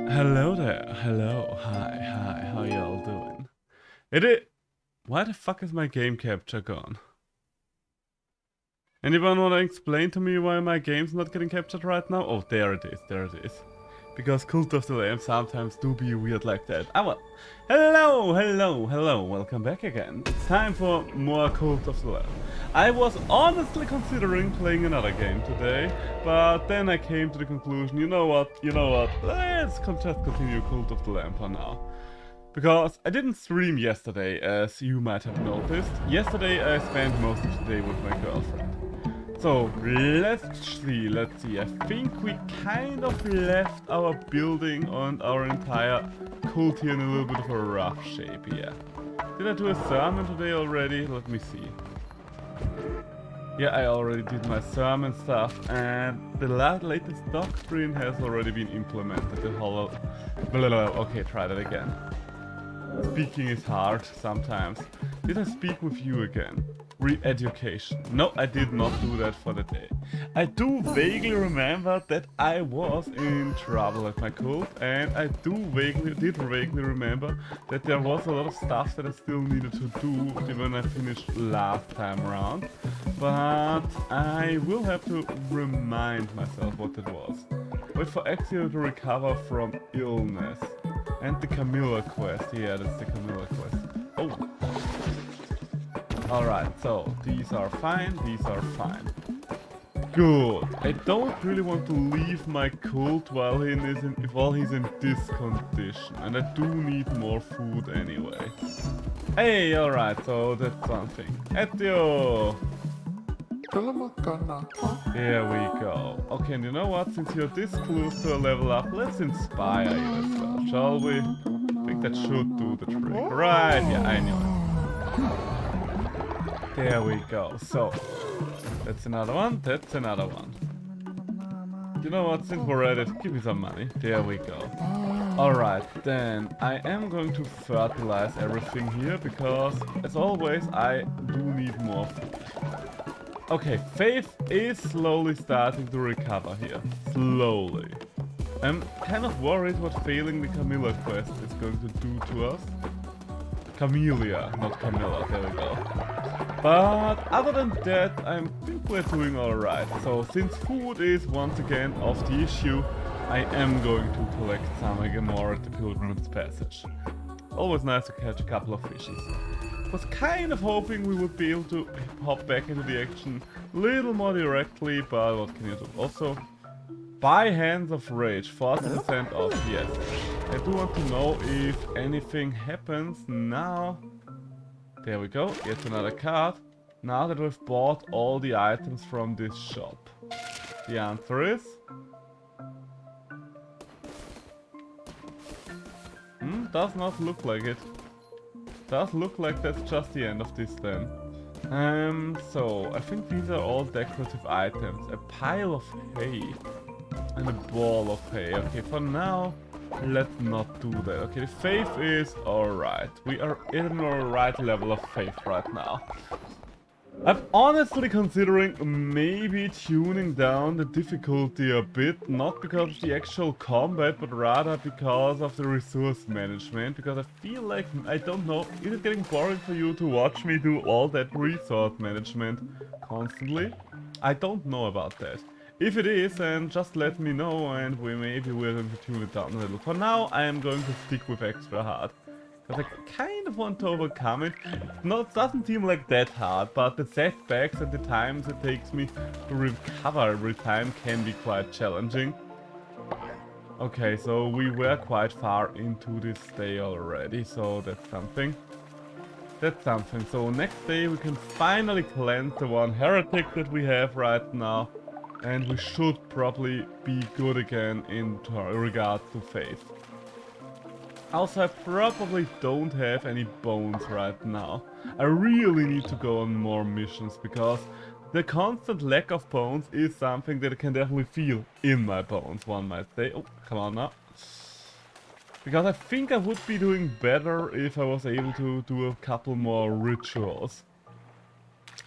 Hello there. Hello. Hi. How y'all doing? Why the fuck is my game capture gone? Anyone wanna explain to me why my game's not getting captured right now? Oh, there it is. There it is. Because Cult of the Lamb sometimes do be weird like that. Ah well. Hello. Welcome back again. It's time for more Cult of the Lamb. I was honestly considering playing another game today, but then I came to the conclusion, you know what? Let's just continue Cult of the Lamb for now. Because I didn't stream yesterday, as you might have noticed. Yesterday I spent most of the day with my girlfriend. So, let's see. I think we kind of left our building and our entire cult here in a little bit of a rough shape, yeah. Did I do a sermon today already? Let me see. Yeah, I already did my sermon stuff, and the latest doctrine has already been implemented. The whole... Okay, try that again. Speaking is hard sometimes. Did I speak with you again? Re-education. No, I did not do that for the day. I do vaguely remember that I was in trouble at my cult, and I did vaguely remember that there was a lot of stuff that I still needed to do when I finished last time around. But I will have to remind myself what it was. Wait for Axio to recover from illness. And the Camilla quest. Yeah, that's the Camilla quest. Oh. Alright, so these are fine, these are fine. Good. I don't really want to leave my cult while he's in this condition. And I do need more food anyway. Hey, alright, so that's something. Ezio! Here we go. Okay, and you know what? Since you're this close to a level up, let's inspire you as well, shall we? I think that should do the trick. Right, yeah, I knew it. There we go. So, that's another one, that's another one. You know what? Since we're at it, give me some money. There we go. Alright, then I am going to fertilize everything here because, as always, I do need more food. Okay, Faith is slowly starting to recover here. Slowly. I'm kind of worried what failing the Camilla quest is going to do to us. Camellia, not Camilla, there we go. But other than that, I think we're doing alright. So since food is once again off the issue, I am going to collect some more at the Pilgrim's Passage. Always nice to catch a couple of fishies. Was kind of hoping we would be able to hop back into the action a little more directly, but what can you do? Also, buy Hands of Rage, 40% off, yes. I do want to know if anything happens now. There we go, yet another card. Now that we've bought all the items from this shop. The answer is... does not look like it. Does look like that's just the end of this then. So I think these are all decorative items. A pile of hay and a ball of hay. Okay, for now, let's not do that. Okay, the faith is alright. We are in our right level of faith right now. I'm honestly considering maybe tuning down the difficulty a bit, not because of the actual combat, but rather because of the resource management, because I feel like, I don't know, is it getting boring for you to watch me do all that resource management constantly? I don't know about that. If it is, then just let me know and maybe we're going to tune it down a little. For now, I am going to stick with extra hard. Because I kind of want to overcome it. It doesn't seem like that hard, but the setbacks and the times it takes me to recover every time can be quite challenging. Okay, so we were quite far into this day already, so that's something. That's something. So next day we can finally cleanse the one heretic that we have right now. And we should probably be good again in regards to faith. Also, I probably don't have any bones right now. I really need to go on more missions because the constant lack of bones is something that I can definitely feel in my bones, one might say. Oh, come on now. Because I think I would be doing better if I was able to do a couple more rituals.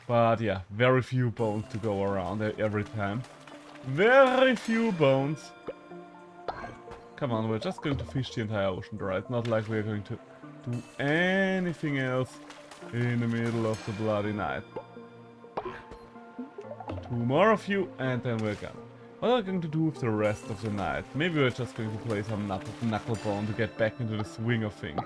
But yeah, very few bones to go around every time. Very few bones. Come on, we're just going to fish the entire ocean, right? Not like we're going to do anything else in the middle of the bloody night. 2 more of you, and then we're gone. What are we going to do with the rest of the night? Maybe we're just going to play some Knucklebone to get back into the swing of things.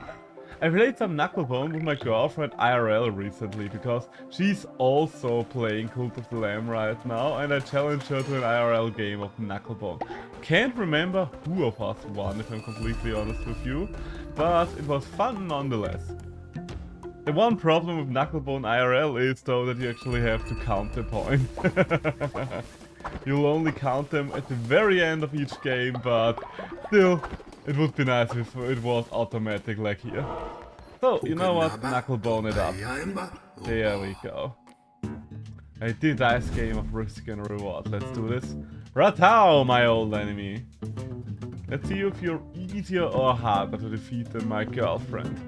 I played some Knucklebone with my girlfriend IRL recently, because she's also playing Cult of the Lamb right now, and I challenged her to an IRL game of Knucklebone. Can't remember who of us won, if I'm completely honest with you, but it was fun nonetheless. The one problem with Knucklebone IRL is though that you actually have to count the points. You'll only count them at the very end of each game, but still, it would be nice if it was automatic like here. So, you know what? Knucklebone it up. There we go. A nice game of risk and reward. Let's do this. Ratau, my old enemy. Let's see if you're easier or harder to defeat than my girlfriend.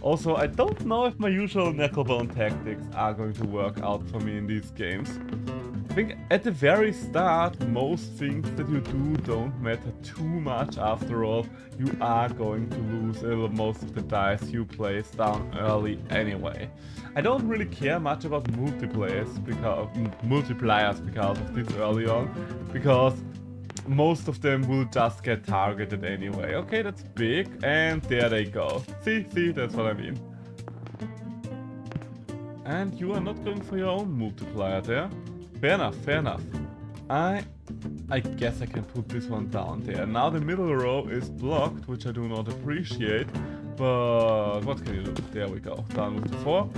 Also, I don't know if my usual Knucklebone tactics are going to work out for me in these games. I think at the very start, most things that you do don't matter too much. After all, you are going to lose most of the dice you place down early anyway. I don't really care much about multipliers because of this early on, because most of them will just get targeted anyway. Okay, that's big, and there they go. See, that's what I mean. And you are not going for your own multiplier there. Fair enough. I guess I can put this one down there. Now the middle row is blocked, which I do not appreciate, but what can you do? There we go. Done with the 4.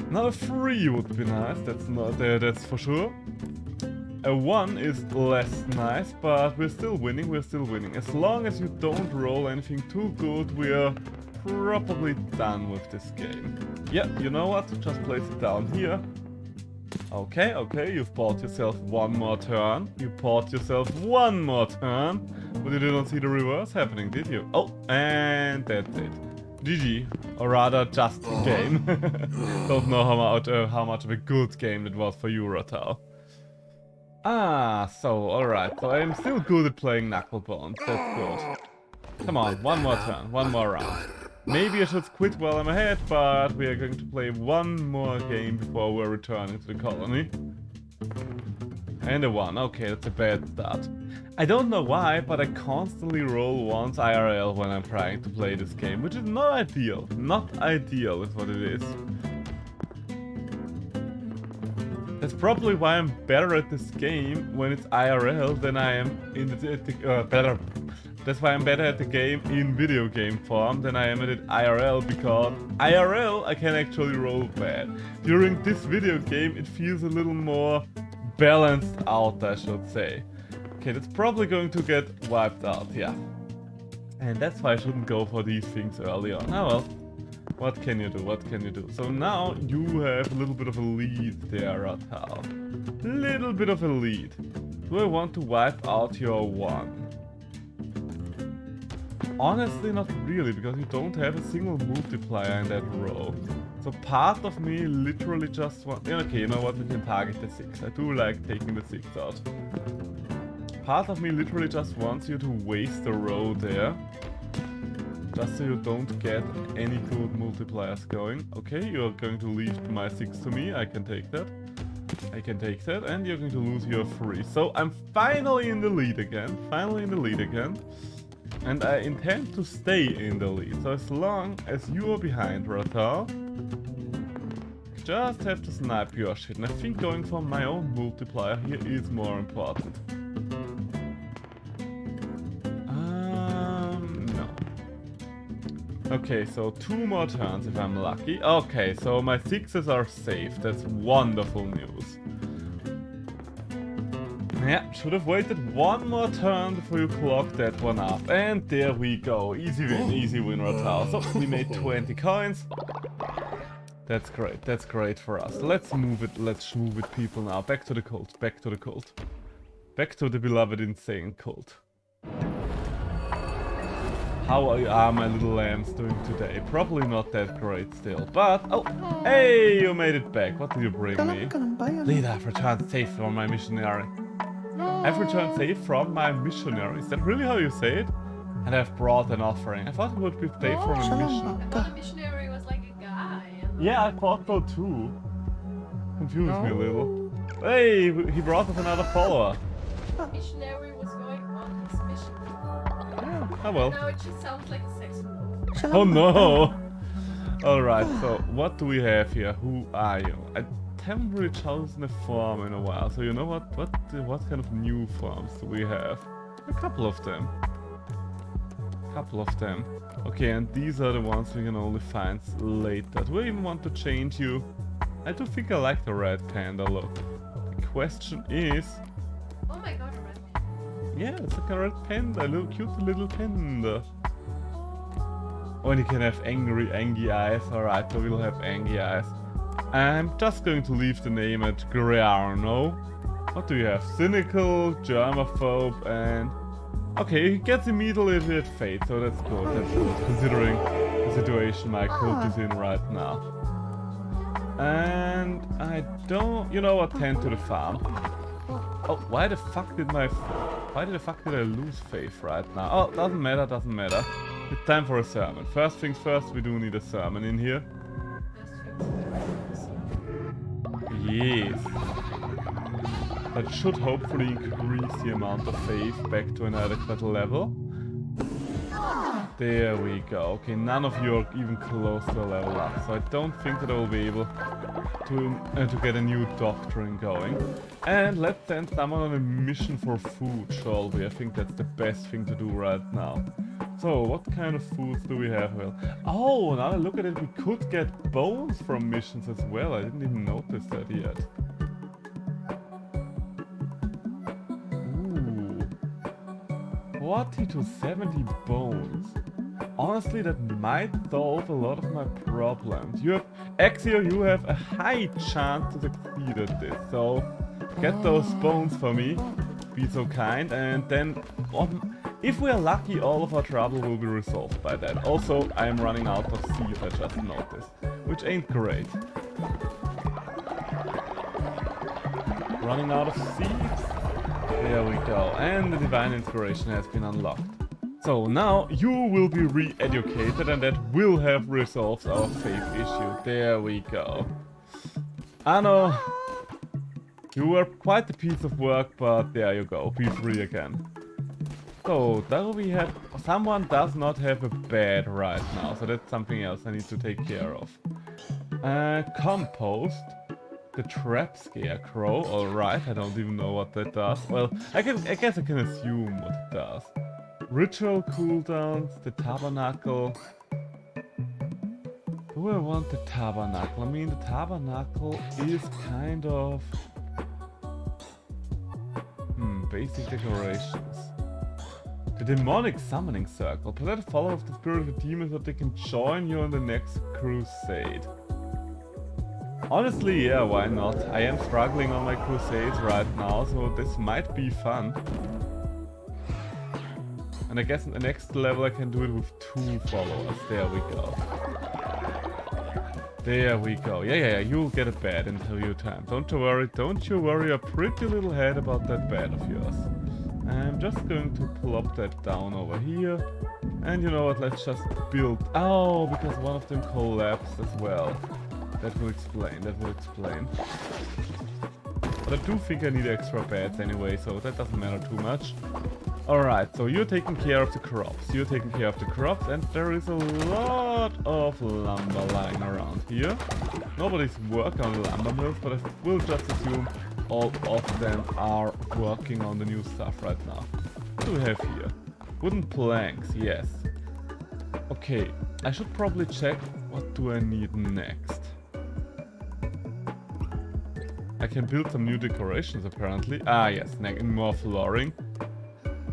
Now a 3 would be nice, that's for sure. A 1 is less nice, but we're still winning. As long as you don't roll anything too good, we're probably done with this game. Yeah, you know what? Just place it down here. Okay, you've bought yourself one more turn. You bought yourself one more turn. But you didn't see the reverse happening, did you? Oh, and that's it. GG. Or rather, just game. Don't know how much of a good game that was for you, Ratau. So, alright. So I'm still good at playing Knucklebone. That's good. Come on, one more turn, one more round. Maybe I should quit while I'm ahead, but we are going to play one more game before we're returning to the colony. And a 1. Okay, that's a bad start. I don't know why, but I constantly roll 1s IRL when I'm trying to play this game, which is not ideal. Not ideal is what it is. That's probably why I'm better at this game when it's IRL than I am in That's why I'm better at the game in video game form than I am at it IRL, because IRL I can actually roll bad. During this video game it feels a little more balanced out, I should say. Okay, that's probably going to get wiped out, yeah. And that's why I shouldn't go for these things early on. Oh well. What can you do? So now you have a little bit of a lead there, Ratau. Little bit of a lead. Do I want to wipe out your 1? Honestly, not really, because you don't have a single multiplier in that row. So part of me literally just wants... Okay, you know what? We can target the 6. I do like taking the 6 out. Part of me literally just wants you to waste a row there. Just so you don't get any good multipliers going. Okay, you're going to leave my 6 to me. I can take that. And you're going to lose your 3. So I'm finally in the lead again. And I intend to stay in the lead. So as long as you are behind, Ratau, just have to snipe your shit. And I think going for my own multiplier here is more important. No. Okay, so 2 more turns if I'm lucky. Okay, so my 6s are safe. That's wonderful news. Yeah, should have waited 1 more turn before you clock that one up. And there we go. Easy win, Ratau. So we made 20 coins. That's great for us. Let's move it, people now. Back to the cult. Back to the beloved insane cult. How are my little lambs doing today? Probably not that great still, but... Oh, hey, you made it back. What did you bring me? Leader, I've returned safe from my missionary. I've returned safe from my missionary. Is that really how you say it? And I've brought an offering. I thought it would be safe from a mission. I thought a missionary was like a guy. Yeah, I thought so too. Confused me a little. Hey, he brought us another follower. Missionary was going on his mission. Oh well. No, it just sounds like a sex movie. Oh no! Alright, so what do we have here? Who are you? I haven't really chosen a farm in a while, so you know what kind of new farms do we have? A couple of them. Okay, and these are the ones we can only find later. Do I even want to change you? I do think I like the red panda look. The question is... Oh my god, a red panda. Yeah, it's like a red panda, a little cute little panda. Oh, and you can have angry eyes. Alright, so we'll have angry eyes. I'm just going to leave the name at Griarno. What do you have? Cynical, germaphobe, and... Okay, he gets immediately fate, so that's good, considering the situation my cult is in right now. And I don't... You know what? Tend to the farm. Oh, why the fuck did I lose faith right now? Oh, doesn't matter. It's time for a sermon. First things first, we do need a sermon in here. Yes. That should hopefully increase the amount of faith back to an adequate level. There we go. Okay, none of you are even close to a level up, so I don't think that I will be able to get a new doctrine going. And let's send someone on a mission for food, shall we? I think that's the best thing to do right now. So, what kind of foods do we have? Well, oh, now I look at it, we could get bones from missions as well. I didn't even notice that yet. Ooh. 40 to 70 bones. Honestly, that might solve a lot of my problems. You have, Axio, you have a high chance to succeed at this. So, get those bones for me. Be so kind. And then, if we are lucky, all of our trouble will be resolved by that. Also, I am running out of seeds, I just noticed. Which ain't great. Running out of seeds. There we go. And the Divine Inspiration has been unlocked. So now you will be re-educated and that will have resolved our faith issue. There we go. Anno, you were quite a piece of work, but there you go. Be free again. So, there we have... Someone does not have a bed right now, so that's something else I need to take care of. Compost. The trap scarecrow. Alright, I don't even know what that does. Well, I guess I can assume what it does. Ritual cooldowns, the tabernacle. Do I want the tabernacle? I mean, the tabernacle is kind of... basic decorations. The demonic summoning circle. Put a follower of the spirit of a demon so that they can join you on the next crusade. Honestly, yeah, why not? I am struggling on my crusades right now, so this might be fun. And I guess in the next level I can do it with 2 followers. There we go. There we go. Yeah, you'll get a bed until your turn. Don't you worry a pretty little head about that bed of yours. I'm just going to plop that down over here. And you know what, let's just build... Oh, because one of them collapsed as well. That will explain. But I do think I need extra beds anyway, so that doesn't matter too much. Alright, so you're taking care of the crops. And there is a lot of lumber lying around here. Nobody's working on the lumber mills, but I will just assume all of them are working on the new stuff right now. What do we have here? Wooden planks, yes. Okay, I should probably check what do I need next. I can build some new decorations apparently. Ah yes, more flooring.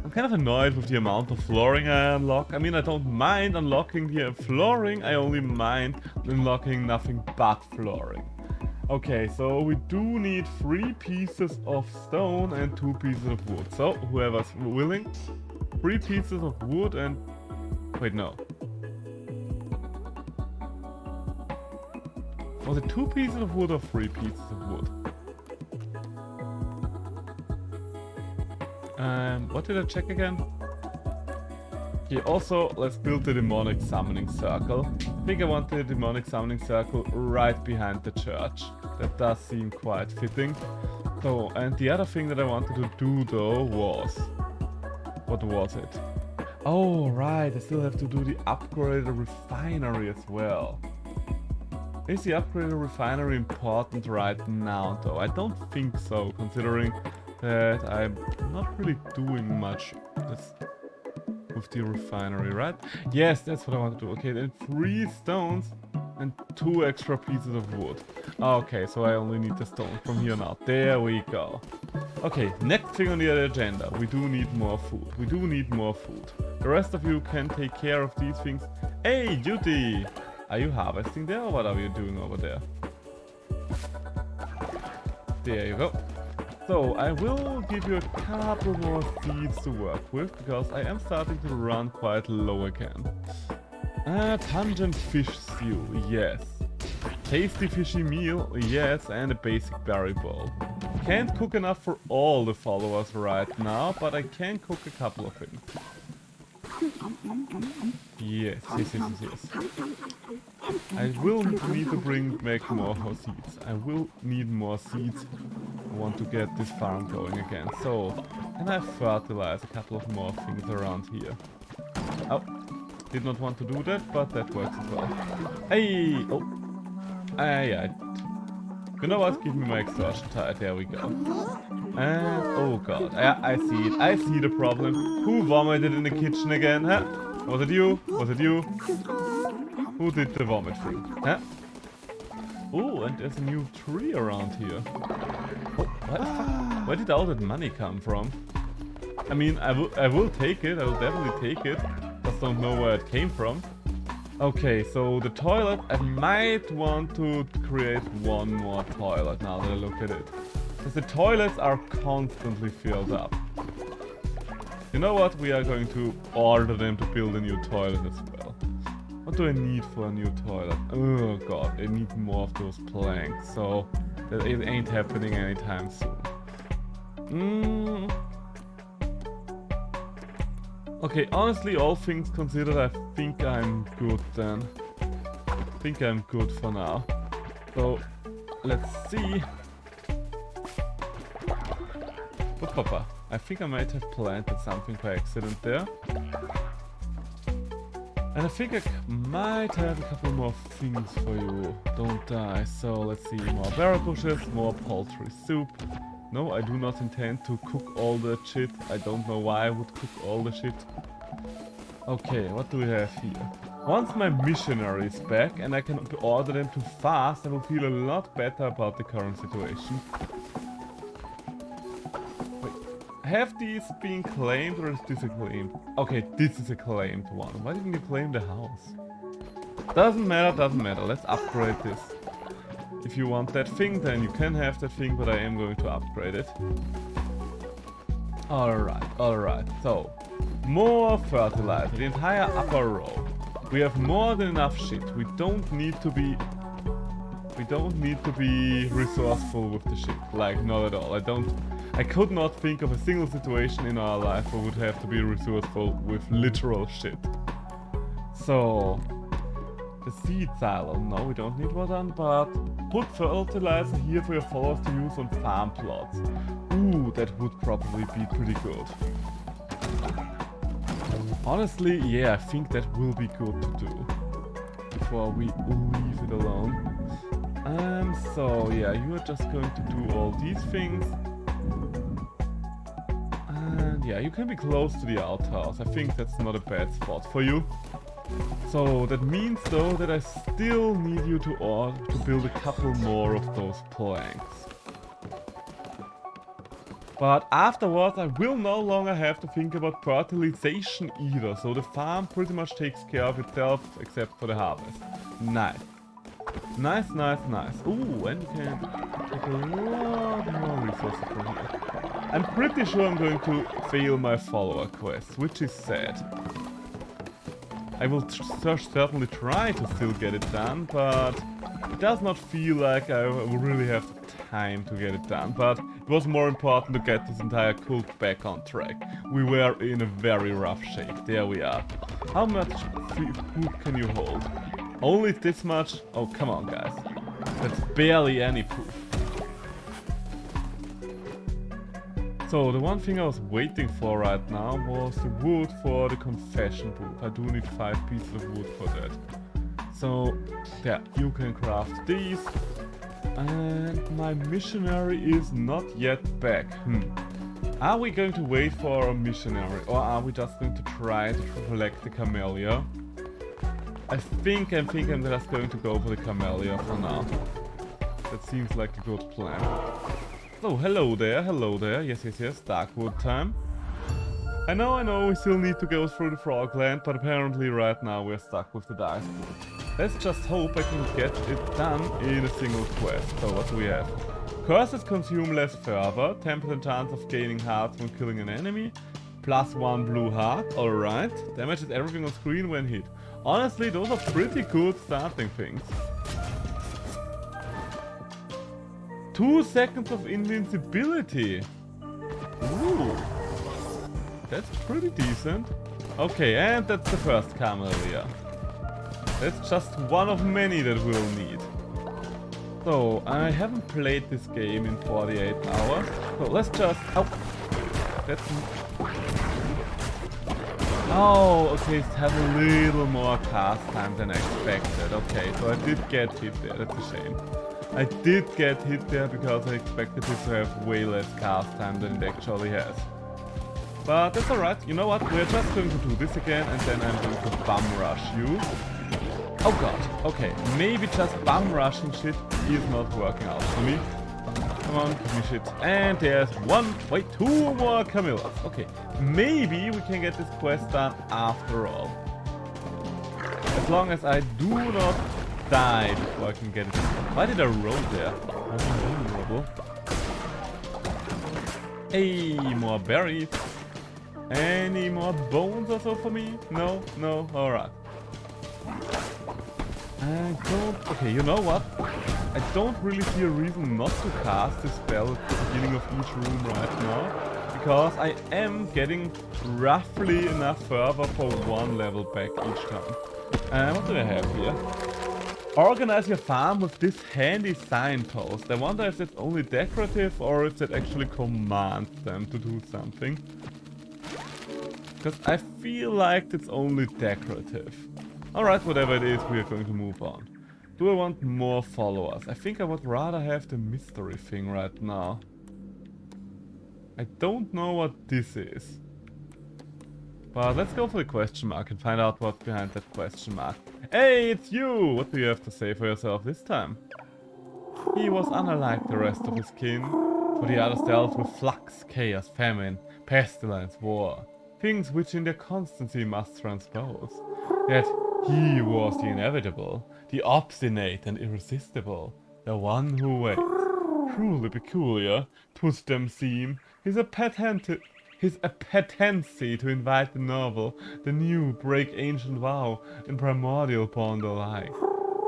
I'm kind of annoyed with the amount of flooring I unlock. I mean, I don't mind unlocking the flooring, I only mind unlocking nothing but flooring. Okay, so we do need 3 pieces of stone and 2 pieces of wood. So, whoever's willing, 3 pieces of wood and... Wait, no. Was it 2 pieces of wood or 3 pieces of wood? What did I check again? Okay, also, let's build the demonic summoning circle. I think I want the demonic summoning circle right behind the church. That does seem quite fitting. So, and the other thing that I wanted to do though was... What was it? Oh, right, I still have to do the upgraded refinery as well. Is the upgraded refinery important right now though? I don't think so, considering that I'm not really doing much with the refinery, right? Yes, that's what I want to do. Okay, then 3 stones and 2 extra pieces of wood. Okay, so I only need the stone from here now. There we go. Okay, next thing on the agenda. We do need more food. We do need more food. The rest of you can take care of these things. Hey, Duty! Are you harvesting there or what are you doing over there? There you go. So, I will give you a couple more seeds to work with, because I am starting to run quite low again. Pungent fish stew, yes. Tasty fishy meal, yes, and a basic berry bowl. Can't cook enough for all the followers right now, but I can cook a couple of things. Yes. I will need to make more seeds. I will need more seeds. I want to get this farm going again. So, can I fertilize a couple of more things around here? Oh, did not want to do that, but that works as well. Hey! Oh! Aye. You know what? Give me my extortion tire. There we go. And, oh god. I see it. I see the problem. Who vomited in the kitchen again, huh? Was it you? Was it you? Who did the vomit thing? Huh? Oh, and there's a new tree around here. Oh, what the fuck? Where did all that money come from? I mean, I will take it. I will definitely take it. Just don't know where it came from. Okay, so the toilet, I might want to create one more toilet now that I look at it. Because the toilets are constantly filled up. You know what? We are going to order them to build a new toilet as well. What do I need for a new toilet? Oh god, I need more of those planks, so that it ain't happening anytime soon. Okay, honestly, all things considered, I think I'm good then. I think I'm good for now. So, let's see. Oh, Papa, I think I might have planted something by accident there. And I think I might have a couple more things for you. Don't die. So, let's see. More barrel bushes, more poultry soup. No, I do not intend to cook all the shit. I don't know why I would cook all the shit. Okay, what do we have here? Once my missionary is back and I can order them to fast, I will feel a lot better about the current situation. Wait, have these been claimed or is this a claimed? Okay, this is a claimed one. Why didn't you claim the house? Doesn't matter, doesn't matter. Let's upgrade this. If you want that thing, then you can have that thing, but I am going to upgrade it. Alright. So, more fertilizer. The entire upper row. We have more than enough shit. We don't need to be resourceful with the shit. Like, not at all. I could not think of a single situation in our life where we would have to be resourceful with literal shit. So, the seed silo. No, we don't need one done, but put fertilizer here for your followers to use on farm plots. Ooh, that would probably be pretty good. Honestly, yeah, I think that will be good to do before we leave it alone. So yeah, you are just going to do all these things. And yeah, you can be close to the outhouse. I think that's not a bad spot for you. So that means though that I still need you to build a couple more of those planks. But afterwards I will no longer have to think about fertilization either, so the farm pretty much takes care of itself except for the harvest. Nice. Nice. Ooh, and you can take a lot more resources from here. I'm pretty sure I'm going to fail my follower quest, which is sad. I will certainly try to still get it done, but it does not feel like I will really have time to get it done. But It was more important to get this entire cult back on track. We were in a very rough shape. There we are. How much food can you hold? Only this much? Oh, come on, guys. That's barely any proof. So, the one thing I was waiting for right now was the wood for the confession booth. I do need 5 pieces of wood for that. So, there, you can craft these. And my missionary is not yet back. Are we going to wait for a missionary? Or are we just going to try to collect the camellia? I think I'm just going to go for the camellia for now. That seems like a good plan. So, hello there, yes, Darkwood time. I know, we still need to go through the Frogland, but apparently right now we're stuck with the Darkwood. Let's just hope I can get it done in a single quest. So, what do we have? Curses consume less fervor, 10% chance of gaining hearts when killing an enemy, +1 blue heart, alright. Damages everything on screen when hit. Honestly, those are pretty good starting things. 2 seconds of invincibility. Ooh. That's pretty decent. Okay, and that's the first camellia. That's just one of many that we'll need. So, I haven't played this game in 48 hours. So let's just... Oh! That's... Oh, okay, it has a little more cast time than I expected. Okay, so I did get hit there, that's a shame. I did get hit there because I expected it to have way less cast time than it actually has. But that's alright, you know what, we're just going to do this again and then I'm going to bum rush you. Oh god, okay, maybe just bum rushing shit is not working out for me. Come on, give me shit. And there's 2 more camellias. Okay, maybe we can get this quest done after all. As long as I do not die before I can get it. Why did I roll there? I'm vulnerable. Hey, more berries. Any more bones or so for me? No, alright. Okay, you know what? I don't really see a reason not to cast this spell at the beginning of each room right now, because I am getting roughly enough fervor for 1 level back each time. What do I have here? Organize your farm with this handy signpost. I wonder if that's only decorative or if that actually commands them to do something. Because I feel like it's only decorative. Alright, whatever it is, we are going to move on. Do I want more followers? I think I would rather have the mystery thing right now. I don't know what this is. But let's go for the question mark and find out what's behind that question mark. Hey, it's you! What do you have to say for yourself this time? He was unlike the rest of his kin, for the others dealt with flux, chaos, famine, pestilence, war. Things which in their constancy must transpose. Yet he was the inevitable, the obstinate and irresistible, the one who waits. Truly peculiar, 'twould them seem, his appetency to invite the novel, the new, break ancient vow, and primordial bond alike.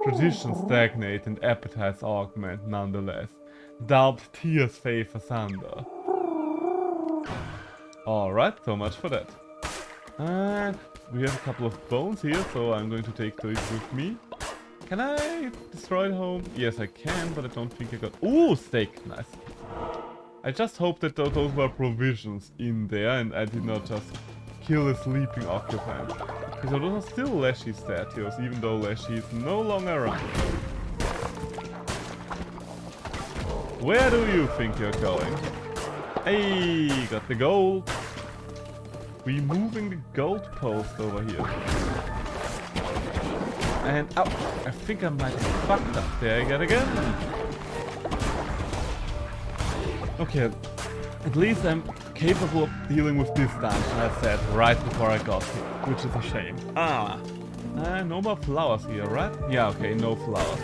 Traditions stagnate and appetites augment nonetheless. Doubt tears faith asunder. Alright, so much for that. And we have a couple of bones here, so I'm going to take those with me. Can I destroy the home? Yes, I can, but I don't think I got... Ooh, steak! Nice. I just hope that those were provisions in there and I did not just kill a sleeping occupant. Because those are still Leshy statues, even though Leshy is no longer around. Where do you think you're going? Hey, got the gold. We moving the gold post over here. And ow, I think I might have fucked up there again. Okay, at least I'm capable of dealing with this dungeon, I said right before I got here, which is a shame. No more flowers here, right? Yeah, okay, no flowers.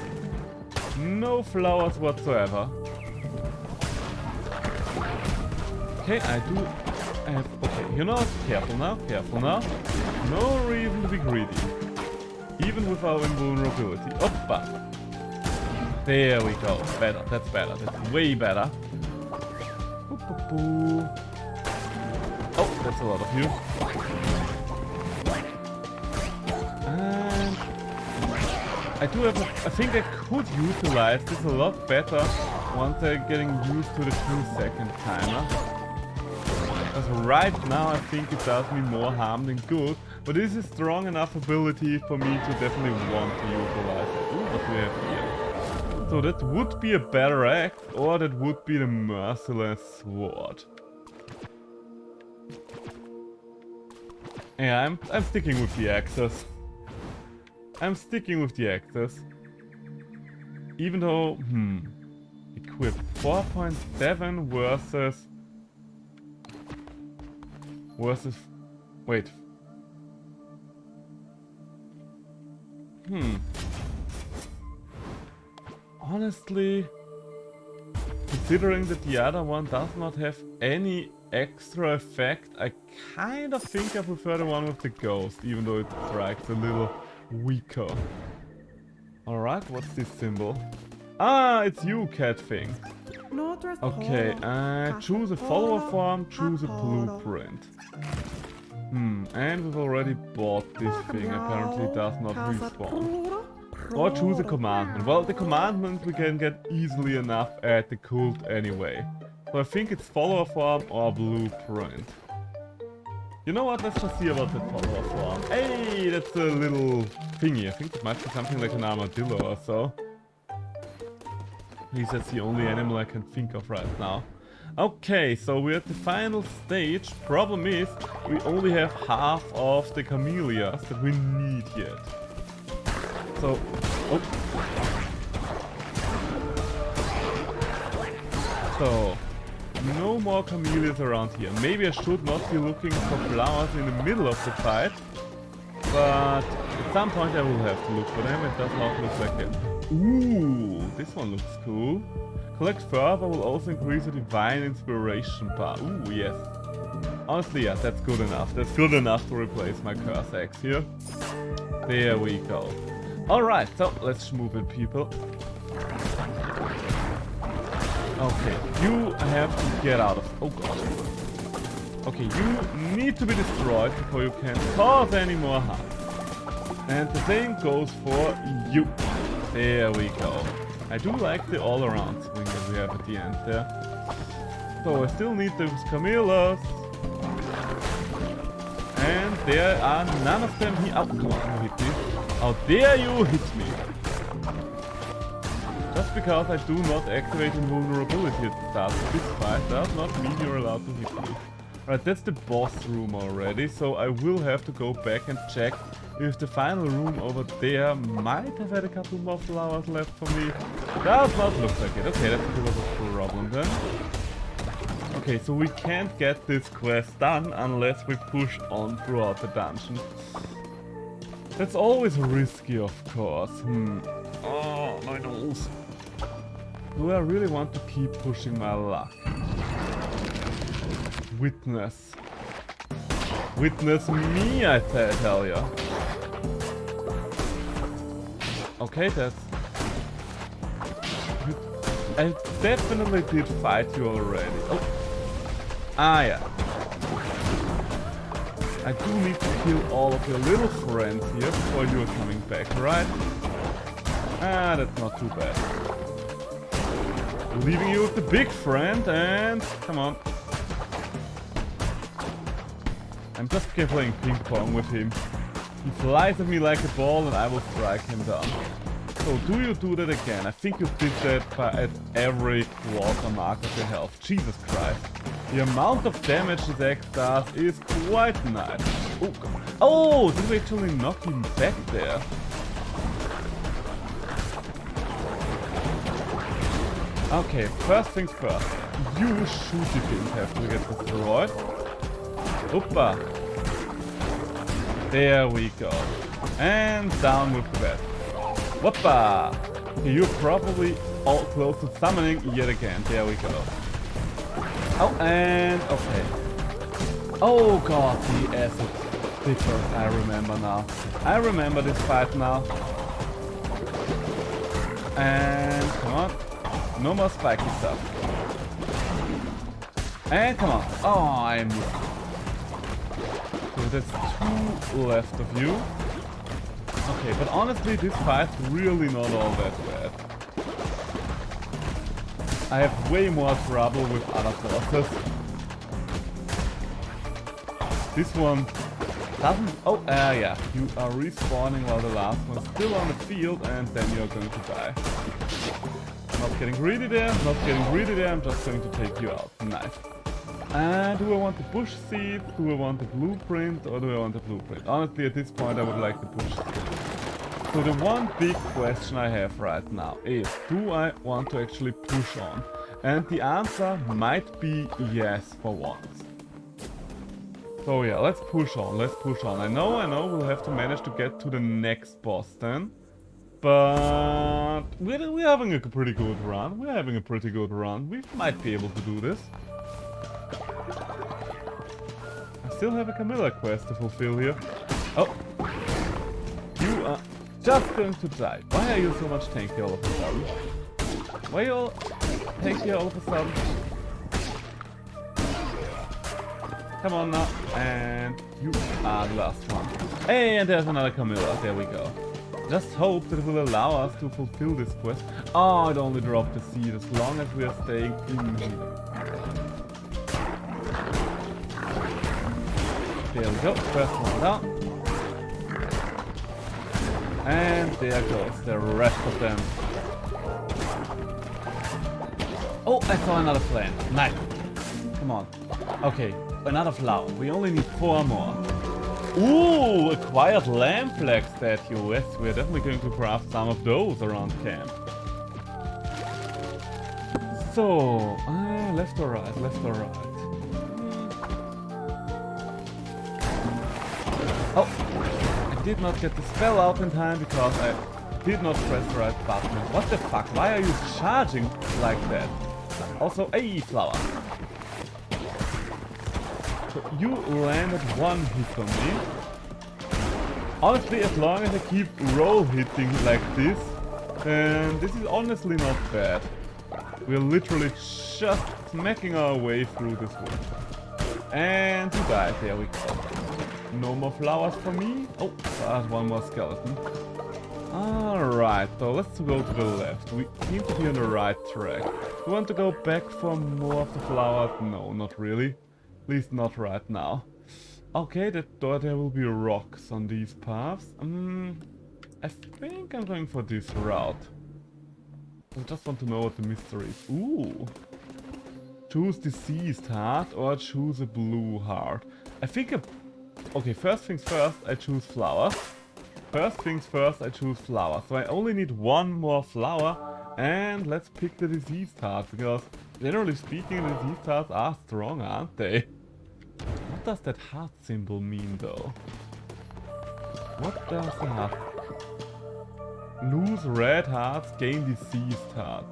No flowers whatsoever. Okay, I do have... Okay, you know what? Careful now, careful now. No reason to be greedy. Even with our invulnerability. Oppa! There we go. Better, that's way better. Boo. Oh, that's a lot of you. And I do have I think I could utilize this a lot better once I'm getting used to the 2-second timer. Because right now I think it does me more harm than good, but this is strong enough ability for me to definitely want to utilize it. Ooh, what do we have here? So that would be a better axe, or that would be the merciless sword. Yeah, I'm sticking with the axes. I'm sticking with the axes. Even though, equip 4.7 versus... Wait. Honestly, considering that the other one does not have any extra effect, I kind of think I prefer the one with the ghost, even though it strikes a little weaker. Alright, what's this symbol? Ah, it's you, cat thing. Okay, choose a follower form, choose a blueprint. And we've already bought this thing, apparently it does not respawn. Or choose a commandment. Well, the commandment we can get easily enough at the cult anyway. So I think it's follower form or blueprint. You know what, let's just see about the follower form. Hey, that's a little thingy. I think it might be something like an armadillo or so. At least that's the only animal I can think of right now. Okay, so we're at the final stage. Problem is, we only have half of the camellias that we need yet. So, So, no more camellias around here. Maybe I should not be looking for flowers in the middle of the fight. But at some point I will have to look for them. It does not look like it. Ooh, this one looks cool. Collect further will also increase the divine inspiration bar. Ooh, yes. Honestly, yeah, that's good enough. That's good enough to replace my curse axe here. There we go. Alright, so let's move it, people. Okay, you have to get out of... Oh god. Okay, you need to be destroyed before you can cause any more harm. And the same goes for you. There we go. I do like the all-around swing that we have at the end there. So I still need those camellias. And there are none of them here. Oh, come on, hit me. How dare you hit me? Just because I do not activate invulnerability at the start of this fight does not mean you're allowed to hit me. Right, that's the boss room already, so I will have to go back and check if the final room over there might have had a couple more flowers left for me. Does not look like it. Okay, that's a bit of a problem then. Okay, so we can't get this quest done unless we push on throughout the dungeon. That's always risky, of course. Oh, my nose. Do I really want to keep pushing my luck? Witness. Witness me, I tell ya. Okay, that's... I definitely did fight you already. Oh. Ah, yeah. I do need to kill all of your little friends here before you're coming back, right? Ah, that's not too bad. Leaving you with the big friend and... Come on. I'm just playing ping pong with him. He flies at me like a ball and I will strike him down. So do you do that again? I think you did that at every quarter mark of your health. Jesus Christ. The amount of damage this axe does is quite nice. Oh, God. Oh, did we actually knock him back there? Okay, first things first. You shooty things have to get destroyed. Hoppa. There we go. And down with that. Whoppa! Okay, you're probably all close to summoning yet again. There we go. Oh, and okay. Oh god, the acid bitters, I remember now. I remember this fight now. And come on. No more spiky stuff. And come on. Oh, I missed. So that's 2 left of you. Okay, but honestly, this fight's really not all that bad. I have way more trouble with other bosses. This one doesn't... Oh, yeah. You are respawning while the last one's still on the field, and then you're going to die. Not getting greedy there, not getting greedy there. I'm just going to take you out. Nice. Do I want the bush seed? Do I want the blueprint? Or do I want the blueprint? Honestly, at this point, I would like the bush seed. So the one big question I have right now is, do I want to actually push on? And the answer might be yes for once. So yeah, let's push on, let's push on. I know, we'll have to manage to get to the next boss then. But we're having a pretty good run. We're having a pretty good run. We might be able to do this. I still have a Camilla quest to fulfill here. Oh. You are just going to die. Why are you so much tanky all of a sudden? Why are you all tanky all of a sudden? Come on now. And you are the last one. Hey, and there's another Camilla. There we go. Just hope that it will allow us to fulfill this quest. Oh, it only dropped the seed as long as we are staying in here. There we go. First one down. And there goes the rest of them. Oh, I saw another flame. Nice. Come on. Okay, another flower. We only need 4 more. Ooh, acquired lamb flag statue. Yes, we're definitely going to craft some of those around camp. So, left or right, left or right. Oh, I did not get the spell out in time because I did not press the right button. What the fuck? Why are you charging like that? Also, a flower. So you landed 1 hit on me. Honestly, as long as I keep roll hitting like this, then this is honestly not bad. We're literally just smacking our way through this one. And you died. There we go. No more flowers for me. Oh, there's 1 more skeleton. Alright, so let's go to the left. We seem to be on the right track. We want to go back for more of the flowers? No, not really. At least not right now. Okay, there will be rocks on these paths. I think I'm going for this route. I just want to know what the mystery is. Ooh. Choose diseased heart or choose a blue heart. I think okay, first things first, I choose flower. First things first, I choose flower. So I only need 1 more flower. And let's pick the diseased heart, because generally speaking, the diseased hearts are strong, aren't they? What does that heart symbol mean, though? What does the heart... Lose red hearts, gain diseased heart.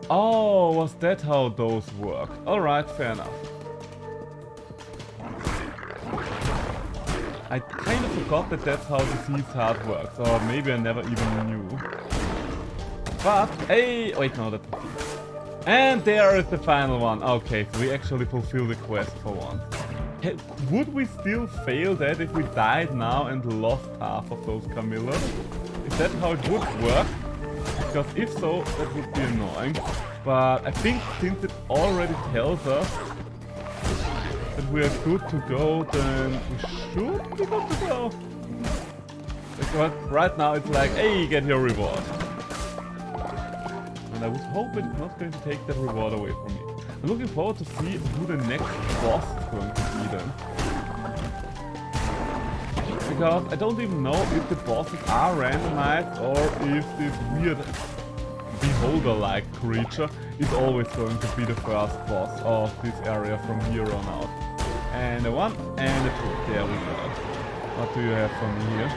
Oh, was that how those work? Alright, fair enough. I kind of forgot that that's how diseased heart works, or maybe I never even knew. But, hey, wait, no, that's disease. And there is the final one. Okay, so we actually fulfilled the quest for once. Hey, would we still fail that if we died now and lost half of those Camillas? Is that how it would work? Because if so, that would be annoying. But I think since it already tells us that we are good to go, then we should be good to go. Because right now it's like, hey, get your reward. And I would hope it's not going to take that reward away from me. I'm looking forward to see who the next boss is going to be then. Because I don't even know if the bosses are randomized or if this weird beholder-like creature is always going to be the first boss of this area from here on out. And a 1 and a 2. There we go. What do you have for me here?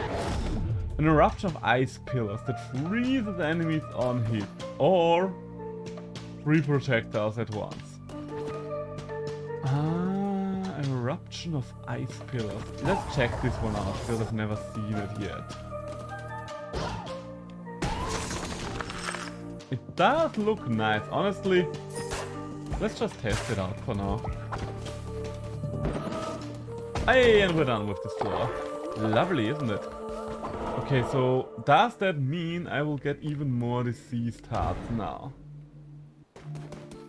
An eruption of ice pillars that freezes enemies on hit. Or 3 projectiles at once. An eruption of ice pillars. Let's check this one out because I've never seen it yet. It does look nice. Honestly, let's just test it out for now. Hey, and we're done with this floor. Lovely, isn't it? Okay, so does that mean I will get even more diseased hearts now?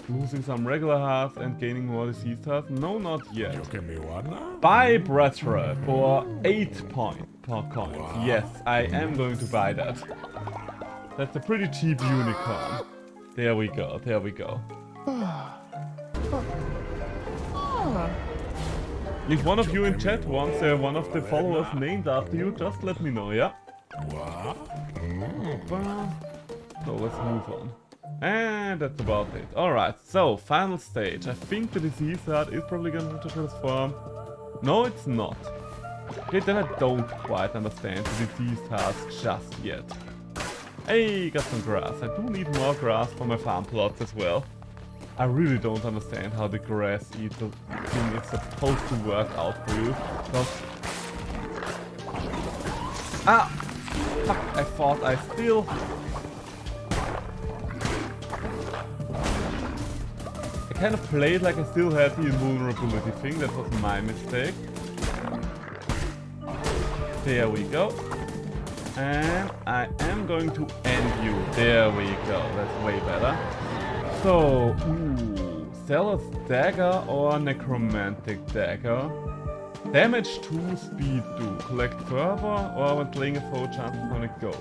Losing some regular hearts and gaining more diseased hearts? No, not yet. You give me one now? Buy Bratra for 8 coins. Yes, I am going to buy that. That's a pretty cheap unicorn. There we go, there we go. If one of you in chat wants one of the followers named after you, just let me know, yeah? What? So let's move on. And that's about it. Alright, so final stage. I think the disease heart is probably going to transform. No, it's not. Okay, then I don't quite understand the disease hearts just yet. Hey, got some grass. I do need more grass for my farm plots as well. I really don't understand how the grass eater thing is supposed to work out for you. Because... Ah! Fuck, I thought I still... I kind of played like I still had the invulnerability thing. That was my mistake. There we go. And I am going to end you. There we go. That's way better. So, Zealous Dagger or Necromantic Dagger. Damage 2, speed 2. Collect fervor or when playing a foe chance when it goes.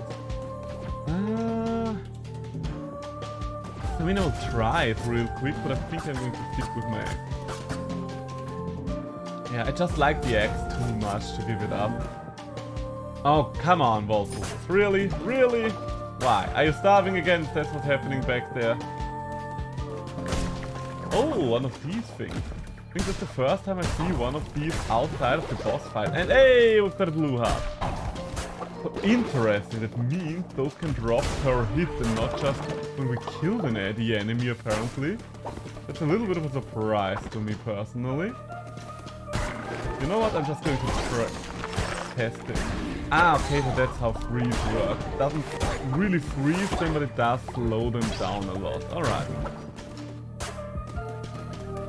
I mean, I'll try it real quick, but I think I'm going to stick with my axe. Yeah, I just like the axe too much to give it up. Oh, come on, Voltus. Really? Really? Why? Are you starving again? That's what's happening back there. Oh, one of these things. I think that's the first time I see one of these outside of the boss fight. And hey, we've got a blue heart. So interesting. That means those can drop per hit and not just when we kill the enemy, apparently. That's a little bit of a surprise to me personally. You know what? I'm just going to test it. Ah, okay, so that's how freeze works. It doesn't really freeze them, but it does slow them down a lot. Alright.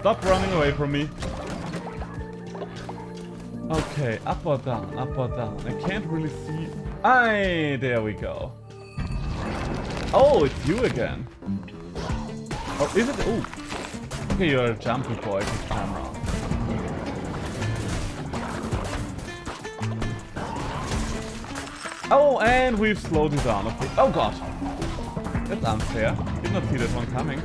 Stop running away from me. Okay, up or down, up or down. I can't really see... Aye, there we go. Oh, it's you again. Oh, is it? Oh. Okay, you're a jumpy boy this time around. Oh, and we've slowed it down. Okay. Oh god. That's unfair. Did not see that one coming.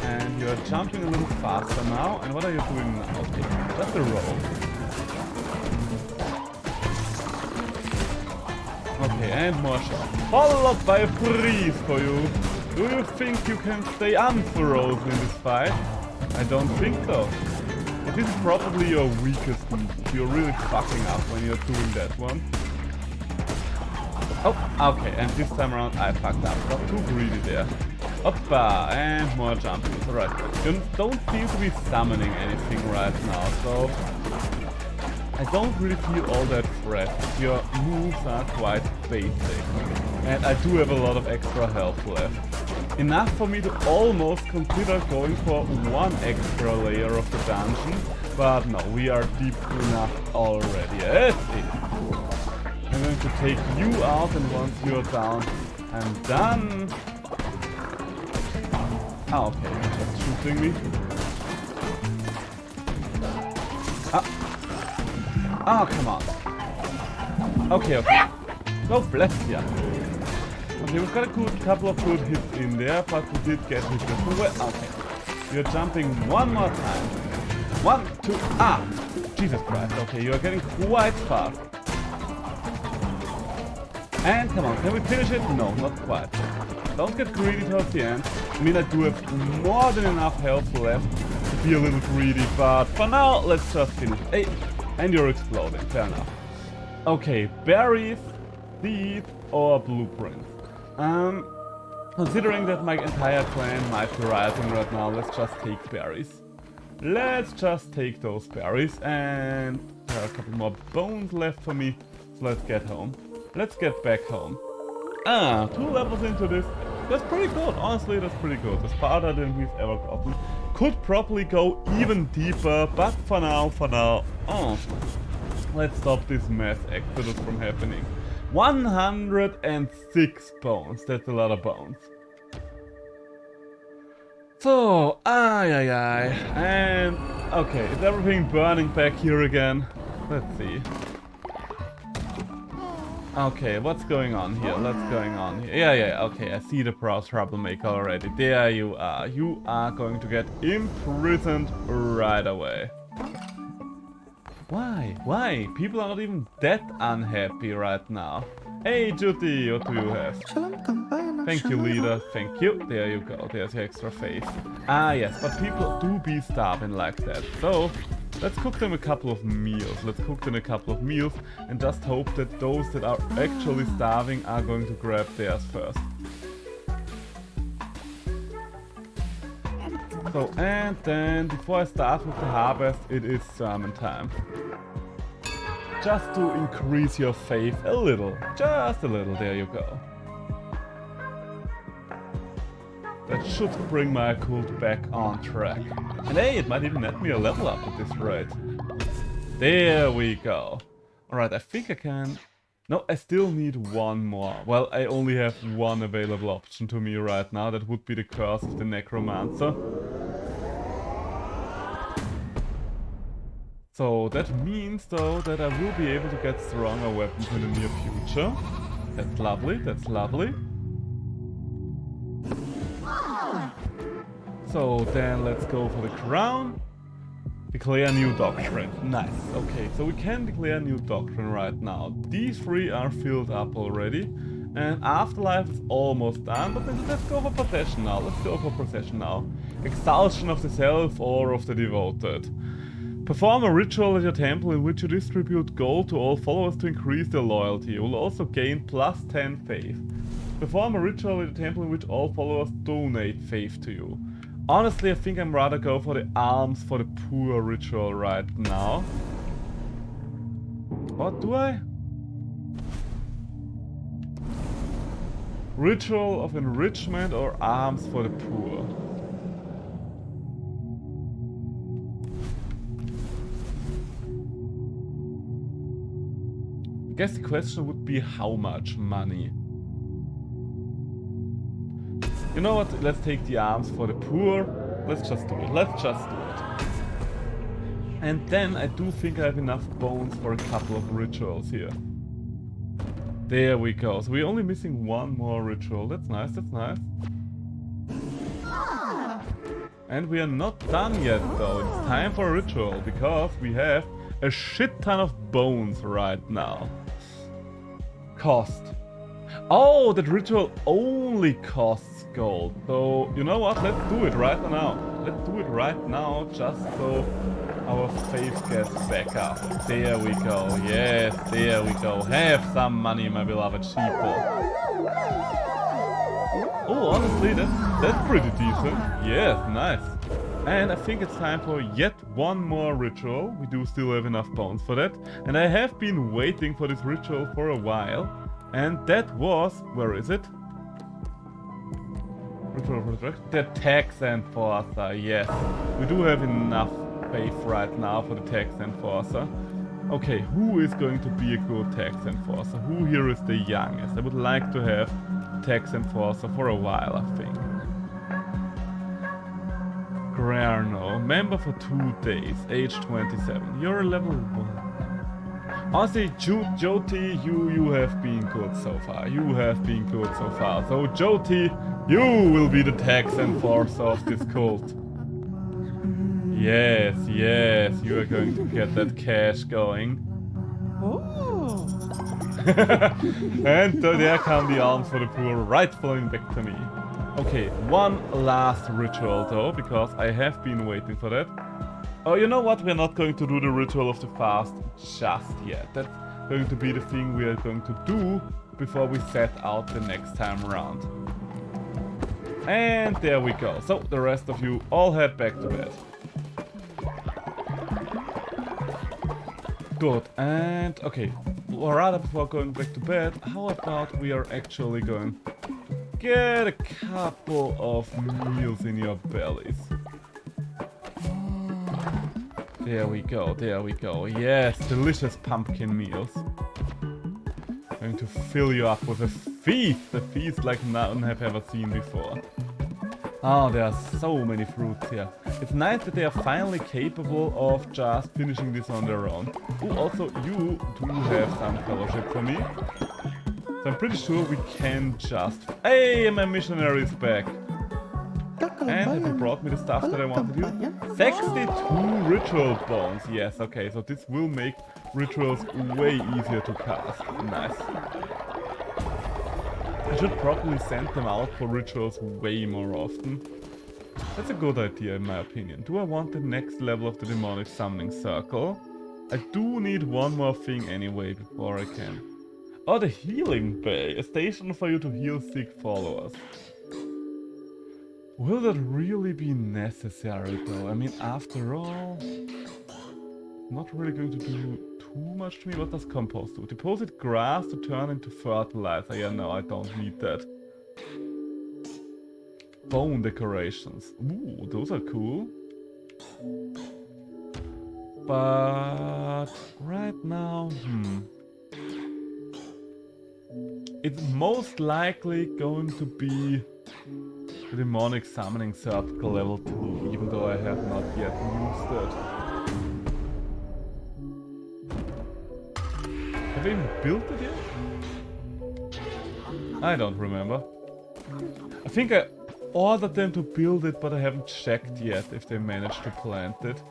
And you're jumping a little faster now. And what are you doing now? Okay, that's a roll. Okay, and more shots. Followed by a freeze for you. Do you think you can stay unfrozen in this fight? I don't think so. But this is probably your weakest move. You're really fucking up when you're doing that one. Oh, okay, and this time around I fucked up. Got too greedy there. Hoppa, and more jumping. Alright, you don't seem to be summoning anything right now, so... I don't really feel all that threat. Your moves are quite basic. And I do have a lot of extra health left. Enough for me to almost consider going for one extra layer of the dungeon. But no, we are deep enough already. That's it. I'm going to take you out, and once you're down, I'm done. Ah, okay, you're just shooting me. Ah, come on. Okay, okay. Oh, bless ya. Okay, we've got a good couple of good hits in there, but we did get hit as well. Okay. You're jumping one more time. 1, 2, ah! Jesus Christ, okay, you're getting quite fast. And come on, can we finish it? No, not quite. Don't get greedy towards the end. I mean, I do have more than enough health left to be a little greedy, but for now, let's just finish. Hey, and you're exploding, fair enough. Okay, berries, seeds, or blueprints. Considering that my entire clan might be rioting right now, let's just take berries. Let's just take those berries, and there are a couple more bones left for me, so let's get home. Let's get back home. Ah, 2 levels into this. That's pretty good. Honestly, that's pretty good. That's farther than we've ever gotten. Could probably go even deeper, but for now, oh, let's stop this mass exodus from happening. 106 bones, that's a lot of bones. So, and okay, is everything burning back here again? Let's see. Okay, what's going on here? Yeah, okay, I see the troublemaker already. There you are. You are going to get imprisoned right away. Why? People are not even that unhappy right now. Hey Judy, what do you have? Thank you, leader. Thank you. There you go. There's your extra faith. Ah, yes, but people do be starving like that. So, let's cook them a couple of meals. And just hope that those that are actually starving are going to grab theirs first. So, and then, before I start with the harvest, it is sermon time. Just to increase your faith a little. Just a little, there you go. That should bring my occult back on track. And hey, it might even let me a level up at this rate. There we go. Alright, I think I can... No, I still need one more. Well, I only have one available option to me right now. That would be the Curse of the Necromancer. So that means, though, that I will be able to get stronger weapons in the near future. That's lovely, that's lovely. So then let's go for the crown. Declare new doctrine. Nice. Okay, so we can declare new doctrine right now. These three are filled up already. And Afterlife is almost done, but then let's go for possession now. Exaltation of the self or of the devoted. Perform a ritual at your temple in which you distribute gold to all followers to increase their loyalty. You will also gain plus 10 faith. Perform a ritual at your temple in which all followers donate faith to you. Honestly, I think I'm rather go for the alms for the poor ritual right now. What do I? Ritual of enrichment or alms for the poor? I guess the question would be how much money. You know what? Let's take the alms for the poor. Let's just do it. And then I do think I have enough bones for a couple of rituals here. There we go. So we're only missing one more ritual. That's nice, And we are not done yet though. It's time for a ritual because we have a shit ton of bones right now. Cost. Oh, that ritual only costs gold. So, you know what? Let's do it right now. Just so our faith gets back up. There we go. Yes, there we go. Have some money, my beloved sheeple. Oh, honestly, that's pretty decent. Yes, nice. And I think it's time for yet one more ritual. We do still have enough bones for that. And I have been waiting for this ritual for a while. And that was... where is it? The Tax Enforcer, yes. We do have enough faith right now for the Tax Enforcer. Okay, who is going to be a good Tax Enforcer? Who here is the youngest? I would like to have Tax Enforcer for a while, I think. Grarno, member for 2 days, age 27. You're level 1. Honestly, Jyoti, you have been good so far. So Jyoti, you will be the tax enforcer of this cult. Yes, you are going to get that cash going. Oh. And there come the alms for the poor, right flowing back to me. Okay, one last ritual though, because I have been waiting for that. Oh, you know what? We're not going to do the ritual of the fast just yet. That's going to be the thing we are going to do before we set out the next time around. And there we go. So, the rest of you all head back to bed. Good. And, okay. Or rather, before going back to bed, how about we are actually going to get a couple of meals in your bellies. There we go, there we go. Yes, delicious pumpkin meals. Going to fill you up with a feast like none have ever seen before. Oh, there are so many fruits here. It's nice that they are finally capable of just finishing this on their own. Oh, also, you do have some fellowship for me. So I'm pretty sure we can just... Hey, my missionary is back. And have you brought me the stuff that I wanted you? 62 ritual bones. Yes, okay, so this will make rituals way easier to cast. Nice. I should probably send them out for rituals way more often. That's a good idea in my opinion. Do I want the next level of the demonic summoning circle? I do need one more thing anyway before I can. Oh, the healing bay. A station for you to heal sick followers. Will that really be necessary though? I mean, after all... Not really going to do too much to me. What does compost do? Deposit grass to turn into fertilizer. Yeah, no, I don't need that. Bone decorations. Ooh, those are cool. But right now, it's most likely going to be the demonic summoning circle level 2, even though I have not yet used it. Have I even built it yet? I don't remember. I think I ordered them to build it, but I haven't checked yet if they managed to plant it.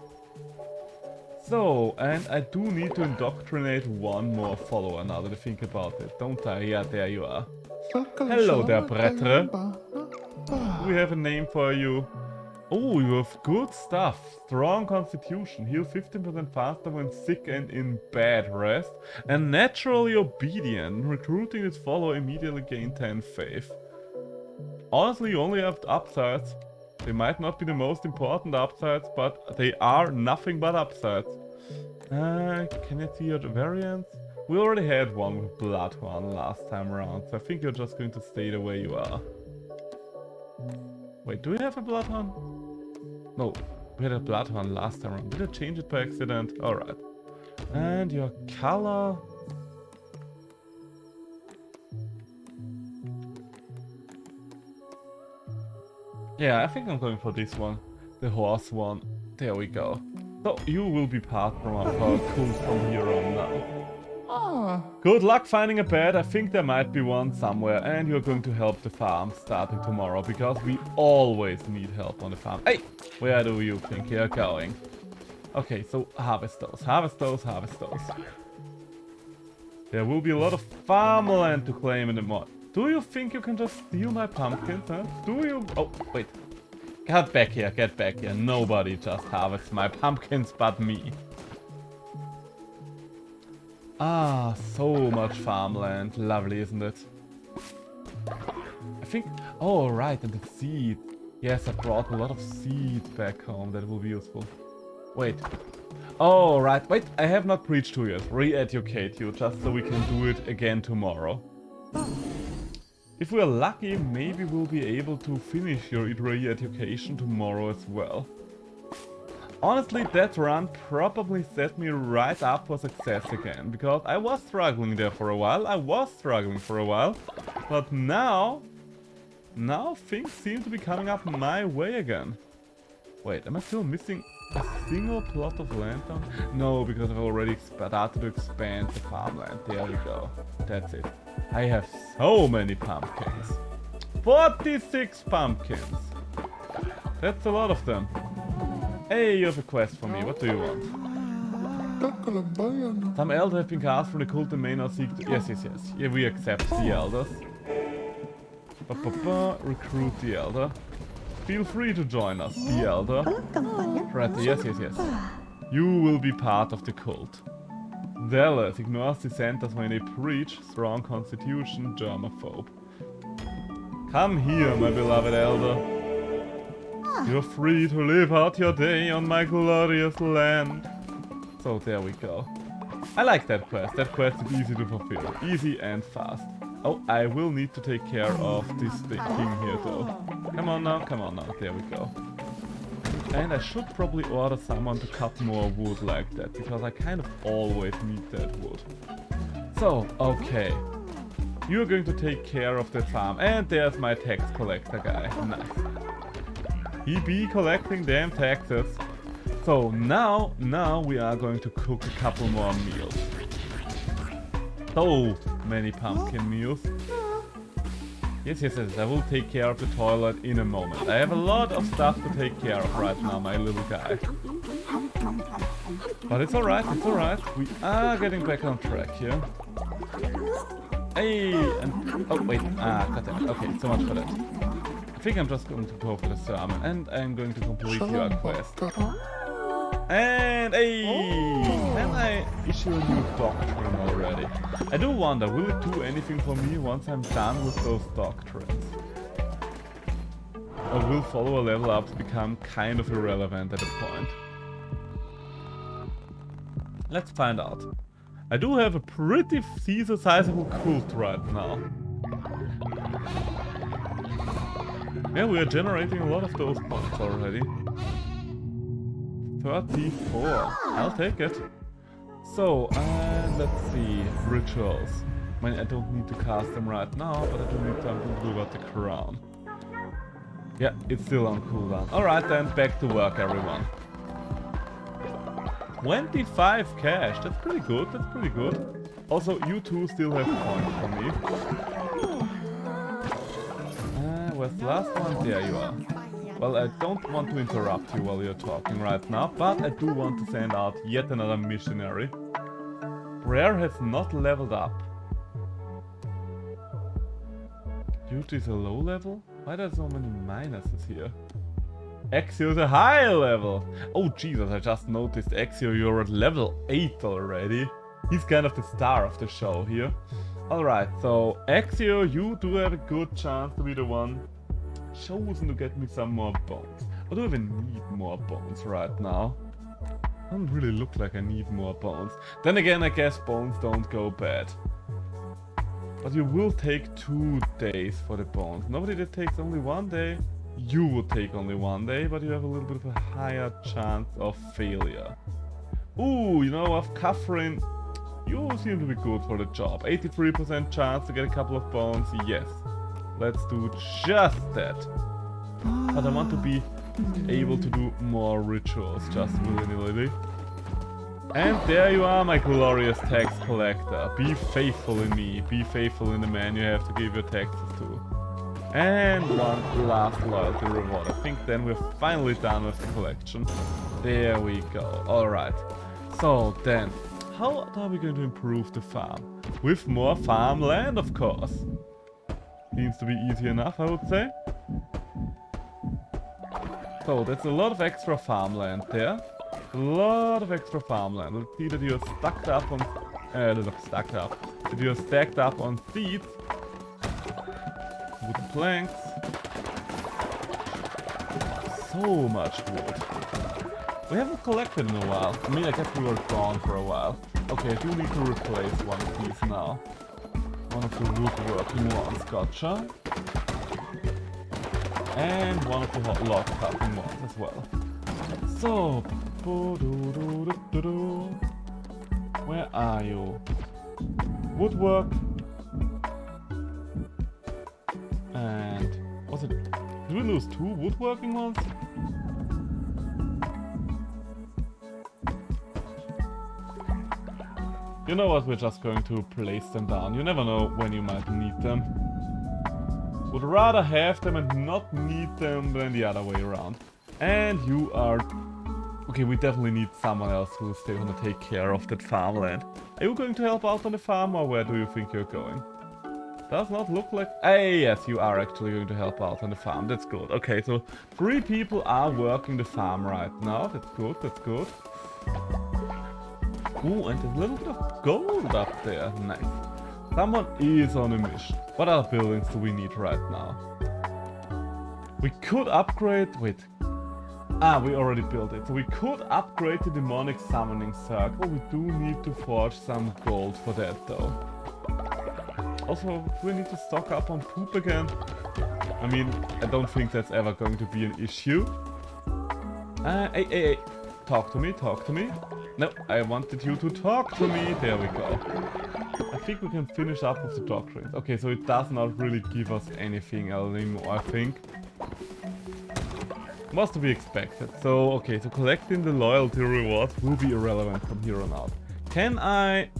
So, and I do need to indoctrinate one more follower now that I think about it, don't I? Yeah, there you are. Hello there, Bretre. Do we have a name for you? Oh, you have good stuff. Strong constitution. Heal 15% faster when sick and in bed rest. And naturally obedient. Recruiting this follower immediately gain 10 faith. Honestly, you only have upsides. They might not be the most important upsides, but they are nothing but upsides. Can I see your variants? We already had one with Bloodhorn last time around, so I think you're just going to stay the way you are. Wait, do we have a Bloodhorn? No, we had a Bloodhorn last time around. Did I change it by accident? Alright. And your color... Yeah, I think I'm going for this one. The horse one. There we go. So, you will be part from our cult from here on now. Good luck finding a bed. I think there might be one somewhere. And you're going to help the farm starting tomorrow, because we always need help on the farm. Hey! Where do you think you're going? Okay, so harvest those, harvest those, harvest those. There will be a lot of farmland to claim in the mod. Do you think you can just steal my pumpkins, huh? Do you? Oh, wait. Get back here, get back here. Nobody just harvests my pumpkins but me. Ah, so much farmland. Lovely, isn't it? I think... Oh, right, and the seed. Yes, I brought a lot of seed back home. That will be useful. Wait. Oh, right. Wait, I have not preached to you. Re-educate you, just so we can do it again tomorrow. If we're lucky, maybe we'll be able to finish your re-education tomorrow as well. Honestly, that run probably set me right up for success again, because I was struggling there for a while, but now things seem to be coming up my way again. Wait, am I still missing a single plot of land down? No, because I've already started to expand the farmland. There we go. That's it. I have so many pumpkins. 46 pumpkins. That's a lot of them. Hey, you have a quest for me. What do you want? Some elders have been cast from the cult and may now seek to... Yes. Yeah, we accept the elders. Recruit the elder. Feel free to join us, the elder. Right, yes. You will be part of the cult. Zealous ignores dissenters when they preach strong constitution, germaphobe. Come here, my beloved elder. You're free to live out your day on my glorious land. So there we go. I like that quest. That quest is easy to fulfill. Easy and fast. Oh, I will need to take care of this king here though. Come on now. There we go. And I should probably order someone to cut more wood like that, because I kind of always need that wood. So, okay. You're going to take care of the farm. And there's my tax collector guy. Nice. He be collecting damn taxes. So now we are going to cook a couple more meals. So many pumpkin meals. Yes, I will take care of the toilet in a moment. I have a lot of stuff to take care of right now, my little guy. But it's alright, We are getting back on track here. Hey, and... oh, wait. Goddammit. Okay, so much for that. I think I'm just going to go for the sermon, and I'm going to complete your quest. And, hey! Can I issue a new doctrine already? I do wonder, will it do anything for me once I'm done with those doctrines? Or will follower level ups become kind of irrelevant at a point? Let's find out. I do have a pretty sizable cult right now. Yeah, we are generating a lot of those points already. 34. I'll take it. So, let's see. Rituals. I mean, I don't need to cast them right now, but I do need something to do about the crown. Yeah, it's still on cooldown. Alright then, back to work everyone. 25 cash, that's pretty good, Also, you two still have points for me. Where's the last one? There you are. Well, I don't want to interrupt you while you're talking right now, but I do want to send out yet another missionary. Rare has not leveled up. Duty is a low level? Why are there so many minuses here? Exio is a high level! Oh Jesus, I just noticed Exio, you're at level 8 already. He's kind of the star of the show here. Alright, so Exio, you do have a good chance to be the one chosen to get me some more bones. Or do I even need more bones right now? Doesn't really look like I need more bones. Then again, I guess bones don't go bad. But you will take 2 days for the bones. Nobody that takes only 1 day. You will take only 1 day, but you have a little bit of a higher chance of failure. Ooh, you know what, Catherine, you seem to be good for the job. 83% chance to get a couple of bones, yes. Let's do just that. But I want to be able to do more rituals, just willy-nilly. And there you are, my glorious tax collector. Be faithful in me, be faithful in the man you have to give your taxes to. And one last loyalty reward. I think then we're finally done with the collection. There we go. Alright. So then, how are we going to improve the farm? With more farmland, of course. Seems to be easy enough, I would say. So, that's a lot of extra farmland there. A lot of extra farmland. Let's see that you're stacked up on... that you're stacked up on seeds. Wooden planks. So much wood. We haven't collected in a while. I mean, I guess we were gone for a while. Okay, I do need to replace one of these now. One of the woodworking ones, gotcha. And one of the log cutting ones as well. So, where are you? Woodwork. And was it? Did we lose 2 woodworking ones? You know what? We're just going to place them down. You never know when you might need them. Would rather have them and not need them than the other way around. And you are... Okay, we definitely need someone else who's still gonna take care of that farmland. Are you going to help out on the farm, or where do you think you're going? Does not look like... Hey, yes, you are actually going to help out on the farm. That's good. Okay, so 3 people are working the farm right now. That's good, that's good. Ooh, and there's a little bit of gold up there. Nice. Someone is on a mission. What other buildings do we need right now? We could upgrade... Wait. Ah, we already built it. So we could upgrade the demonic summoning circle. We do need to forge some gold for that, though. Also, do we need to stock up on poop again? I mean, I don't think that's ever going to be an issue. Hey. Talk to me, talk to me. No, I wanted you to talk to me. There we go. I think we can finish up with the doctrines. Okay, so it does not really give us anything anymore, I think. Was to be expected. So, okay, so collecting the loyalty rewards will be irrelevant from here on out. Can I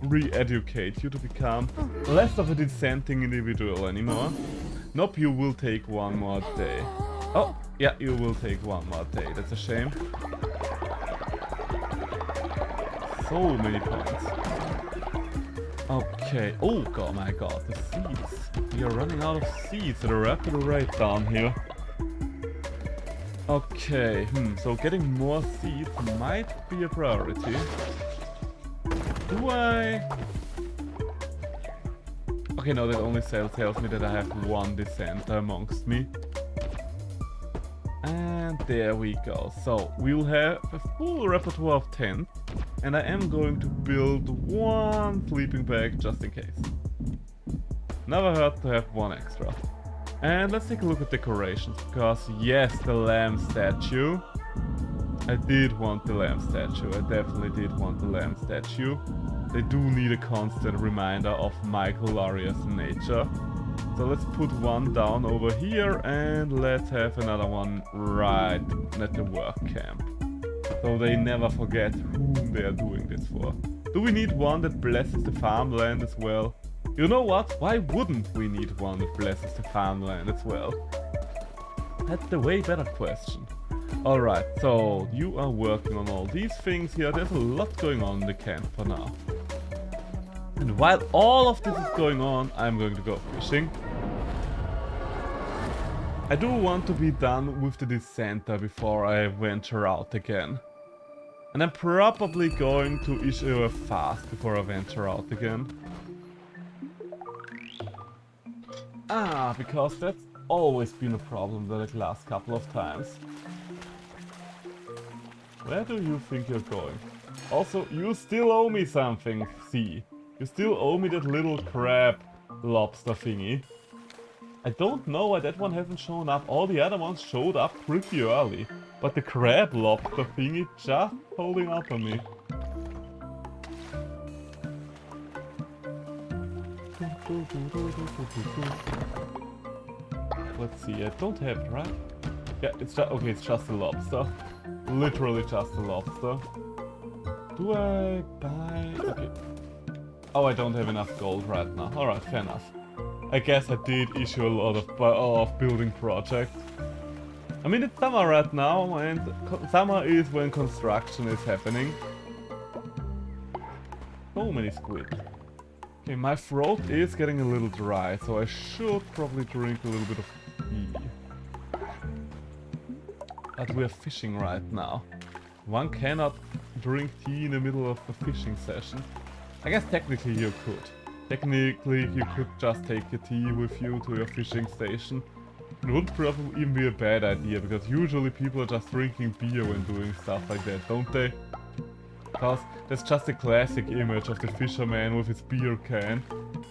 re-educate you to become less of a dissenting individual anymore? Nope, you will take one more day. Oh, yeah, you will take one more day. That's a shame. So many points. Okay. Oh god, my god, the seeds. We are running out of seeds at a rapid rate down here. Okay, so getting more seeds might be a priority. Do I... Okay, no, that only tells me that I have one dissenter amongst me. And there we go. So, we'll have a full repertoire of 10. And I am going to build one sleeping bag just in case. Never hurt to have one extra. And let's take a look at decorations, because yes, the lamb statue. I did want the lamb statue, I definitely did want the lamb statue. They do need a constant reminder of my glorious nature. So let's put one down over here and let's have another one right at the work camp. So they never forget whom they are doing this for. Do we need one that blesses the farmland as well? You know what? Why wouldn't we need one that blesses the farmland as well? That's the way better question. Alright, so you are working on all these things here. There's a lot going on in the camp for now. And while all of this is going on, I'm going to go fishing. I do want to be done with the dissenter before I venture out again. And I'm probably going to issue a fast before I venture out again. Because that's always been a problem the last couple of times. Where do you think you're going? Also, you still owe me something, see? You still owe me that little crab lobster thingy. I don't know why that one hasn't shown up. All the other ones showed up pretty early. But the crab lobster thingy just holding up on me. Let's see, I don't have it, right? Yeah, it's just, okay, it's just a lobster. Literally just a lobster. Do I buy... Okay. Oh, I don't have enough gold right now. Alright, fair enough. I guess I did issue a lot of building projects. I mean, it's summer right now, and summer is when construction is happening. So many squid. Okay, my throat is getting a little dry, so I should probably drink a little bit of tea. But we're fishing right now. One cannot drink tea in the middle of the fishing session. I guess technically you could. Technically you could just take your tea with you to your fishing station. It wouldn't probably even be a bad idea, because usually people are just drinking beer when doing stuff like that, don't they? Because that's just a classic image of the fisherman with his beer can,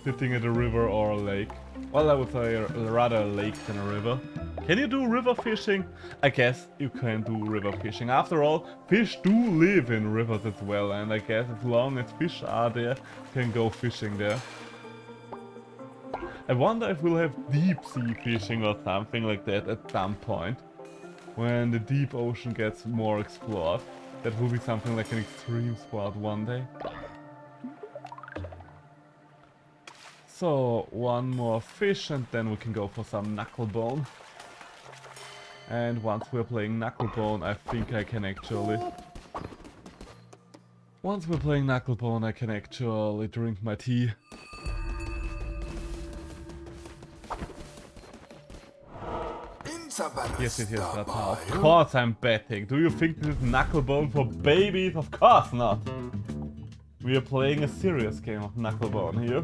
sitting at a river or a lake. Well, I would say rather a lake than a river. Can you do river fishing? I guess you can do river fishing. After all, fish do live in rivers as well, and I guess as long as fish are there, you can go fishing there. I wonder if we'll have deep sea fishing or something like that at some point. When the deep ocean gets more explored. That will be something like an extreme sport one day. So, one more fish and then we can go for some knucklebone. And once we're playing knucklebone, I think I can actually... Once we're playing knucklebone, I can actually drink my tea. Yes, that's how. Of course I'm betting. Do you think this is knucklebone for babies? Of course not! We are playing a serious game of knucklebone here.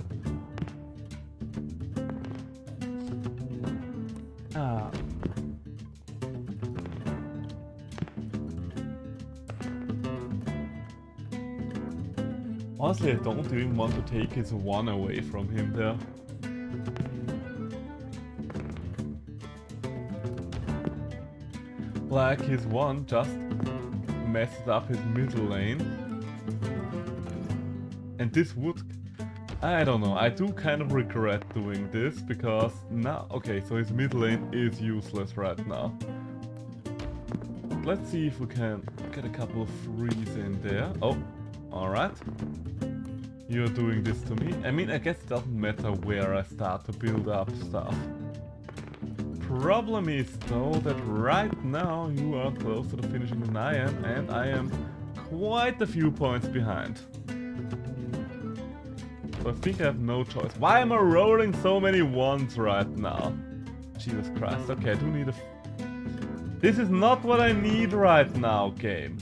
Honestly, I don't even want to take his one away from him there. like his one just messes up his middle lane. And this would... I don't know, I do kind of regret doing this, because now... Okay, so his mid lane is useless right now. Let's see if we can get a couple of frees in there. Oh, alright. You're doing this to me. I mean, I guess it doesn't matter where I start to build up stuff. Problem is, though, that right now you are closer to finishing than I am, and I am quite a few points behind. So I think I have no choice. Why am I rolling so many ones right now? Jesus Christ. Okay, I do need a... This is not what I need right now, game.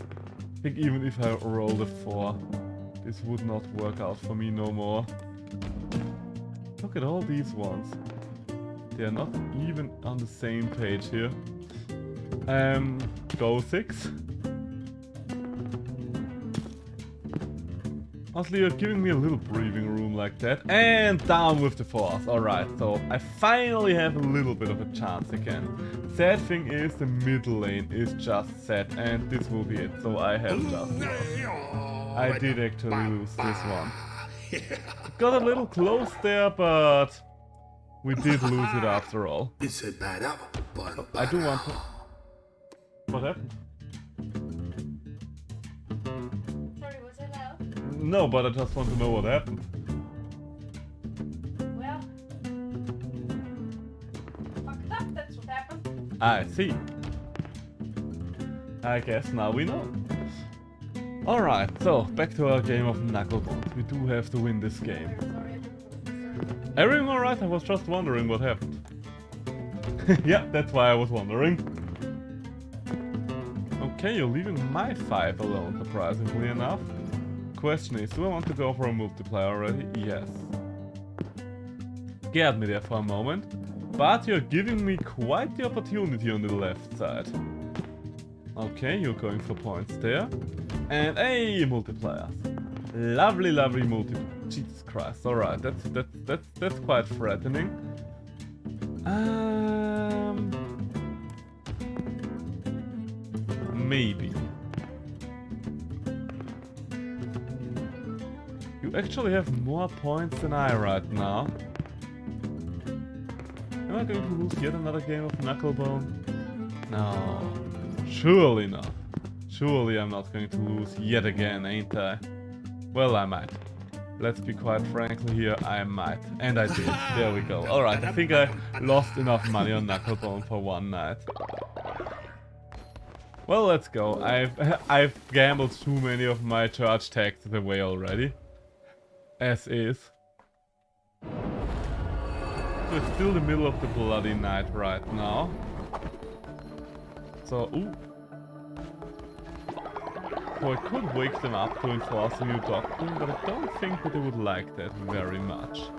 I think even if I rolled a 4, this would not work out for me no more. Look at all these ones. They are not even on the same page here. Go 6. Honestly, you're giving me a little breathing room like that. And down with the force. Alright, so I finally have a little bit of a chance again. Sad thing is, the middle lane is just set, and this will be it. So I have just lost. I did actually lose this one. Got a little close there, but we did lose it after all. It's a bad up, but I do want to... What happened? Sorry, was I loud? No, but I just want to know what happened. Well, fucked up, that's what happened. I see. I guess now we know. Alright, so back to our game of Knucklebones. We do have to win this game. Sorry. Everything alright? I was just wondering what happened. Yeah, that's why I was wondering. Okay, you're leaving my 5 alone, surprisingly enough. Question is, do I want to go for a multiplier already? Yes. Scared me there for a moment. But you're giving me quite the opportunity on the left side. Okay, you're going for points there. And hey, multipliers. Lovely, lovely Jesus Christ. Alright, that's quite threatening. Maybe. You actually have more points than I right now. Am I going to lose yet another game of Knucklebone? No. Surely not. Surely I'm not going to lose yet again, ain't I? Well, I might. Let's be quite frankly here, I might. And I did. There we go. Alright, I think I lost enough money on Knucklebone for one night. Well, let's go. I've gambled too many of my charge taxes away already. As is. So it's still the middle of the bloody night right now. So, ooh. So I could wake them up to enforce a new doctrine, but I don't think that they would like that very much.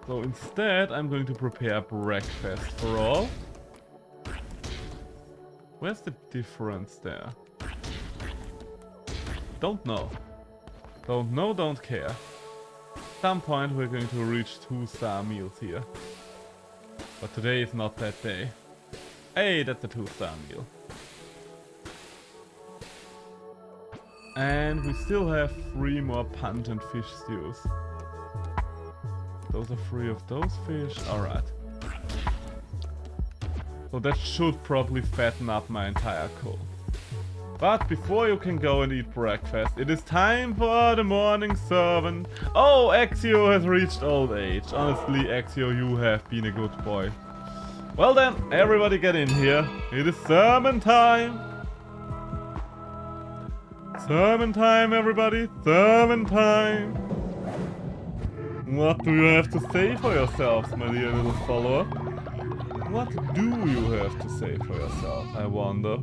So instead, I'm going to prepare breakfast for all. Where's the difference there? Don't know. Don't know, don't care. At some point we're going to reach 2-star meals here. But today is not that day. Hey, that's a 2-star meal. And we still have 3 more pungent fish stews. Those are 3 of those fish. Alright. So that should probably fatten up my entire coal. But before you can go and eat breakfast, it is time for the morning sermon. Oh, Axio has reached old age. Honestly, Axio, you have been a good boy. Well then, everybody get in here. It is sermon time. Sermon time, everybody. Sermon time. What do you have to say for yourselves, my dear little follower? What do you have to say for yourself, I wonder?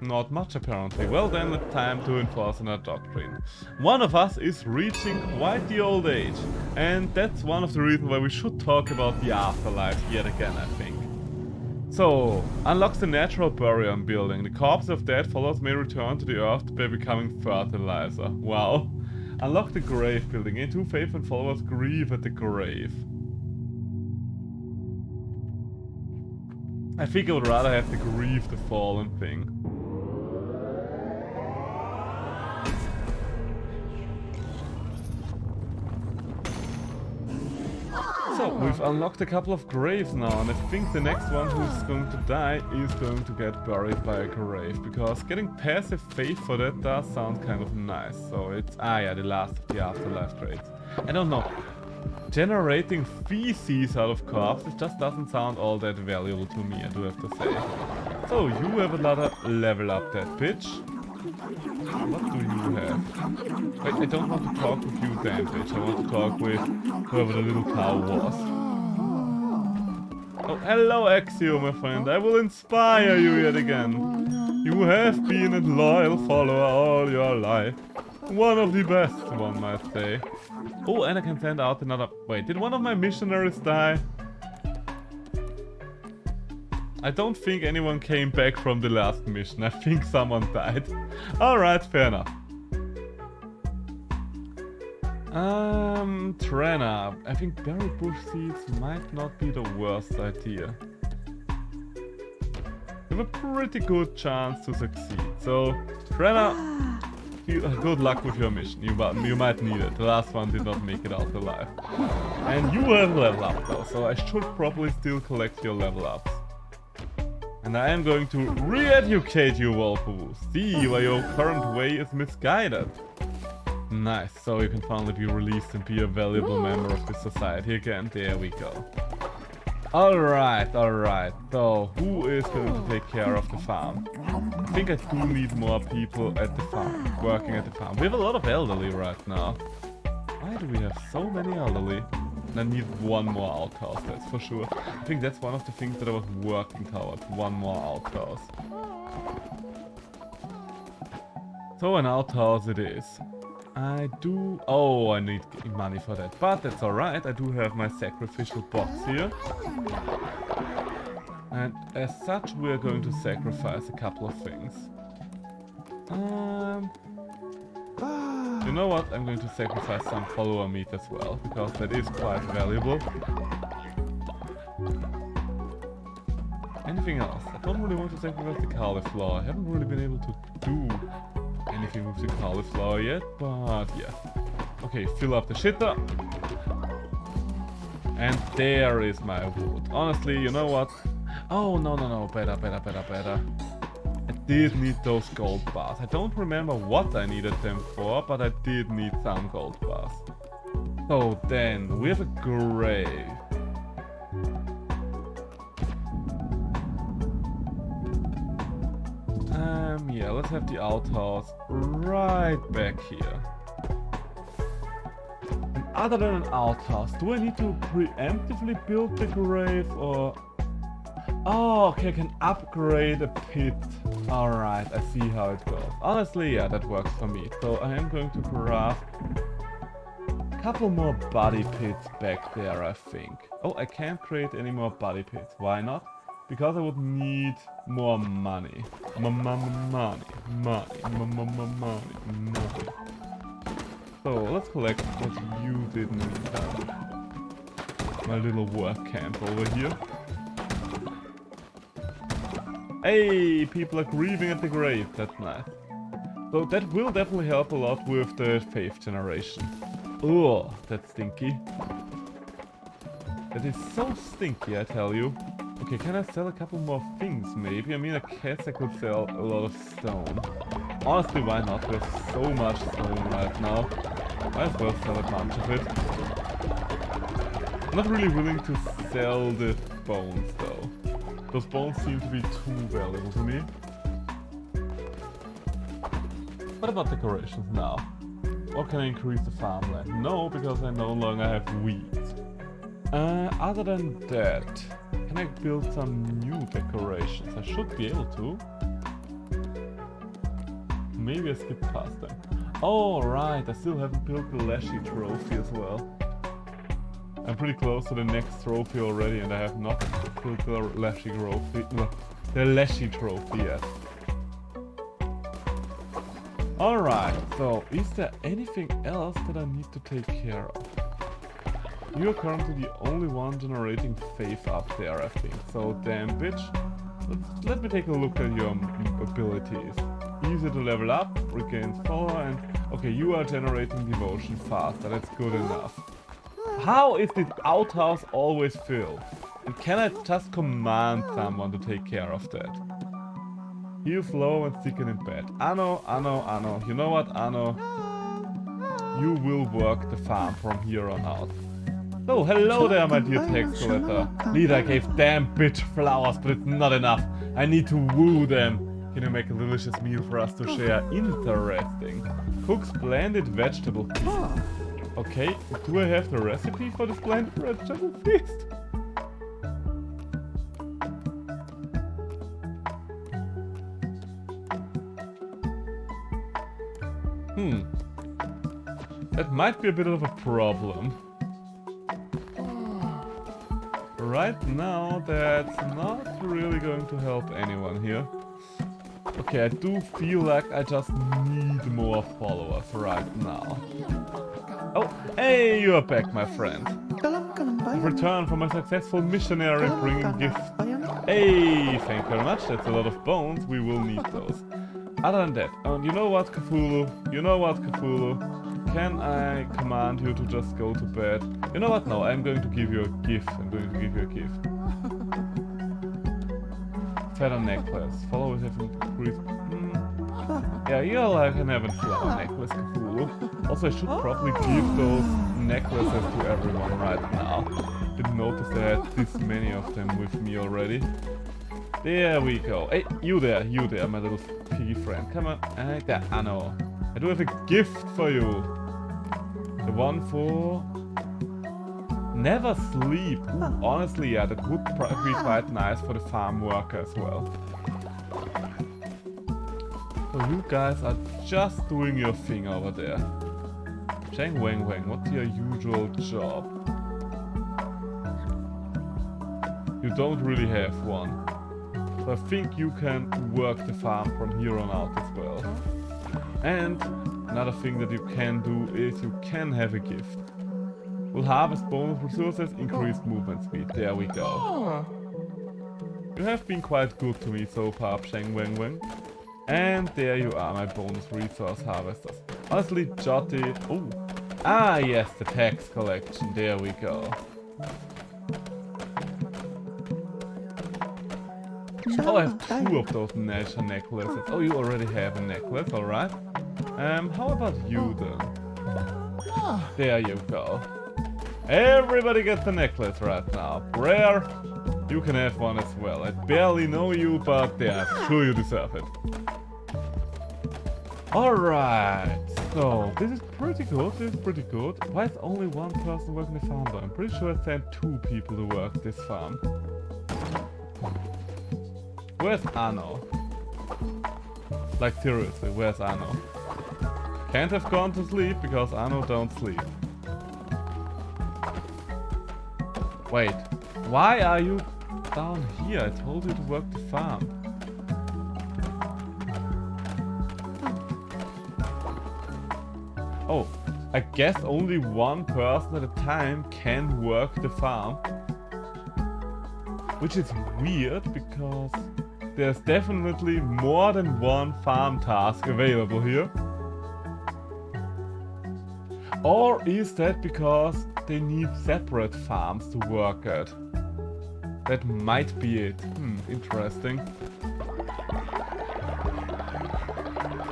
Not much, apparently. Well then, it's time to enforce our doctrine. One of us is reaching quite the old age, and that's one of the reasons why we should talk about the afterlife yet again, I think. So, unlocks the natural burial building. The corpses of dead followers may return to the earth by becoming fertilizer. Wow. Unlock the grave building. Into faithful followers grieve at the grave. I think I would rather have the Grieve the Fallen thing. So, we've unlocked a couple of graves now, and I think the next one who's going to die is going to get buried by a grave, because getting passive faith for that does sound kind of nice. So it's, yeah, the last of the afterlife traits. I don't know. Generating feces out of corpses just doesn't sound all that valuable to me, I do have to say. So, you have another level up that bitch. What do you have? Wait, I don't want to talk with you, damn bitch. I want to talk with whoever the little cow was. Oh, hello, Axio, my friend. I will inspire you yet again. You have been a loyal follower all your life. One of the best, one might say. Oh, and I can send out another... Wait, did one of my missionaries die? I don't think anyone came back from the last mission. I think someone died. Alright, fair enough. Trena. I think berry bush seeds might not be the worst idea. You have a pretty good chance to succeed. So, Trena, good luck with your mission. You might need it. The last one did not make it out alive. And you have level up though, so I should probably still collect your level ups. And I am going to re-educate you, Walpoo. See why your current way is misguided. Nice, so you can finally be released and be a valuable member of the society again. There we go. Alright. So, who is going to take care of the farm? I think I do need more people at the farm, working at the farm. We have a lot of elderly right now. Why do we have so many elderly? I need one more outhouse, that's for sure. I think that's one of the things that I was working towards. One more outhouse. So an outhouse it is. I do... Oh, I need money for that. But that's alright. I do have my sacrificial box here. And as such, we're going to sacrifice a couple of things. You know what? I'm going to sacrifice some follower meat as well, because that is quite valuable. Anything else? I don't really want to sacrifice the cauliflower. I haven't really been able to do anything with the cauliflower yet, but yeah. Okay, fill up the shitter. And there is my wood. Honestly, you know what? Oh, no, better. I did need those gold bars. I don't remember what I needed them for, but I did need some gold bars. So then, we have a grave. Yeah, let's have the outhouse right back here. And other than an outhouse, do I need to preemptively build the grave or... Oh, okay, I can upgrade a pit. Alright, I see how it goes. Honestly, yeah, that works for me. So I am going to craft a couple more body pits back there, I think. Oh, I can't create any more body pits. Why not? Because I would need more money. Money. So let's collect what you didn't need. My little work camp over here. Hey, people are grieving at the grave. That's nice. So that will definitely help a lot with the faith generation. Oh, that's stinky. That is so stinky, I tell you. Okay, can I sell a couple more things, maybe? I mean, I guess I could sell a lot of stone. Honestly, why not? We have so much stone right now. Might as well sell a bunch of it. I'm not really willing to sell the bones, though. Those bones seem to be too valuable to me. What about decorations now? Or can I increase the farmland? No, because I no longer have weeds. Other than that... Can I build some new decorations? I should be able to. Maybe I skipped past them. Oh, right, I still haven't built the Leshy trophy as well. I'm pretty close to the next trophy already, and I have not built the Leshy trophy yet. Alright, so is there anything else that I need to take care of? You're currently the only one generating faith up there, I think. So, damn bitch. Let me take a look at your abilities. Easy to level up, regains power, and... Okay, you are generating devotion faster, that's good enough. How is this outhouse always filled? And can I just command someone to take care of that? Heal slow and stick it in bed. Anno. You know what, Anno? You will work the farm from here on out. Oh, hello there, my dear tax collector. Leader gave damn bitch flowers, but it's not enough. I need to woo them. Can you make a delicious meal for us to share? Interesting. Cook splendid vegetable feast. Okay, do I have the recipe for the splendid vegetable feast? That might be a bit of a problem. Right now, that's not really going to help anyone here. Okay, I do feel like I just need more followers right now. Oh, hey, you are back, my friend. I've returned from a successful missionary bringing gifts. Hey, thank you very much. That's a lot of bones. We will need those. Other than that, you know what, Cthulhu? Can I command you to just go to bed? You know what? No, I'm going to give you a gift. Feather necklace. Followers have increased. Yeah, you're like an Evan flower necklace, Cthulhu. Also, I should probably give those necklaces to everyone right now. Didn't notice I had this many of them with me already. There we go. Hey, you there, my little piggy friend. Come on. There, Anno. I do have a gift for you. The one for... Never sleep. Ooh, honestly, yeah, that would be quite nice for the farm worker as well. So you guys are just doing your thing over there. Cheng Wang Wang, what's your usual job? You don't really have one. So I think you can work the farm from here on out as well. And another thing that you can do is you can have a gift. Will harvest bonus resources, increased movement speed. There we go. You have been quite good to me so far, Cheng Wang Wang. And there you are, my bonus resource harvesters. Honestly, Jotty... Oh! Ah, yes, the tax collection. There we go. Oh, I have 2 of those nature necklaces. Oh, you already have a necklace, alright. How about you then? There you go. Everybody gets a necklace right now. Rare, you can have one as well. I barely know you, but yeah, I'm sure you deserve it. Alright, so this is pretty good, Why is only one person working the farm though? I'm pretty sure I sent 2 people to work this farm. Where's Anno? Like seriously, where's Anno? Can't have gone to sleep because Anno don't sleep. Wait, why are you down here? I told you to work the farm. Oh, I guess only one person at a time can work the farm. Which is weird because there's definitely more than one farm task available here. Or is that because they need separate farms to work at? That might be it. Interesting.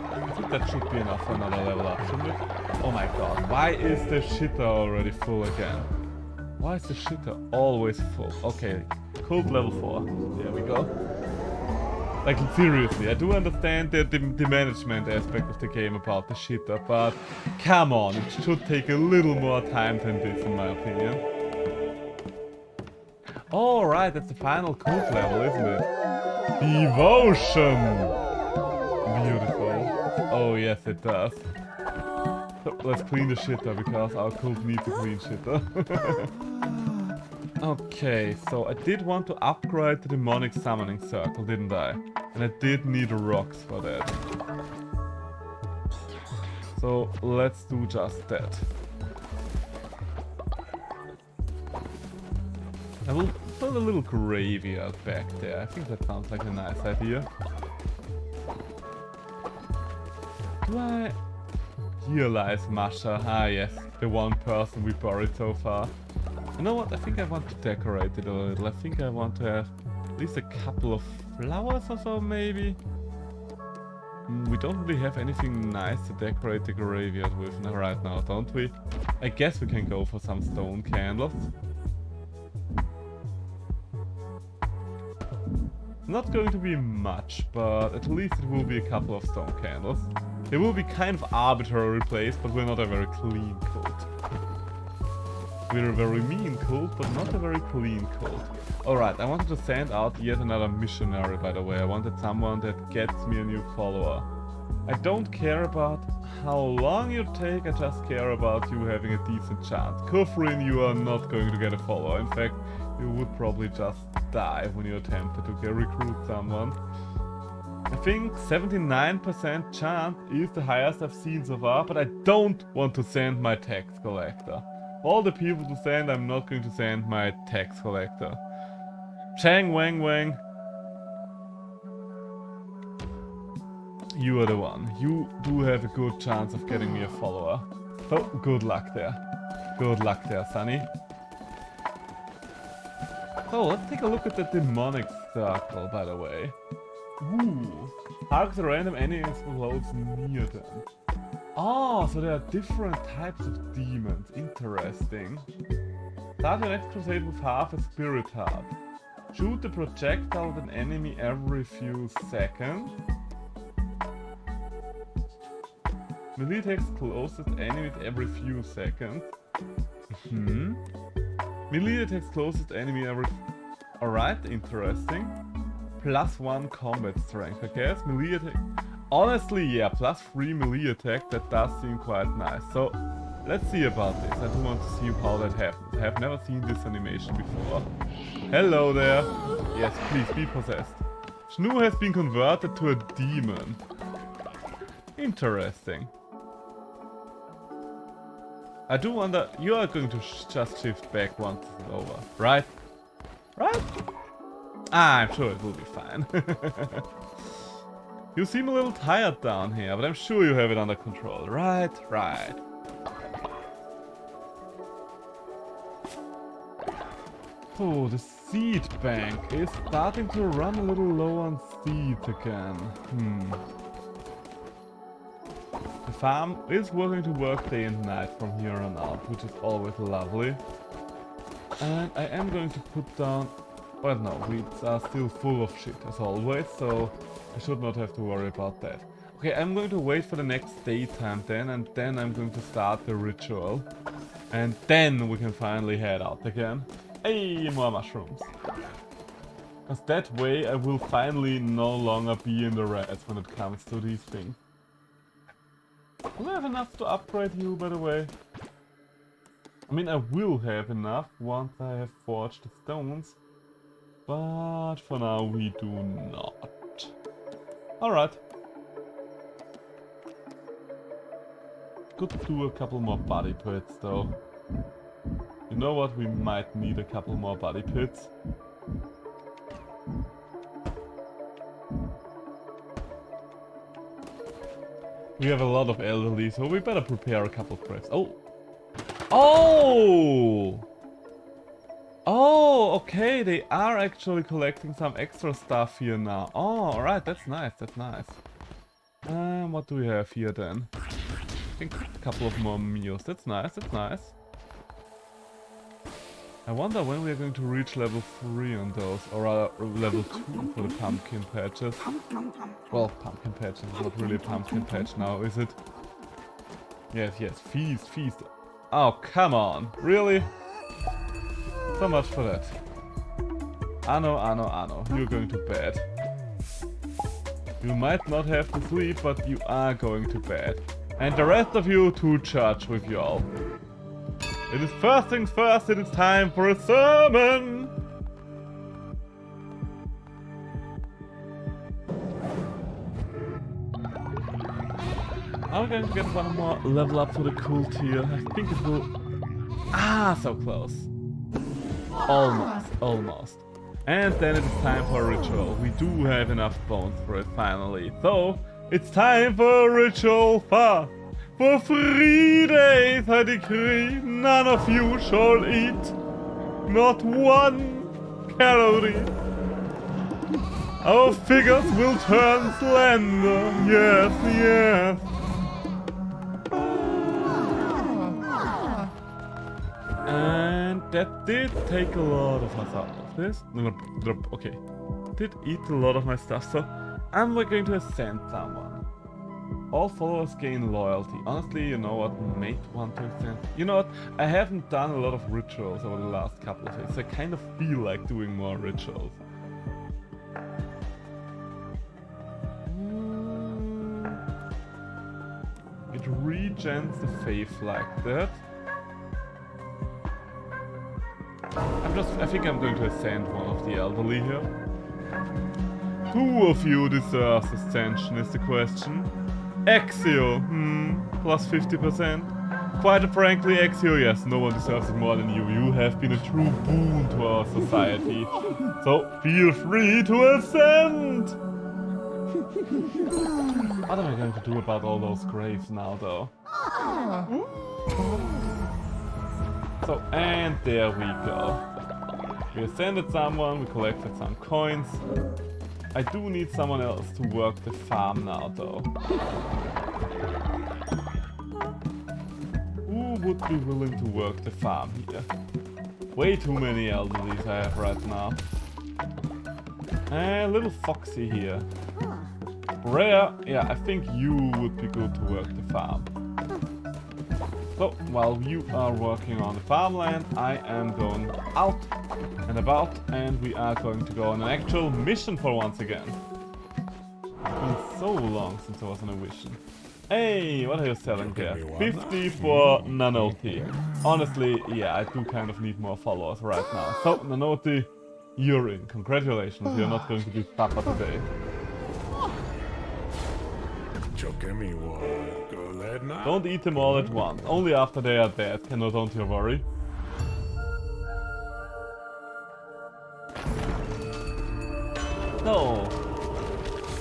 I think that should be enough for another level up, shouldn't it? Oh my god, why is the shitter already full again? Why is the shitter always full? Okay, cult level 4. There we go. Like, seriously, I do understand the management aspect of the game about the shitter, but come on, it should take a little more time than this, in my opinion. Alright, that's the final cult level, isn't it? Devotion! Beautiful. Oh, yes, it does. So, let's clean the shitter, because our cult needs a clean shitter. Okay, so I did want to upgrade the demonic summoning circle, didn't I? And I did need rocks for that. So let's do just that. I will build a little graveyard back there. I think that sounds like a nice idea. Do I... Here lies Masha. Ah yes, the one person we buried so far. You know what? I think I want to decorate it a little. I think I want to have at least a couple of flowers or so, maybe. We don't really have anything nice to decorate the graveyard with right now, don't we? I guess we can go for some stone candles. Not going to be much, but at least it will be a couple of stone candles. They will be kind of arbitrarily placed, but we're not a very clean cult. We're a very mean cult, but not a very clean cult. Alright, I wanted to send out yet another missionary, by the way. I wanted someone that gets me a new follower. I don't care about how long you take, I just care about you having a decent chance. Kufrin, you are not going to get a follower. In fact, you would probably just die when you attempted to recruit someone. I think 79% chance is the highest I've seen so far, but I don't want to send my tax collector. All the people to send, I'm not going to send my tax collector. Chang Wang Wang. You are the one. You do have a good chance of getting me a follower. Oh, good luck there. Good luck there, Sonny. So, let's take a look at the demonic circle, by the way. Ooh. Targets a random enemy explodes near them. Oh, so there are different types of demons. Interesting. Start your next crusade with half a spirit heart. Shoot the projectile at an enemy every few seconds. Melee attacks closest enemy every few seconds. Melee attacks closest enemy every... Alright, interesting. +1 combat strength, I guess. Melee attack... Honestly, yeah, +3 melee attack, that does seem quite nice. So, let's see about this. I do want to see how that happens. I have never seen this animation before. Hello there. Yes, please, be possessed. Shnu has been converted to a demon. Interesting. I do wonder, you are going to just shift back once it's over, right? Right? Ah, I'm sure it will be fine. You seem a little tired down here, but I'm sure you have it under control. Right, right. Oh, the seed bank is starting to run a little low on seeds again. The farm is going to work day and night from here on out, which is always lovely. And I am going to put down... Well, no, weeds are still full of shit as always, so I should not have to worry about that. Okay, I'm going to wait for the next daytime then, and then I'm going to start the ritual. And then we can finally head out again. Hey, more mushrooms. Because that way I will finally no longer be in the red when it comes to these things. Will I have enough to upgrade you, by the way? I mean, I will have enough once I have forged the stones. But for now we do not. Alright. Could do a couple more body pits though. You know what? We might need a couple more body pits. We have a lot of elderly, so we better prepare a couple of crafts. Oh! Oh! Oh, okay, they are actually collecting some extra stuff here now. Oh, alright, that's nice, that's nice. What do we have here then? I think a couple of more meals. That's nice, that's nice. I wonder when we are going to reach level 3 on those, or rather level 2 for the pumpkin patches. Well, pumpkin patch is not really a pumpkin patch now, is it? Yes, yes, feast, feast. Oh, come on, really? So much for that. Anno, Anno, Anno, you're going to bed. You might not have to sleep, but you are going to bed. And the rest of you to church with you all. It is first things first, it is time for a sermon! I'm going to get one more level up for the cult here. I think it will... Ah, so close. Almost. And then it's time for a ritual. We do have enough bones for it finally. So, it's time for a ritual fast. For 3 days I decree, none of you shall eat not 1 calorie. Our figures will turn slender. Yes, yes. And that did take a lot of us out of this. Okay. Did eat a lot of my stuff, so I'm going to ascend someone. All followers gain loyalty. Honestly, you know what? Mate want to ascend. You know what? I haven't done a lot of rituals over the last couple of days, so I kind of feel like doing more rituals. It regens the faith like that. I think I'm going to ascend one of the elderly here. Who of you deserves ascension is the question. Exio, plus 50%. Quite frankly, Exio, yes, no one deserves it more than you. You have been a true boon to our society. So feel free to ascend! What am I going to do about all those graves now, though? So, and there we go. We ascended someone, we collected some coins. I do need someone else to work the farm now, though. Who would be willing to work the farm here? Way too many elderlies I have right now. And little Foxy here. Rare, yeah, I think you would be good to work the farm. So, while you are working on the farmland, I am going out and about, and we are going to go on an actual mission for once again. It's been so long since I was on a mission. Hey, what are you selling there? 50 for Nanoti. Honestly, yeah, I do kind of need more followers right now. So, Nanoti, you're in. Congratulations, you're not going to be Papa today. Don't eat them all at once. Only after they are dead. Don't you worry. So,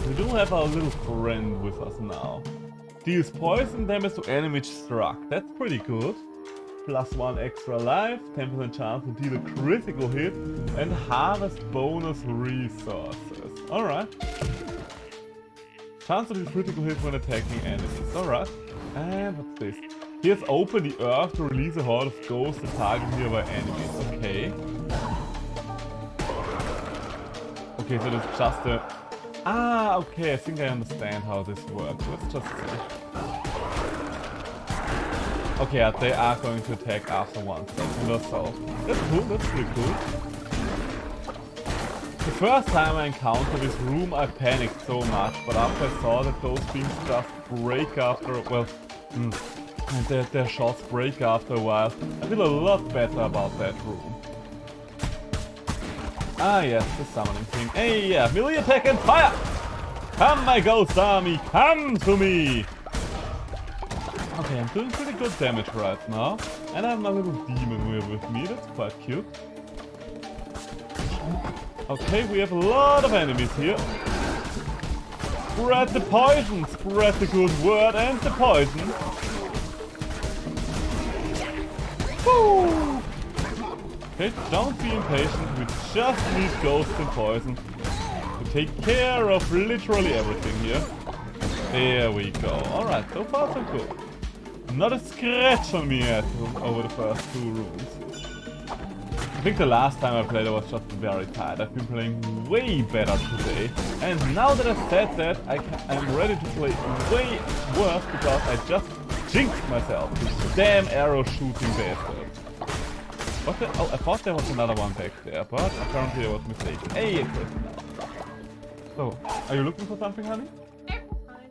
we do have our little friend with us now. Deals poison damage to enemies struck. That's pretty good. +1 extra life, 10% chance to deal a critical hit, and harvest bonus resources. Alright. Chance to do critical hit when attacking enemies. Alright. And what's this? Here's open the earth to release a horde of ghosts to target nearby enemies. Okay. Okay, so it's just a... Ah, okay, I think I understand how this works. Let's just see. Okay, yeah, they are going to attack after 1 second or so. That's cool, that's pretty cool. The first time I encountered this room, I panicked so much, but after I saw that those beams just break after, well, and their shots break after a while, I feel a lot better about that room. Ah yes, the summoning thing. Hey, yeah, melee attack and fire! Come, my ghost army, come to me! Okay, I'm doing pretty good damage right now. And I have my little demon here with me, that's quite cute. Okay, we have a lot of enemies here. Spread the poison, spread the good word and the poison. Woo! Okay, don't be impatient, we just need ghosts and poison to take care of literally everything here. There we go. Alright, so far so good. Not a scratch on me yet over the first 2 rooms. I think the last time I played I was just very tired. I've been playing way better today. And now that I've said that, I'm ready to play way worse because I just jinxed myself. This damn arrow shooting bastard. What the? Oh, I thought there was another one back there, but apparently I was mistaken. Hey, it's now. So, are you looking for something, honey? Everything's fine.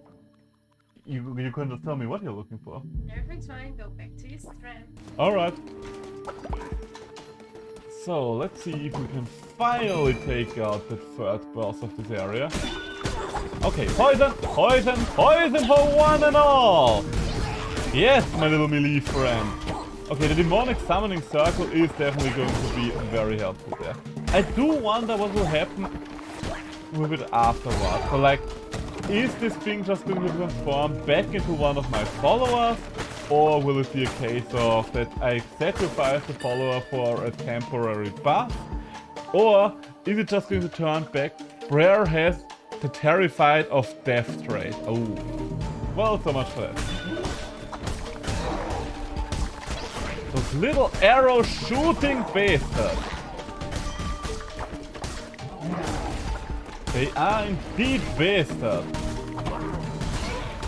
You couldn't just tell me what you're looking for. Everything's fine. Go back to your strength. Alright. So, let's see if we can finally take out the third boss of this area. Okay, poison, poison, poison for one and all! Yes, my little melee friend. Okay, the demonic summoning circle is definitely going to be very helpful there. I do wonder what will happen with it afterwards. So like, is this thing just going to transform back into one of my followers? Or will it be a case of that I sacrifice the follower for a temporary buff? Or is it just going to turn back? Brer has the Terrified of Death trait. Oh, well, so much for that. Those little arrow shooting bastards. They are indeed bastards.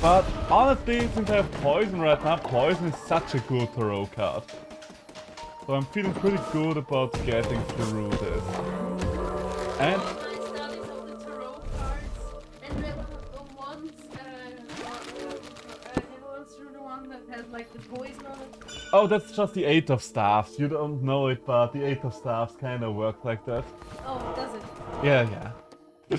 But honestly, since I have poison right now, poison is such a good tarot card. So I'm feeling pretty good about getting through this. And Nice studies of the tarot cards, and then once, through the one that has like the poison on it. oh, that's just the Eight of Staffs. You don't know it, but the Eight of Staffs kind of work like that. Oh, does it? Yeah, yeah.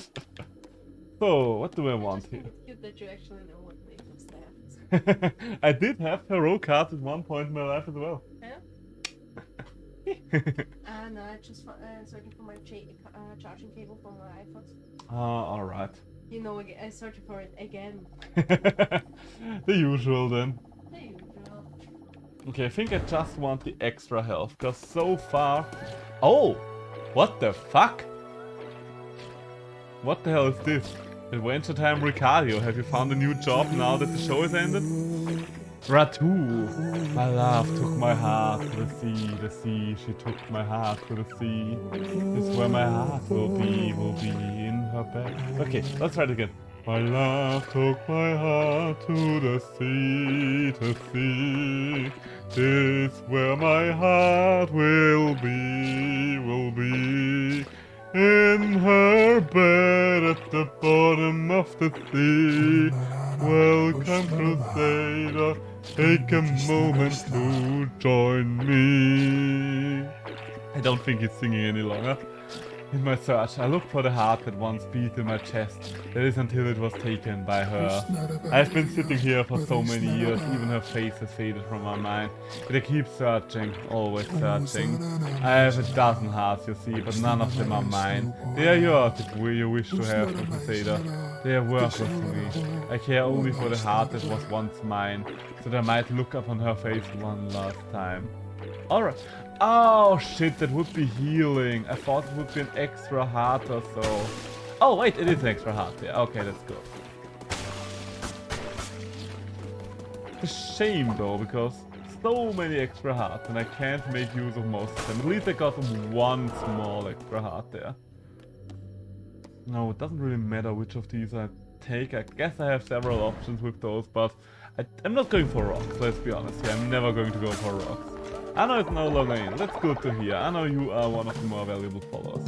So, what do I want here? It's cute that you actually know what the Eight of Staff is. I did have tarot cards at one point in my life as well. Yeah? No, I just searching for my charging cable for my iPhone. Alright. You know, I searching for it again. The usual then. The usual. Okay, I think I just want the extra health, because so far... Oh! What the fuck? What the hell is this? Adventure Time Ricardio, have you found a new job now that the show is ended? Ratu! My love took my heart to the sea, she took my heart to the sea. This is where my heart will be in her bed. Okay, let's try it again. My love took my heart to the sea. This where my heart will be. In her bed at the bottom of the sea. Welcome, Crusader, take a moment to join me. I don't think he's singing any longer. In my search, I looked for the heart that once beat in my chest. That is until it was taken by her. I've been sitting here for so many years, even her face has faded from my mind. But I keep searching, always searching. I have a dozen hearts, you see, but none of them are mine. They are yours if you wish to have them, Crusader. They are worthless to me. I care only for the heart that was once mine, so that I might look upon her face one last time. Alright. Oh shit, that would be healing. I thought it would be an extra heart or so. Oh wait, it is an extra heart there. Okay, that's good. It's a shame though, because so many extra hearts and I can't make use of most of them. At least I got one small extra heart there. No, it doesn't really matter which of these I take. I guess I have several options with those, but I'm not going for rocks, let's be honest here. I'm never going to go for rocks. I know it's no longer in, that's good to hear. I know you are one of the more valuable followers.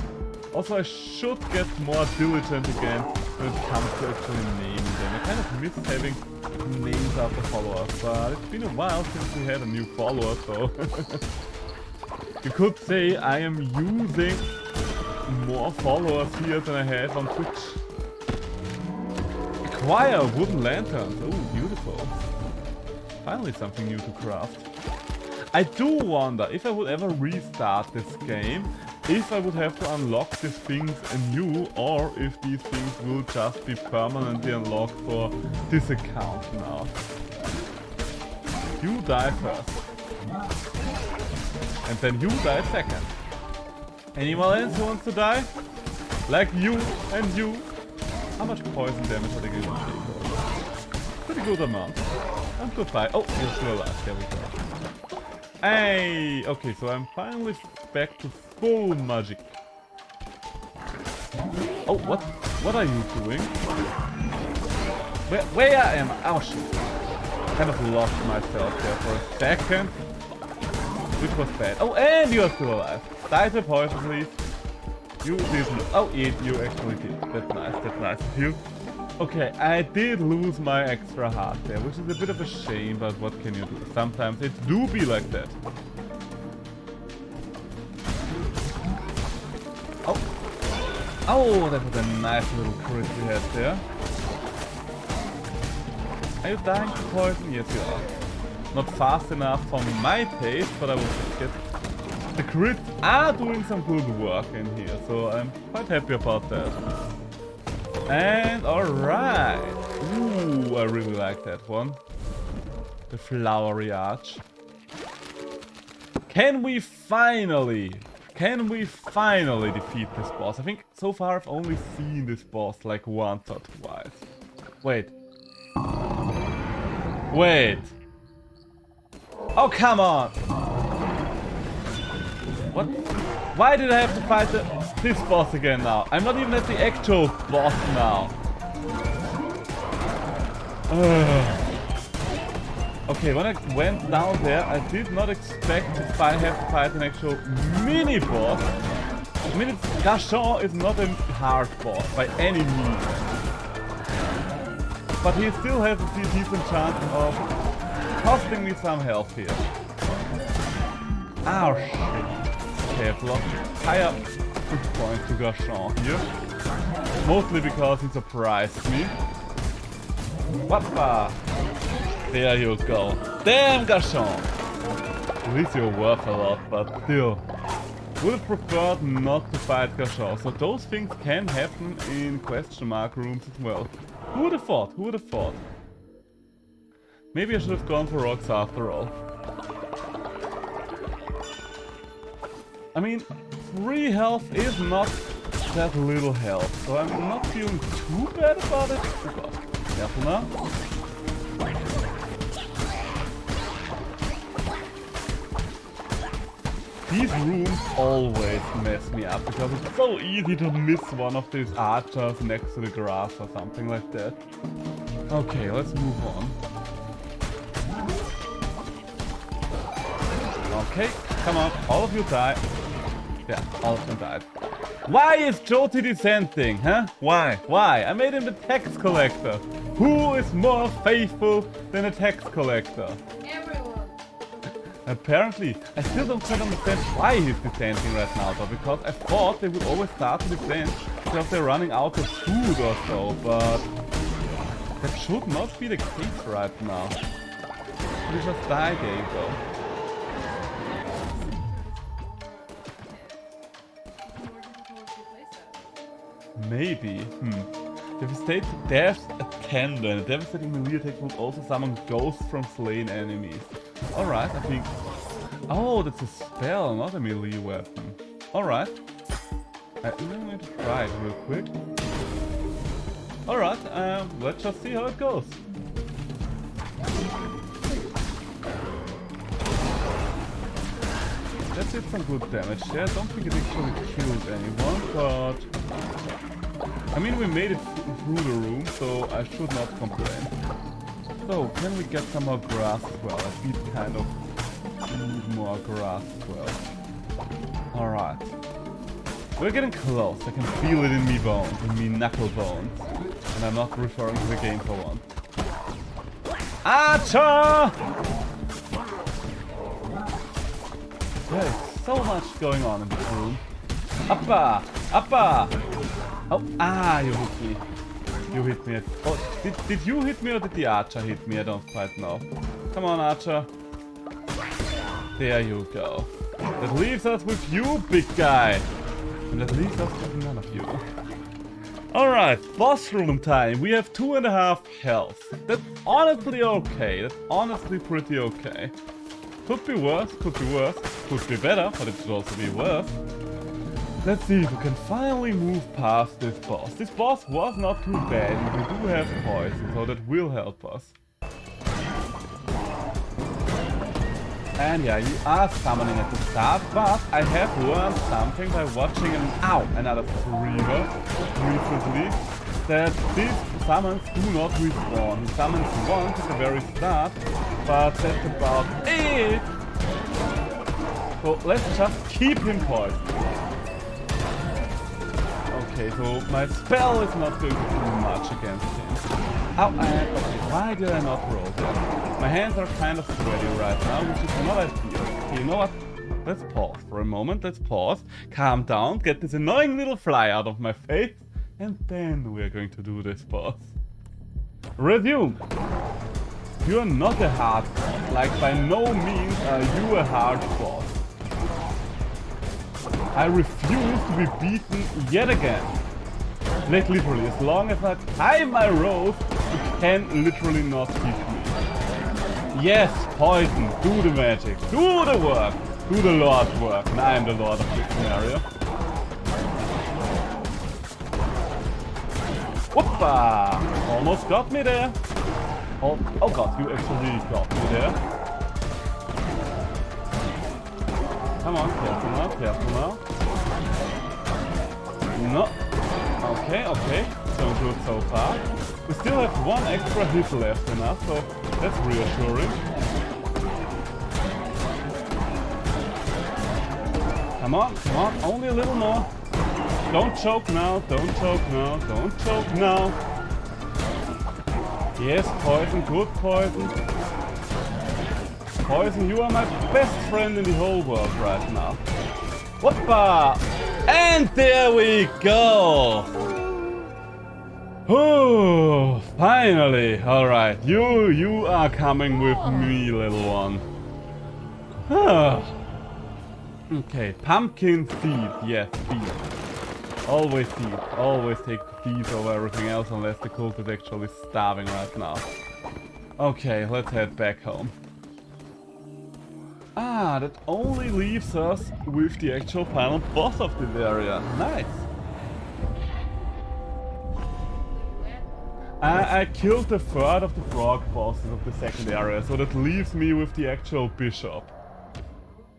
Also, I should get more diligent again when it comes to actually naming them. I kind of miss having names after followers, but it's been a while since we had a new follower, so... You could say I am using more followers here than I have on Twitch. Acquire wooden lanterns. Oh, beautiful. Finally something new to craft. I do wonder if I would ever restart this game, if I would have to unlock these things anew, or if these things will just be permanently unlocked for this account now. You die first. And then you die second. Anyone else who wants to die? Like you and you. How much poison damage are they going to take? Pretty good amount. And goodbye. Oh, you're still alive. There we go. Hey! Okay, so I'm finally back to full magic. Oh, what? What are you doing? Where I am? Oh shit. Kind of lost myself there for a second. Which was bad. Oh, and you're still alive. Die to poison, please. You didn't. Oh, you actually did. That's nice of you. Okay, I did lose my extra heart there, which is a bit of a shame, but what can you do? Sometimes it do be like that. Oh. Oh, that was a nice little crit we had there. Are you dying to poison? Yes, you are. Not fast enough for my taste, but I will take it. The crits are doing some good work in here, so I'm quite happy about that. And alright. Ooh, I really like that one. The flowery arch. Can we finally defeat this boss? I think so far I've only seen this boss like once or twice. Wait. Wait. Oh, come on. What? Why did I have to fight this boss again now? I'm not even at the actual boss now. Okay, when I went down there, I did not expect if I have to fight an actual mini-boss. I mean, Garchomp is not a hard boss by any means. But he still has a decent chance of costing me some health here. Ow, shit. Okay, I've lost higher hit points to Garchomp here. Mostly because he surprised me. Wappa! There you go. Damn, Garchomp! At least you're worth a lot, but still. Would have preferred not to fight Garchomp, so those things can happen in question mark rooms as well. Who would have thought? Who would have thought? Maybe I should have gone for rocks after all. I mean, 3 health is not that little health, so I'm not feeling too bad about it. Oh god, careful now. These rooms always mess me up because it's so easy to miss one of these archers next to the grass or something like that. Okay, let's move on. Okay, come on, all of you die. Yeah, all of them died. Why is Jyoti dissenting, huh? Why? Why? I made him the tax collector. Who is more faithful than a tax collector? Everyone. Apparently, I still don't quite understand why he's dissenting right now though, because I thought they would always start to dissent because they're running out of food or so, but that should not be the case right now. We just die, Gabriel. Maybe. There's a tendon. A devastating melee attack will also summon ghosts from slain enemies. Alright, I think... Oh, that's a spell, not a melee weapon. Alright. I'm going to try it real quick. Alright, let's just see how it goes. That did some good damage there. I don't think it actually killed anyone, but... I mean, we made it through the room, so I should not complain. So, can we get some more grass as well? I need kind of need more grass as well. Alright. We're getting close. I can feel it in me bones, in me knuckle bones. And I'm not referring to the game for one. Archer! There's so much going on in this room. Appa! Appa! Oh, you hit me. You hit me. Oh, did you hit me or did the archer hit me? I don't quite know. Come on, archer. There you go. That leaves us with you, big guy. And that leaves us with none of you. Alright, boss room time. We have 2.5 health. That's honestly okay. That's honestly pretty okay. Could be worse, could be worse. Could be better, but it could also be worse. Let's see if we can finally move past this boss. This boss was not too bad, and we do have poison, so that will help us. And yeah, you are summoning at the start, but I have learned something by watching another streamer recently, that these summons do not respawn. He summons once at the very start, but that's about it! So let's just keep him poisoned. Okay, so my spell is not going to do much against him. Ow, okay, why did I not roll that? My hands are kind of sweaty right now, which is not ideal. Okay, you know what? Let's pause for a moment, let's pause, calm down, get this annoying little fly out of my face, and then we're going to do this boss. Resume! you're not a hard boss. Like, by no means are you a hard boss. I refuse to be beaten yet again. Like, literally, as long as I tie my rope, you can literally not beat me. Yes, poison, do the magic, do the work, do the Lord's work, and I am the Lord of this scenario. Whoopa! Almost got me there. Oh god, you actually got me there. Come on, careful now, careful now. No. Okay, so good so far. We still have one extra hit left in us, so that's reassuring. Come on, only a little more. Don't choke now, don't choke now, don't choke now. Yes, poison, good poison. Poison, you are my best friend in the whole world right now. Whoopa! And there we go! Oh, finally! Alright, you are coming with me, little one. Okay, pumpkin seed, yes, seed. Always seed, always take seeds over everything else unless the cult is actually starving right now. Okay, let's head back home. Ah, that only leaves us with the actual final boss of this area. Nice! I killed the third of the frog bosses of the second area, so that leaves me with the actual bishop.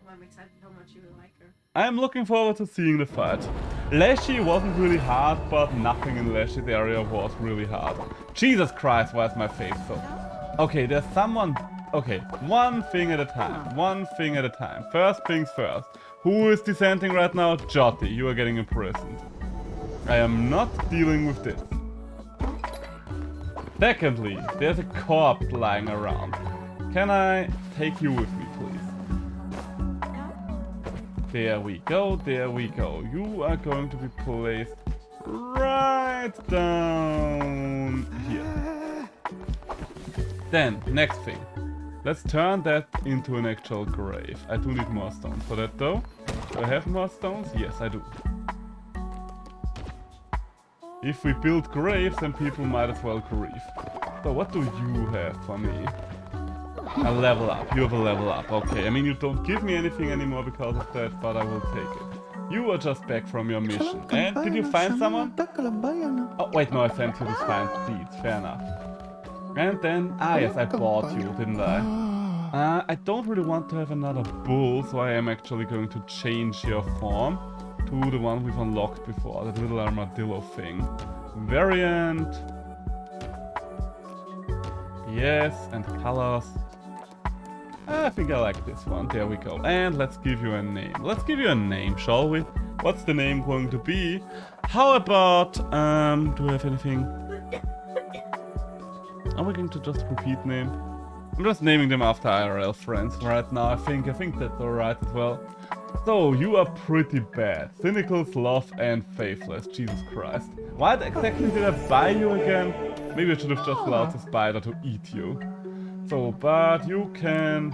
I'm excited how much you will like her. I'm looking forward to seeing the fight. Leshy wasn't really hard, but nothing in Leshy's area was really hard. Jesus Christ, why is my face so... Okay, there's someone... Okay, one thing at a time. One thing at a time. First things first. Who is dissenting right now? Jotty, you are getting imprisoned. I am not dealing with this. Secondly, there's a corpse lying around. Can I take you with me, please? There we go, there we go. You are going to be placed right down here. Then, next thing. Let's turn that into an actual grave. I do need more stones for that though. Do I have more stones? Yes, I do. If we build graves, then people might as well grieve. So what do you have for me? A level up. You have a level up. Okay, I mean you don't give me anything anymore because of that, but I will take it. You are just back from your mission. And did you find someone? Oh wait, no, I sent you to find seeds. Fair enough. And then, yes, I bought you, didn't I? I don't really want to have another bull, so I am actually going to change your form to the one we've unlocked before, that little armadillo thing. Variant. Yes, and colors. I think I like this one. There we go. And let's give you a name. Let's give you a name, shall we? What's the name going to be? How about, do we have anything? Are we going to just repeat name? I'm just naming them after IRL friends right now. I think that's alright as well. So, you are pretty bad. Cynical, sloth, and faithless. Jesus Christ. Why exactly did I buy you again? Maybe I should have just allowed the spider to eat you. So, but you can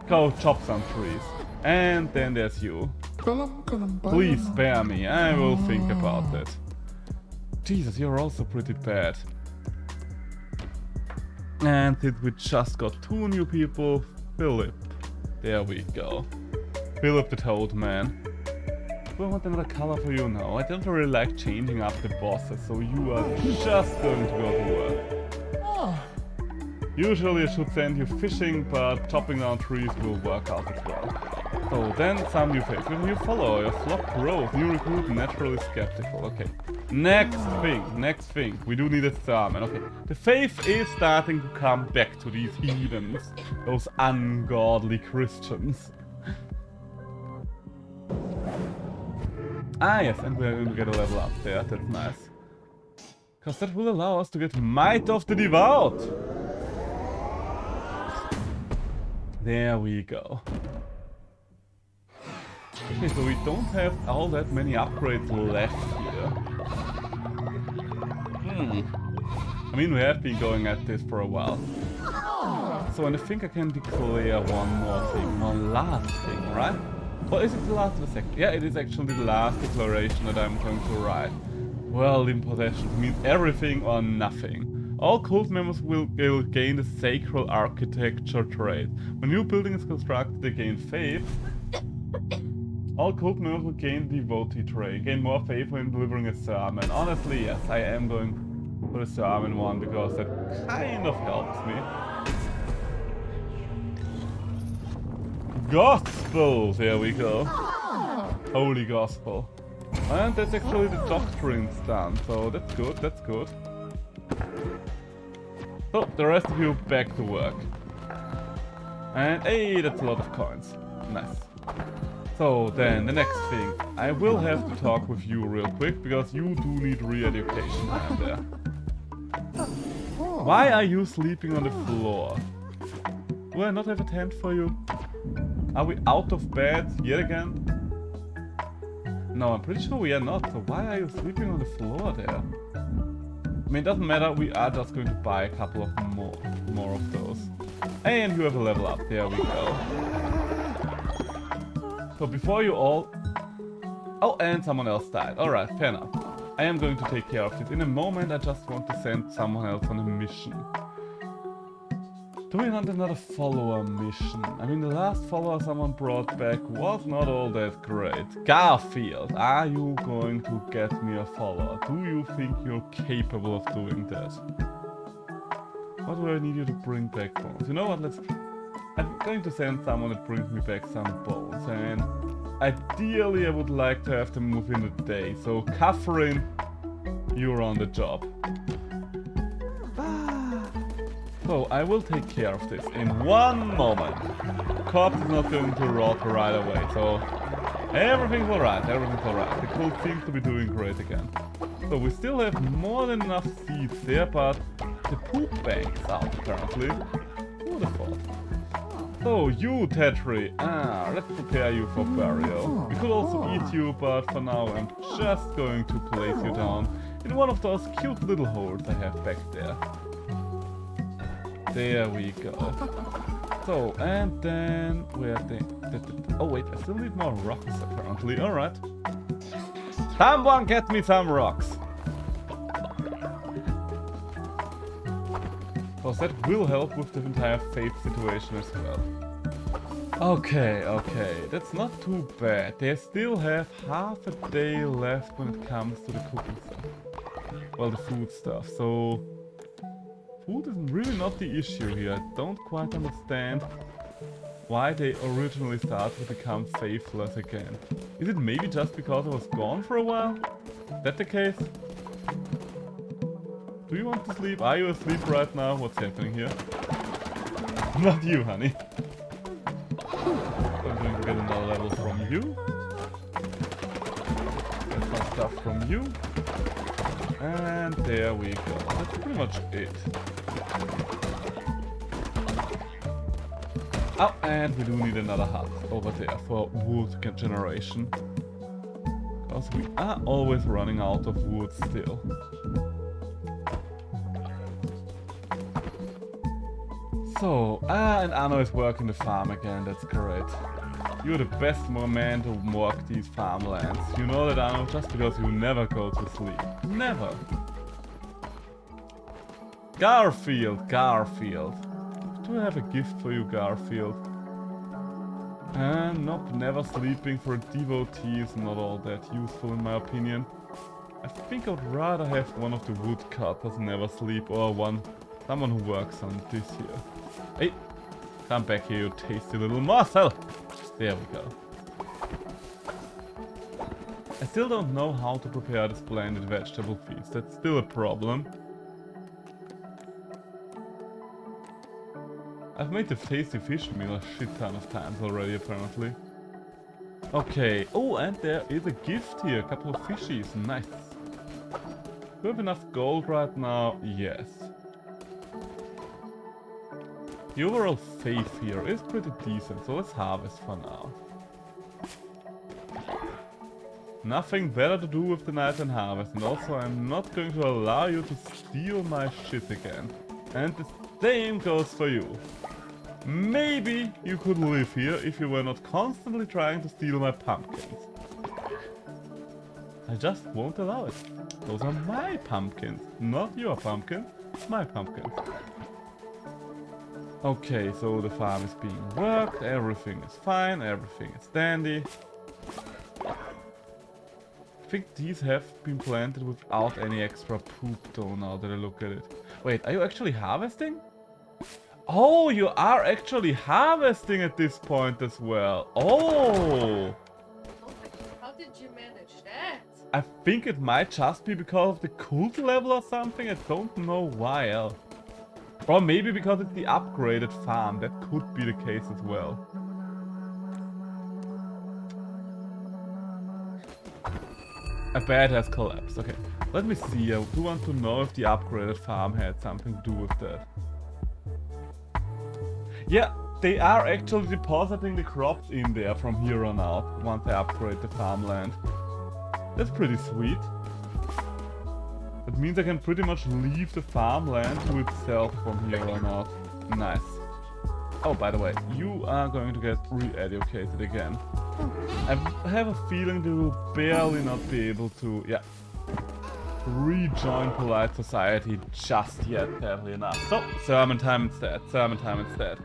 go chop some trees. And then there's you. Please spare me. I will think about it. Jesus, you're also pretty bad. And we just got 2 new people. Philip. There we go. Philip the Toad Man. Do I want another color for you? No, I don't really like changing up the bosses, so you are just going to go to work. Usually I should send you fishing, but chopping down trees will work out as well. So then some new faces. New follower, your flock grows. New recruit, naturally skeptical. Okay. Next thing. We do need a sermon. Okay. The faith is starting to come back to these heathens. Those ungodly Christians. Yes, and we're going to get a level up there. That's nice. Because that will allow us to get Might of the Devout. There we go. Okay, so we don't have all that many upgrades left here. I mean, we have been going at this for a while. So, and I think I can declare one more thing, one last thing, right? Or is it the last or the second? Yeah, it is actually the last declaration that I'm going to write. Well, in possession means everything or nothing. All cult members will gain the sacred architecture trait. When a new building is constructed, they gain faith. All cult members will gain devotee trait, gain more faith when delivering a sermon. Honestly, yes, I am going for the sermon one because that kind of helps me. Gospel! There we go. Holy Gospel. And that's actually the doctrine stand, so that's good, that's good. So, the rest of you back to work. And hey, that's a lot of coins. Nice. So then, the next thing. I will have to talk with you real quick, because you do need re-education time there. Why are you sleeping on the floor? Do I not have a tent for you? Are we out of bed yet again? No, I'm pretty sure we are not, so why are you sleeping on the floor there? I mean, it doesn't matter, we are just going to buy a couple of more of those. And you have a level up, there we go. So before you all... Oh, and someone else died. Alright, fair enough. I am going to take care of this. In a moment, I just want to send someone else on a mission. Do we want another follower mission? I mean, the last follower someone brought back was not all that great. Garfield, are you going to get me a follower? Do you think you're capable of doing that? What do I need you to bring back bones? You know what, I'm going to send someone that brings me back some bones, and ideally I would like to have them within a day. So, Catherine, you're on the job. So, I will take care of this in one moment. Corpse is not going to rot right away, so everything's alright, everything's alright. The cult seems to be doing great again. So, we still have more than enough seeds there, but the poop bank's out apparently. Who would have thought? So, you, Tetri, let's prepare you for burial. We could also eat you, but for now I'm just going to place you down in one of those cute little holes I have back there. There we go. So, and then where oh wait, I still need more rocks apparently. Alright. Someone get me some rocks! Because that will help with the entire faith situation as well. Okay, that's not too bad. They still have half a day left when it comes to the cooking stuff. Well, the food stuff, so... Food is really not the issue here. I don't quite understand why they originally started to become faithless again. Is it maybe just because I was gone for a while? Is that the case? Do you want to sleep? Are you asleep right now? What's happening here? Not you, honey. So I'm going to get another level from you. Get some stuff from you. And there we go. That's pretty much it. Oh, and we do need another hut over there for wood generation. Because we are always running out of wood still. So, and Arno is working the farm again, that's great. You're the best man to work these farmlands. You know that, Arno, just because you never go to sleep. Never. Garfield. Do I have a gift for you, Garfield? Nope, never sleeping for a devotee is not all that useful in my opinion. I think I'd rather have one of the woodcutters never sleep or someone who works on this here. Hey, come back here, you tasty little morsel! There we go. I still don't know how to prepare this blended vegetable feast. That's still a problem. I've made the tasty fish meal a shit ton of times already, apparently. Okay. Oh, and there is a gift here. A couple of fishies. Nice. Do we have enough gold right now? Yes. The overall faith here is pretty decent, so let's harvest for now. Nothing better to do with the night than harvest, and also I'm not going to allow you to steal my shit again. And the same goes for you. Maybe you could live here if you were not constantly trying to steal my pumpkins. I just won't allow it. Those are my pumpkins, not your pumpkins, my pumpkins. Okay, so the farm is being worked, everything is fine, everything is dandy. I think these have been planted without any extra poop though, now that I look at it. Wait, are you actually harvesting? Oh, you are actually harvesting at this point as well. Oh! How did you manage that? I think it might just be because of the cult level or something. I don't know why else. Or maybe because it's the upgraded farm. That could be the case as well. A bed has collapsed. Okay, let me see. I do want to know if the upgraded farm had something to do with that. Yeah, they are actually depositing the crops in there from here on out once they upgrade the farmland. That's pretty sweet. That means I can pretty much leave the farmland to itself from here on out. Nice. Oh, by the way, you are going to get re-educated again. I have a feeling they will barely not be able to, yeah, rejoin polite society just yet, sadly enough. So, sermon time instead, sermon time instead.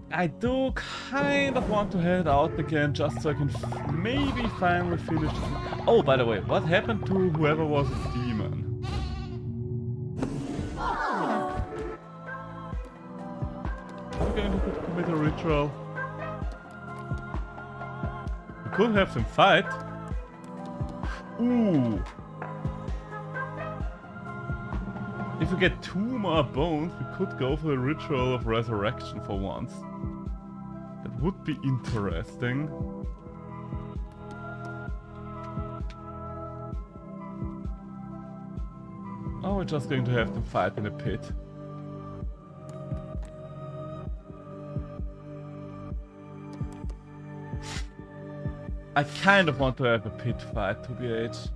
I do kind of want to head out again just so I can maybe finally finish. Oh, by the way, what happened to whoever was a demon? I'm going to commit a ritual. We could have them fight. Ooh. If we get 2 more bones, we could go for the ritual of resurrection for once. That would be interesting. Oh, we're just going to have them fight in a pit. I kind of want to have a pit fight, to be honest.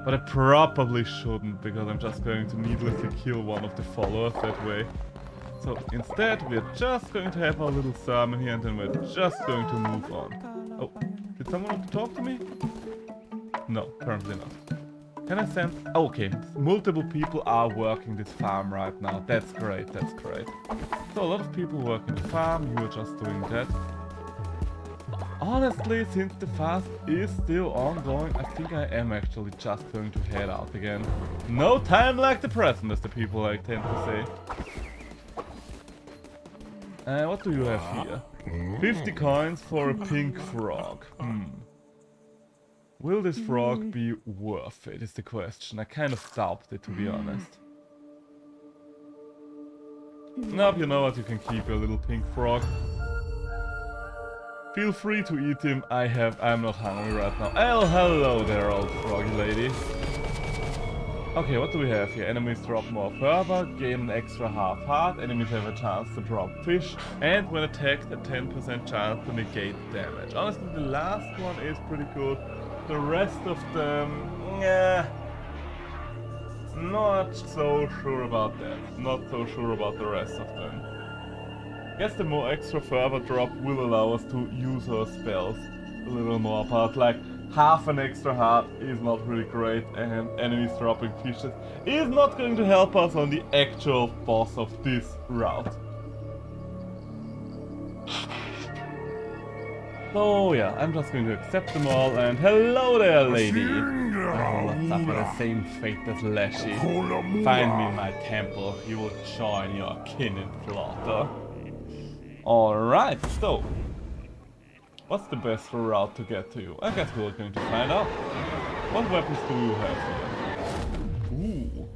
But I probably shouldn't, because I'm just going to needlessly kill one of the followers that way. So instead, we're just going to have our little sermon here, and then we're just going to move on. Oh, did someone want to talk to me? No, apparently not. Can I send... Oh, okay, multiple people are working this farm right now. That's great, that's great. So a lot of people working the farm, you are just doing that. Honestly, since the fast is still ongoing, I think I am actually just going to head out again. No time like the present, as the people like tend to say. What do you have here? 50 coins for a pink frog. Will this frog be worth it, is the question. I kind of doubt it, to be honest. Nope, you know what, you can keep your little pink frog. Feel free to eat him. I'm not hungry right now. Oh, hello there, old froggy lady. Okay, what do we have here? Enemies drop more fervor, gain an extra half heart, enemies have a chance to drop fish, and when attacked, a 10% chance to negate damage. Honestly, the last one is pretty good. The rest of them, yeah, not so sure about that. Not so sure about the rest of them. I guess the more extra fervor drop will allow us to use our spells a little more, but like half an extra heart is not really great, and enemies dropping fishes is not going to help us on the actual boss of this route. So yeah, I'm just going to accept them all, and hello there, lady! I will not suffer the same fate as Leshy. Find me in my temple, you will join your kin in slaughter. Alright, so what's the best route to get to you? I guess we're going to find out. What weapons do you have here? Ooh.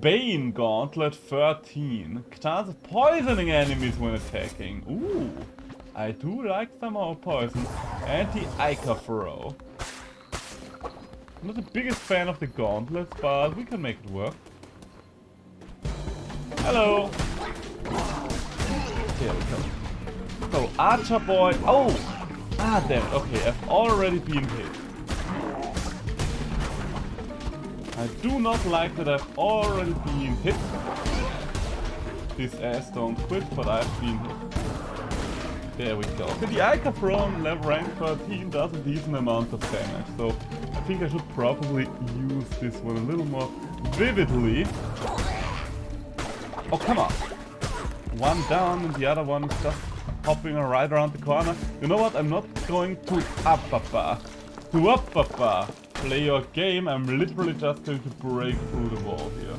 Bane Gauntlet 13. Chance of poisoning enemies when attacking. Ooh. I do like some more poison. Anti-Ica Throw. I'm not the biggest fan of the gauntlets, but we can make it work. Hello. There we go. So, Archer Boy... Oh! Ah, damn it. Okay, I've already been hit. I do not like that I've already been hit. this ass don't quit, but I've been hit. There we go. Okay, the Icafron level rank 13 does a decent amount of damage, so I think I should probably use this one a little more vividly. Oh, come on. One down and the other one is just hopping right around the corner. You know what? I'm not going to play your game. I'm literally just going to break through the wall here.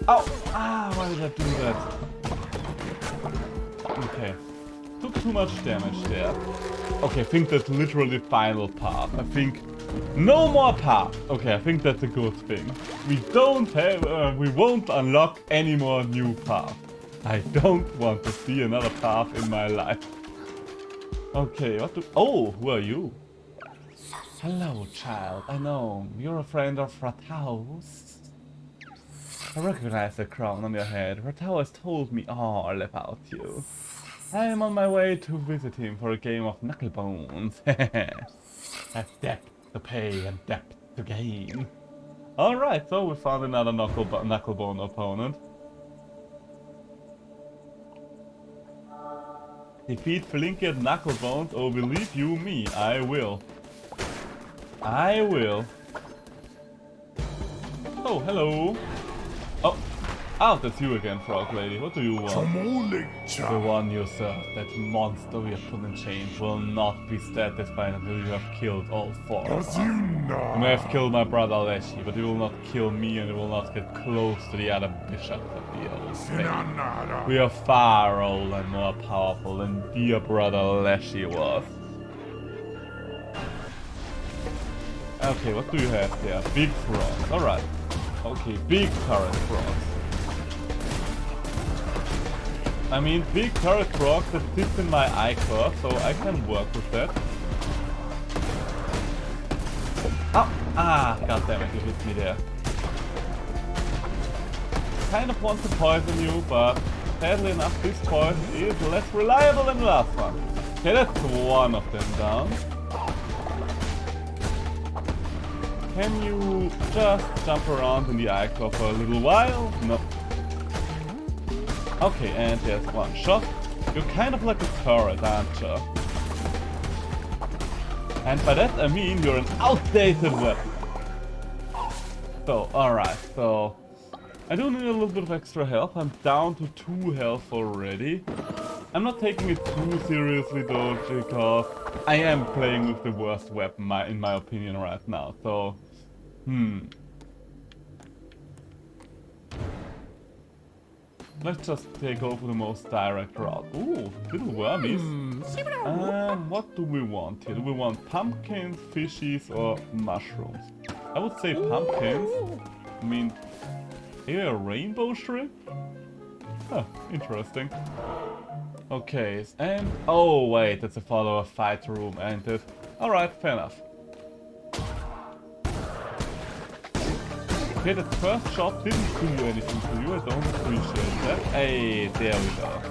Ow! Ah, why did I do that? Okay. Took too much damage there. Okay, I think that's literally the final path. I think no more path. Okay, I think that's a good thing. We don't have, we won't unlock any more new paths. I don't want to see another path in my life. Okay, what do... Oh, who are you? Hello, child. I know. You're a friend of Rathaus. I recognize the crown on your head. Rathaus has told me all about you. I am on my way to visit him for a game of knucklebones. Have depth to pay and depth to gain. Alright, so we found another knucklebone opponent. Defeat Flinky and Knucklebones, or believe you me, I will. I will. Oh, hello. Oh, that's you again, Frog Lady. What do you want? The one yourself. That monster we have put in chains will not be satisfied until you have killed all four of us. You may have killed my brother Leshy, but you will not kill me and you will not get close to the other bishops of the old faith. We are far older and more powerful than dear brother Leshy was. Okay, what do you have there? Big frogs. Alright. Okay, big turret frogs. I mean, big turret frogs that sits in my icon, so I can work with that. Oh! Ah, goddammit, you hit me there. Kind of want to poison you, but sadly enough, this poison is less reliable than the last one. Okay, that's one of them down. Can you just jump around in the icon for a little while? No. Okay, and there's one shot. You're kind of like a turret, aren't you? And by that I mean you're an outdated weapon. So, alright, so... I do need a little bit of extra health. I'm down to 2 health already. I'm not taking it too seriously though, because I am playing with the worst weapon in my opinion right now, so... Let's just take over the most direct route. Ooh, little wormies. What do we want here? Do we want pumpkins, fishies, or mushrooms? I would say pumpkins. I mean, maybe a rainbow shrimp? Huh, interesting. Okay, and... Oh, wait, that's a follower fight room, ain't it? Alright, fair enough. Okay, that first shot didn't do anything for you, I don't appreciate that. Hey, there we go.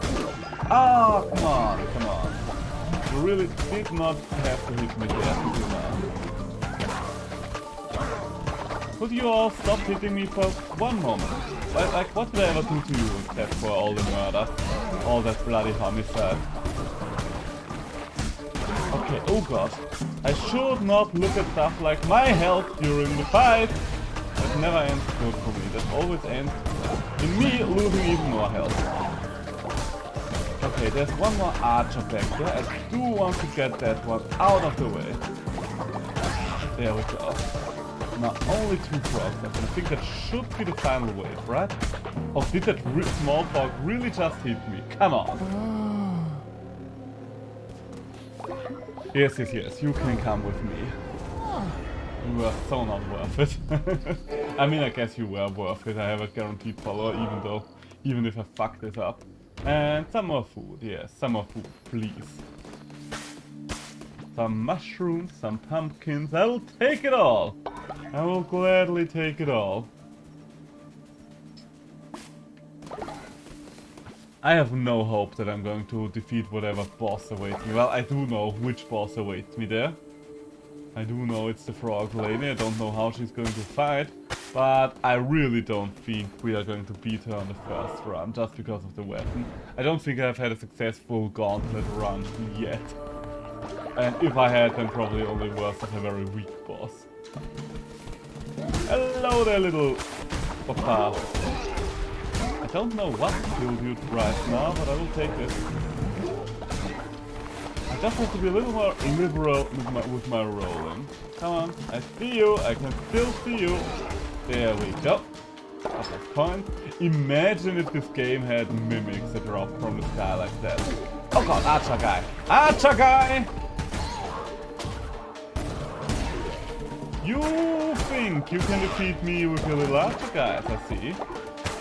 Ah, come on, come on. You really did not have to hit me there, did you now? Could you all stop hitting me for one moment? Like, what did I ever do to you except for all the murders? All that bloody homicide. Okay, oh god. I should not look at stuff like my health during the fight. That never ends good for me. That always ends in me losing even more health. Okay, there's one more archer back there. I do want to get that one out of the way. There we go. Now only 2 frogs left. I think that should be the final wave, right? Oh, did that small frog really just hit me? Come on. Yes, yes, yes. You can come with me. You were so not worth it. I mean, I guess you were worth it. I have a guaranteed follower, even if I fuck this up. And some more food, yes, some more food, please. Some mushrooms, some pumpkins. I will take it all. I will gladly take it all. I have no hope that I'm going to defeat whatever boss awaits me. Well, I do know which boss awaits me there. I do know it's the Frog Lady. I don't know how she's going to fight. But I really don't think we are going to beat her on the first run, just because of the weapon. I don't think I've had a successful gauntlet run yet. And if I had, then probably only was of a very weak boss. Hello there, little papa. I don't know what killed you right now, but I will take it. I just have to be a little more liberal with my rolling. Come on, I see you, I can still see you. There we go. That's a point. Imagine if this game had mimics that drop from the sky like that. Oh god, Archer guy! Archer guy! You think you can defeat me with your little Archer guys, I see.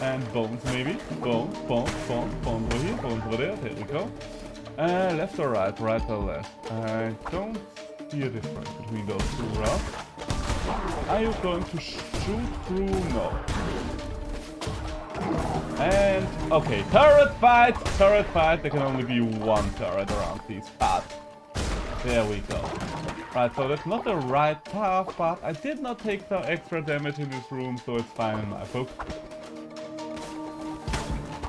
And bones maybe. Bones over here, bones over there. There we go. Left or right? Right or left? I don't see a difference between those two routes. Are you going to shoot through? No. And, okay, turret fight! Turret fight! There can only be one turret around these paths. There we go. Right, so that's not the right path, but I did not take some extra damage in this room, so it's fine in my book.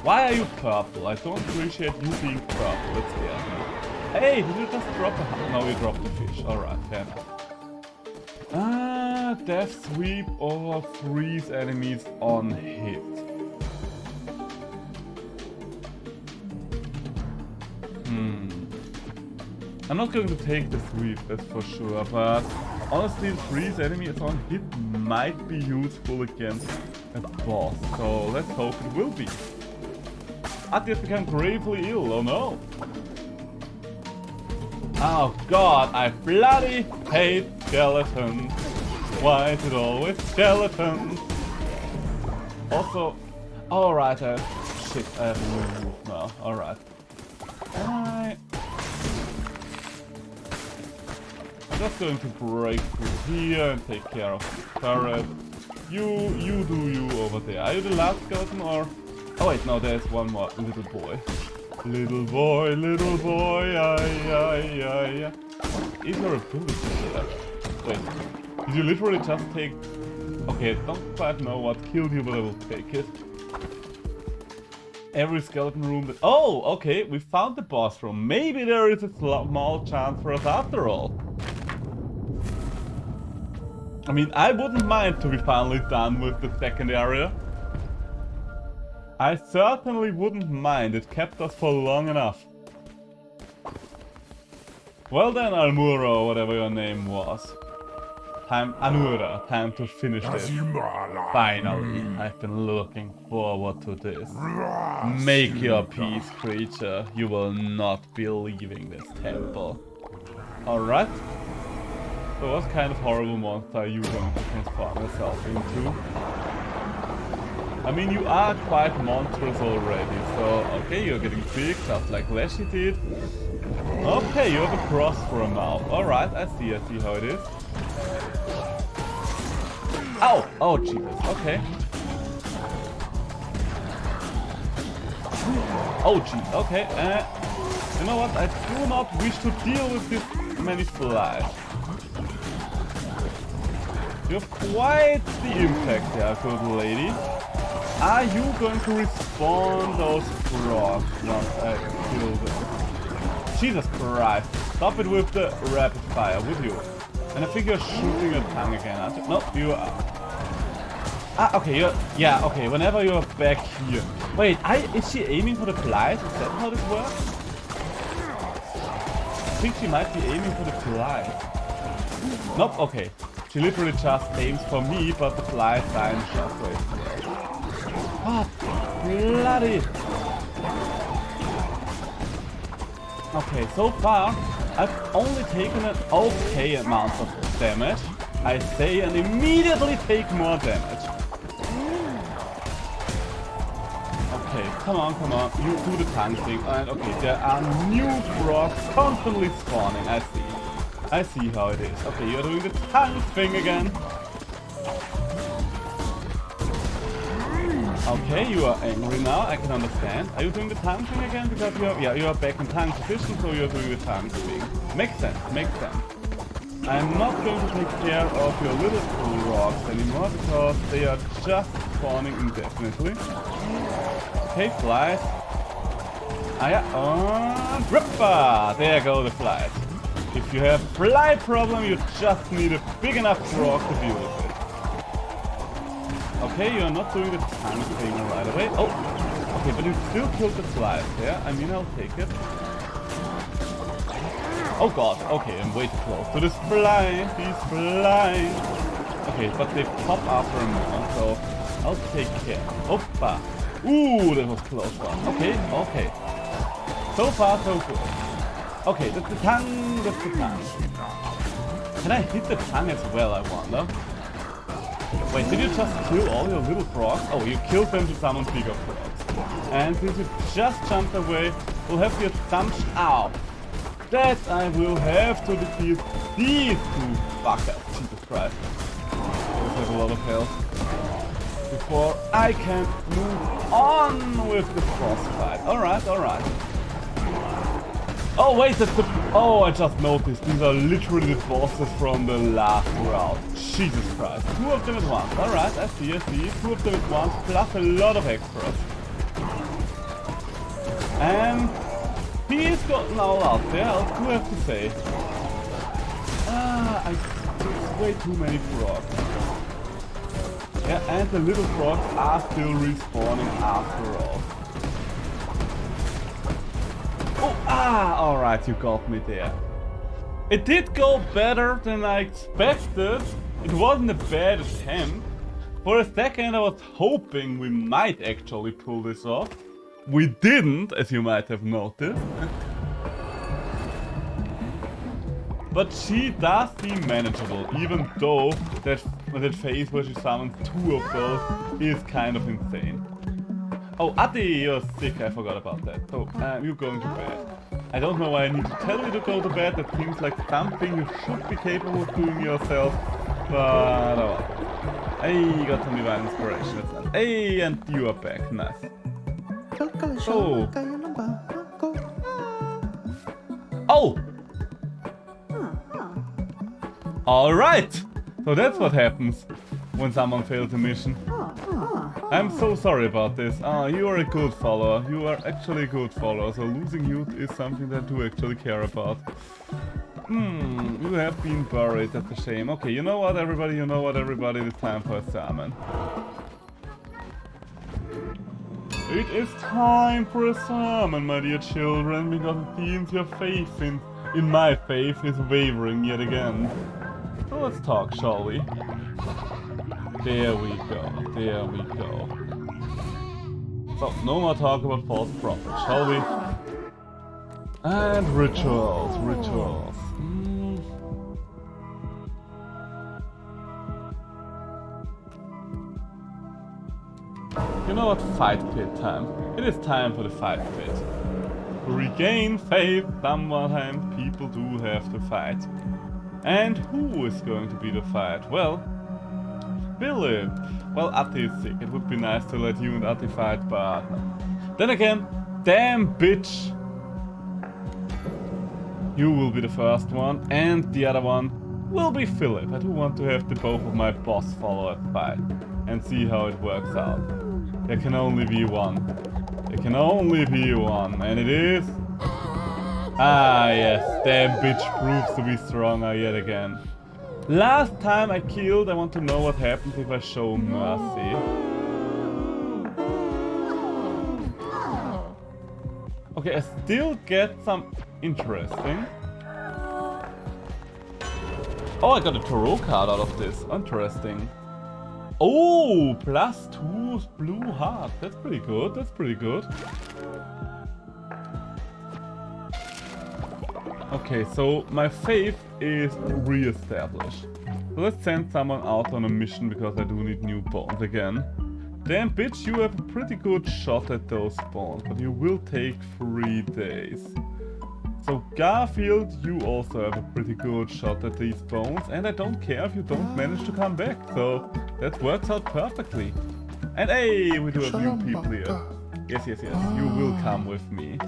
Why are you purple? I don't appreciate you being purple, it scares me. Hey, did you just drop a... No, you dropped the fish. Alright, fair enough. Death sweep or freeze enemies on hit. I'm not going to take the sweep, that's for sure, but honestly, freeze enemies on hit might be useful against a boss, so let's hope it will be. Atia's become gravely ill, oh no! Oh god, I bloody hate skeletons! Why is it always skeletons? Also, alright, shit, I have a new move now, alright. I'm just going to break through here and take care of the turret. You do you over there. Are you the last skeleton or... Oh wait, no, there's one more. Little boy. Little boy, ay. Is your ability there? Wait, did you literally just take... Okay, don't quite know what killed you, but I will take it. Every skeleton room that... Oh, okay, we found the boss room. Maybe there is a small chance for us after all. I mean, I wouldn't mind to be finally done with the second area. I certainly wouldn't mind. It kept us for long enough. Well then, Almura, or whatever your name was. Anura, time to finish this. Finally, I've been looking forward to this. Make your peace, creature. You will not be leaving this temple. Alright. So what kind of horrible monster are you going to transform yourself into? I mean, you are quite monstrous already, so okay, you're getting big, just like Leshy did. Okay, you have a cross for a mouth. Alright, I see how it is. Ow! Oh, Jesus, okay. Oh, jeez, okay. You know what, I do not wish to deal with this many flies. You have quite the impact there, good lady. Are you going to respawn those frogs once I kill them? Jesus Christ. Stop it with the rapid fire, would you? And I think you're shooting your tongue again, aren't you? No, you are. Ah, okay, yeah, okay, whenever you're back here. Wait, is she aiming for the flies? Is that how this works? I think she might be aiming for the flies. Nope, okay. She literally just aims for me, but the flies die in shockwave. Ah, bloody! Okay, so far, I've only taken an okay amount of damage, I say, and immediately take more damage. Okay, come on, you do the tongue thing, and okay, there are new frogs constantly spawning, I see how it is. Okay, you're doing the tongue thing again. Okay, you are angry now, I can understand. Are you doing the tongue thing again? Because you are back in tongue position, so you're doing the tongue thing. Makes sense, makes sense. I'm not going to take care of your little rocks anymore because they are just spawning indefinitely. Okay, flies. Ah yeah, and ripper! There go the flies. If you have fly problem, you just need a big enough rock to deal with it. Okay, you're not doing the time thing right away. Oh, okay, but you still killed the flies there. I mean, I'll take it. Oh god, okay, I'm way too close to this fly. He's flying. Okay, but they pop after a moment, so I'll take care. Oppa. Ooh, that was close one. Okay, okay. So far, so good. Okay, that's the tongue, that's the tongue. Can I hit the tongue as well, I wonder? Wait, did you just kill all your little frogs? Oh, you killed them to summon bigger frogs. And since you just jumped away, we'll have your thumb out. That I will have to defeat these two fuckers. Jesus Christ. Those have a lot of health. Before I can move on with the boss fight. Alright, alright. Oh wait, that's the... Oh, I just noticed. These are literally the bosses from the last round. Jesus Christ. Two of them at once. Alright, I see, I see. Two of them at once, plus a lot of extras. And... he's gotten all out there, I do have to say. Ah, there's way too many frogs. Yeah, and the little frogs are still respawning after all. Oh, ah, alright, you got me there. It did go better than I expected. It wasn't a bad attempt. For a second I was hoping we might actually pull this off. We didn't, as you might have noticed. But she does seem manageable, even though that phase where she summons two of those is kind of insane. Oh, Ati, you're sick, I forgot about that. So, you're going to bed. I don't know why I need to tell you to go to bed, that seems like something you should be capable of doing yourself. But, oh. Hey, you got some divine inspiration, that's nice. Hey, and you are back, nice. Oh. Oh! Alright! So that's what happens when someone fails a mission. I'm so sorry about this. You are a good follower. You are actually a good follower, so losing you is something that I do actually care about. You have been buried, that's a shame. Okay, you know what everybody, it's time for a sermon. It is time for a sermon, my dear children, because it seems your faith in my faith is wavering yet again. So let's talk, shall we? There we go, there we go. So, no more talk about false prophets, shall we? And rituals, rituals. You know what? Fight pit time. It is time for the fight pit. To regain faith, sometimes people do have to fight. And who is going to be the fight? Well, Philip. Well, Ati is sick. It would be nice to let you and Ati fight, but then again, damn bitch. You will be the first one, and the other one will be Philip. I do want to have the both of my boss followers fight and see how it works out. There can only be one. There can only be one, and it is... Ah yes, damn bitch proves to be stronger yet again. Last time I killed, I want to know what happens if I show mercy. Okay, I still get some interesting. Oh, I got a tarot card out of this. Interesting. Oh, +2 blue heart. That's pretty good. That's pretty good. Okay, so my faith is re-established. So let's send someone out on a mission because I do need new bones again. Damn bitch, you have a pretty good shot at those bones, but you will take 3 days. So Garfield, you also have a pretty good shot at these bones, and I don't care if you don't manage to come back, so that works out perfectly. And hey, we do have new people here. Yes, yes, yes, you will come with me.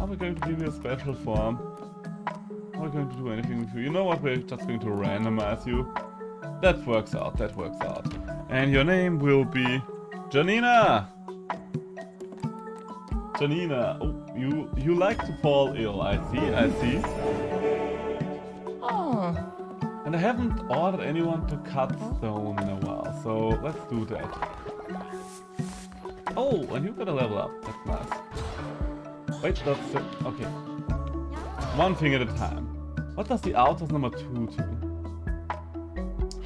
Are we going to give you a special form? We're going to do anything with you. You know what? We're just going to randomize you. That works out. That works out. And your name will be Janina. Janina. Oh, you like to fall ill. I see. I see. Oh. And I haven't ordered anyone to cut stone in a while, so let's do that. Oh, and you got a level up. That's nice. Wait, that's it. Okay. One thing at a time. What does the Autos number 2 do?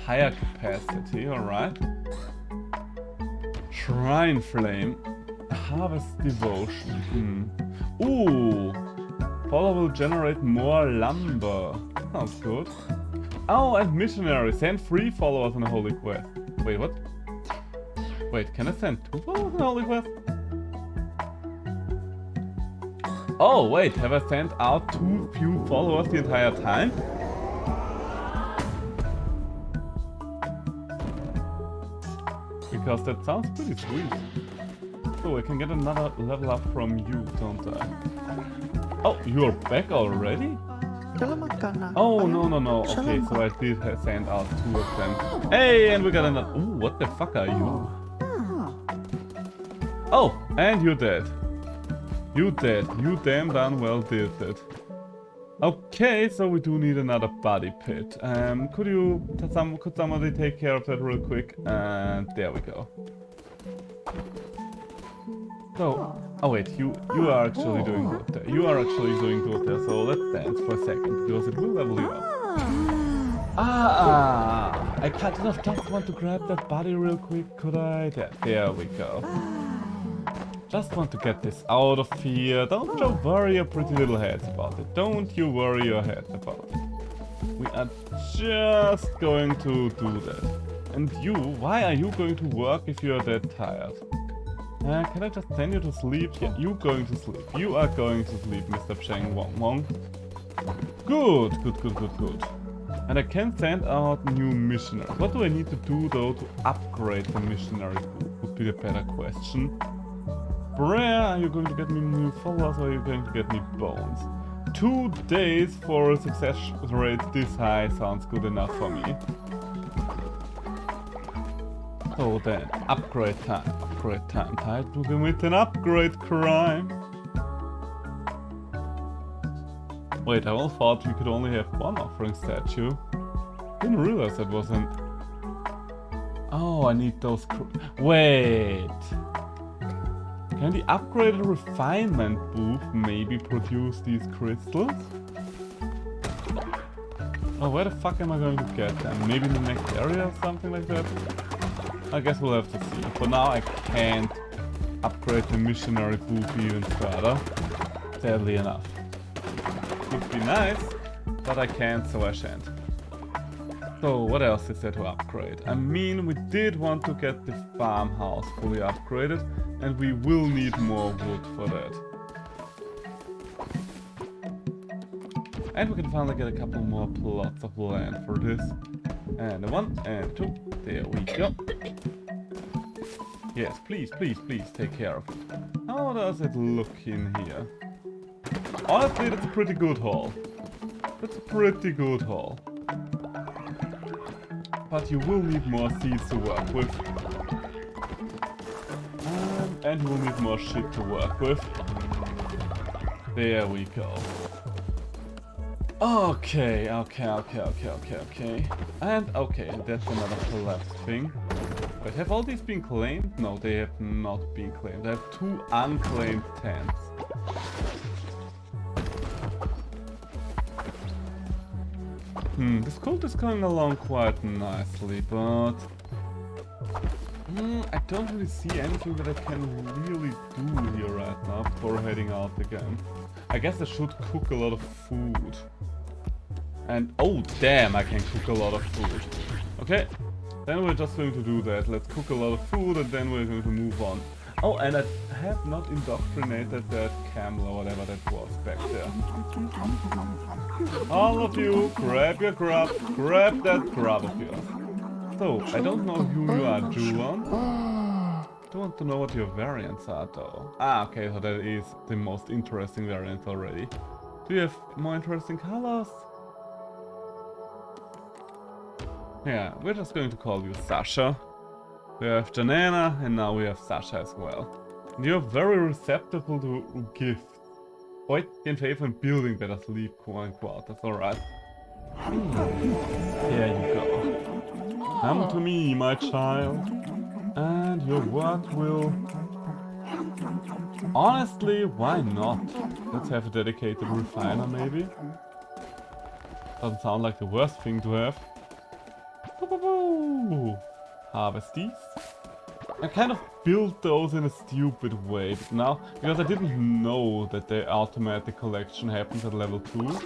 Higher capacity, alright. Shrine Flame. Harvest Devotion. Ooh! Follower will generate more lumber. Sounds good. Oh, and Missionary. Send 3 followers on a holy quest. Wait, what? Wait, can I send 2 followers on a holy quest? Oh, wait, have I sent out too few followers the entire time? Because that sounds pretty sweet. So I can get another level up from you, don't I? Oh, you're back already? Oh, no. Okay, so I did send out 2 of them. Hey, and we got another... Ooh, what the fuck are you? Oh, and you're dead. You dead. You damn darn well did it. Okay, so we do need another body pit. Could somebody take care of that real quick? And there we go. So, oh wait, you are actually doing good there. You are actually doing good there, so let's dance for a second, because it will level you up. I kind of just want to grab that body real quick, could I? There we go. Just want to get this out of here. Don't you worry your pretty little heads about it. Don't you worry your heads about it. We are just going to do that. And you, why are you going to work if you are that tired? Can I just send you to sleep? Yeah, you going to sleep. You are going to sleep, Mr. Cheng Wong Wong. Good. And I can send out new missionaries. What do I need to do though to upgrade the missionary group? Would be the better question. Brer, are you going to get me new followers or are you going to get me bones? 2 days for a success rate this high sounds good enough for me. So then, upgrade time. Tied to commit an upgrade crime. Wait, I all thought we could only have 1 offering statue. Didn't realize that wasn't... Oh, I need those... Wait... Can the upgraded refinement booth maybe produce these crystals? Oh, where the fuck am I going to get them? Maybe in the next area or something like that? I guess we'll have to see. For now I can't upgrade the missionary booth even further. Sadly enough. Would be nice, but I can't, so I shan't. So what else is there to upgrade? I mean, we did want to get the farmhouse fully upgraded, and we will need more wood for that. And we can finally get a couple more plots of land for this. And 1 and 2. There we go. Yes, please take care of it. How does it look in here? Honestly, that's a pretty good haul. But you will need more seeds to work with. And you will need more shit to work with. There we go. Okay. And that's another collapsed thing. Wait, have all these been claimed? No, they have not been claimed. I have 2 unclaimed tents. This cult is going along quite nicely, but... I don't really see anything that I can really do here right now before heading out again. I guess I should cook a lot of food. And oh damn, I can cook a lot of food. Okay, then we're just going to do that. Let's cook a lot of food and then we're going to move on. Oh, and I have not indoctrinated that camel or whatever that was back there. All of you, grab your grub, grab that grub of yours. So, I don't know who you are, Julian. Don't want to know what your variants are though. Ah, okay, so that is the most interesting variant already. Do you have more interesting colors? Yeah, we're just going to call you Sasha. We have Janana, and now we have Sasha as well. And you're very receptive to gifts. Quite in favor in building better sleep quarters, alright. There you go. Come to me, my child. And your work will... Honestly, why not? Let's have a dedicated refiner, maybe. Doesn't sound like the worst thing to have. Harvest these. I kind of built those in a stupid way now, because I didn't know that the automatic collection happens at level 2.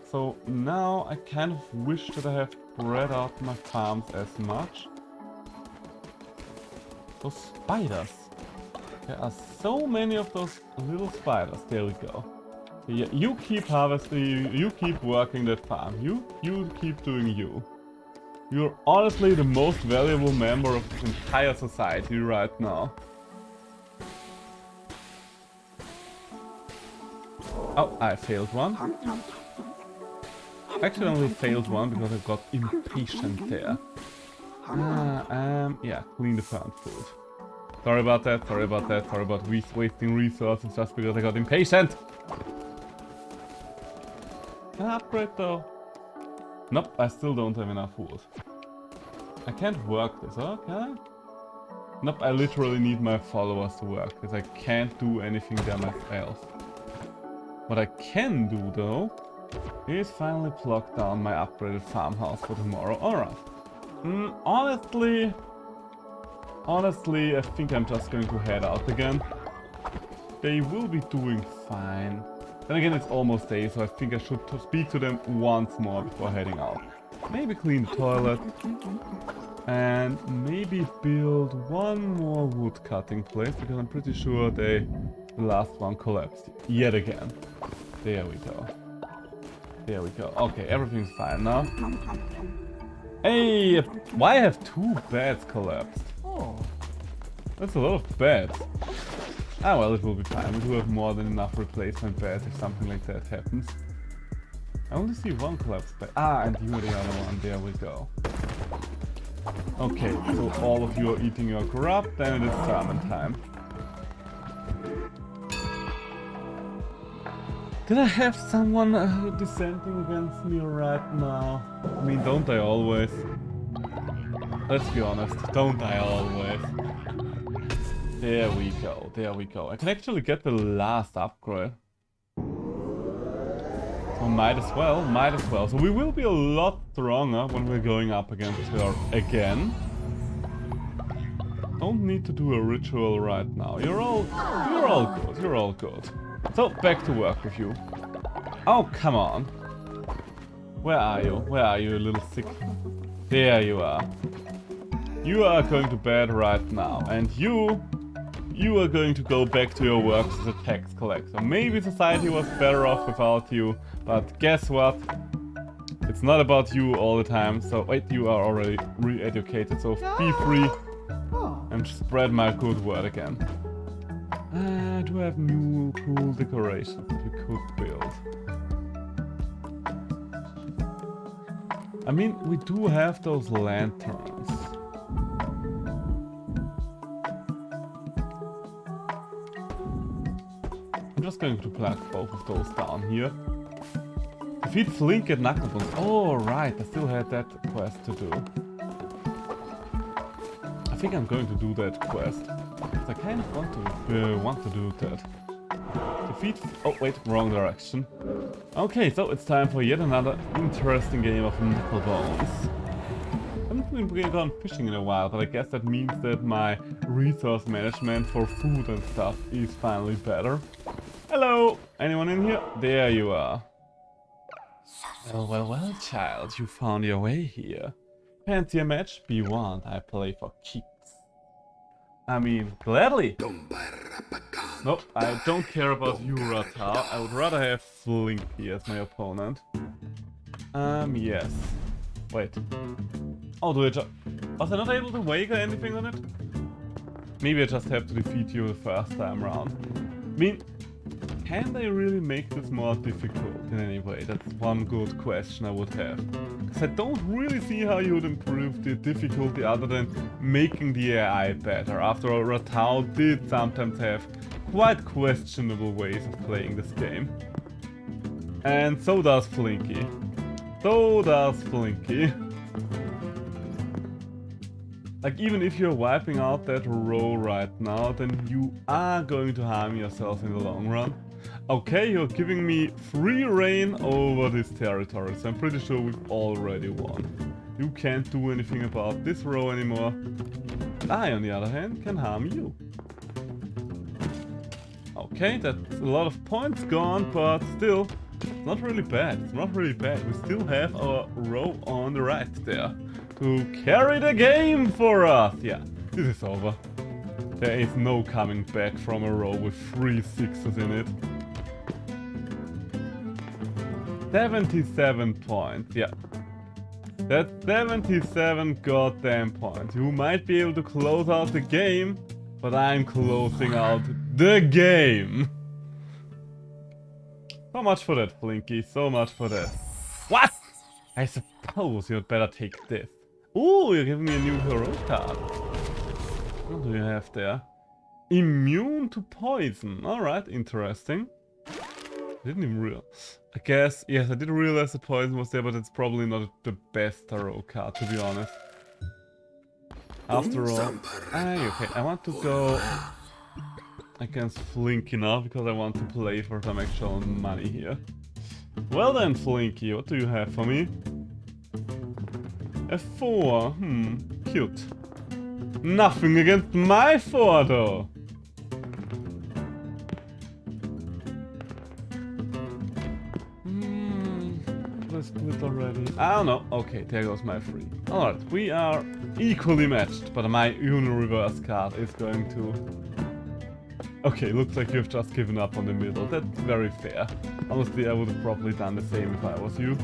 So now I kind of wish that I have spread out my farms as much. Those spiders. There are so many of those little spiders. There we go. Yeah, you keep harvesting, you keep working that farm. You keep doing you. You're honestly the most valuable member of the entire society right now. Oh, I failed one. Actually, I only failed one because I got impatient there. Yeah, clean the farm food. Sorry about that, sorry about wasting resources just because I got impatient. Can I upgrade though? Nope, I still don't have enough wood. I can't work this, huh? Can I? Nope, I literally need my followers to work this. I can't do anything there myself. What I can do though is finally plug down my upgraded farmhouse for tomorrow. Alright. Honestly, I think I'm just going to head out again. They will be doing fine. Then again, it's almost day, so I think I should speak to them once more before heading out. Maybe clean the toilet. And maybe build one more wood cutting place, because I'm pretty sure the last one collapsed yet again. There we go. There we go. Okay, everything's fine now. Hey, why have 2 beds collapsed? Oh, that's a lot of beds. Ah well, it will be fine. We do have more than enough replacement beds if something like that happens. I only see 1 collapsed bed. Ah, and you are the other one. There we go. Okay, so all of you are eating your grub, then it is salmon time. Did I have someone dissenting against me right now? I mean, don't I always? Let's be honest, don't I always? There we go, there we go. I can actually get the last upgrade. So might as well. So we will be a lot stronger when we're going up against her again. Don't need to do a ritual right now. You're all good. So back to work with you. Oh, come on. Where are you, little sick? There you are. You are going to bed right now, and you are going to go back to your work as a tax collector. Maybe society was better off without you, but guess what? It's not about you all the time. So wait, you are already re-educated, so be free and spread my good word again. Do I have new cool decorations that we could build? I mean, we do have those lanterns. I'm just going to plug both of those down here. Defeat Flink at Knucklebones. Oh, right, I still had that quest to do. I think I'm going to do that quest. Because I kind of want to do that. Defeat... Oh, wait, wrong direction. Okay, so it's time for yet another interesting game of Knucklebones. I haven't been gone fishing in a while, but I guess that means that my resource management for food and stuff is finally better. Hello! Anyone in here? There you are. Well, child, you found your way here. Fancy a match? Be warned, I play for keeps. I mean, gladly. Nope, I don't care about you, Ratau. I would rather have Flinky as my opponent. Yes. Wait. Oh, was I not able to wake or anything on it? Maybe I just have to defeat you the first time round. I mean, can they really make this more difficult in any way? That's one good question I would have. Because I don't really see how you would improve the difficulty other than making the AI better. After all, Ratau did sometimes have quite questionable ways of playing this game. And so does Flinky. So does Flinky. Like, even if you're wiping out that row right now, then you are going to harm yourself in the long run. Okay, you're giving me free reign over this territory, so I'm pretty sure we've already won. You can't do anything about this row anymore. I, on the other hand, can harm you. Okay, that's a lot of points gone, but still, it's not really bad. It's not really bad. We still have our row on the right there to carry the game for us. Yeah, this is over. There is no coming back from a row with 3 6s in it. 77 points, yeah. That's 77 goddamn points. You might be able to close out the game, but I'm closing out the game. So much for that, Flinky. So much for that. What? I suppose you'd better take this. Ooh, you're giving me a new hero card. What do you have there? Immune to poison. Alright, interesting. I didn't even realize. I guess, yes, I did realize the poison was there, but it's probably not the best tarot card, to be honest. After all... okay, I want to go against Flinky now, because I want to play for some actual money here. Well then, Flinky, what do you have for me? A 4, cute. Nothing against my 4, though. Let's do it already. I don't know. Okay, there goes my 3. Alright, we are equally matched, but my Universe card is going to... Okay, looks like you've just given up on the middle. That's very fair. Honestly, I would have probably done the same if I was you.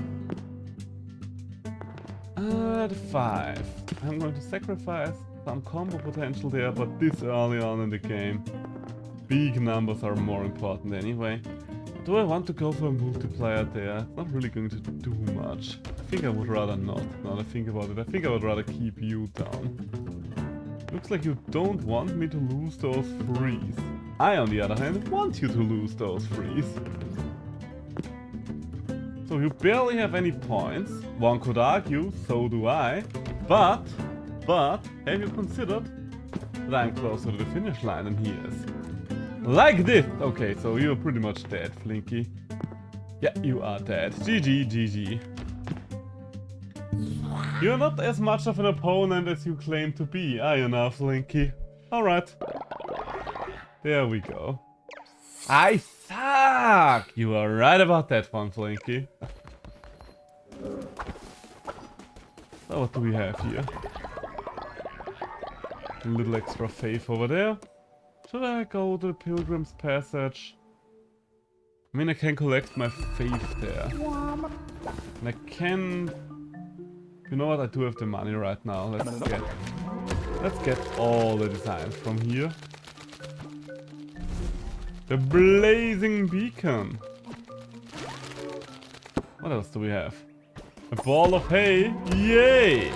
The 5. I'm going to sacrifice some combo potential there, but this early on in the game, big numbers are more important anyway. Do I want to go for a multiplier there? It's not really going to do much. I think I would rather not, now that I think about it. I think I would rather keep you down. Looks like you don't want me to lose those 3s. I, on the other hand, want you to lose those 3s. So you barely have any points. One could argue, so do I. But, have you considered that I'm closer to the finish line than he is? Like this! Okay, so you're pretty much dead, Flinky. Yeah, you are dead. GG, GG. You're not as much of an opponent as you claim to be, are you now, Flinky? Alright. There we go. I suck! You are right about that one, Flinky. So what do we have here? A little extra faith over there. Should I go to the Pilgrim's Passage? I mean, I can collect my faith there. And I can... You know what? I do have the money right now. Let's get all the designs from here. The Blazing Beacon. What else do we have? A ball of hay. Yay!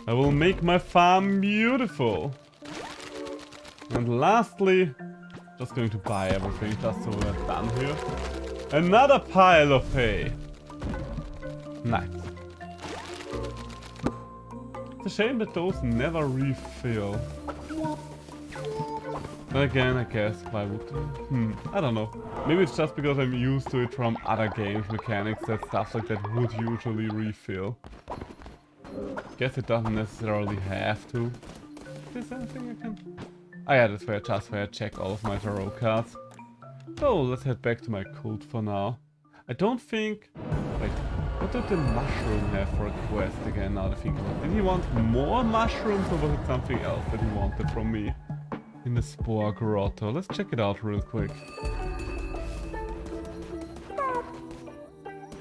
I will make my farm beautiful. And lastly, just going to buy everything just so we're done here. Another pile of hay. Nice. It's a shame that those never refill. Then again, I guess, why would they? I don't know. Maybe it's just because I'm used to it from other games mechanics that stuff like that would usually refill. Guess it doesn't necessarily have to. Is there anything I can... Oh yeah, that's where I check all of my tarot cards. So, let's head back to my cult for now. I don't think... Wait, what did the mushroom have for a quest again, now that I think about it? Did he want more mushrooms or was it something else that he wanted from me? In the Spore Grotto. Let's check it out real quick.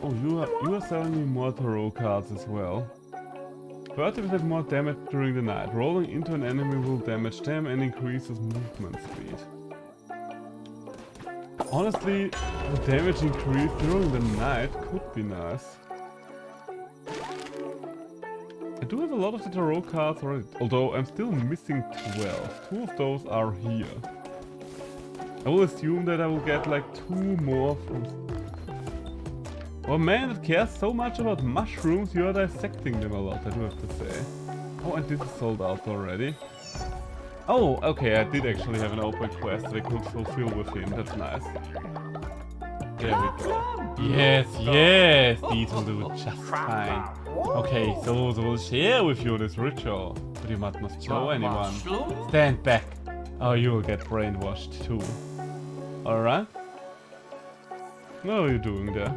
Oh, you are selling me more tarot cards as well. Furtives have more damage during the night. Rolling into an enemy will damage them and increases movement speed. Honestly, the damage increase during the night could be nice. I do have a lot of the tarot cards already, although I'm still missing 12. 2 of those are here. I will assume that I will get like 2 more from... Oh man, that cares so much about mushrooms, you are dissecting them a lot, I do have to say. Oh, and this is sold out already. Oh, okay, I did actually have an open quest that I could fulfill with him, that's nice. There we go. Yes, yes, these will do just fine. Okay, so we'll share with you this ritual, but you must not show anyone. Stand back, or you will get brainwashed too. Alright? What are you doing there?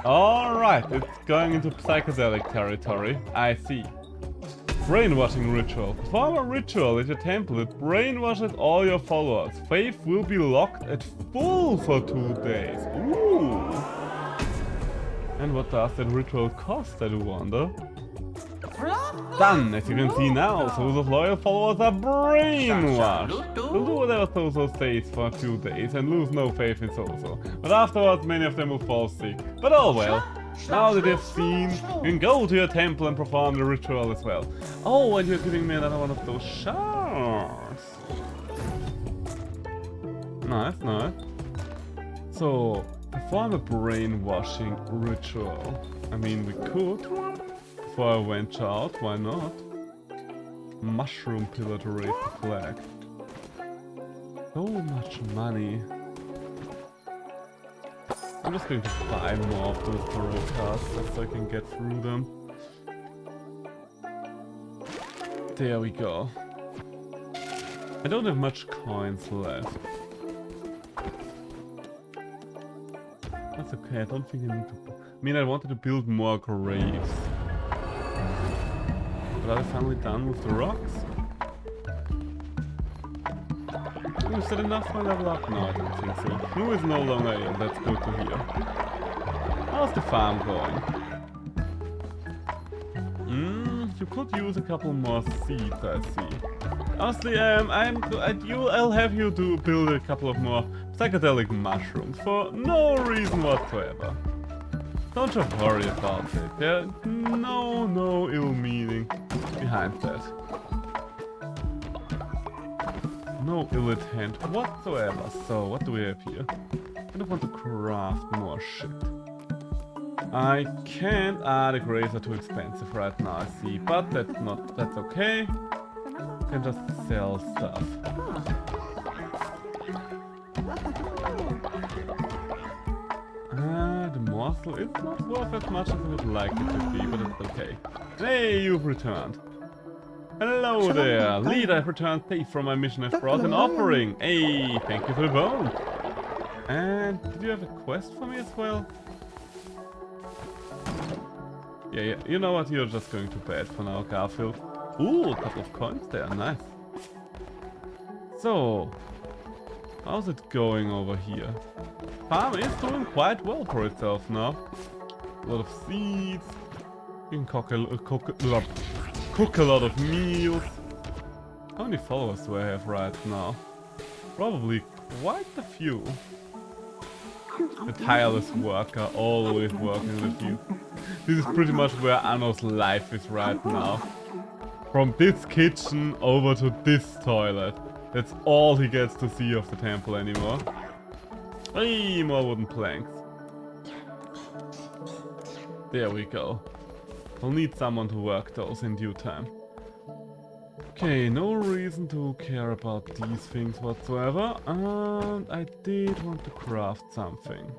Alright, it's going into psychedelic territory. I see. Brainwashing ritual. Perform a ritual at your temple that brainwashes all your followers. Faith will be locked at full for 2 days. Ooh. And what does that ritual cost, I do wonder? Done! As you can see now, souls of loyal followers are brainwashed. They'll do whatever Soso says for a few days and lose no faith in Soso. But afterwards, many of them will fall sick. But oh well. Now that you've seen, you can go to your temple and perform the ritual as well. Oh, and you're giving me another one of those shards. Nice, nice. So, perform a brainwashing ritual. I mean, we could. Before I venture out, why not? Mushroom pillar to raise the flag. So much money. I'm just going to buy more of those tarot cards just so I can get through them. There we go. I don't have much coins left. That's okay, I don't think I need to... I mean, I wanted to build more graves. But are they finally done with the rocks? Oh, is that enough for level up? No, I don't think so. Blue is no longer in, that's good to hear. How's the farm going? You could use a couple more seeds, I see. Honestly, I'll have you to build a couple of more psychedelic mushrooms for no reason whatsoever. Don't you worry about it. There's no ill meaning behind that. No ill intent whatsoever. So, what do we have here? I don't want to craft more shit. I can't. The graves are too expensive right now, I see. But that's okay. I can just sell stuff. The morsel is not worth as much as I would like it to be, but it's okay. Hey, you've returned. Hello there! Lead, I've returned safe from my mission. I've brought an offering. Hey, thank you for the bone. And did you have a quest for me as well? Yeah, you know what? You're just going to bed for now, Garfield. Ooh, a couple of coins there. Nice. So, how's it going over here? Farm is doing quite well for itself now. A lot of seeds. You can cook a lot of meals. How many followers do I have right now? Probably quite a few. A tireless worker, always working with you. This is pretty much where Anno's life is right now. From this kitchen over to this toilet. That's all he gets to see of the temple anymore. Hey, more wooden planks. There we go. We'll need someone to work those in due time. Okay, no reason to care about these things whatsoever. And I did want to craft something.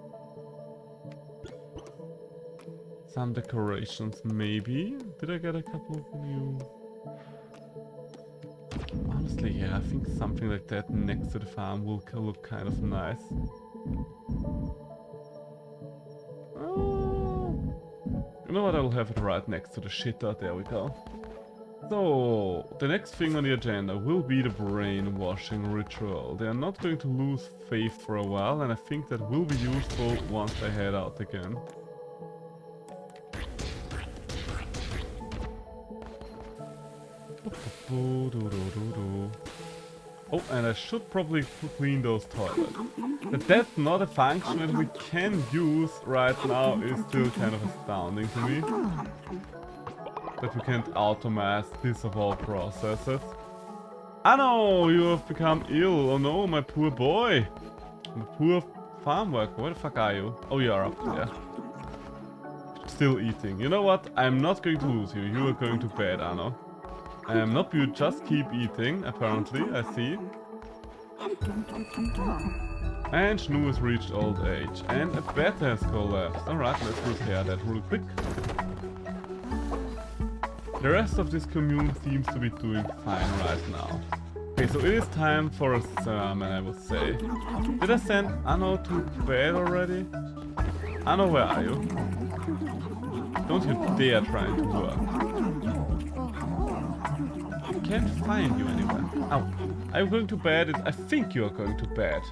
Some decorations, maybe? Did I get a couple of new... Honestly, yeah, I think something like that next to the farm will look kind of nice. You know what, I'll have it right next to the shitter, there we go. So, the next thing on the agenda will be the brainwashing ritual. They are not going to lose faith for a while, and I think that will be useful once they head out again. Oh, and I should probably clean those toilets. That that's not a function that we can use right now is still kind of astounding to me. That we can't automate this of all processes. Ah no, you have become ill. Oh no, my poor boy. My poor farm worker. Where the fuck are you? Oh, you are up there. Still eating. You know what? I'm not going to lose you. You are going to bed, Anno. Nope, you just keep eating, apparently, I see. And Shnu has reached old age. And a bed has collapsed. Alright, let's repair that real quick. The rest of this commune seems to be doing fine right now. Okay, so it is time for a sermon, I would say. Did I send Anno to bed already? Anno, where are you? Don't you dare try to work. I can't find you anywhere. Ow. I'm going to bed. I think you are going to bed.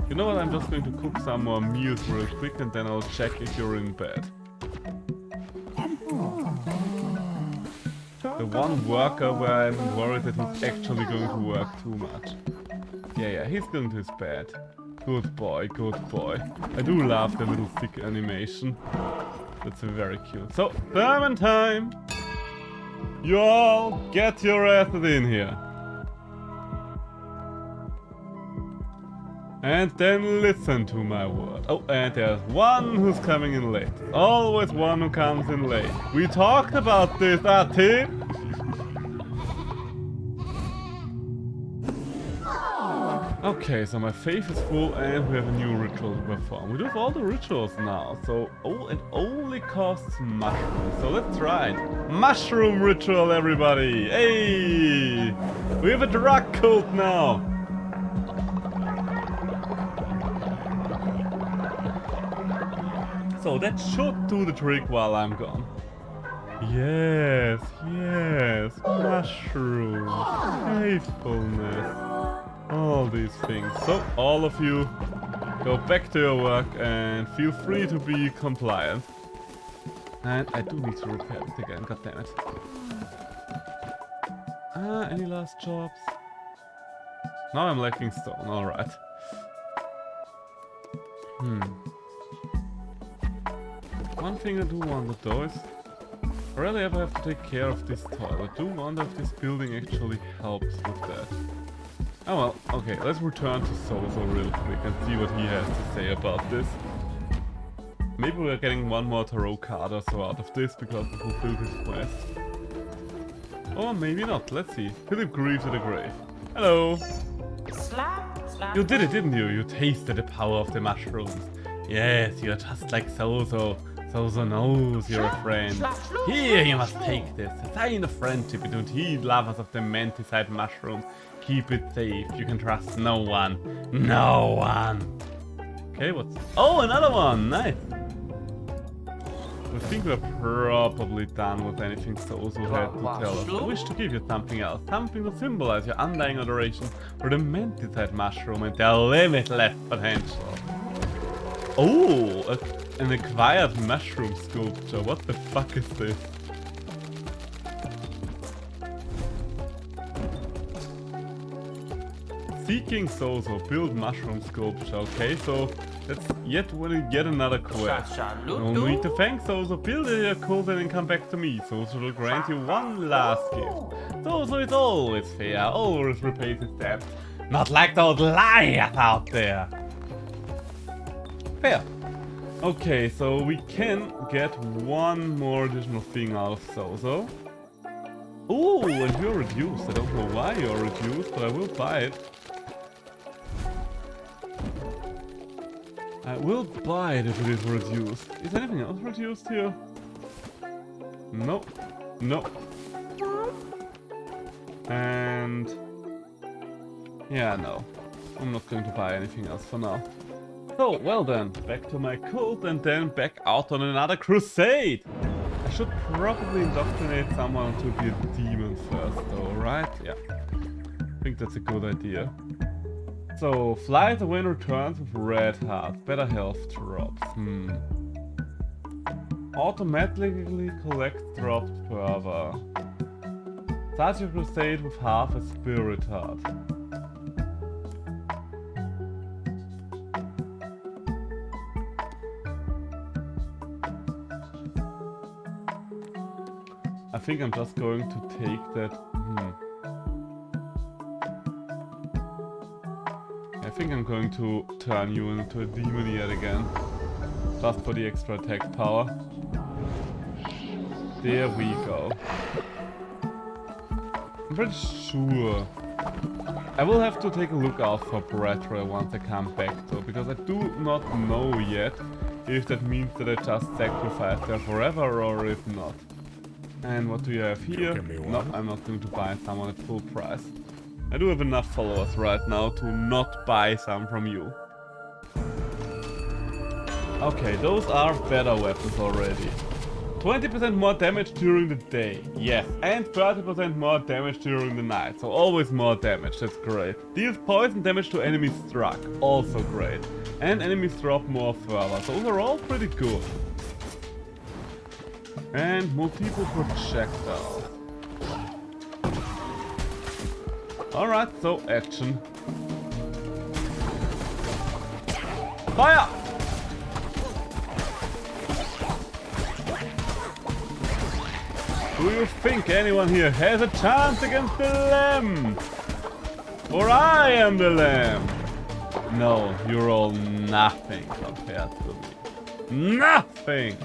You know what? I'm just going to cook some more meals real quick and then I'll check if you're in bed. The one worker where I'm worried that he's actually going to work too much. Yeah, he's going to his bed. Good boy, good boy. I do love the little stick animation. That's very cute. So, sermon time! You all get your asses in here. And then listen to my word. Oh, and there's one who's coming in late. Always one who comes in late. We talked about this, Ati. Okay, so my faith is full and we have a new ritual to perform. We do have all the rituals now, so... Oh, it only costs mushrooms, so let's try it. Mushroom ritual, everybody! Hey! We have a drug cult now! So that should do the trick while I'm gone. Yes, mushroom, faithfulness. All these things. So, all of you, go back to your work and feel free to be compliant. And I do need to repair this again, goddammit. Any last jobs? Now I'm lacking stone, alright. One thing I do wonder though is, I really ever have to take care of this toilet. I do wonder if this building actually helps with that. Oh well, okay, let's return to Sozo real quick and see what he has to say about this. Maybe we're getting one more tarot card or so out of this because we fulfilled his quest. Or maybe not, let's see. Philip grieves at the grave. Hello! Slap. You did it, didn't you? You tasted the power of the mushrooms. Yes, you're just like Sozo. Sozo knows you're a friend. Here, you must take this. A sign of friendship between he lovers of the manticide mushrooms. Keep it safe. You can trust no one. No one. Okay, what's... Oh, another one! Nice! I think we're probably done with anything Sozo had to tell us. I wish to give you something else. Something to symbolize your undying adoration for the manticide mushroom and their limitless potential. Oh! An acquired mushroom sculpture. What the fuck is this? Seeking Sozo, build mushroom sculpture. Okay, so that's yet another quest. No need to thank Sozo, build your cult and then come back to me. Sozo will grant you one last gift. Sozo is always fair, always repays his debt. Not like those liars out there. Fair. Okay, so we can get one more additional thing out of Sozo. Ooh, and you're reduced. I don't know why you're reduced, but I will buy it. I will buy it if it is reduced. Is anything else reduced here? Nope. Nope. And... yeah, no. I'm not going to buy anything else for now. So, well then, back to my cult and then back out on another crusade! I should probably indoctrinate someone to be a demon first though, right? Yeah. I think that's a good idea. So, flight when returns with red heart, better health drops. Automatically collect dropped fervor. Start your crusade with half a spirit heart. think I'm just going to take that. I think I'm going to turn you into a demon yet again. Just for the extra attack power. There we go. I'm pretty sure. I will have to take a look out for Bretra once I come back though, because I do not know yet if that means that I just sacrifice her forever or if not. And what do you have here? No, I'm not going to buy someone at full price. I do have enough followers right now to not buy some from you. Okay, those are better weapons already. 20% more damage during the day, yes, and 30% more damage during the night, so always more damage, that's great. Deals poison damage to enemies struck, also great. And enemies drop more further, so overall pretty good. And multiple projectiles. Alright, so action. Fire! Do you think anyone here has a chance against the Lamb? For I am the Lamb! No, you're all nothing compared to me. Nothing!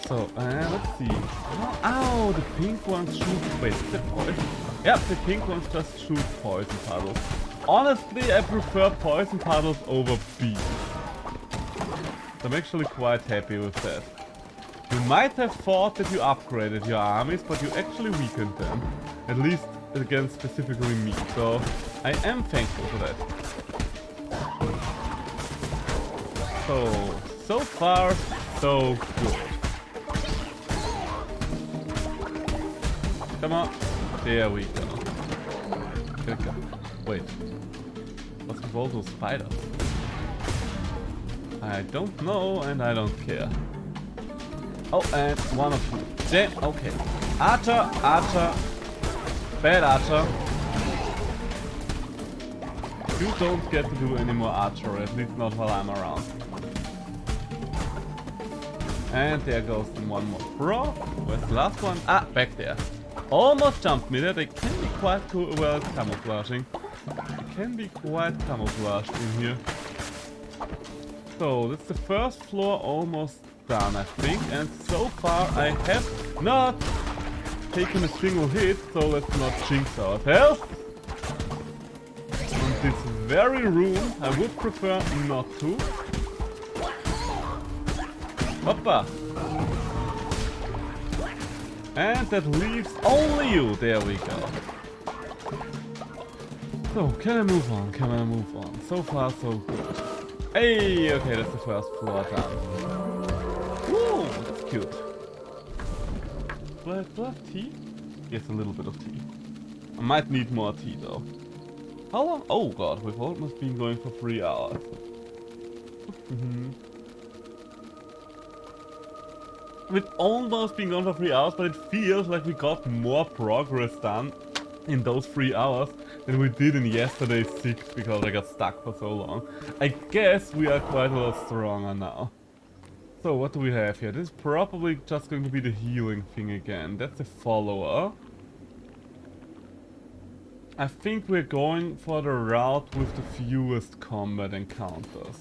So, let's see. Oh, the pink ones shoot... Wait, is that poison? Yep, the pink ones just shoot poison puddles. Honestly, I prefer poison puddles over bees. I'm actually quite happy with that. You might have thought that you upgraded your armies, but you actually weakened them. At least against specifically me, so I am thankful for that. So far, so good. Come on. There we go. Wait. What's with all those spiders? I don't know, and I don't care. Oh, and one of you. Damn, okay. Archer, Archer. Bad Archer. You don't get to do any more archery, at least not while I'm around. And there goes one more. Bro, where's the last one? Ah, back there. Almost jumped me there. They can be quite cool. Well, camouflaging. They can be quite camouflaged in here. So, that's the first floor almost done, I think. And so far, I have not taken a single hit, so let's not jinx ourselves. In this very room, I would prefer not to. Hoppa! And that leaves only you. There we go. So, can I move on? Can I move on? So far, so good. Hey, okay, that's the first floor done. Woo, that's cute. Do I have tea? Yes, a little bit of tea. I might need more tea though. How long? Oh god, we've almost been going for 3 hours. We've almost been going for 3 hours, but it feels like we got more progress done in those 3 hours than we did in yesterday's 6 because I got stuck for so long. I guess we are quite a lot stronger now. So what do we have here? This is probably just going to be the healing thing again. That's a follower. I think we're going for the route with the fewest combat encounters.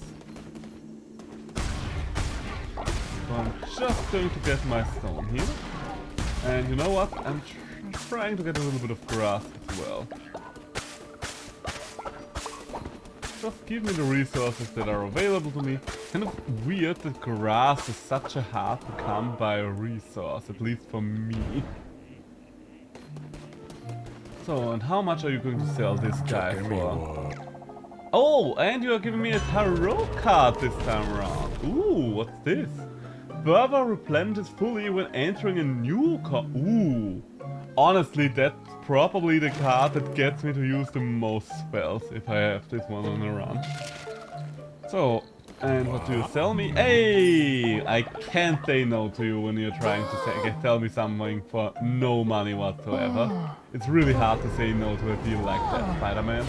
So I'm just going to get my stone here. And you know what? I'm trying to get a little bit of grass as well. Just give me the resources that are available to me. Kind of weird that grass is such a hard to come by resource, at least for me. So, and how much are you going to sell this guy for? Oh, and you are giving me a tarot card this time around. Ooh, what's this? Further replenishes fully when entering a new card. Ooh. Honestly, that's probably the card that gets me to use the most spells if I have this one on the run. So, and what do you sell me? Hey! I can't say no to you when you're trying to sell me something for no money whatsoever. It's really hard to say no to a deal like that, Spider-Man.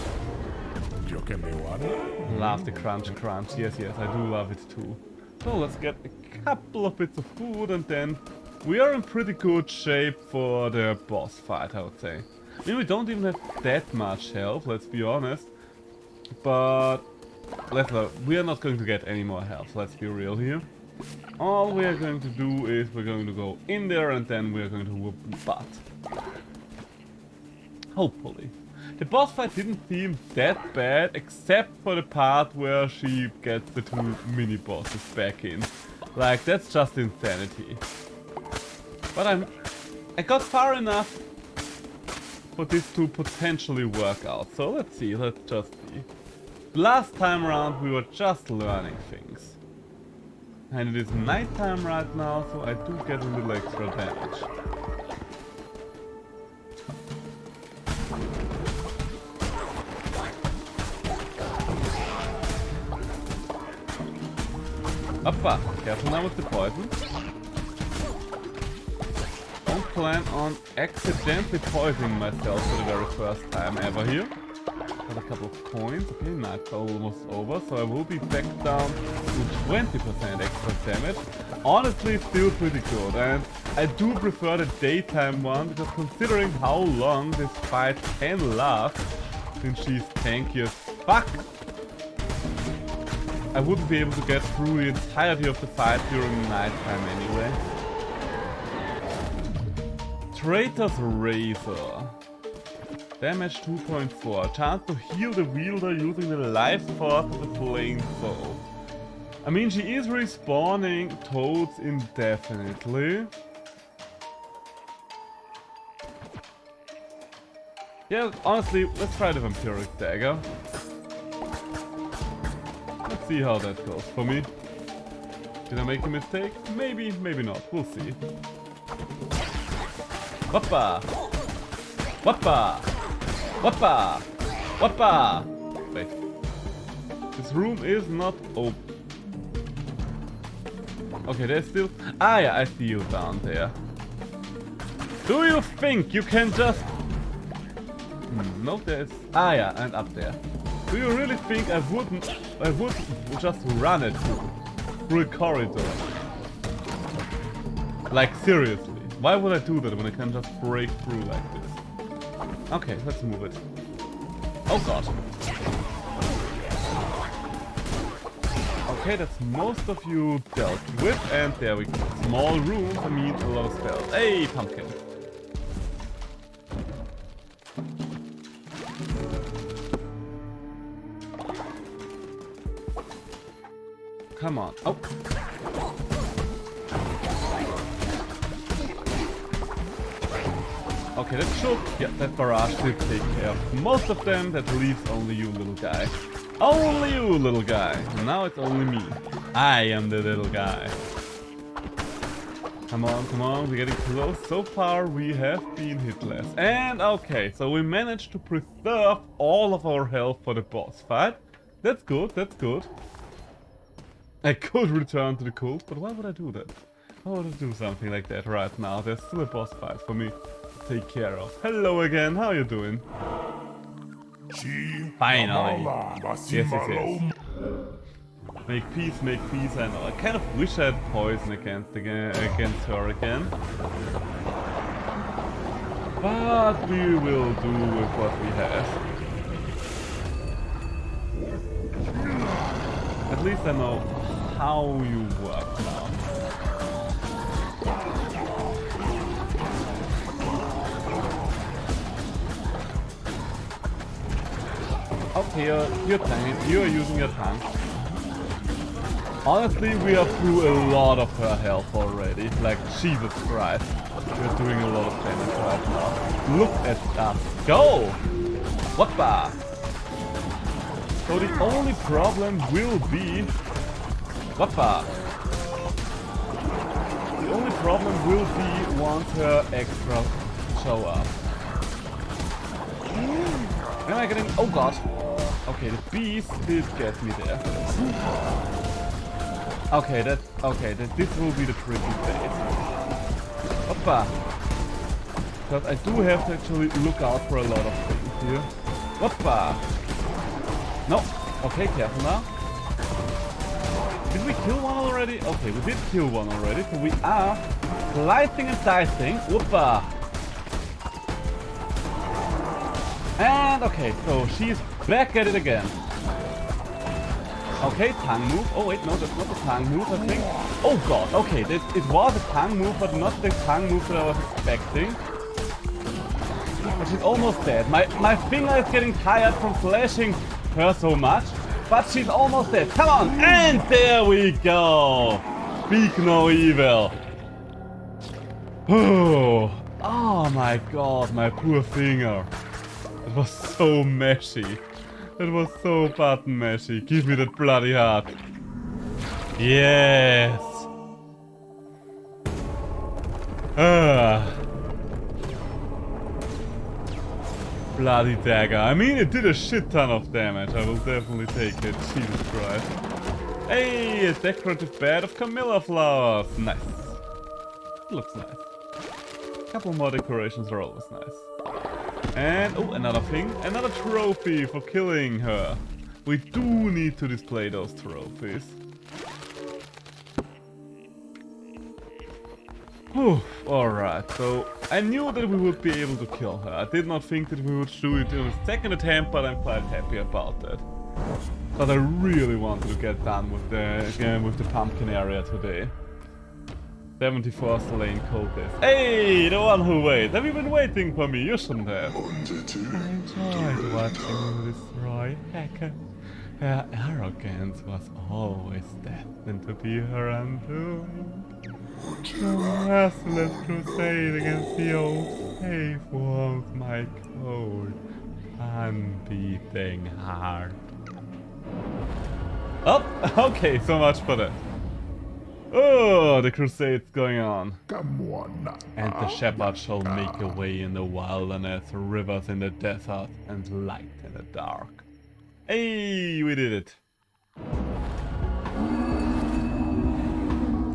Yo que me guarda. Love the crunch crunch. Yes, yes, I do love it too. So let's get a couple of bits of food and then we are in pretty good shape for the boss fight, I would say. I mean, we don't even have that much health, let's be honest. But we are not going to get any more health, let's be real here. All we are going to do is we're going to go in there and then we are going to whoop butt. Hopefully. The boss fight didn't seem that bad, except for the part where she gets the two mini-bosses back in. Like, that's just insanity. But I got far enough for this to potentially work out. So let's see, let's just see. Last time around we were just learning things. And it is nighttime right now, so I do get a little extra damage. Appa, careful now with the poison. Don't plan on accidentally poisoning myself for the very first time ever here. Got a couple of coins. Okay, night's almost over, so I will be back down to 20% extra damage. Honestly, still pretty good, and I do prefer the daytime one, because considering how long this fight can last, since she's tanky as fuck, I wouldn't be able to get through the entirety of the fight during nighttime anyway. Traitor's Razor. Damage 2.4. Chance to heal the wielder using the life force of the flame foe. I mean, she is respawning toads indefinitely. Yeah, honestly, let's try the Vampiric Dagger. Let's see how that goes for me. Did I make a mistake? Maybe, maybe not. We'll see. Wappa! Wappa! Wappa! Wappa! Wait. This room is not open. Okay, there's still... Ah yeah, I see you down there. Do you think you can just... No, there's... Ah yeah, and up there. Do you really think I would just run it through a corridor? Like, seriously. Why would I do that when I can just break through like this? Okay, let's move it. Oh god. Okay, that's most of you dealt with, and there we go. Small rooms, I mean a lot of spells. Hey, pumpkin. Come on. Oh. Okay, that should... Yeah, that barrage did take care of most of them. That leaves only you, little guy. Only you, little guy. And now it's only me. I am the little guy. Come on, come on. We're getting close. So far, we have been hitless. And okay, so we managed to preserve all of our health for the boss fight. That's good, that's good. I could return to the cult, but why would I do that? Why would I do something like that right now? There's still a boss fight for me to take care of. Hello again, how you doing? Finally. Yes, yes, yes. Make peace, I know. I kind of wish I had poison against her again. But we will do with what we have. At least I know how you work now. Okay, you're using your tank. Honestly, we are through a lot of her health already. Like, Jesus Christ. We're doing a lot of damage right now. Look at us. Go! Whoppa! So the only problem will be... Whoppa! The only problem will be once her extra show up. Am I getting... Oh god. Okay, the beast did get me there. Okay, this will be the tricky phase. Hoppa! Because I do have to actually look out for a lot of things here. Hoppa! No! Okay, careful now. Did we kill one already? Okay, we did kill one already, so we are slicing and dicing. Whoopa! And okay, so she's back at it again. Okay, tongue move. Oh wait, no, that's not the tongue move, I think. Oh god, okay, it was a tongue move, but not the tongue move that I was expecting. But she's almost dead. My finger is getting tired from slashing her so much. But she's almost dead. Come on! And there we go! Speak no evil. Oh my god, my poor finger. It was so meshy. It was so button meshy. Give me that bloody heart. Yes! Bloody dagger. I mean, it did a shit ton of damage. I will definitely take it. Jesus Christ. Hey, a decorative bed of Camilla flowers. Nice. Looks nice. A couple more decorations are always nice. And, oh, another thing. Another trophy for killing her. We do need to display those trophies. Alright, so I knew that we would be able to kill her. I did not think that we would do it in a second attempt, but I'm quite happy about that. But I really wanted to get done with the pumpkin area today. 74 slain cultists. Hey, the one who waits. Have you been waiting for me? You shouldn't have. I enjoyed watching you destroy Heka. Her arrogance was always destined to be her undoing. The merciless crusade against the old faith warms my cold, unbeating heart. Oh, okay, so much for that. Oh, the crusade's going on. Come on. And the shepherd shall make a way in the wilderness, rivers in the desert, and light in the dark. Hey, we did it.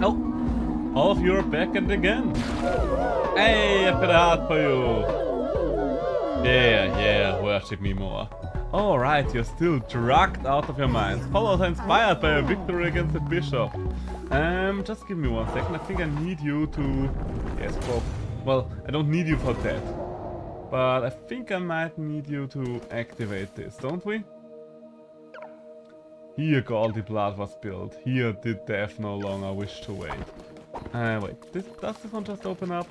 Oh. All of you are back at it again. Hey, I've got a heart for you. Yeah, worship me more. Alright, you're still drugged out of your minds. Followers are inspired by a victory against the bishop. Just give me 1 second. I think I need you to... Yes, well, I don't need you for that. But I think I might need you to activate this, don't we? Here Galdi blood was spilled. Here did death no longer wish to wait. Wait, does this one just open up?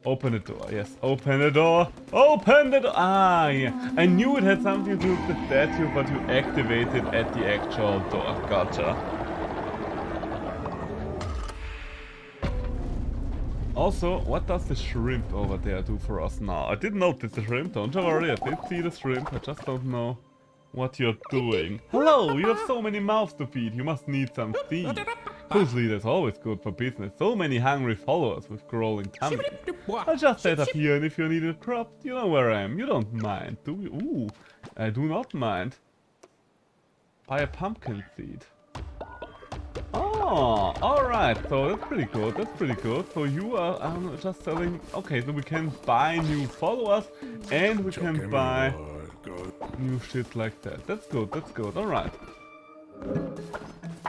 Open the door, yes, open the door! Open the door! Ah, yeah. I knew it had something to do with the statue, but you activated at the actual door. Gotcha. Also, what does the shrimp over there do for us now? I did notice the shrimp, don't you worry, I did see the shrimp, I just don't know what you're doing. Hello, you have so many mouths to feed, you must need some seed. Whose leader's always good for business. So many hungry followers with growing tummies. I'll just set up here, and if you need a crop, you know where I am. You don't mind, do you? Ooh, I do not mind. Buy a pumpkin seed. Oh, alright, so that's pretty good, that's pretty good. So you are just selling... Okay, so we can buy new followers, and we can buy new shit like that. That's good, alright.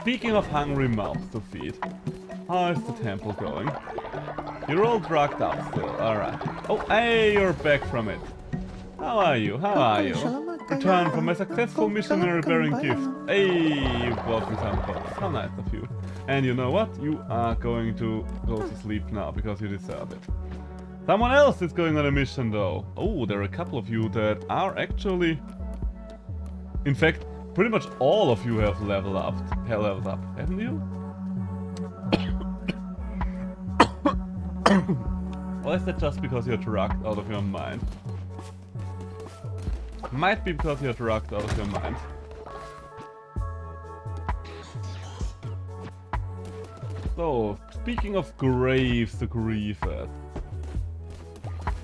Speaking of hungry mouths to feed, how is the temple going? You're all drugged up still, alright. Oh, hey, you're back from it. How are you? Return from a successful missionary bearing gift. Hey, you brought me some food. How nice of you. And you know what? You are going to go to sleep now, because you deserve it. Someone else is going on a mission though. Oh, there are a couple of you that are actually... In fact, pretty much all of you have leveled up, haven't you? Or is that just because you're drugged out of your mind? Might be because you're drugged out of your mind. So, speaking of graves to grieve at,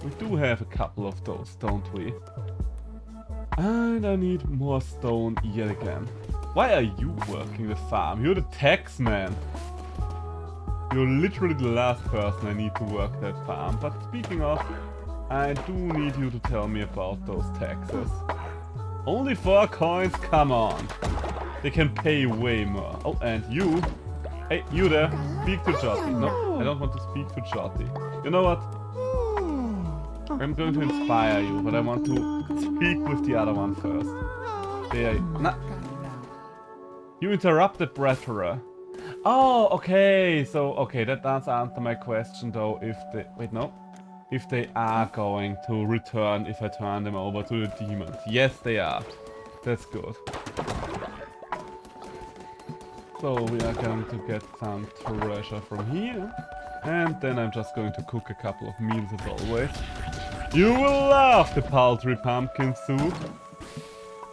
we do have a couple of those, don't we? And I need more stone yet again. Why are you working the farm? You're the tax man. You're literally the last person I need to work that farm. But speaking of, I do need you to tell me about those taxes. Only 4 coins? Come on. They can pay way more. Oh, and you... Hey, you there. Speak to Jotty. No, I don't want to speak to Jotty. You know what? I'm going to inspire you, but I want to speak with the other one first. There. Nah. You interrupted Bretherer. Oh, okay. So, okay, that does answer my question though. If they... Wait, no. If they are going to return if I turn them over to the demons. Yes, they are. That's good. So we are going to get some treasure from here. And then I'm just going to cook a couple of meals as always. You will love the paltry pumpkin soup.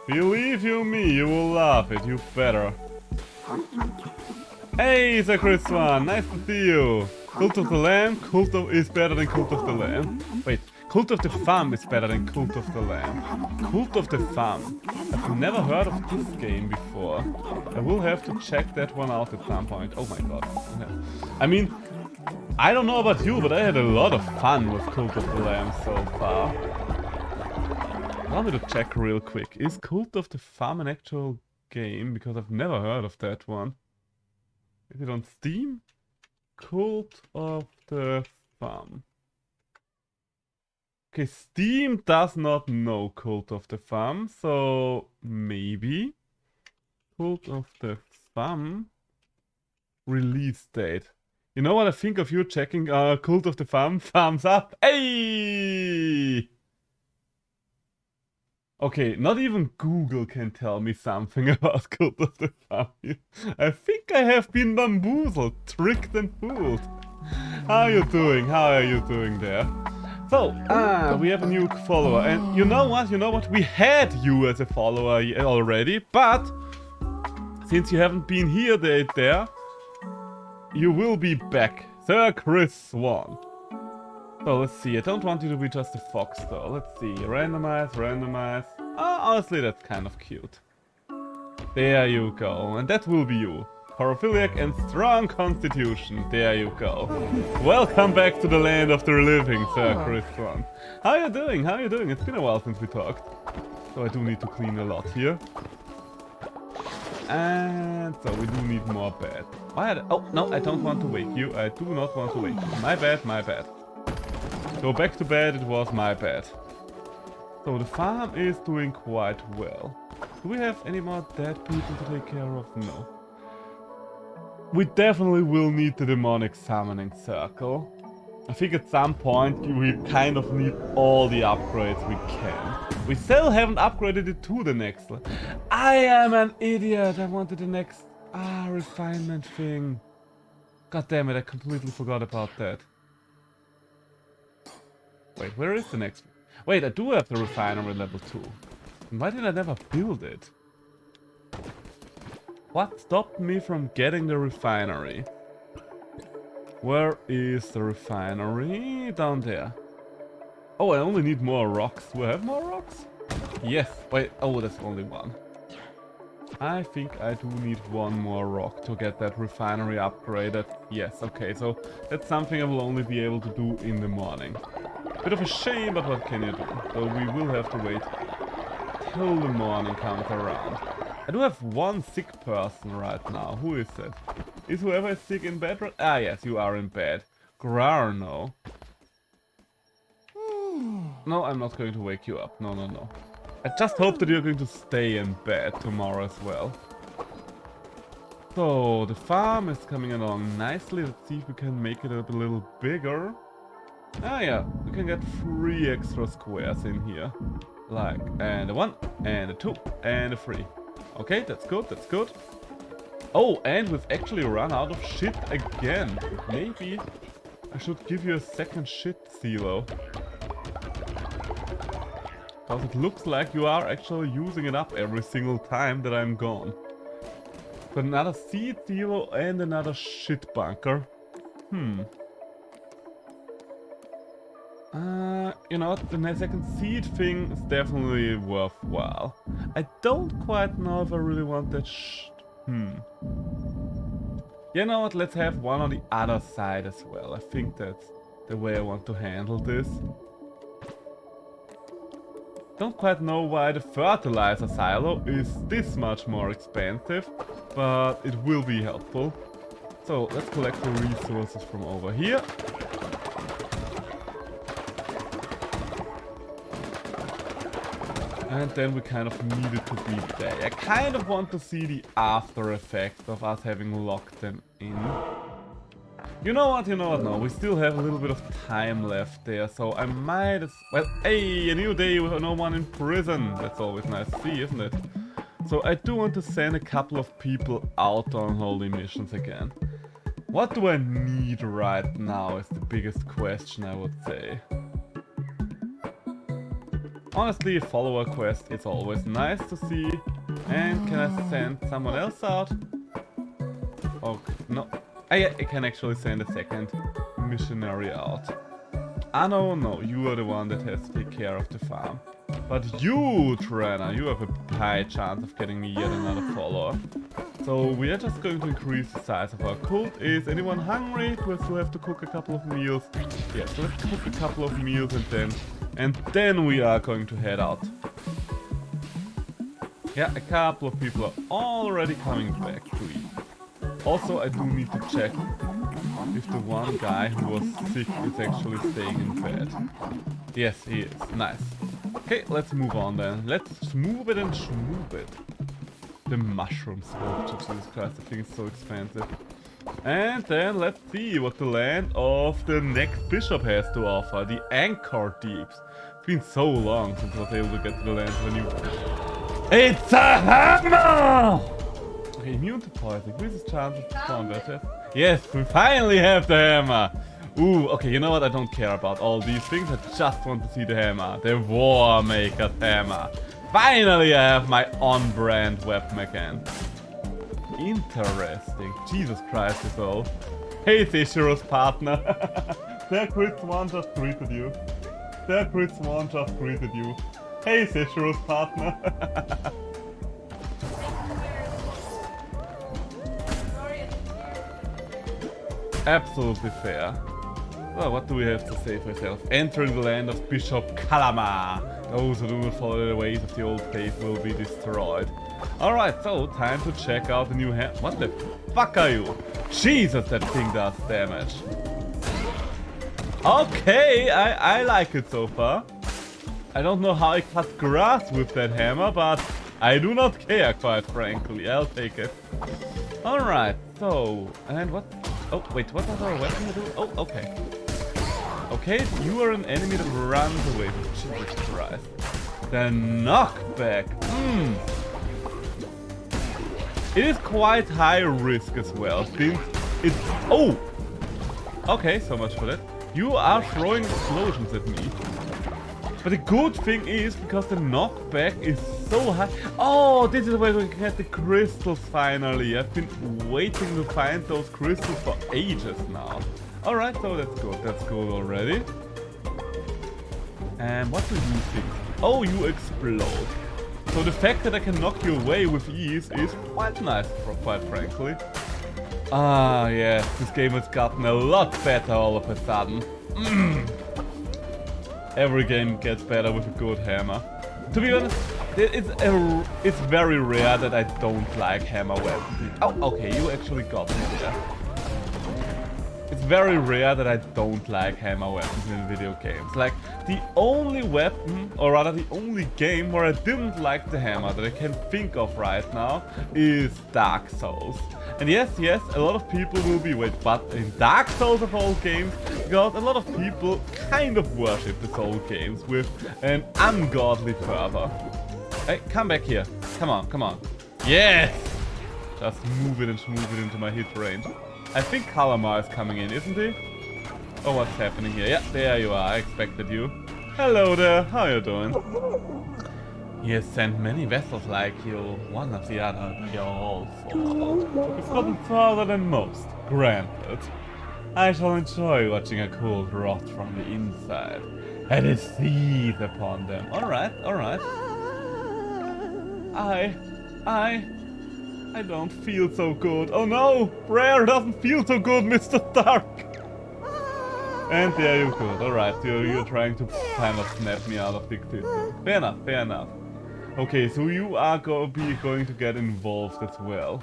Believe you me, you will love it, you better. Hey, Sir Chris Swan, nice to see you. Cult of the Lamb, is better than Cult of the Lamb. Wait, Cult of the Farm is better than Cult of the Lamb. Cult of the Farm. I've never heard of this game before. I will have to check that one out at some point. Oh my god. I mean, I don't know about you, but I had a lot of fun with Cult of the Lamb so far. Allow me to check real quick. Is Cult of the Farm an actual game? Because I've never heard of that one. Is it on Steam? Cult of the Farm. Okay, Steam does not know Cult of the Farm, so maybe Cult of the Farm release date. You know what I think of you checking Cult of the Farm? Thumbs up. Hey! Okay, not even Google can tell me something about Cult of the Farm. I think I have been bamboozled, tricked and fooled. How are you doing? How are you doing there? So, we have a new follower. And you know what? We had you as a follower already, but since you haven't been here there, you will be back. Sir Chris Swan. So let's see, I don't want you to be just a fox though. Let's see, randomize. Oh, honestly, that's kind of cute. There you go, and that will be you. Paraphiliac and strong constitution, there you go. Welcome back to the land of the living, Sir Chris Swan. How are you doing? How are you doing? It's been a while since we talked. So I do need to clean a lot here. And so we do need more bed. Oh, no, I don't want to wake you. I do not want to wake you. My bad, my bad. Go back to bed, it was my bad. So the farm is doing quite well. Do we have any more dead people to take care of? No. We definitely will need the demonic summoning circle. I think at some point we kind of need all the upgrades we can. We still haven't upgraded it to the next level. I am an idiot. I wanted the next refinement thing. God damn it, I completely forgot about that. Wait, where is the next one? Wait, I do have the refinery level 2. Why did I never build it? What stopped me from getting the refinery? Where is the refinery? Down there. Oh, I only need more rocks. Do I have more rocks? Yes. Wait, oh, that's only one. I think I do need one more rock to get that refinery upgraded. Yes, okay, so that's something I will only be able to do in the morning. Bit of a shame, but what can you do? So we will have to wait till the morning comes around. I do have one sick person right now. Who is it? Is whoever is sick in bed? Ah, yes, you are in bed. Grarno. No, I'm not going to wake you up. No, no, no. I just hope that you're going to stay in bed tomorrow as well. So, the farm is coming along nicely. Let's see if we can make it a little bigger. Ah, yeah. We can get 3 extra squares in here. Like, and a 1, and a 2, and a 3. Okay, that's good, that's good. Oh, and we've actually run out of shit again. Maybe I should give you a second shit silo. Because it looks like you are actually using it up every single time that I'm gone. But another seed silo and another shit bunker. You know what, the second seed thing is definitely worthwhile. I don't quite know if I really want that You know what, let's have one on the other side as well. I think that's the way I want to handle this. Don't quite know why the fertilizer silo is this much more expensive, but it will be helpful. So let's collect the resources from over here. And then we kind of needed to be there. I kind of want to see the after effect of us having locked them in. You know what, no, we still have a little bit of time left there, so I might as well... Hey, a new day with no one in prison! That's always nice to see, isn't it? So I do want to send a couple of people out on holy missions again. What do I need right now is the biggest question, I would say. Honestly, a follower quest is always nice to see. And can I send someone else out? Oh, no. I can actually send a second missionary out. Ah, no, you are the one that has to take care of the farm. But you, Trana, you have a high chance of getting me yet another follower. So we are just going to increase the size of our cult. Is anyone hungry? Do I still have to cook a couple of meals? Yes, so let's cook a couple of meals and then we are going to head out. Yeah, a couple of people are already coming back to eat. Also, I do need to check if the one guy who was sick is actually staying in bed. Yes, he is. Nice. Okay, let's move on then. Let's smooth it and schmoob it. The mushrooms. Oh, Jesus Christ, I think it's so expensive. And then let's see what the land of the next bishop has to offer. The Anchor Deeps. It's been so long since I was able to get to the land of a new... It's a hammer! Okay, immune to poison. Increases chances to combat. Yes, we finally have the hammer! Ooh, okay, you know what? I don't care about all these things. I just want to see the hammer. The War Maker's hammer. Finally, I have my on-brand weapon again. Interesting. Jesus Christ, is all. Hey, Sishiro's partner. There, Chris One just greeted you. There, Chris One just greeted you. Hey, Sishiro's partner. Absolutely fair. Well, what do we have to say for ourselves? Entering the land of Bishop Kalama. Those who do not follow the ways of the old faith will be destroyed. Alright, so time to check out the new hand. What the fuck are you? Jesus, that thing does damage. Okay, I like it so far. I don't know how I cut grass with that hammer, but I do not care, quite frankly. I'll take it. Alright, so... And what... Oh, wait, what does our weapon do? Oh, okay. Okay, you are an enemy that runs away. Jesus Christ. The knockback. It is quite high risk as well, since it's... Oh! Okay, so much for that. You are throwing explosions at me. But the good thing is, because the knockback is so high... Oh, this is where we can get the crystals finally. I've been waiting to find those crystals for ages now. Alright, so that's good. That's good already. And what do you think? Oh, you explode. So the fact that I can knock you away with ease is quite nice, quite frankly. Ah, yeah, this game has gotten a lot better all of a sudden. Every game gets better with a good hammer. To be honest, it's very rare that I don't like hammer weapons. Oh, okay, you actually got me there. It's very rare that I don't like hammer weapons in video games. Like, the only weapon, or rather the only game where I didn't like the hammer that I can think of right now is Dark Souls. And yes, a lot of people will be, wait, but in Dark Souls of all games, because a lot of people kind of worship the Soul games with an ungodly fervor. Hey, come back here. Come on. Yes! Just move it and smooth it into my hit range. I think Kalama is coming in, isn't he? Oh, what's happening here? Yeah, there you are. I expected you. Hello there. How you doing? He has sent many vessels like you, one of the other. You're all full. You've gotten further than most. Granted. I shall enjoy watching a cult rot from the inside. And it seethe upon them. Alright. I don't feel so good. Oh no! Prayer doesn't feel so good, Mr. Stark! And there you go. Alright, you're trying to kind of snap me out of the existence. Fair enough, fair enough. Okay, so you are going to get involved as well.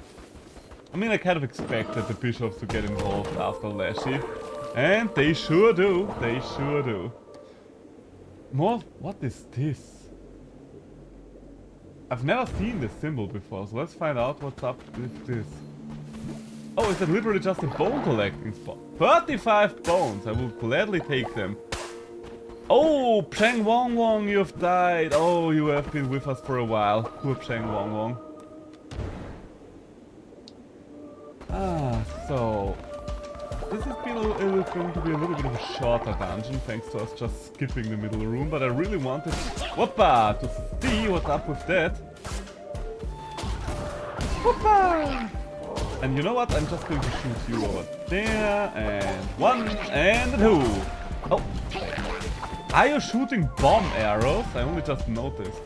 I mean, I kind of expected the bishops to get involved after Lashy. And they sure do. They sure do. More? What is this? I've never seen this symbol before, so let's find out what's up with this. Oh, is that literally just a bone collecting spot? 35 bones! I will gladly take them. Oh, Psheng Wong Wong, you've died! Oh, you have been with us for a while. Poor Psheng Wong Wong. Ah, so... This is going to be a little bit of a shorter dungeon, thanks to us just skipping the middle room, but I really wanted... Whoppa! To see what's up with that. Whoppa! And you know what? I'm just going to shoot you over there, and 1, and 2. Oh, are you shooting bomb arrows? I only just noticed.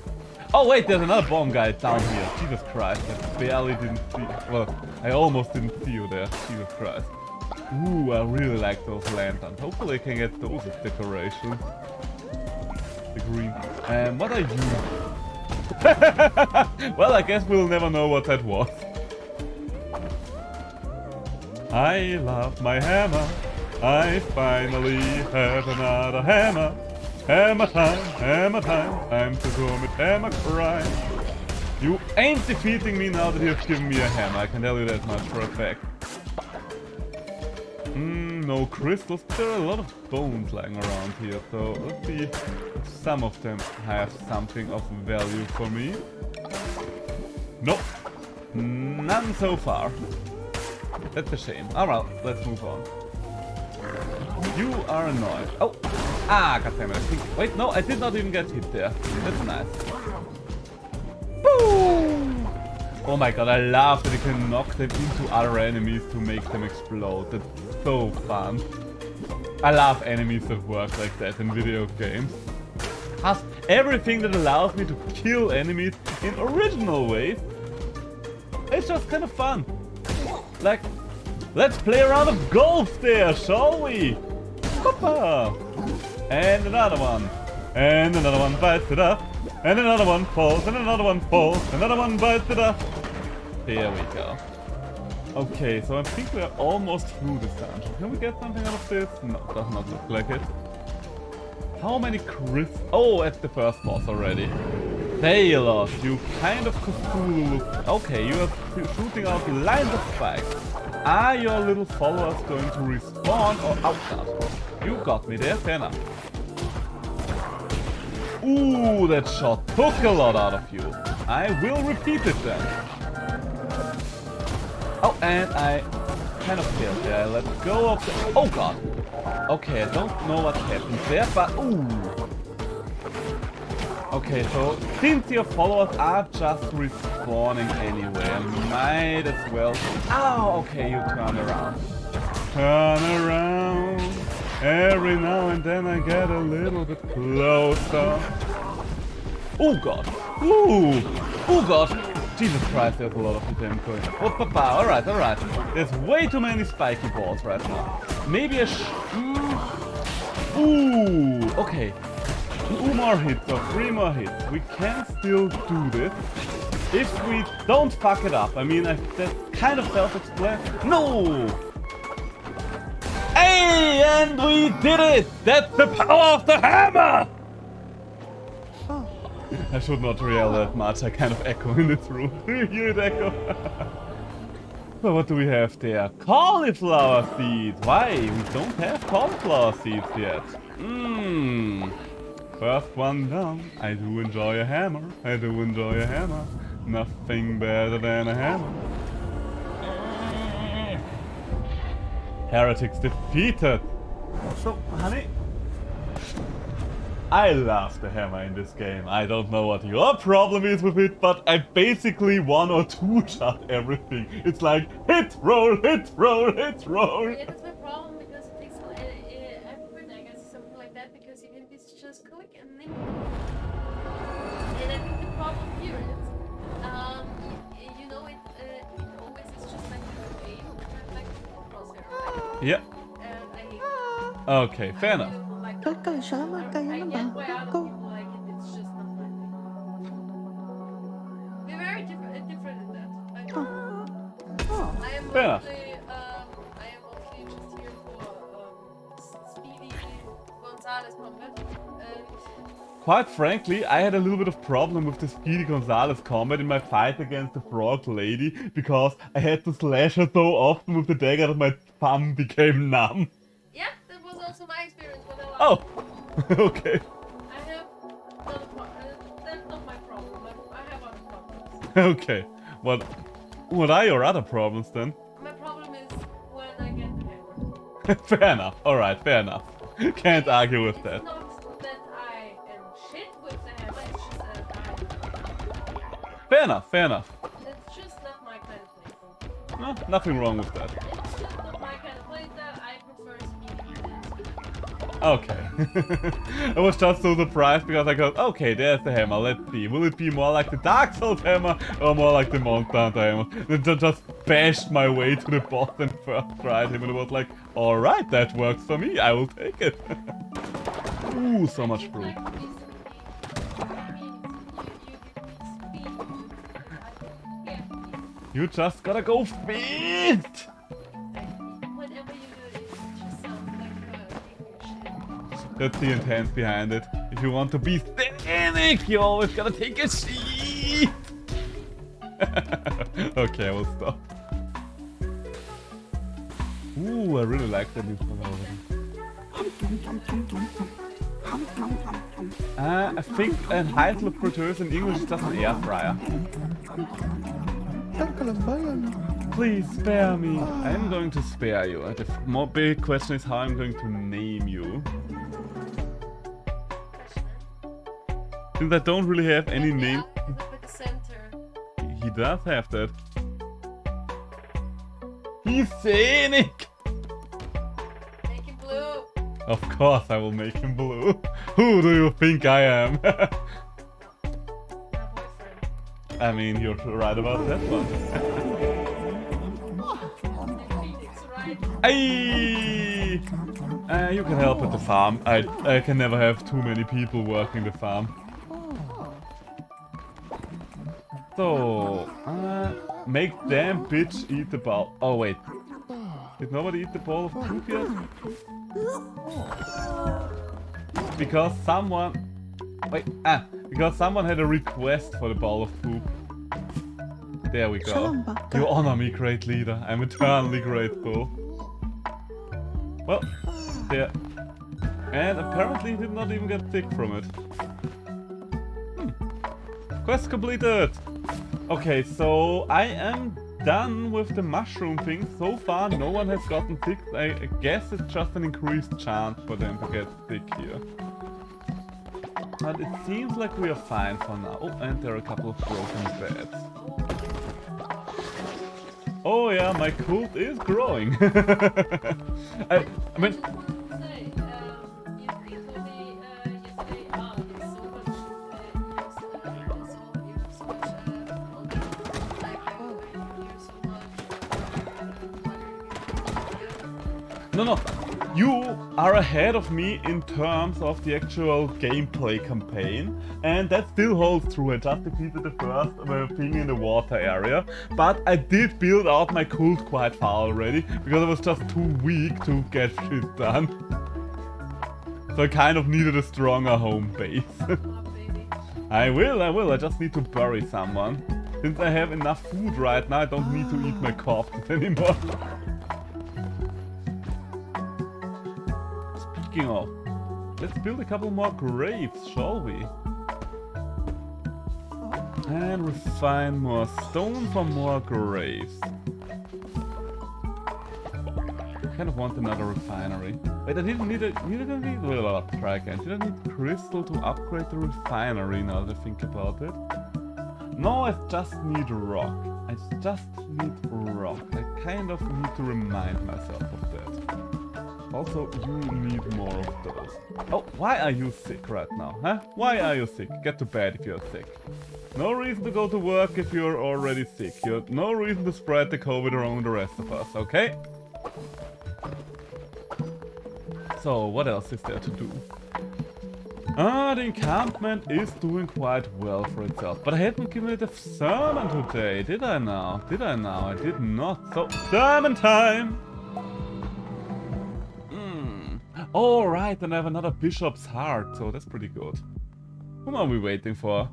Oh wait, there's another bomb guy down here. Jesus Christ, I barely didn't see... Well, I almost didn't see you there. Jesus Christ. Ooh, I really like those lanterns. Hopefully I can get those as decoration. The green. And what are you? Well, I guess we'll never know what that was. I love my hammer. I finally have another hammer. Hammer time, time to commit hammer crime. You ain't defeating me now that you've given me a hammer, I can tell you that much for a fact. No crystals, there are a lot of bones lying around here, so let's see if some of them have something of value for me. Nope, none so far. That's a shame. Alright, let's move on. You are annoying. Oh! Ah, goddammit. I think... Wait, no, I did not even get hit there. That's nice. Boom! Oh my god, I love that you can knock them into other enemies to make them explode. That's so fun. I love enemies that work like that in video games. Has everything that allows me to kill enemies in original ways. It's just kind of fun. Like, let's play a round of golf there, shall we? Hoppa! And another one. And another one bites it up. And another one falls, and another one falls. Another one bites it up. There we go. Okay, so I think we're almost through this dungeon. Can we get something out of this? No, does not look like it. How many crystals? Oh, it's the first boss already. Talos, you kind of Cthulhu look. Okay, you are shooting out lines of spikes. Are your little followers going to respawn or outside? You got me there, fair enough. Ooh, that shot took a lot out of you. I will repeat it then. Oh, and I kind of failed there. Let go of the... Oh god. Okay, I don't know what happened there, but... Ooh. Okay, so since your followers are just respawning anyway, I might as well... Oh, okay, you turn around. Turn around. Every now and then I get a little bit closer. Oh god. Ooh. Oh god. Jesus Christ, there's a lot of them going. Oh, papa. Alright, alright. There's way too many spiky balls right now. Maybe a Ooh. Okay. 2 more hits or 3 more hits. We can still do this. If we don't fuck it up. I mean, that's kind of self-explanatory. No! Hey, and we did it! That's the power of the hammer! Oh. I should not yell that much. I kind of echo in this room. Do you hear it echo? So what do we have there? Cauliflower seeds! Why? We don't have cauliflower seeds yet. Mmm. First one down. I do enjoy a hammer. I do enjoy a hammer. Nothing better than a hammer. Heretics defeated. So, honey, I love the hammer in this game. I don't know what your problem is with it, but I basically 1 or 2 shot everything. It's like hit, roll, hit, roll, hit, roll. Yeah, that's my problem because it takes every I guess something like that because even if it's just click and then. And I think the problem here is, you know, it always is just like a crosshair. Yeah. And I hate Okay, fair enough. Like, Tôi cởi sao mà cởi I nó get bảo why other cô. people like it. It's just not my thing. We're very different in that. Like, Oh. I am Fair enough. mostly just here for speedy Gonzalez combat. Quite frankly, I had a little bit of problem with the Speedy Gonzalez combat in my fight against the frog lady because I had to slash her so often with the dagger that my thumb became numb. Yeah, that was also my experience when I was. Oh, okay. I have not a that's not my problem. I have other problems. Okay. What are your other problems then? My problem is when I get the hammer. Fair enough. Alright, fair enough. Can't argue with that. It's not that I am shit with the hammer, it's just that Fair enough, fair enough. it's just not my kind of playthrough. No, nothing wrong with that. It's just not my kind of playstyle. I prefer speedy. Okay. I was just so surprised because I go, okay, there's the hammer, let's see. Will it be more like the Dark Souls hammer or more like the Monster Hunter hammer? And I just bashed my way to the boss and first tried him and it was like, alright, that works for me, I will take it. Ooh, so much fruit. Like to be speedy. I mean, you give me speed. Yeah. You just gotta go feed! Whatever you do, it just sounds like shit. That's the intent behind it. If you want to be scenic, you always gotta take a sheet! Okay, I will stop. Ooh, I really like that new color over there. I think a Heißluftfritteuse in English is just an air fryer. Please spare me. I am going to spare you. The more big question is how I'm going to name you. Since I don't really have any name. With the center. He does have that. He's scenic! Make it blue. Of course I will make him blue. Who do you think I am? My boyfriend. I mean, you're right about that one. Phoenix, right? Aye! You can help at the farm. I can never have too many people working the farm. So, make damn bitch eat the ball. Oh wait, did nobody eat the ball of poop yet? Because someone... Wait, because someone had a request for the ball of poop. There we go. You honor me, great leader. I'm eternally grateful. Well, there. And apparently he did not even get sick from it. Quest completed! Okay, so I am done with the mushroom thing. So far, no one has gotten sick. I guess it's just an increased chance for them to get sick here. But it seems like we are fine for now. Oh, and there are a couple of broken beds. Oh yeah, my cult is growing. I mean... No, you are ahead of me in terms of the actual gameplay campaign, and that still holds true. I just defeated the first thing in the water area, but I did build out my cult quite far already, because I was just too weak to get shit done. So I kind of needed a stronger home base. I will, I just need to bury someone. Since I have enough food right now, I don't need to eat my corpses anymore. Speaking of, let's build a couple more graves, shall we? And refine more stone for more graves. I kind of want another refinery. Wait, I didn't need try again. Did I need crystal to upgrade the refinery now that I think about it? No, I just need rock. I just need rock. I kind of need to remind myself of that. Also, you need more of those. Oh, why are you sick right now, huh? Why are you sick? Get to bed if you're sick. No reason to go to work if you're already sick. You have no reason to spread the COVID around the rest of us, okay? So, what else is there to do? The encampment is doing quite well for itself. But I hadn't given it a sermon today, did I now? Did I now? I did not. So, sermon time! Alright, and I have another bishop's heart, so that's pretty good. Whom are we waiting for?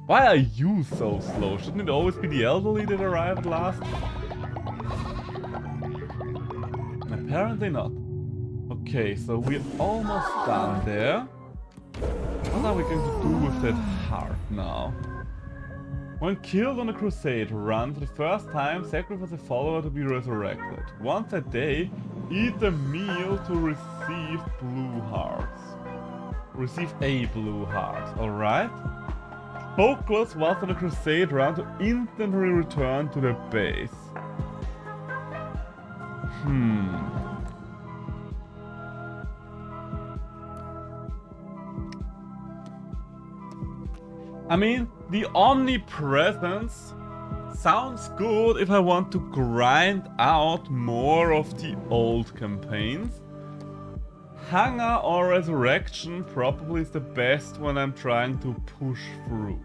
Why are you so slow? Shouldn't it always be the elderly that arrive at last? Apparently not. Okay, so we're almost done there. What are we going to do with that heart now? When killed on a crusade run for the first time, sacrifice a follower to be resurrected. Once a day, eat a meal to receive blue hearts. Receive a blue heart, alright? Focus whilst on a crusade run to instantly return to the base. I mean, the omnipresence sounds good if I want to grind out more of the old campaigns. Hunger or Resurrection probably is the best when I'm trying to push through.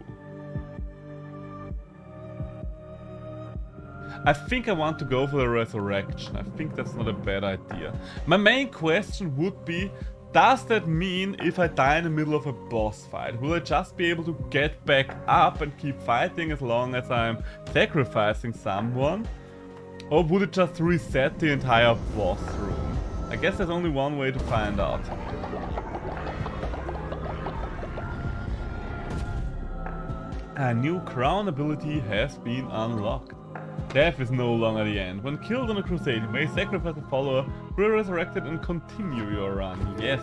I think I want to go for the Resurrection. I think that's not a bad idea. My main question would be, does that mean if I die in the middle of a boss fight, will I just be able to get back up and keep fighting as long as I'm sacrificing someone? Or would it just reset the entire boss room? I guess there's only one way to find out. A new crown ability has been unlocked. Death is no longer the end. When killed on a crusade, you may sacrifice a follower, be resurrected and continue your run. Yes.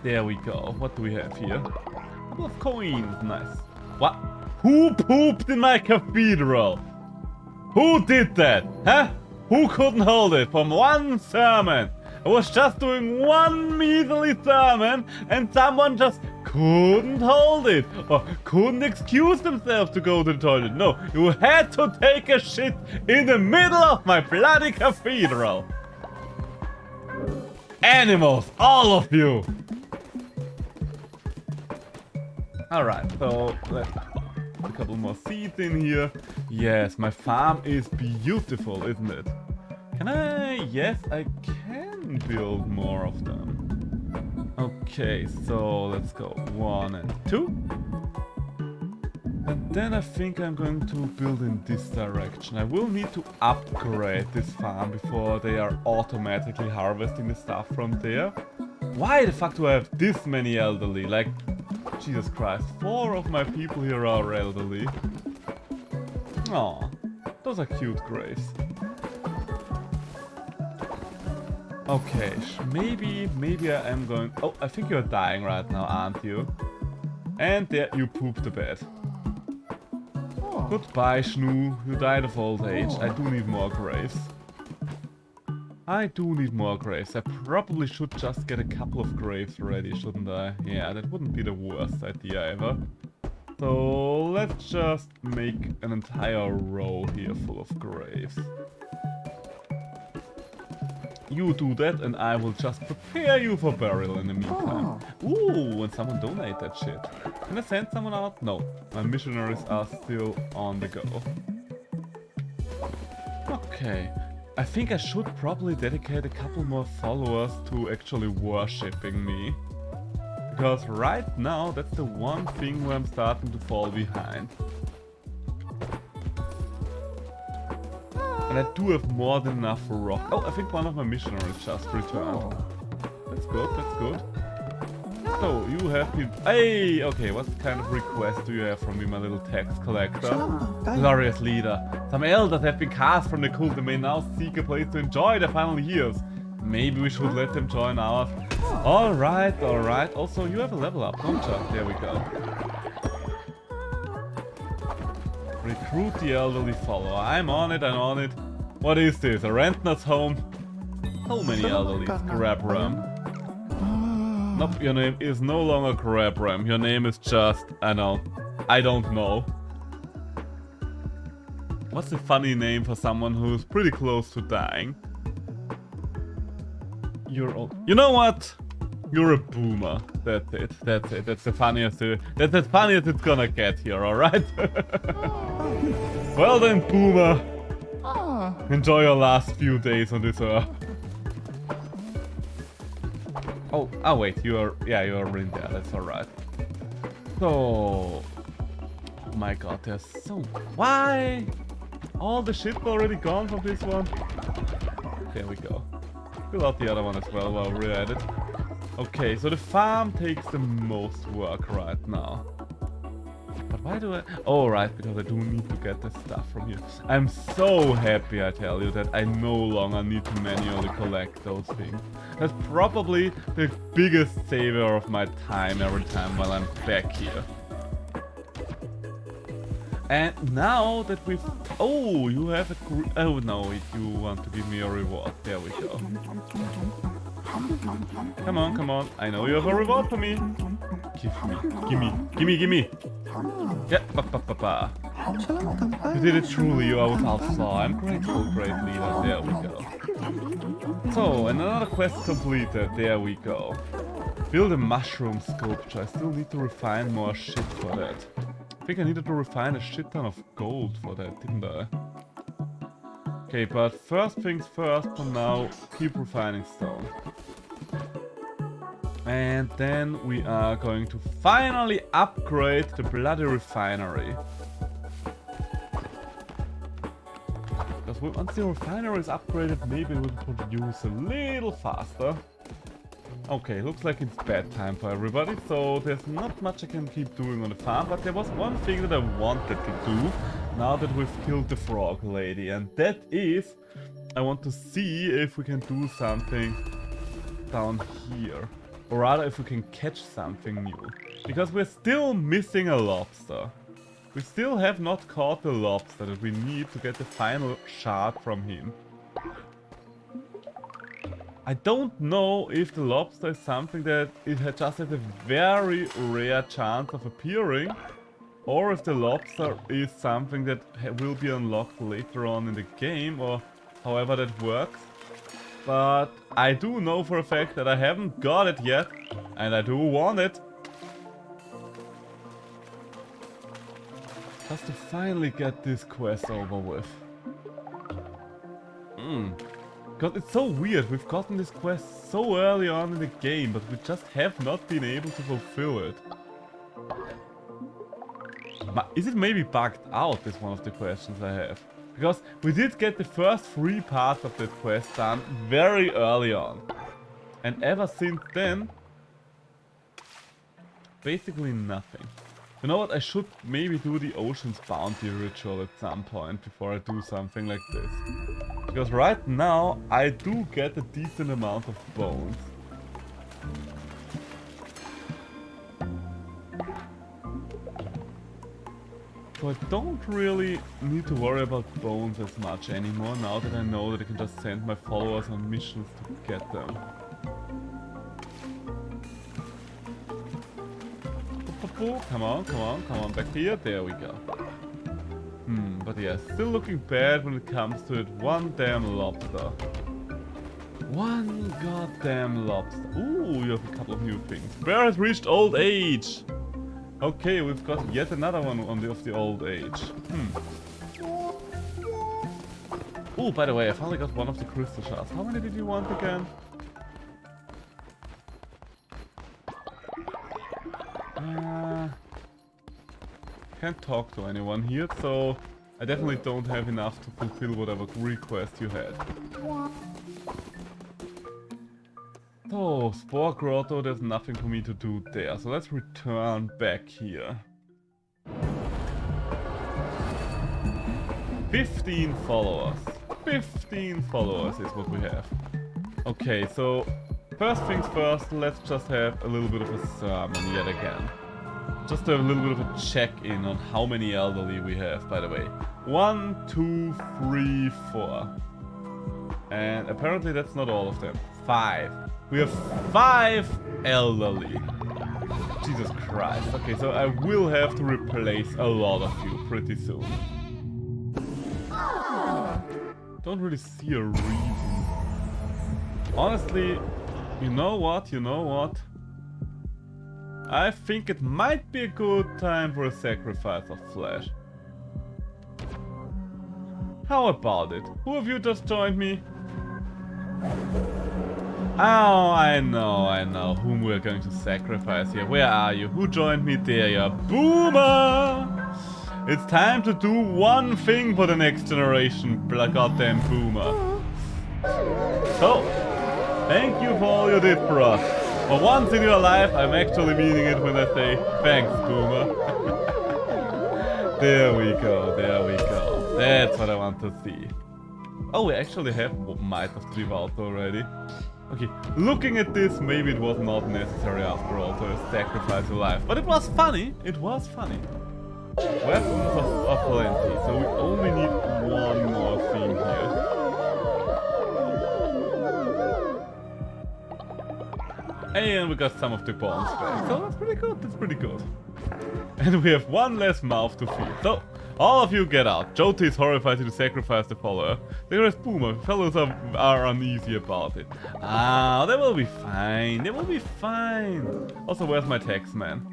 There we go. What do we have here? A couple of coins. Nice. What? Who pooped in my cathedral? Who did that? Huh? Who couldn't hold it from one sermon? I was just doing one measly sermon and someone just couldn't hold it or couldn't excuse themselves to go to the toilet. No, you had to take a shit in the middle of my bloody cathedral. Animals, all of you. Alright, so let's put a couple more seeds in here. Yes, my farm is beautiful, isn't it? Can I? Yes, I can build more of them. Okay, so let's go 1 and 2. And then I think I'm going to build in this direction. I will need to upgrade this farm before they are automatically harvesting the stuff from there. Why the fuck do I have this many elderly? Like, Jesus Christ, 4 of my people here are elderly. Aw, those are cute graves. Okay, maybe I am going... Oh, I think you're dying right now, aren't you? And there, you pooped the bed. Oh. Goodbye, Schnoo. You died of old age. I do need more graves. I probably should just get a couple of graves ready, shouldn't I? Yeah, that wouldn't be the worst idea ever. So, let's just make an entire row here full of graves. You do that and I will just prepare you for burial in the meantime. Ooh, and someone donate that shit. Can I send someone out? No, my missionaries are still on the go. Okay, I think I should probably dedicate a couple more followers to actually worshipping me. Because right now, that's the one thing where I'm starting to fall behind. And I do have more than enough rock. Oh, I think one of my missionaries just returned. That's good, that's good. So, you have been... Hey! Okay, what kind of request do you have from me, my little tax collector? Glorious leader. Some elders have been cast from the cult and may now seek a place to enjoy their final years. Maybe we should let them join ours. Alright, alright. Also, you have a level up, don't you? There we go. Recruit the elderly follower. I'm on it, I'm on it. What is this? A Rentner's home? How many elderlies? Grab Ram. Nope, your name is no longer Grab Ram. Your name is just... I don't know. What's a funny name for someone who's pretty close to dying? You're old. You know what? You're a boomer. That's it. That's it. That's the funniest. That's the funniest it's gonna get here. All right. Well then, boomer. Enjoy your last few days on this earth. Oh wait, you are in there. That's all right. So, oh my God, there's so why all the shit already gone from this one. There we go. Fill out the other one as well while we're at it. Okay, so the farm takes the most work right now. But why do I... Oh, right, because I do need to get the stuff from here. I'm so happy, I tell you, that I no longer need to manually collect those things. That's probably the biggest saver of my time every time while I'm back here. And now that we've... Oh, you have a... Oh, no, you want to give me a reward. There we go. Come on, come on. I know you have a reward for me. Give me. Yeah, ba. You did it truly, you always also. I'm grateful, great leader. There we go. So, another quest completed. There we go. Build a mushroom sculpture. I still need to refine more shit for that. I think I needed to refine a shit ton of gold for that, didn't I? Okay, but first things first, for now, keep refining stone. And then we are going to finally upgrade the bloody refinery. Because once the refinery is upgraded, maybe we'll produce a little faster. Okay, looks like it's bedtime for everybody, so there's not much I can keep doing on the farm, but there was one thing that I wanted to do now that we've killed the frog lady, and that is I want to see if we can do something down here. Or rather, if we can catch something new. Because we're still missing a lobster. We still have not caught the lobster that we need to get the final shard from him. I don't know if the lobster is something that it just has a very rare chance of appearing, or if the lobster is something that will be unlocked later on in the game, or however that works. But I do know for a fact that I haven't got it yet, and I do want it. Just to finally get this quest over with. Because it's so weird, we've gotten this quest so early on in the game, but we just have not been able to fulfill it. Is it maybe bugged out, is one of the questions I have. Because we did get the first 3 parts of that quest done very early on. And ever since then, basically nothing. You know what, I should maybe do the Ocean's Bounty ritual at some point before I do something like this. Because right now, I do get a decent amount of bones. So I don't really need to worry about bones as much anymore now that I know that I can just send my followers on missions to get them. Come on, back here. There we go. But yeah, still looking bad when it comes to it. One damn lobster. One goddamn lobster. Ooh, you have a couple of new things. Bear has reached old age. Okay, we've got yet another one of the old age. Oh, by the way, I finally got one of the crystal shards. How many did you want again? Can't talk to anyone here, so I definitely don't have enough to fulfill whatever request you had. So, Spore Grotto, there's nothing for me to do there, so let's return back here. 15 followers. 15 followers is what we have. Okay, so first things first, let's just have a little bit of a sermon yet again. Just to have a little bit of a check-in on how many elderly we have, by the way. 1, 2, 3, 4. And apparently that's not all of them. 5. We have 5 elderly. Jesus Christ. Okay, so I will have to replace a lot of you pretty soon. Don't really see a reason. Honestly, You know what? You know what? I think it might be a good time for a sacrifice of flesh. How about it? Who of you just joined me? Oh, I know whom we're going to sacrifice here. Where are you? Who joined me? There you are. Boomer! It's time to do one thing for the next generation, goddamn Boomer. So, thank you for all you did for us. For once in your life, I'm actually meaning it when I say thanks, Boomer. There we go, there we go. That's what I want to see. Oh, we actually have Might of the Devout already. Okay, looking at this, maybe it was not necessary after all to sacrifice your life. But it was funny, it was funny. Weapons are plenty, so we only need one more thing here. And we got some of the bones back, so that's pretty good, that's pretty good. And we have one less mouth to feed, so all of you get out. Jyoti is horrified to sacrifice the follower. There is Boomer, fellows are uneasy about it. Ah, they will be fine, they will be fine. Also, where's my tax man?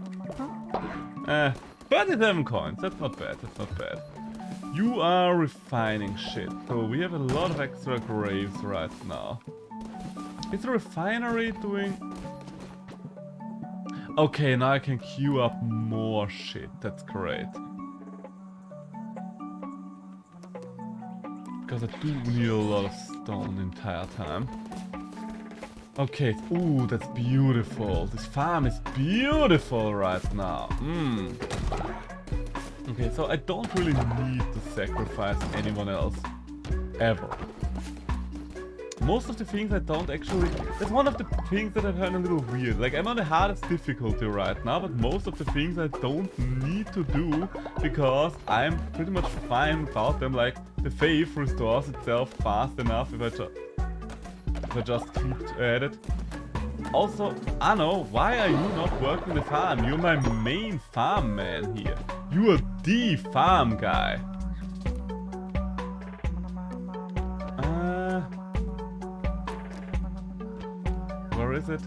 37 coins, that's not bad, that's not bad. You are refining shit, so we have a lot of extra graves right now. Is the refinery doing... Okay, now I can queue up more shit, that's great. Because I do need a lot of stone the entire time. Okay, ooh, that's beautiful. This farm is beautiful right now. Okay, so I don't really need to sacrifice anyone else. Ever. Most of the things I don't actually... That's one of the things that I find a little weird. Like, I'm on the hardest difficulty right now, but most of the things I don't need to do because I'm pretty much fine without them. Like, the faith restores itself fast enough if I just keep at it. Also, Anno, why are you not working the farm? You're my main farm man here. You are the farm guy. Where is it?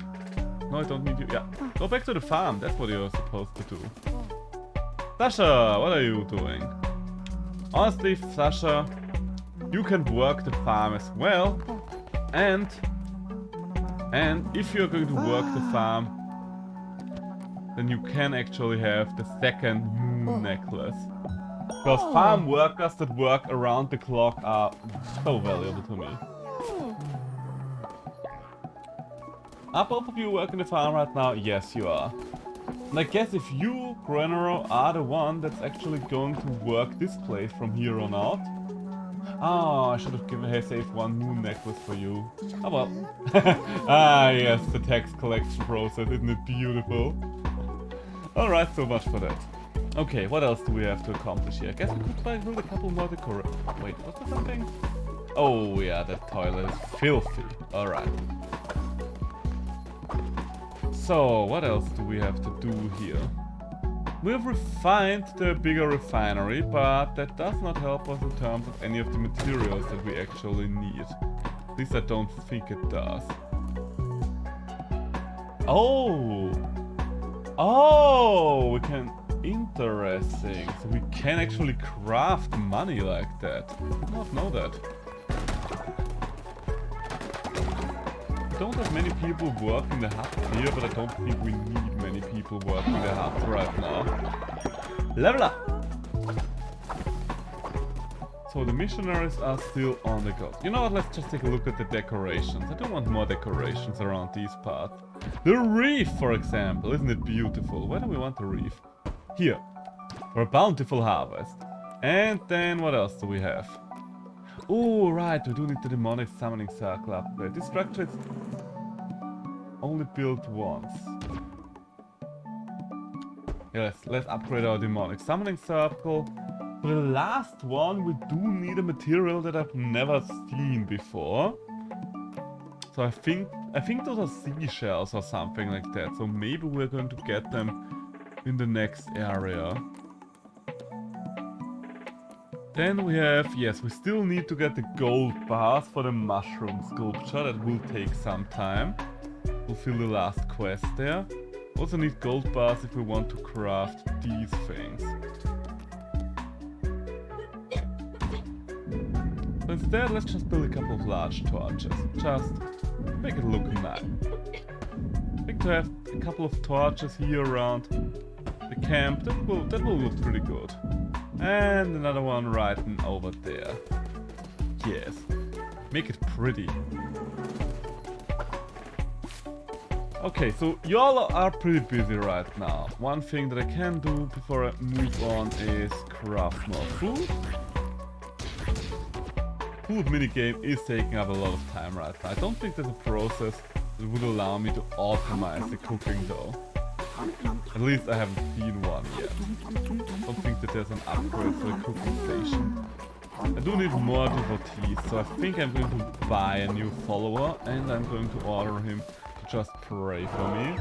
No, I don't need you. Yeah, go back to the farm. That's what you're supposed to do. Sasha, what are you doing? Honestly, Sasha, you can work the farm as well. And if you're going to work the farm, then you can actually have the second moon necklace. Because farm workers that work around the clock are so valuable to me. Are both of you working the farm right now? Yes, you are. And I guess if you, Grenero, are the one that's actually going to work this place from here on out. Oh, I should have saved one moon necklace for you. Oh well. Ah yes, the tax collection process, isn't it beautiful? Alright, so much for that. Okay, what else do we have to accomplish here? I guess we could build a couple more decorations. Wait, was there something? Oh yeah, that toilet is filthy. Alright. So, what else do we have to do here? We have refined the bigger refinery, but that does not help us in terms of any of the materials that we actually need. At least I don't think it does. Oh! Oh! We can... Interesting. So we can actually craft money like that. I did not know that. I don't have many people working the hub here, but I don't think we need many people working the hub right now. Level up! So the missionaries are still on the go. You know what, let's just take a look at the decorations. I don't want more decorations around these parts. The reef, for example, isn't it beautiful? Where do we want the reef? Here, for a bountiful harvest. And then what else do we have? Oh, right, we do need the demonic summoning circle upgrade. This structure is only built once. Yes, let's upgrade our demonic summoning circle. For the last one, we do need a material that I've never seen before. So I think those are seashells or something like that. So maybe we're going to get them in the next area. Then we have, yes, we still need to get the gold bars for the mushroom sculpture. That will take some time. fulfill the last quest there. Also need gold bars if we want to craft these things. So instead, let's just build a couple of large torches. Just make it look nice. I think to have a couple of torches here around the camp, that will look pretty good. And another one right over there. Yes. Make it pretty. Okay, so y'all are pretty busy right now. One thing that I can do before I move on is craft more food. Food minigame is taking up a lot of time right now. I don't think there's a process that would allow me to optimize the cooking though. At least I haven't seen one yet. I don't think that there's an upgrade for the cooking station. I do need more devotees, so I think I'm going to buy a new follower and I'm going to order him to just pray for me.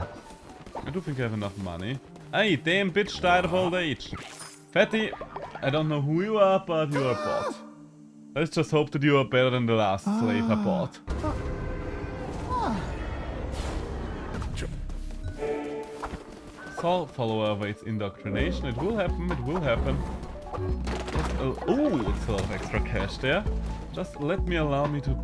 I do think I have enough money. Hey, damn bitch died of old age. Fatty, I don't know who you are, but you are a bot. Let's just hope that you are better than the last slave I bought. Soul follower awaits indoctrination. It will happen, it will happen. Oh, it's a lot of extra cash there. Just allow me to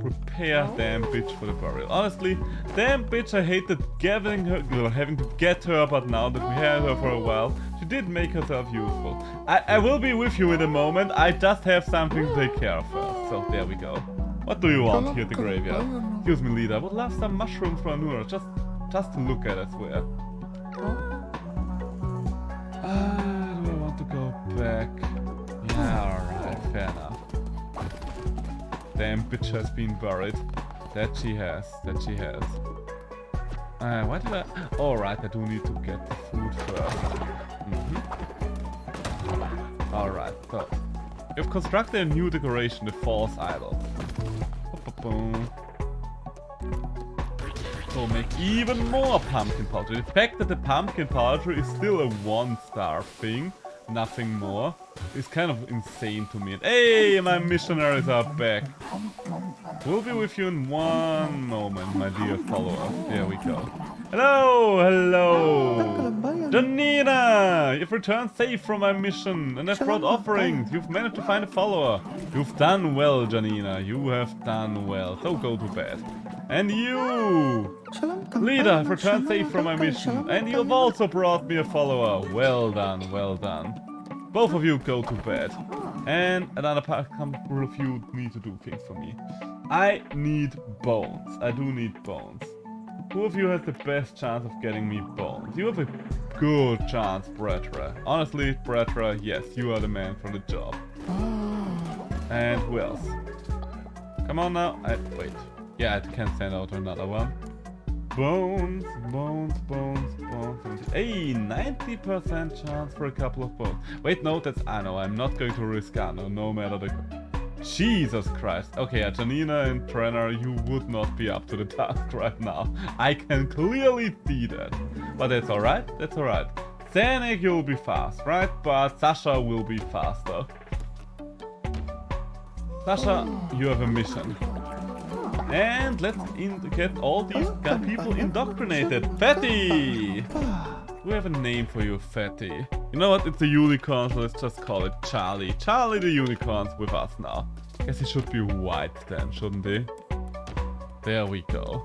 prepare damn bitch for the burial. Honestly, damn bitch, I hated having to get her, but now that we had her for a while, she did make herself useful. I will be with you in a moment. I just have something to take care of first. So there we go. What do you want here at the graveyard? Excuse me, leader. I would love some mushrooms for Anura. Just to look at, I swear. Do I want to go back? Yeah, alright, fair enough. Damn bitch has been buried. That she has. Why did I... Alright, I do need to get the food first. Alright, so... We've constructed a new decoration, the false idol. So make even more pumpkin powder. The fact that the pumpkin powder is still a 1-star thing, nothing more, is kind of insane to me. Hey, my missionaries are back. We'll be with you in one moment, my dear follower. There we go. Hello! Janina! You've returned safe from my mission, and I've brought offerings. You've managed to find a follower. You've done well, Janina. You have done well. So go to bed. And you! Leader, I've returned safe from my mission, and you've also brought me a follower. Well done, well done. Both of you go to bed. And another couple of you need to do things for me. I need bones. I do need bones. Who of you has the best chance of getting me bones? You have a good chance, Bretra. Honestly, Bretra, yes, you are the man for the job. And who else? Come on now. Wait. Yeah, I can send out another one. Bones. Hey, 90% chance for a couple of bones. Wait, no, I know, I'm not going to risk Anno, no matter the... Jesus Christ. Okay, Janina and Trenner, you would not be up to the task right now. I can clearly see that. But that's alright, that's alright. Zanek, you'll be fast, right? But Sasha will be faster. Sasha, you have a mission. And let's get all these people indoctrinated. Fatty! We have a name for you, Fatty. You know what? It's a unicorn, so let's just call it Charlie. Charlie the unicorn's with us now. Guess he should be white then, shouldn't he? There we go.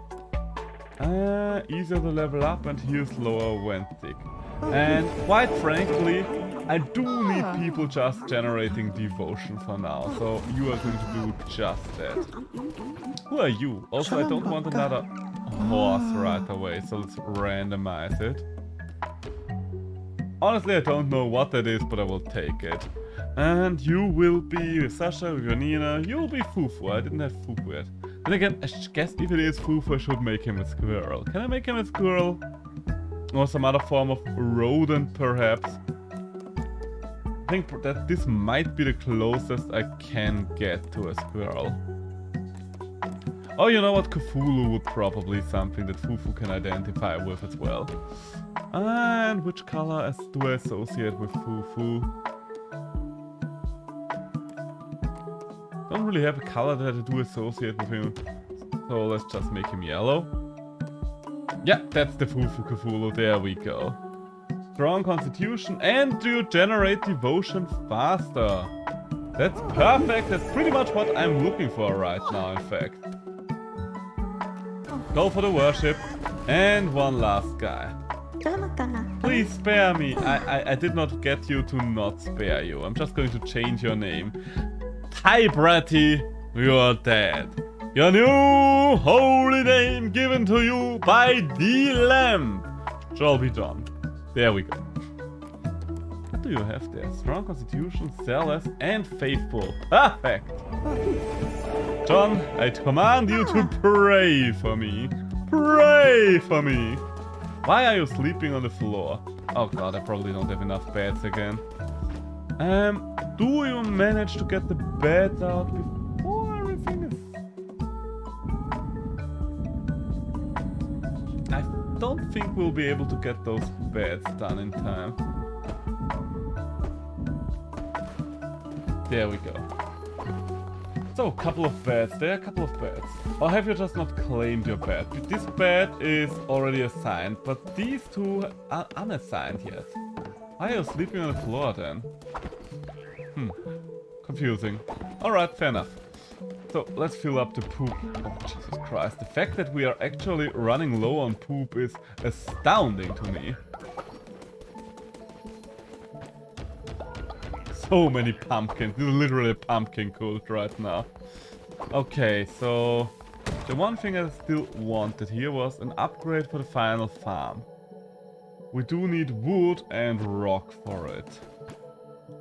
Easier to level up and heals lower when sick. And quite frankly, I do need people just generating devotion for now, so you are going to do just that. Who are you? Also, I don't want another horse right away, so let's randomize it. Honestly, I don't know what that is, but I will take it. And you will be Sasha, Janina, you'll be Fufu. I didn't have Fufu yet. Then again, I guess if it is Fufu, I should make him a squirrel. Can I make him a squirrel? Or some other form of rodent, perhaps? I think that this might be the closest I can get to a squirrel. Oh, you know what? Cthulhu would probably be something that Fufu can identify with as well. And which color do I associate with Fufu? Don't really have a color that I do associate with him. So let's just make him yellow. Yeah, that's the Fufu Cthulhu. There we go. Strong constitution and you generate devotion faster. That's perfect. That's pretty much what I'm looking for right now, in fact. Go for the worship. And one last guy. Salamat ka. Please spare me. I did not get you to not spare you. I'm just going to change your name. Tybrati, you're dead. Your new holy name given to you by the Lamb shall be done. There we go. What do you have there? Strong constitution, zealous, and faithful. Perfect. John, I command you to pray for me. Pray for me. Why are you sleeping on the floor? Oh god, I probably don't have enough beds again. Do you manage to get the beds out before everything is... I don't think we'll be able to get those beds done in time. There we go. So, couple of beds there, couple of beds. Or have you just not claimed your bed? This bed is already assigned, but these two are unassigned yet. Why are you sleeping on the floor then? Confusing. Alright, fair enough. So, let's fill up the poop. Oh, Jesus Christ. The fact that we are actually running low on poop is astounding to me. So many pumpkins. This is literally a pumpkin cult right now. Okay, so... the one thing I still wanted here was an upgrade for the final farm. We do need wood and rock for it.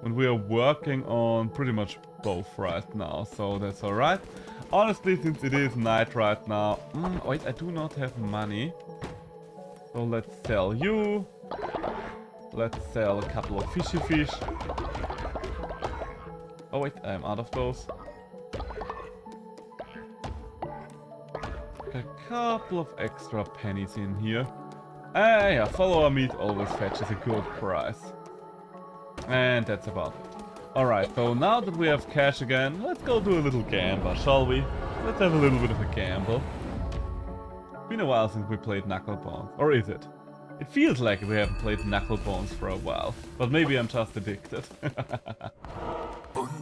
And we are working on pretty much both right now, so that's alright. Honestly, since it is night right now... wait, I do not have money. So let's sell you. Let's sell a couple of fishy fish. Oh wait, I'm out of those. A couple of extra pennies in here. Yeah, follower meat always fetches a good price. And that's about it. Alright, so now that we have cash again, let's go do a little gamble, shall we? Let's have a little bit of a gamble. Been a while since we played Knucklebones. Or is it? It feels like we haven't played Knucklebones for a while. But maybe I'm just addicted.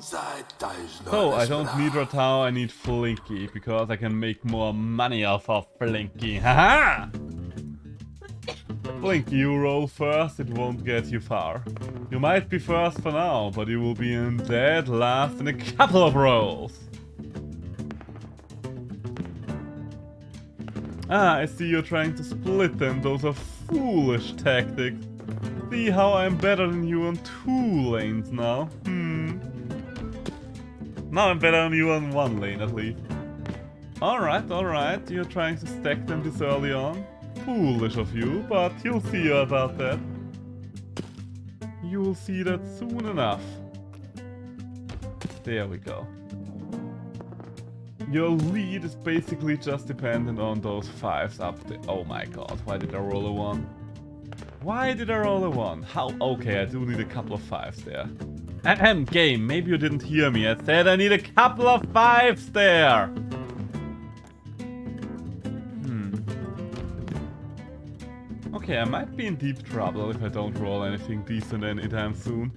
So, I don't need Ratau, I need Flinky, because I can make more money off of Flinky. Haha! Flinky, you roll first, it won't get you far. You might be first for now, but you will be in dead last in a couple of rolls. Ah, I see you're trying to split them, those are foolish tactics. See how I'm better than you on 2 lanes now? Now I'm better than you on 1 lane at least. Alright, alright, you're trying to stack them this early on. Foolish of you, but you'll see about that. You'll see that soon enough. There we go. Your lead is basically just dependent on those 5s up there. Oh my god, why did I roll a 1? Why did I roll a 1? How? Okay, I do need a couple of 5s there. Game, maybe you didn't hear me. I said I need a couple of 5s there. Okay, I might be in deep trouble if I don't roll anything decent anytime soon.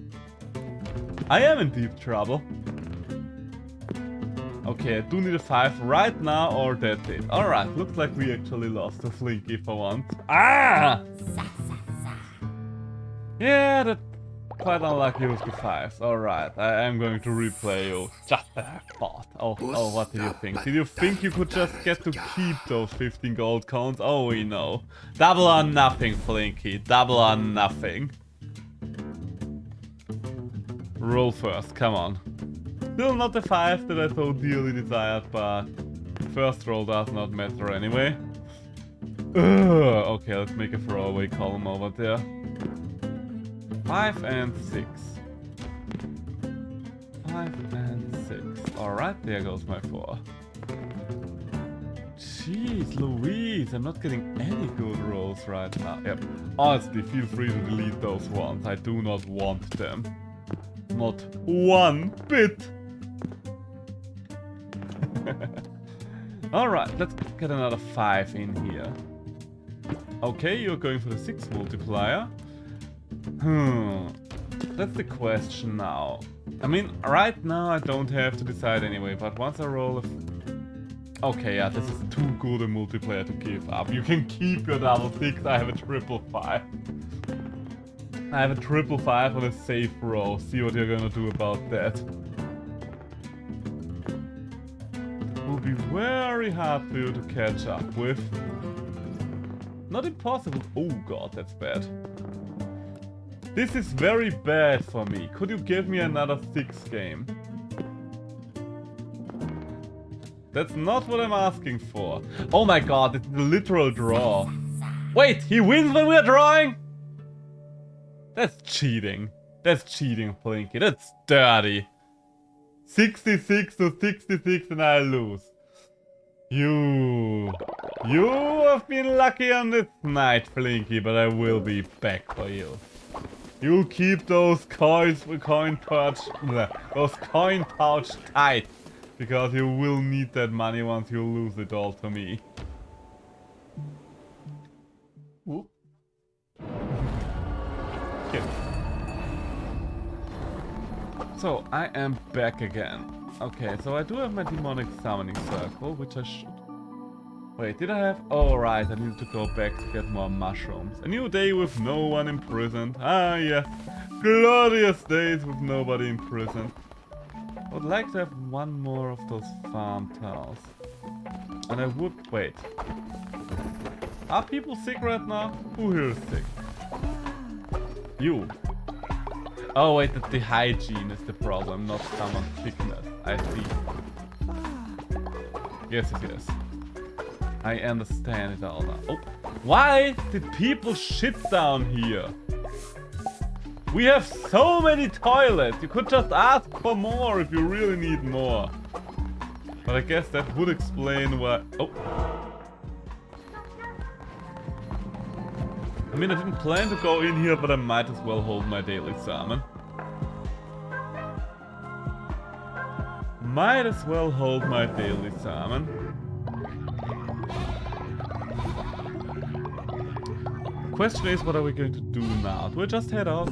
I am in deep trouble. Okay, I do need a 5 right now or that's it. Alright, looks like we actually lost to Flinky for once. Ah! Yeah, that's quite unlucky with the 5s. Alright, I am going to replay you. Just a thought. Oh, what did you think? Did you think you could just get to keep those 15 gold coins? Oh, we know. Double or nothing, Flinky. Double or nothing. Roll first, come on. Still not the 5 that I so dearly desired, but first roll does not matter anyway. Okay, let's make a throwaway column over there. 5 and 6. 5 and 6. Alright, there goes my 4. Jeez Louise, I'm not getting any good rolls right now. Yep. Honestly, feel free to delete those ones. I do not want them. Not one bit. Alright, let's get another 5 in here. Okay, you're going for the 6 multiplier. That's the question now. I mean, right now I don't have to decide anyway, but once I roll a... Okay, yeah, this is too good a multiplayer to give up. You can keep your double 6, I have a triple 5. I have a triple 5 on a safe roll. See what you're gonna do about that. It will be very hard for you to catch up with. Not impossible. Oh god, that's bad. This is very bad for me. Could you give me another 6 game? That's not what I'm asking for. Oh my god, it's a literal draw. Wait, he wins when we're drawing? That's cheating. That's cheating, Plinky. That's dirty. 66 to 66 and I lose. You have been lucky on this night, Flinky, but I will be back for you. You'll keep those coin pouch tight, because you will need that money once you lose it all to me. Whoop. Okay. So I am back again. Okay, so I do have my demonic summoning circle, which I should... Wait, did I have... Oh right, I need to go back to get more mushrooms. A new day with no one imprisoned. Ah yes, glorious days with nobody imprisoned. I would like to have one more of those farm towels. And I would... Wait. Are people sick right now? Who here is sick? You. Oh wait, the hygiene is the problem, not someone's sickness. I see. Yes, yes, yes. I understand it all now. Oh, why did people shit down here? We have so many toilets. You could just ask for more if you really need more. But I guess that would explain why... Oh. I mean, I didn't plan to go in here, but I might as well hold my daily salmon. Might as well hold my daily salmon. Question is, what are we going to do now? Do we just head out?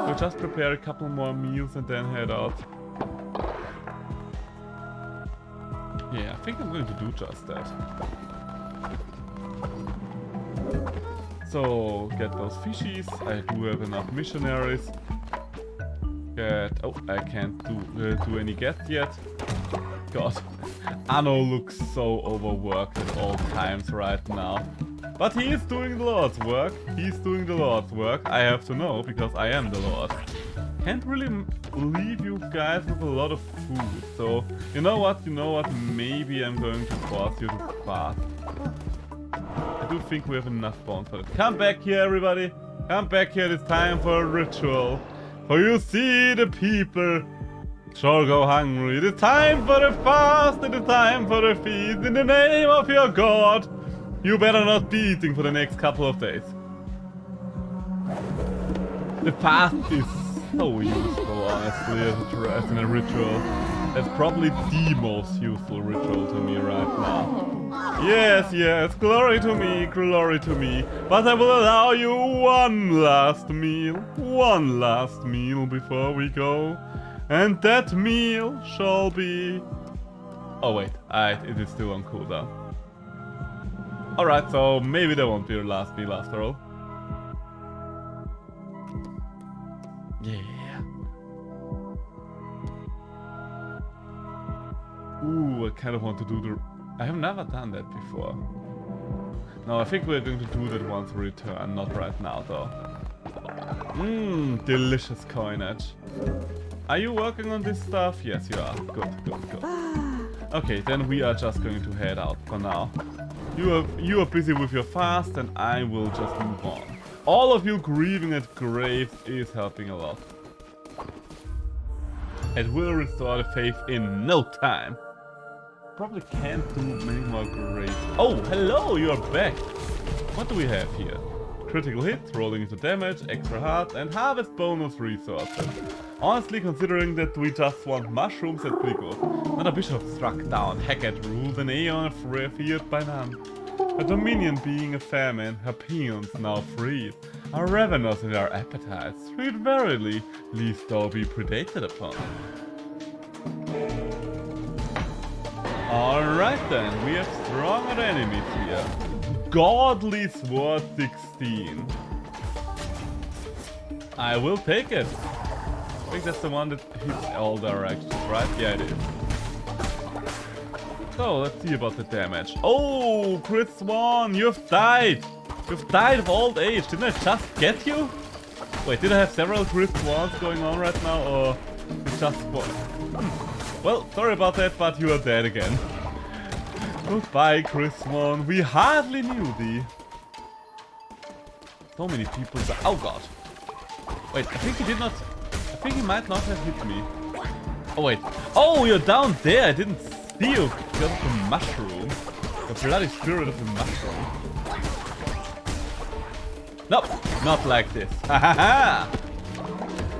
We'll just prepare a couple more meals and then head out. Yeah, I think I'm going to do just that. So, get those fishies. I do have enough missionaries. Get... Oh, I can't do any guests yet. God. Anno looks so overworked at all times right now. But he is doing the Lord's work. He's doing the Lord's work. I have to know, because I am the Lord. Can't really leave you guys with a lot of food. So, you know what? Maybe I'm going to force you to fast. I do think we have enough bones for it. Come back here, everybody. Come back here. It's time for a ritual. For you see the people shall go hungry. It is time for a fast. It is time for a feast. In the name of your God. You better not be eating for the next couple of days. The fast is so useful, honestly, as in a ritual. That's probably the most useful ritual to me right now. Yes, yes, glory to me, glory to me. But I will allow you one last meal before we go. And that meal shall be... Oh wait, it is still on cooldown. Alright, so maybe there won't be a last meal after all. Yeah. Ooh, I kind of want to do the... I have never done that before. No, I think we're going to do that once we return, not right now though. Delicious coinage. Are you working on this stuff? Yes, you are. Good, good, good. Okay, then we are just going to head out for now. You are busy with your fast and I will just move on. All of you grieving at graves is helping a lot. It will restore the faith in no time. Probably can't do many more graves. Oh, hello, you are back. What do we have here? Critical hit, rolling into damage, extra heart, and harvest bonus resources. Honestly, considering that we just want mushrooms, that's pretty good. Another bishop struck down. Hecate ruled an aeon feared by none. Her dominion being a famine, her peons now freed, are ravenous in their appetites, sweet verily, lest thou be predated upon. Alright then, we have stronger enemies here. Godly Sword 16. I will take it. I think that's the one that hits all directions, right? Yeah, it is. So, let's see about the damage. Oh, Crit Swan, you've died! You've died of old age. Didn't I just get you? Wait, did I have several Crit Swans going on right now, or it just one? Well, sorry about that, but you are dead again. Goodbye, Crit Swan. We hardly knew thee. So many people. Oh god. Wait, I think he did not. I think he might not have hit me. Oh wait. Oh, you're down there. I didn't see you because of the mushroom. The bloody spirit of the mushroom. Nope, not like this. Ha ha ha!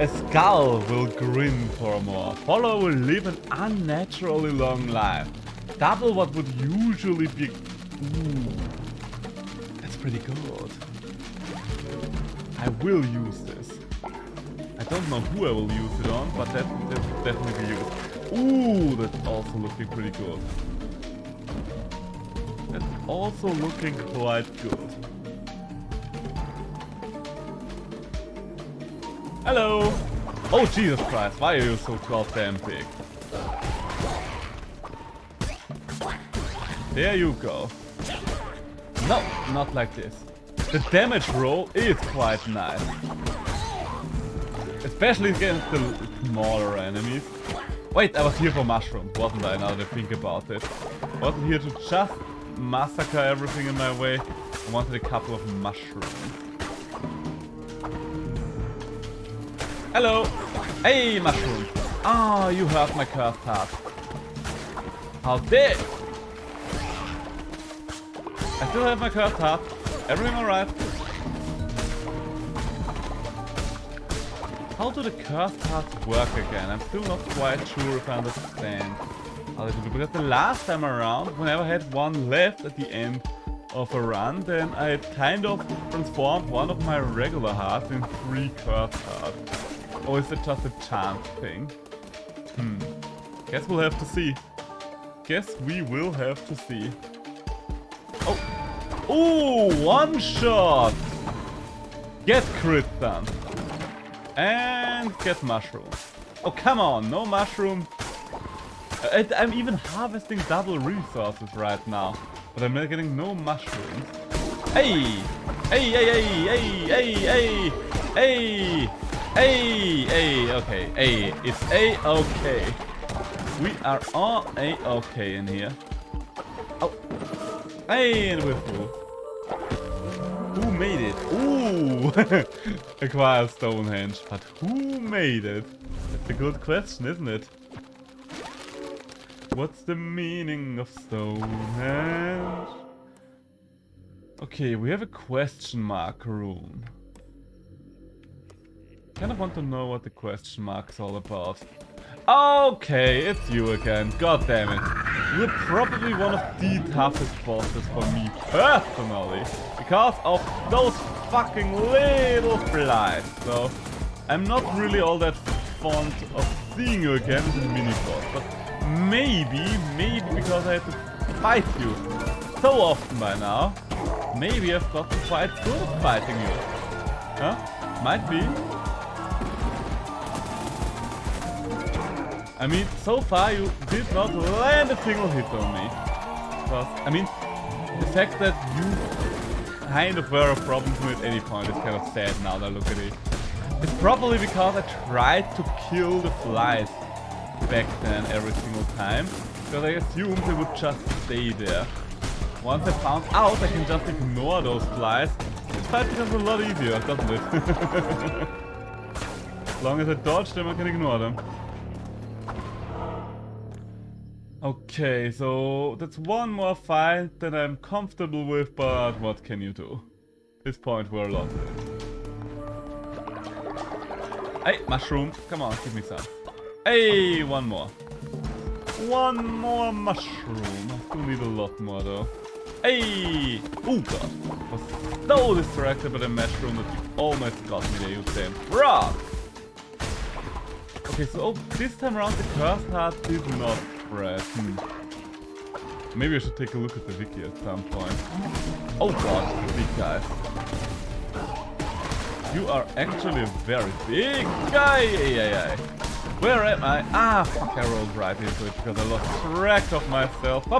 A skull will grin for more. Follower will live an unnaturally long life. Double what would usually be... Ooh, that's pretty good. I will use this. I don't know who I will use it on, but that will definitely be used. Ooh, that's also looking pretty good. That's also looking quite good. Hello! Oh Jesus Christ, why are you so goddamn big? There you go. No, not like this. The damage roll is quite nice. Especially against the smaller enemies. Wait, I was here for mushroom, wasn't I, now that I think about it? I wasn't here to just massacre everything in my way. I wanted a couple of mushrooms. Hello! Hey, mushroom! Ah, you hurt my cursed heart. How dare! I still have my cursed heart. Everything alright? How do the cursed hearts work again? I'm still not quite sure if I understand how they do it. Because the last time around, whenever I had one left at the end of a run, then I kind of transformed one of my regular hearts in 3 cursed hearts. Or is it just a chance thing? Guess we'll have to see. Guess we will have to see. Oh! Ooh, one shot! Get crit done. And get mushroom. Oh, come on, no mushroom. I'm even harvesting double resources right now. But I'm not getting no mushrooms. Hey! Hey, hey, hey, hey, hey, hey! Hey! Hey, hey, okay, hey, it's A-okay. We are all A-okay in here. Oh. Hey, and we're through. Who made it? Ooh! Acquire Stonehenge. But who made it? That's a good question, isn't it? What's the meaning of Stonehenge? Okay, we have a question mark rune. Kind of want to know what the question mark's all about. Okay, it's you again. God damn it. You're probably one of the toughest bosses for me personally. Because of those fucking little flies. So, I'm not really all that fond of seeing you again as a mini-boss. But maybe because I had to fight you so often by now, maybe I've gotten quite good at fighting you. Huh? Might be. I mean, so far you did not land a single hit on me. Because, I mean, the fact that you kind of were a problem to me at any point is kind of sad now that I look at it. It's probably because I tried to kill the flies back then every single time. Because I assumed they would just stay there. Once I found out I can just ignore those flies, this fight becomes a lot easier, doesn't it? As long as I dodge them, I can ignore them. Okay, so that's one more fight that I'm comfortable with, but what can you do? At this point we're lost. Hey, mushroom, come on, give me some. Hey, one more. One more mushroom. I still need a lot more though. Hey! Oh god. I was so distracted by the mushroom that you almost got me there, you damn frog! Okay, so this time around the cursed heart did not spread. Maybe I should take a look at the wiki at some point. Oh god, the big guys. You are actually a very big guy! Where am I? Ah, fuck, I rolled right into it because I lost track of myself.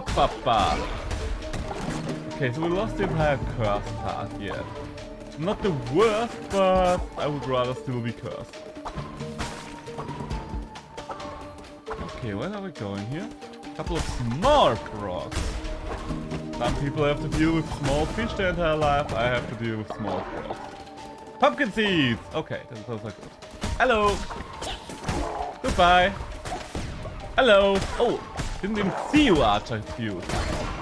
Okay, so we lost the entire cursed heart, yeah. Not the worst, but I would rather still be cursed. Okay, where are we going here? A couple of small frogs. Some people have to deal with small fish their entire life, I have to deal with small frogs. Pumpkin seeds! Okay, those are good. Hello! Goodbye! Hello! Oh! Didn't even see you, Archer Fuse.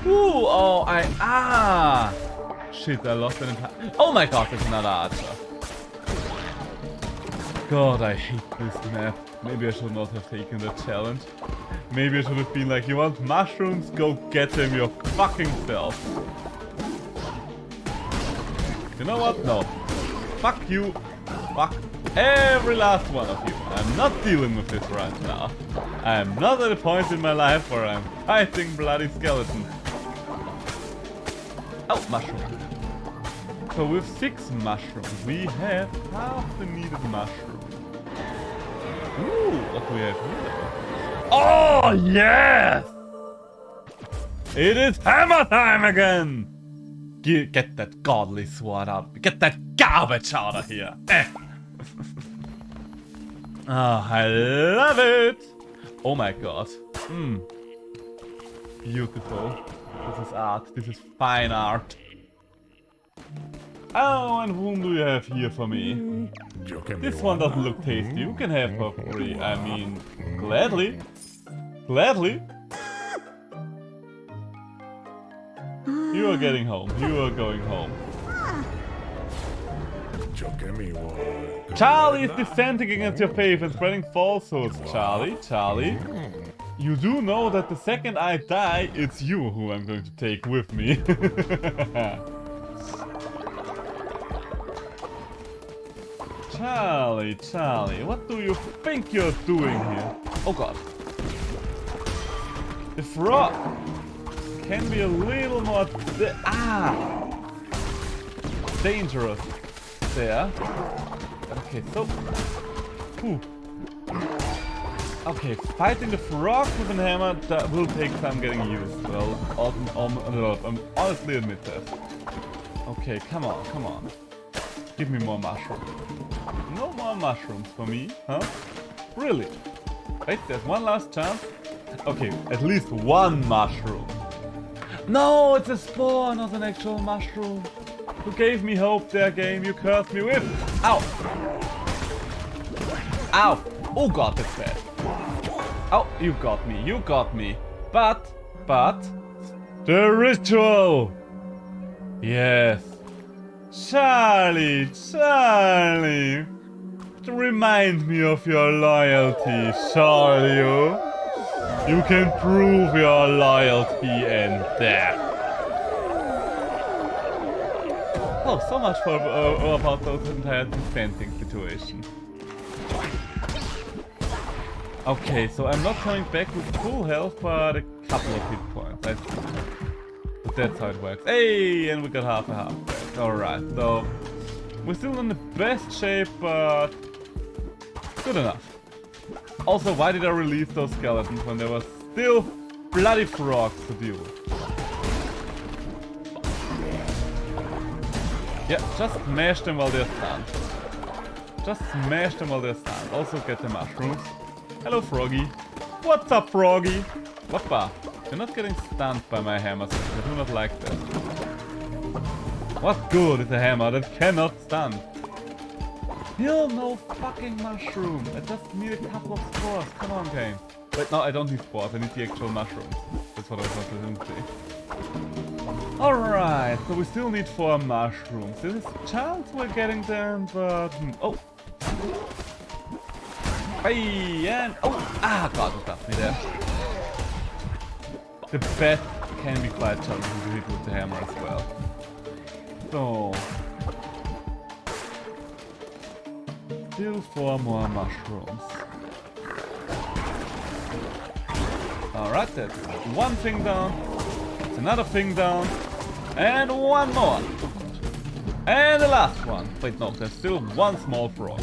Ooh! Oh, shit, I lost an entire... Oh my god, there's another Archer. God, I hate this map. Maybe I should not have taken the challenge. Maybe I should have been like, you want mushrooms? Go get them your fucking self. You know what? No. Fuck you. Fuck every last one of you. I'm not dealing with this right now. I am not at a point in my life where I'm fighting bloody skeletons. Oh, mushroom. So with 6 mushrooms, we have half the needed mushroom. Ooh, what do we have here? Oh, yes! It is hammer time again! Get that godly sword out. Get that garbage out of here. Oh, I love it! Oh my god. Beautiful. This is art. This is fine art. Oh, and whom do you have here for me? This one doesn't look tasty. You can have for free. I mean, gladly. Gladly. You are getting home. You are going home. Charlie is dissenting against your faith and spreading falsehoods. Charlie. You do know that the second I die, it's you who I'm going to take with me. Charlie, what do you think you're doing here? Oh god. The frog can be a little more dangerous there. Okay, so... Okay, fighting the frog with a hammer, that will take some getting used. Well, I'm honestly admit that. Okay, come on. Give me more mushrooms. No more mushrooms for me, huh? Really? Wait, there's one last chance. Okay, at least one mushroom. No, it's a spore, not an actual mushroom. You gave me hope there, game. You cursed me with. Ow! Ow! Oh god, that's bad. Oh, you got me. But... The ritual! Yes. Charlie! Remind me of your loyalty, shall you? You can prove your loyalty and death. Oh, so much for about those entire dispensing situation. Okay, so I'm not coming back with full health, but a couple of hit points. I see. But that's how it works. Hey, and we got half a half back. Alright, so we're still in the best shape, but good enough. Also, why did I release those skeletons when there were still bloody frogs to deal with? Yeah, just smash them while they're stunned. Also get the mushrooms. Hello, Froggy. What's up, Froggy? Whoppa. You're not getting stunned by my hammers. I do not like that. What good is a hammer that cannot stun? Still no fucking mushroom. I just need a couple of spores. Come on, game. Wait, no, I don't need spores. I need the actual mushrooms. That's what I was going to say. Alright, so we still need 4 mushrooms. There's a chance we're getting them, but... Oh! Hey, and... Oh! Ah, God, it got me there. The best can be quite challenging to hit with the hammer as well. So... still 4 more mushrooms. Alright, that's one thing down. That's another thing down. And one more. And the last one. Wait, no, there's still one small frog.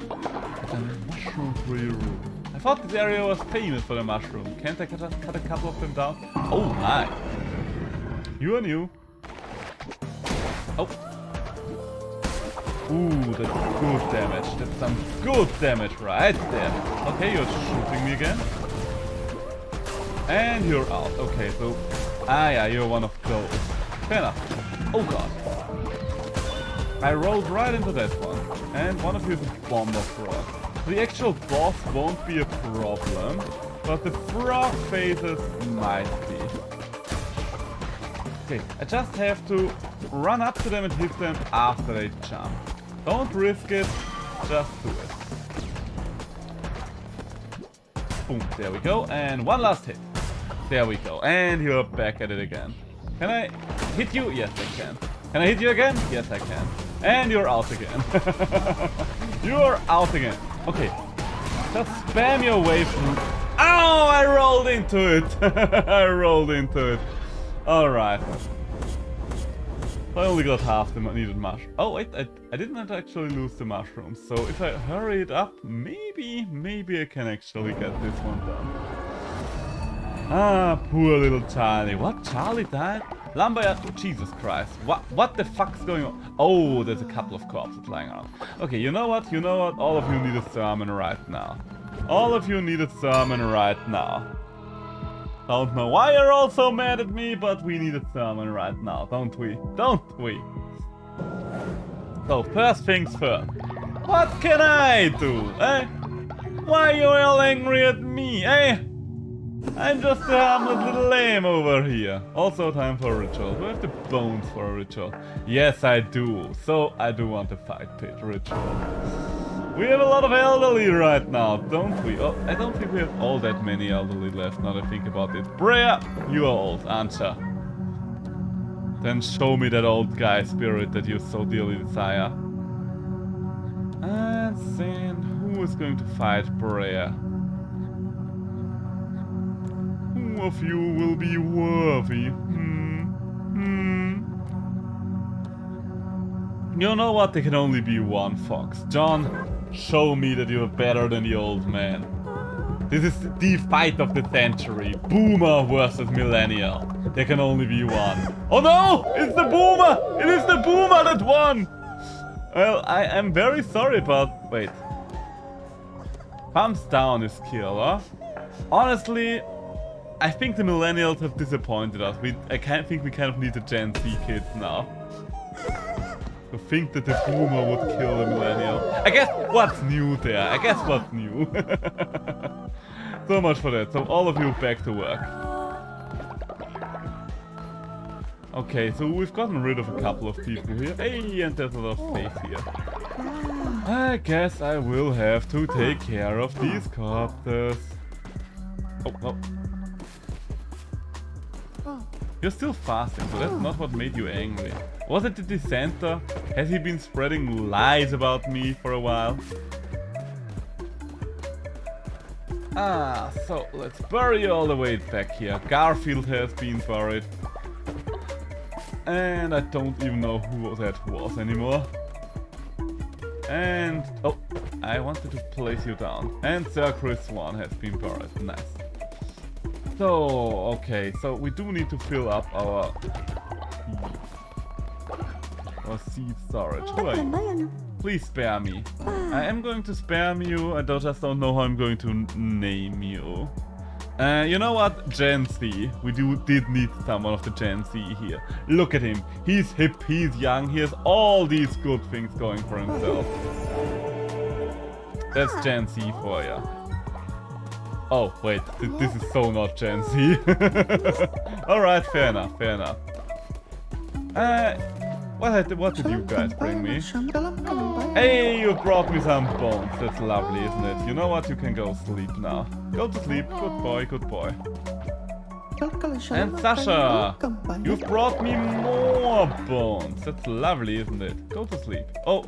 The mushroom-free room. I thought this area was famous for the mushroom. Can't I just cut a couple of them down? Oh my! You are new. Oh. Ooh, that's good damage. That's some good damage right there. Okay, you're shooting me again. And you're out. Okay, so... ah yeah, you're one of those. Fair enough. Oh god. I rolled right into that one. And one of you is a bomber frog. The actual boss won't be a problem, but the frog phases might be. Okay, I just have to run up to them and hit them after they jump. Don't risk it, just do it. Boom, there we go, and one last hit. There we go, and you're back at it again. Can I hit you? Yes, I can. Can I hit you again? Yes, I can. And you're out again. You're out again. Okay, just spam your way through. Ow, I rolled into it. I rolled into it. Alright. I only got half the needed mushroom. Oh wait, I didn't actually lose the mushrooms. So if I hurry it up, maybe I can actually get this one done. Ah, poor little Charlie. What? Charlie died? Lumberyard? Jesus Christ. What the fuck's going on? Oh, there's a couple of corpses lying around. Okay, you know what? All of you need a sermon right now. All of you need a sermon right now. Don't know why you're all so mad at me, but we need a sermon right now, don't we? Don't we? So, first things first. What can I do, eh? Why are you all angry at me, eh? I'm just a harmless little lame over here. Also time for a ritual. Do I have the bones for a ritual? Yes, I do. So, I do want a fight pit ritual. We have a lot of elderly right now, don't we? Oh, I don't think we have all that many elderly left, now that I think about it. Brea, you are old, aren't ya? Then show me that old guy spirit that you so dearly desire. And then, who is going to fight Brea? Who of you will be worthy? You know what? There can only be one fox. John, show me that you're better than the old man. This is the fight of the century. Boomer versus Millennial. There can only be one. Oh no! It's the Boomer! It is the Boomer that won! Well, I am very sorry, but... wait. Thumbs down is killer. Honestly, I think the Millennials have disappointed us. I think we kind of need the Gen Z kids now. To think that the Boomer would kill the Millennial. I guess what's new there? I guess what's new? So much for that. So all of you back to work. Okay, so we've gotten rid of a couple of people here. Hey, and there's a lot of space here. I guess I will have to take care of these corpses. Oh. You're still fasting, so that's not what made you angry. Was it the dissenter? Has he been spreading lies about me for a while? Ah, so let's bury all the way back here. Garfield has been buried. And I don't even know who that was anymore. And... oh, I wanted to place you down. And Sir Chris Swan has been buried. Nice. So, okay, so we do need to fill up our seed storage. Who are you? Please spare me. I am going to spare you, I just don't know how I'm going to name you. You know what? Gen Z. We did need someone of the Gen Z here. Look at him. He's hip, he's young, he has all these good things going for himself. That's Gen Z for ya. Oh, wait, this is so not Gen Z. Alright, fair enough. What did you guys bring me? Hey, you brought me some bones. That's lovely, isn't it? You know what? You can go sleep now. Go to sleep. Good boy. And Sasha, you've brought me more bones. That's lovely, isn't it? Go to sleep. Oh,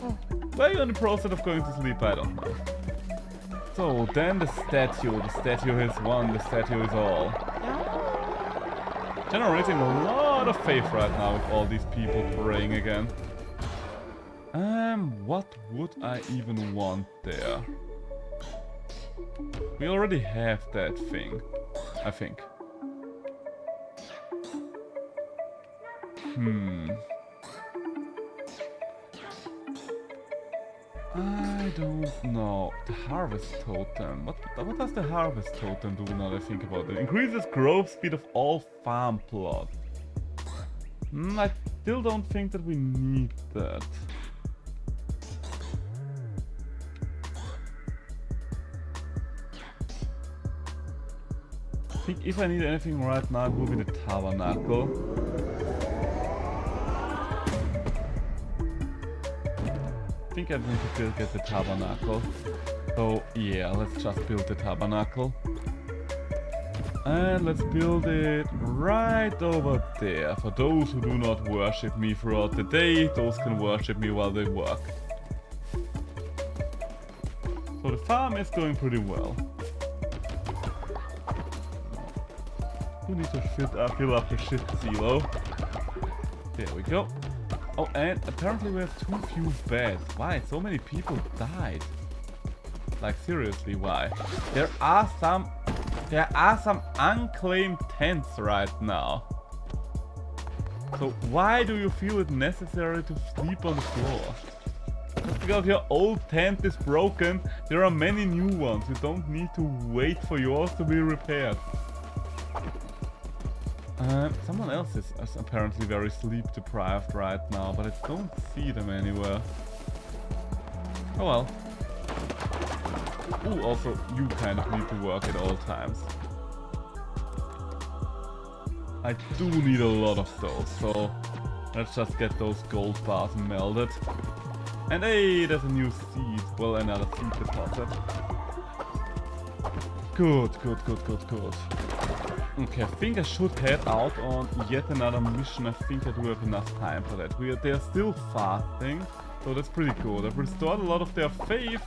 why are you in the process of going to sleep? I don't know. So, then the statue. The statue is one, the statue is all. Generating a lot of faith right now with all these people praying again. What would I even want there? We already have that thing, I think. I don't know. The harvest totem. What does the harvest totem do now that I think about it? Increases growth speed of all farm plots. I still don't think that we need that. I think if I need anything right now, it will be the tabernacle. I think I need to get the tabernacle. So yeah, let's just build the tabernacle. And let's build it right over there. For those who do not worship me throughout the day, those can worship me while they work. So the farm is going pretty well. We need to fill up the shit silo. There we go. Oh, and apparently we have too few beds. Why? So many people died. Like seriously, why? There are some unclaimed tents right now. So why do you feel it necessary to sleep on the floor? Just because your old tent is broken, there are many new ones. You don't need to wait for yours to be repaired. Someone else is apparently very sleep deprived right now, but I don't see them anywhere. Oh well. Ooh, also you kind of need to work at all times. I do need a lot of those, so let's just get those gold bars melted. And hey, there's a new seed. Well, another seed deposit. Good. Okay, I think I should head out on yet another mission. I think I do have enough time for that. They're still fasting, so that's pretty good. I've restored a lot of their faith,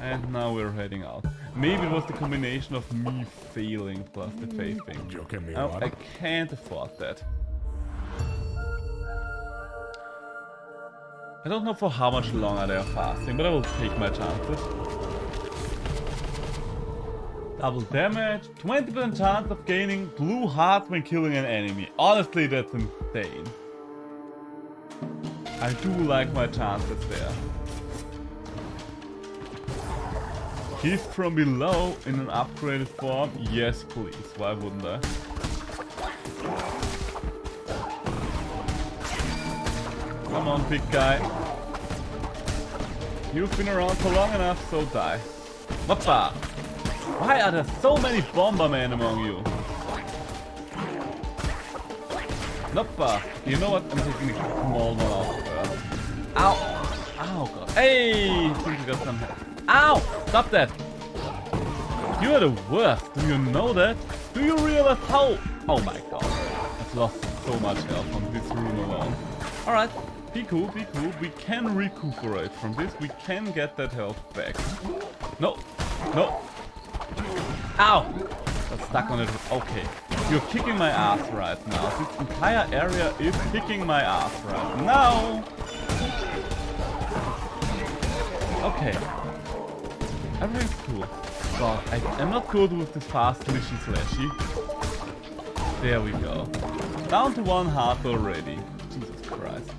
and now we're heading out. Maybe it was the combination of me failing plus the faith thing. Oh, I can't afford that. I don't know for how much longer they are fasting, but I will take my chances. Double damage, 20% chance of gaining blue hearts when killing an enemy. Honestly, that's insane. I do like my chances there. Gift from below in an upgraded form? Yes, please. Why wouldn't I? Come on, big guy. You've been around for long enough, so die. Whoppa! Why are there so many Bombermen among you? Noppa! You know what? I'm taking a small one off first. Ow! Ow, God. Hey! I think we got some help. Ow! Stop that! You are the worst. Do you know that? Do you realize how... Oh my God. I've lost so much health on this room alone. Alright. Be cool, be cool. We can recuperate from this. We can get that health back. No. No. Ow! Got stuck on it. Okay. You're kicking my ass right now. This entire area is kicking my ass right now. Okay. Everything's cool. God, I'm not good with this fast mission slashy. There we go. Down to 1 heart already. Jesus Christ.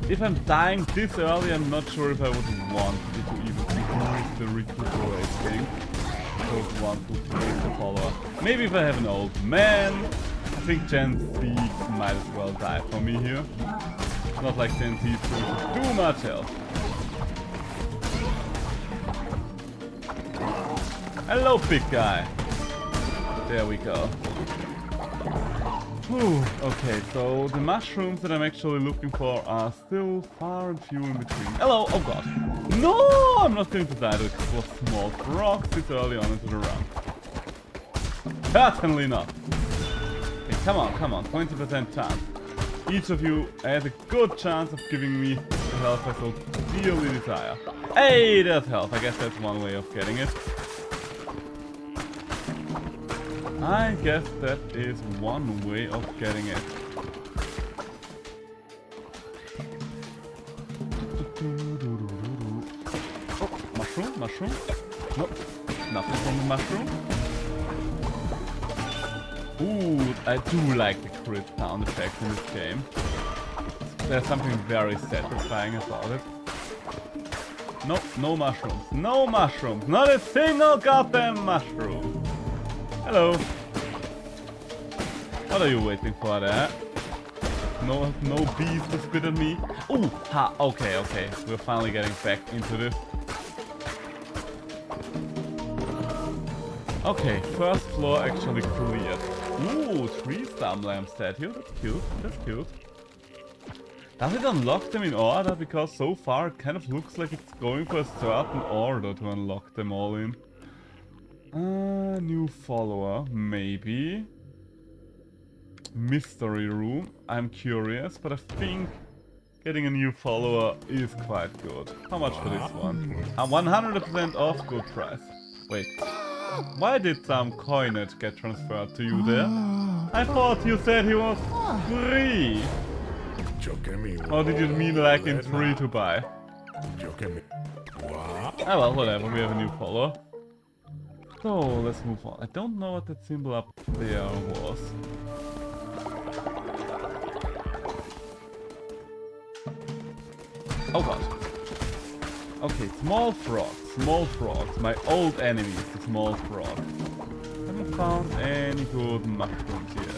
If I'm dying this early, I'm not sure if I would want to even use the recuperate thing. I don't want to waste the follower. Maybe if I have an old man. I think Gen Z might as well die for me here. Not like Gen Z is going to do much else. Hello, big guy. There we go. Whew. Okay, so the mushrooms that I'm actually looking for are still far and few in between. Hello! Oh God. No! I'm not going to die to a couple of small rocks this early on into the run. Certainly not. Come on, 20% chance. Each of you has a good chance of giving me the health I so dearly desire. Hey, there's health. I guess that's one way of getting it. I guess that is one way of getting it. Oh, mushroom. Nope, nothing from the mushroom. Ooh, I do like the crit sound effect in this game. There's something very satisfying about it. Nope, no mushrooms. No mushrooms. Not a single goddamn mushroom. Hello. What are you waiting for there? No bees to spit at me. Ooh, ha, okay. We're finally getting back into this. Okay, first floor actually cleared. Ooh, 3-star lamb statue. That's cute. Does it unlock them in order? Because so far it kind of looks like it's going for a certain order to unlock them all in. New follower, maybe. Mystery room. I'm curious, but I think getting a new follower is quite good. How much for this one? 100% off, good price. Wait. Why did some coinage get transferred to you there? I thought you said he was free. Or did you mean like in 3 to buy? Ah well, whatever, we have a new follower. So, let's move on. I don't know what that symbol up there was. Oh god. Okay, small frogs. My old enemies, the small frogs. Haven't found any good mushrooms yet.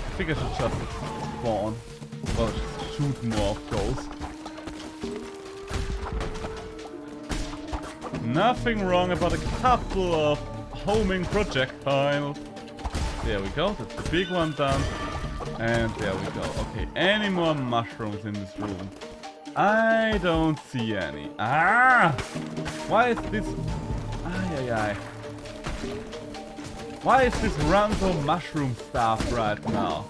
I think I should just spawn. Well, just shoot more of those. Nothing wrong about a couple of homing projectiles. There we go, that's the big one done. And there we go. Okay, any more mushrooms in this room? I don't see any. Ah! Why is this... Ay. Why is this random mushroom stuff right now?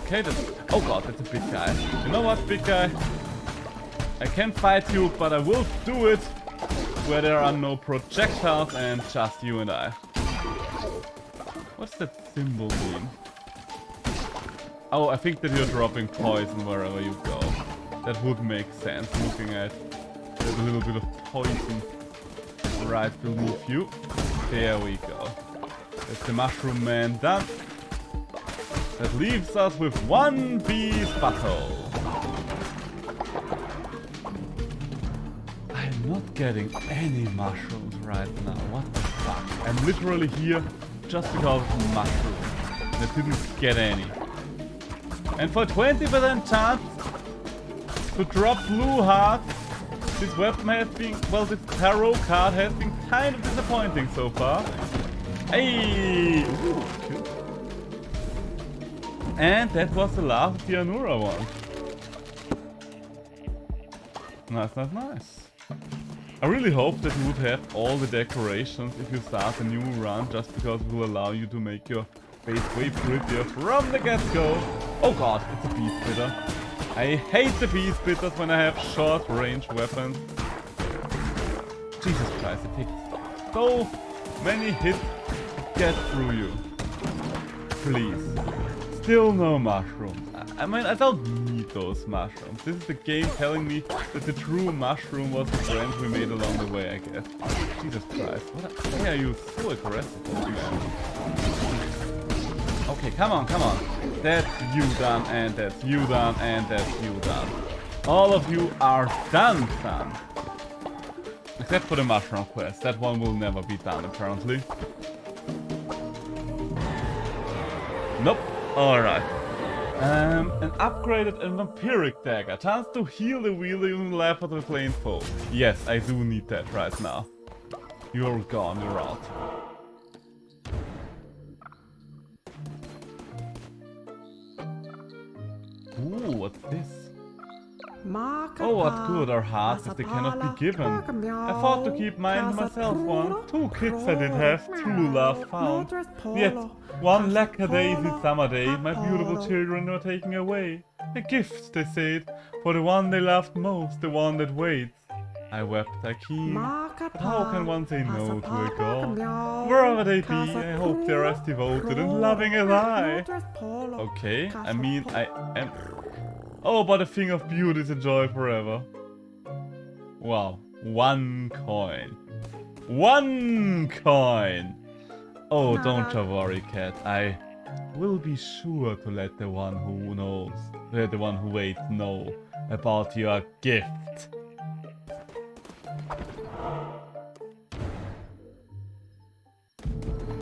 Okay, that's... Oh god, that's a big guy. You know what, big guy? I can fight you, but I will do it where there are no projectiles and just you and I. What's that symbol mean? Oh, I think that you're dropping poison wherever you go. That would make sense, looking at there's a little bit of poison right beneath you. There we go. That's the mushroom man done. That leaves us with one bee's battle. I'm not getting any mushrooms right now. What the fuck? I'm literally here just because of mushrooms. And I didn't get any. And for 20% chance to drop blue hearts, this weapon has been, well, this tarot card has been kind of disappointing so far. Hey! Ooh, cute. And that was the last of the Anura one. Nice. I really hope that you would have all the decorations if you start a new run, just because it will allow you to make your base way prettier from the get-go. Oh god, it's a bee spitter. I hate the bee spitters when I have short-range weapons. Jesus Christ, it takes so many hits to get through you. Please. Still no mushrooms. I mean, I don't need those mushrooms. This is the game telling me that the true mushroom was the friend we made along the way, I guess. Jesus Christ, why are you so aggressive, man? Okay, come on. That's you done, and that's you done, and that's you done. All of you are done, son. Except for the mushroom quest. That one will never be done, apparently. Nope. Alright. An upgraded and vampiric dagger. Chance to heal the wielder using life of the slain foe. Yes, I do need that right now. You're gone, you're out. Ooh, what's this? Oh, what good are hearts if they cannot be given? I thought to keep mine to myself one. 2 kids I did have, true love found. Yet, one lackadaisy summer day, my beautiful children were taken away. A gift, they said, for the one they loved most, the one that waits. I wept, I keen. But how can one say no to a god? Wherever they be, I hope they're as devoted and loving as I. Okay, I mean, I am... Oh, but a thing of beauty is a joy forever. Wow, 1 coin. 1 coin! Oh, don't you worry, cat. I will be sure to let the one who knows, the one who waits, know about your gift.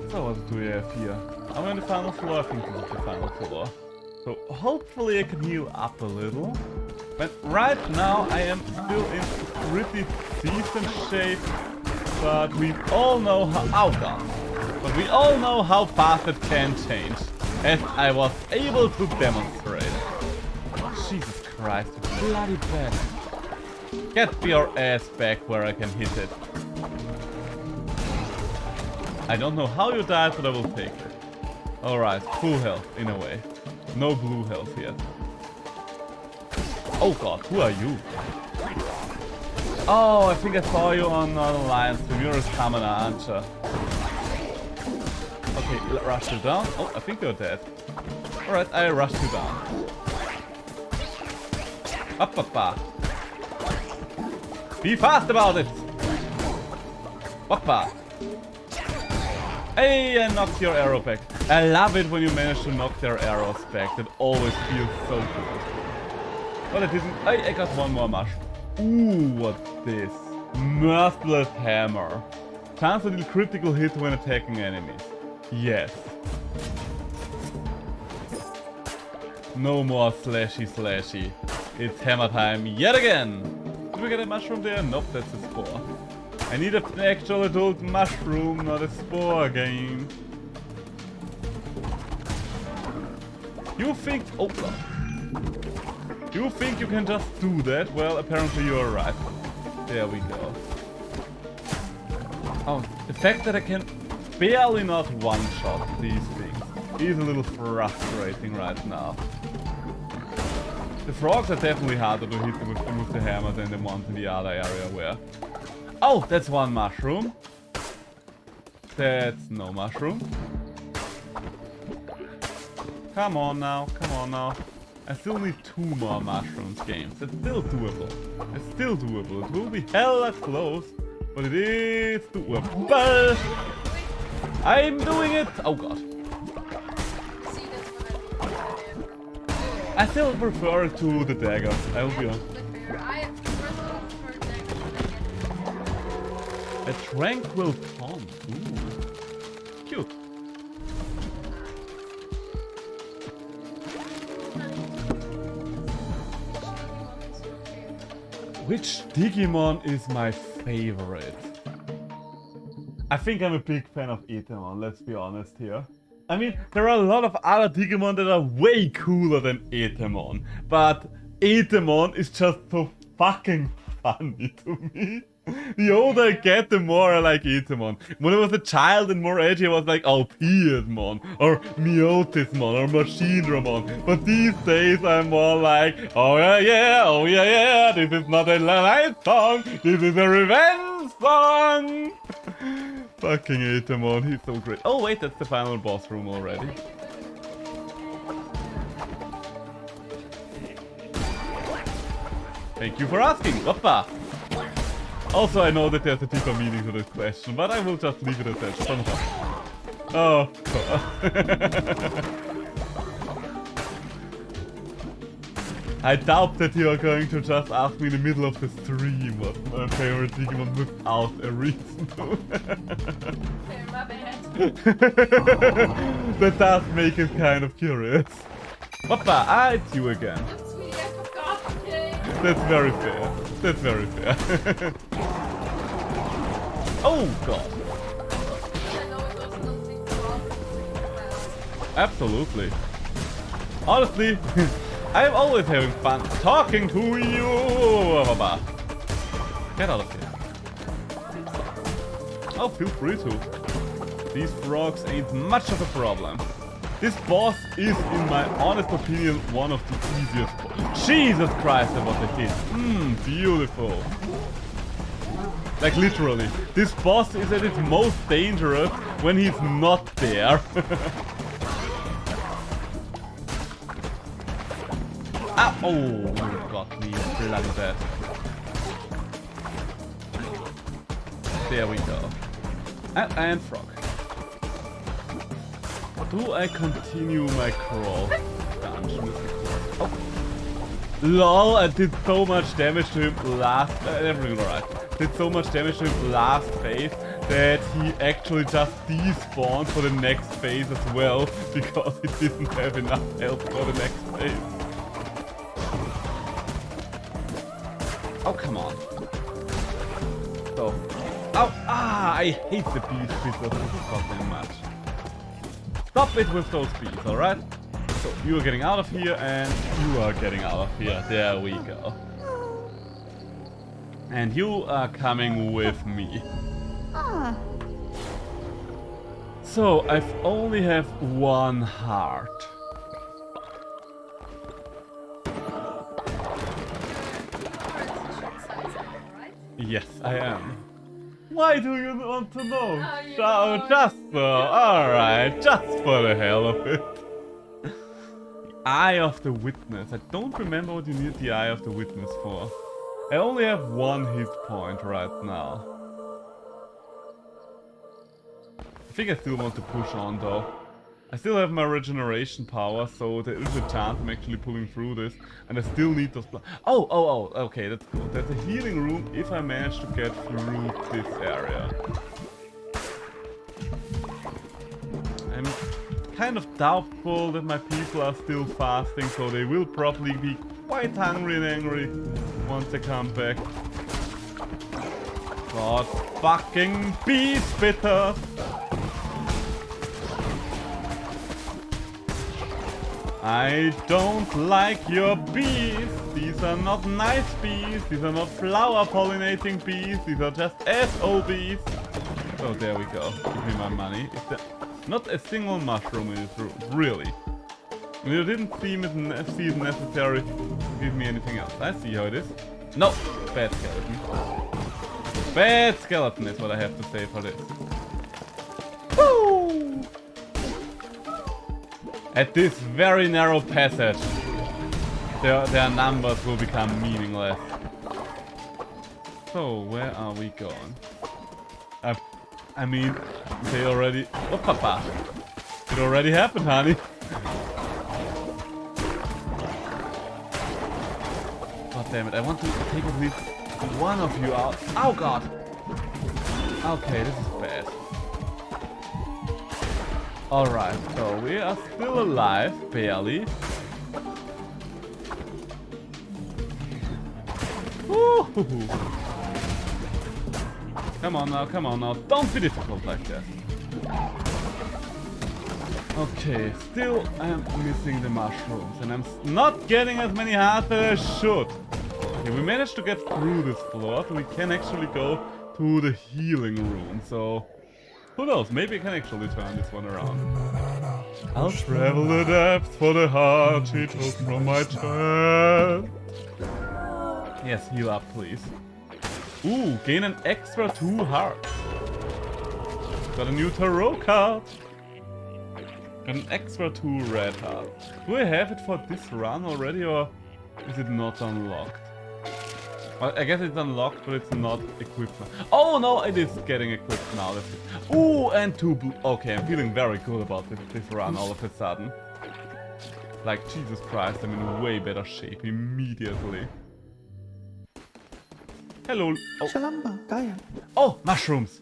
So what do we have here? I'm on the final floor. I think this is the final floor. So hopefully I can heal up a little. But right now I am still in pretty decent shape. But we all know how... Oh god. But we all know how fast it can change. As I was able to demonstrate. Jesus Christ, you bloody bastard. Get your ass back where I can hit it. I don't know how you died, but I will take it. Alright, full health, in a way. No blue health yet. Oh god, who are you? Oh, I think I saw you on Alliance. You're a summoner, aren't you? Okay, rush you down. Oh, I think you're dead. Alright, I rushed you down. Up, up, up. Be fast about it! Wappa! Hey, I knocked your arrow back. I love it when you manage to knock their arrows back. That always feels so good. Well, I didn't. I got 1 more mushroom. Ooh, what's this? Merciless hammer. Chance to deal critical hit when attacking enemies. Yes. No more slashy slashy. It's hammer time yet again. Did we get a mushroom there? Nope, that's a spore. I need an actual adult mushroom, not a spore game. You think... Oh god. You think you can just do that? Well, apparently you are right. There we go. Oh, the fact that I can barely not one-shot these things is a little frustrating right now. The frogs are definitely harder to hit with the hammer than the ones in the other area where... Oh, that's 1 mushroom. That's no mushroom. Come on now, come on now. I still need 2 more mushrooms games. It's still doable. It's still doable. It will be hella close, but it is doable. I'm doing it! Oh god. See, that's what I still prefer it to the dagger. I will be honest. I personally prefer dagger. A tranquil pond. Ooh. Cute. Which Digimon is my favorite? I think I'm a big fan of Etemon, let's be honest here. I mean, there are a lot of other Digimon that are way cooler than Etemon. But Etemon is just so fucking funny to me. The older I get, the more I like Etemon. When I was a child and more edgy, I was like, oh, Piedmon, or Miotismon, or Machinedramon. But these days, I'm more like, oh yeah, this is not a light song, this is a revenge song! Fucking Etemon, he's so great. Oh wait, that's the final boss room already. Thank you for asking, Wappa! Also, I know that there's a deeper meaning to this question, but I will just leave it at that. Somehow. Oh. I doubt that you are going to just ask me in the middle of the stream what's my favorite Digimon without a reason to. Okay, my bad. That does make it kind of curious. Papa, it's you again. Sweetie, I forgot, okay? That's very fair. That's very fair. Oh god. I know it was nothing wrong with that. Absolutely. Honestly, I'm always having fun talking to you! Get out of here. Oh, feel free to. These frogs ain't much of a problem. This boss is, in my honest opinion, one of the easiest. Jesus Christ, that was a hit. Beautiful. Like literally, this boss is at its most dangerous when he's not there. Ah, oh, you got me bloody bad. There we go. And frog. Do I continue my crawl? Dungeon is the course. Oh. LOL, I did so much damage to him last... everything alright. Did so much damage to him last phase that he actually just despawned for the next phase as well because he didn't have enough health for the next phase. Oh, come on. So. Oh, I hate the bees so goddamn much. Stop it with those bees, alright? So, you are getting out of here and you are getting out of here. There we go. And you are coming with me. Ah. So, I only have one heart. Yes, I am. Why do you want to know? Just alright, just for the hell of it. Eye of the Witness. I don't remember what you need the Eye of the Witness for. I only have one hit point right now. I think I still want to push on though. I still have my regeneration power, so there is a chance I'm actually pulling through this. And I still need those... Oh, okay, that's cool. There's a healing room if I manage to get through this area. I'm kind of doubtful that my people are still fasting, so they will probably be quite hungry and angry once they come back. God fucking bee spitter! I don't like your bees. These are not nice bees. These are not flower pollinating bees. These are just SOBs. Oh, there we go. Give me my money. Is there not a single mushroom in this room? Really? You didn't see it necessary to give me anything else. I see how it is. No! Bad skeleton. Bad skeleton is what I have to say for this. Woo! At this very narrow passage, their numbers will become meaningless. So, where are we going? I mean, they already... Oh, papa! It already happened, honey! God damn it, I want to take at least one of you out. Oh god! Okay, this is bad. Alright, so we are still alive, barely. Woo-hoo-hoo. Come on now, don't be difficult like that. Okay, still I'm missing the mushrooms and I'm not getting as many hearts as I should. Okay, we managed to get through this floor, so we can actually go to the healing room, so... Who knows, maybe I can actually turn this one around. I'll travel the depths for the heart she took from my chest. Yes, heal up, please. Ooh, gain an extra 2 hearts. Got a new tarot card. Got an extra 2 red hearts. Do I have it for this run already, or is it not unlocked? Well, I guess it's unlocked, but it's not equipped now. Oh no, it is getting equipped now. Ooh, and 2 blue. Okay, I'm feeling very good about this run all of a sudden. Like, Jesus Christ, I'm in way better shape immediately. Hello. Oh, Shalamba, Gaia. oh mushrooms!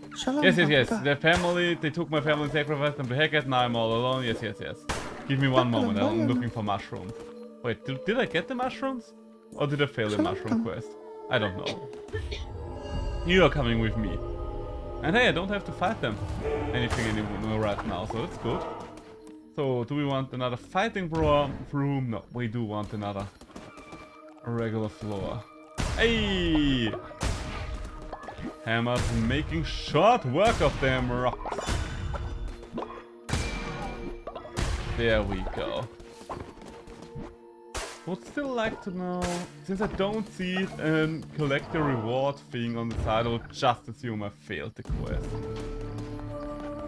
Shalamba, Yes. Gaia. The family, they took my family, sacrificed them to Hecate, now I'm all alone. Yes. Give me one moment, I'm looking for mushrooms. Wait, did I get the mushrooms? Or did I fail the mushroom quest? I don't know. You are coming with me. And hey, I don't have to fight them anything anymore right now, so that's good. So, do we want another fighting room? No, we do want another regular floor. Hey! Hammer's making short work of them rocks. There we go. Would still like to know, since I don't see it and collect the reward thing on the side, I would just assume I failed the quest.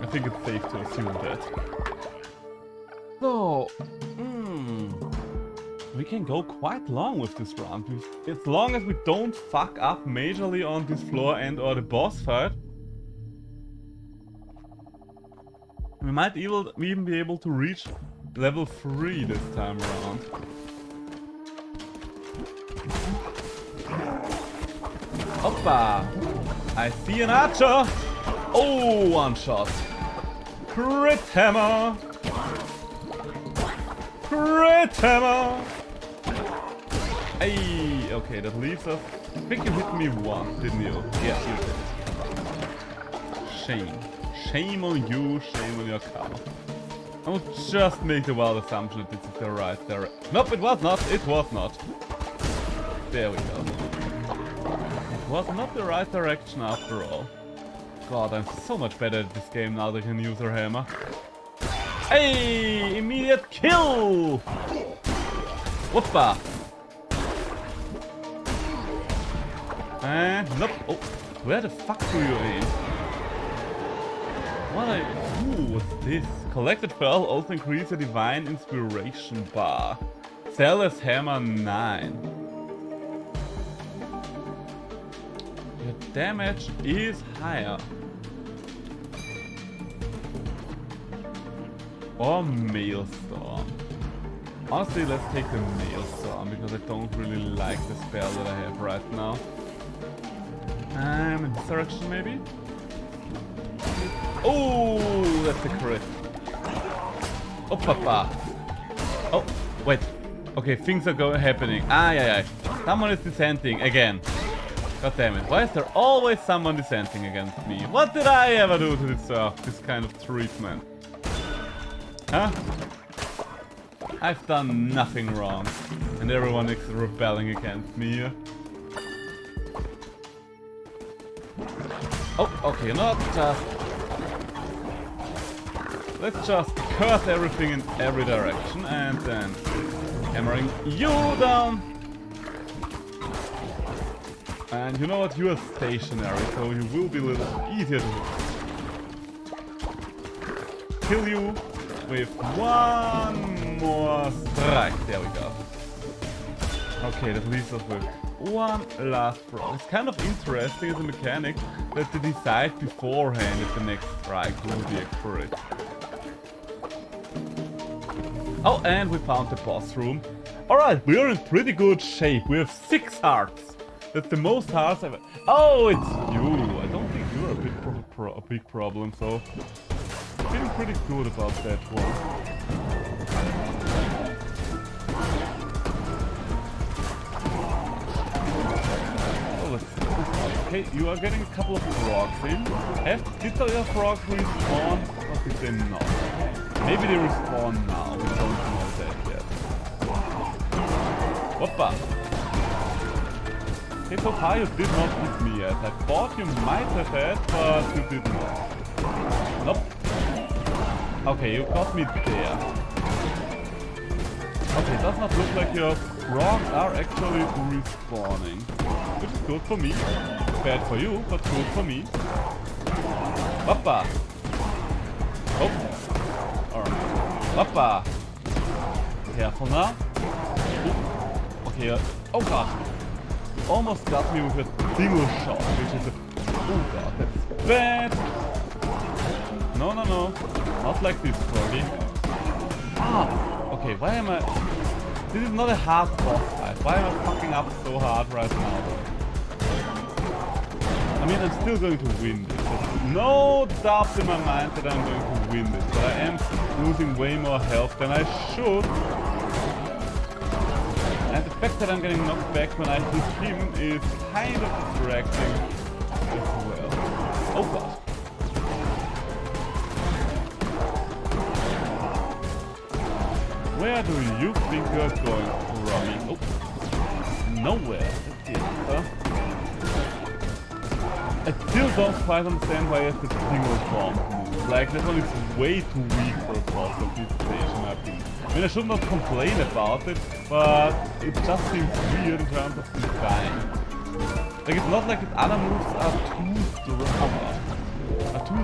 I think it's safe to assume that. So, we can go quite long with this round. As long as we don't fuck up majorly on this floor and or the boss fight. We might even be able to reach level 3 this time around. Hoppa! I see an archer! Oh, one shot! Crit hammer! Crit hammer! Hey, okay, that leaves us. I think you hit me once, didn't you? Yes, you did. Shame. Shame on you, shame on your cow. I would just make the wild assumption that this is the right direction. Nope, it was not. It was not. There we go. It was not the right direction after all. God, I'm so much better at this game now that I can use her hammer. Hey! Immediate kill! Whoopa! And nope. Oh, where the fuck do you aim? Ooh, what's this? Collected pearl also increase the divine inspiration bar. Zealous hammer 9. Your damage is higher. Or Maelstrom. Honestly, let's take the Maelstrom because I don't really like the spell that I have right now. In this direction maybe? Oh, that's a crit. Oh, papa. Oh, wait. Okay, things are happening. Yeah. Someone is dissenting again. God damn it. Why is there always someone dissenting against me? What did I ever do to deserve this kind of treatment? Huh? I've done nothing wrong. And everyone is rebelling against me here. Oh, okay, not just... Let's just curse everything in every direction and then hammering you down. And you know what? You are stationary, so you will be a little easier to kill you with one more strike. There we go. Okay, that leaves us with one last frog. It's kind of interesting as a mechanic that they decide beforehand if the next strike will be a crit. Oh, and we found the boss room. Alright, we are in pretty good shape. We have 6 hearts. That's the most hearts ever. Oh, it's you. I don't think you're a big problem, so I'm feeling pretty good about that one. Okay, you are getting a couple of frogs in. Did your frogs respawn or did they not? Maybe they respawn now, we don't know that yet. Whoppa! Okay, so far you did not hit me yet. I thought you might have had, but you did not. Nope. Okay, you got me there. Okay, it does not look like your frogs are actually respawning. Which is good for me. Bad for you, but good for me. Whoppa! Oh. Alright. Whoppa! Careful now. Ooh. Okay, oh god. Almost got me with a single shot, which is a... Oh god, that's bad! No. Not like this, froggy. Okay, why am I... This is not a hard boss fight. Why am I fucking up so hard right now, though? I mean, I'm still going to win this. There's no doubt in my mind that I'm going to win this. But I am losing way more health than I should. And the fact that I'm getting knocked back when I hit him is kind of distracting as well. Oh god. Where do you think you're going, Robbie? Oh, nowhere. I still don't quite understand why it's a single bomb. Like, that one is way too weak for a boss of this stage, in my opinion. I mean, I should not complain about it, but it just seems weird in terms of design. Like, it's not like its other moves are too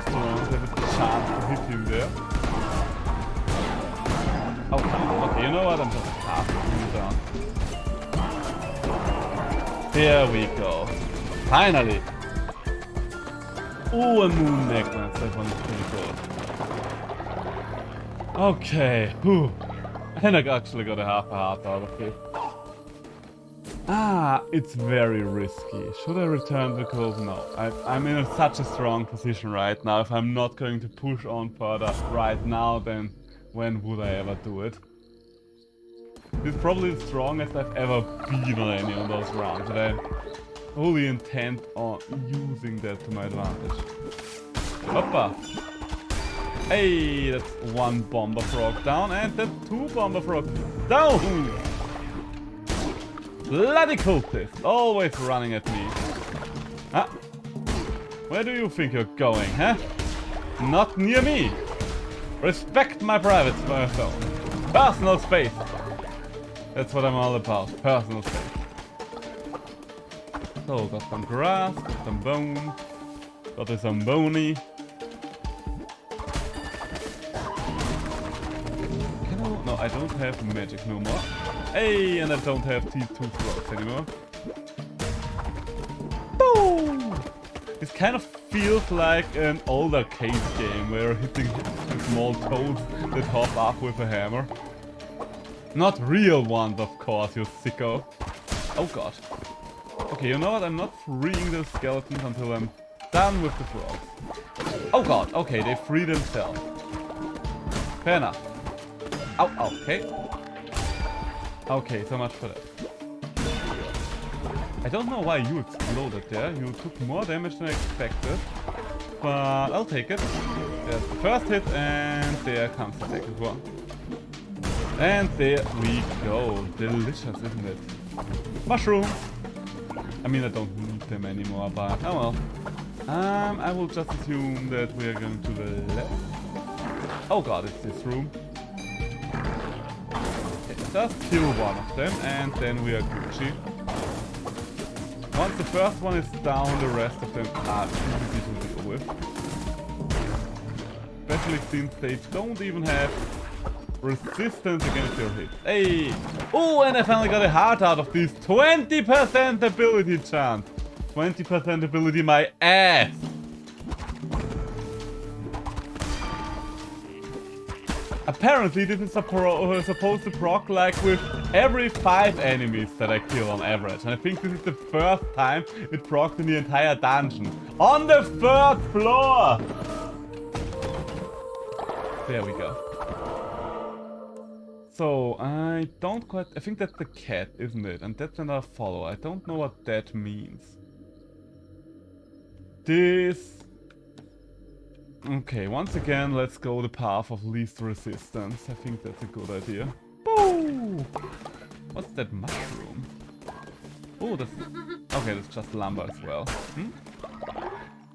strong. To have a chance to hit him there. Okay, you know what? I'm just passing him down. There we go. Finally! Oh, a moon necklace. That one is pretty good. Okay, whew. And I actually got a half a heart out of it. Ah, it's very risky. Should I return the cove? No. I'm in such a strong position right now. If I'm not going to push on further right now, then when would I ever do it? It's probably the strongest I've ever been on any of those rounds, and I'm fully intent on using that to my advantage. Hoppa! Hey, that's one Bomber Frog down, and that's two Bomber Frogs down! Bloody cultist! Always running at me. Ah. Where do you think you're going, huh? Not near me! Respect my private zone. Personal space! That's what I'm all about. Personal space. So, got some grass, got some bone, got a Zamboni. No, I don't have magic no more. Hey, and I don't have these two frogs anymore. Boom! This kind of feels like an old arcade game where you're hitting the small toads that hop up with a hammer. Not real ones, of course, you sicko. Oh god. Okay, you know what? I'm not freeing the skeletons until I'm done with the frogs. Oh god, okay, they free themselves. Fair enough. Oh, okay. Okay, so much for that. I don't know why you exploded there. You took more damage than I expected. But I'll take it. There's the first hit, and there comes the second one. And there we go. Delicious, isn't it? Mushrooms! I mean, I don't need them anymore, but oh well. I will just assume that we are going to the left. Oh god, it's this room. Just kill one of them, and then we are Gucci. Once the first one is down, the rest of them are easy to deal with. Especially since they don't even have resistance against your hit. Hey! Oh, and I finally got a heart out of this. 20% ability chance. 20% ability my ass. Apparently this is supposed to proc like with every 5 enemies that I kill on average. And I think this is the first time it procs in the entire dungeon. On the 3rd floor! There we go. So, I don't quite... I think that's the cat, isn't it? And that's another follower. I don't know what that means. This... Okay, once again, let's go the path of least resistance. I think that's a good idea. Boo! What's that mushroom? Oh, that's... Okay, that's just lumber as well.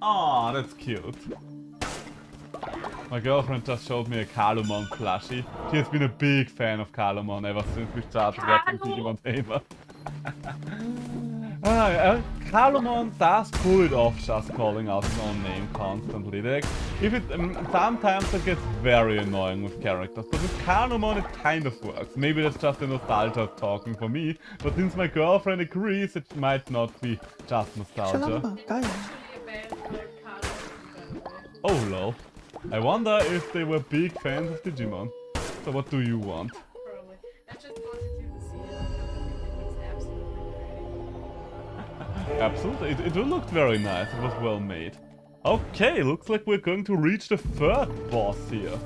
Aw, that's cute. My girlfriend just showed me a Kalumon plushie. She has been a big fan of Kalumon ever since we started watching Digimon Tamer. Kalumon does pull it off just calling out his own name constantly. Like, if it, sometimes it gets very annoying with characters, but with Kalumon it kind of works. Maybe that's just the nostalgia talking for me, but since my girlfriend agrees, it might not be just nostalgia. Oh lol. I wonder if they were big fans of Digimon. So what do you want? Probably. I just wanted you to see it. It's absolutely pretty. Absolutely, it looked very nice. It was well made. Okay, looks like we're going to reach the 3rd boss here.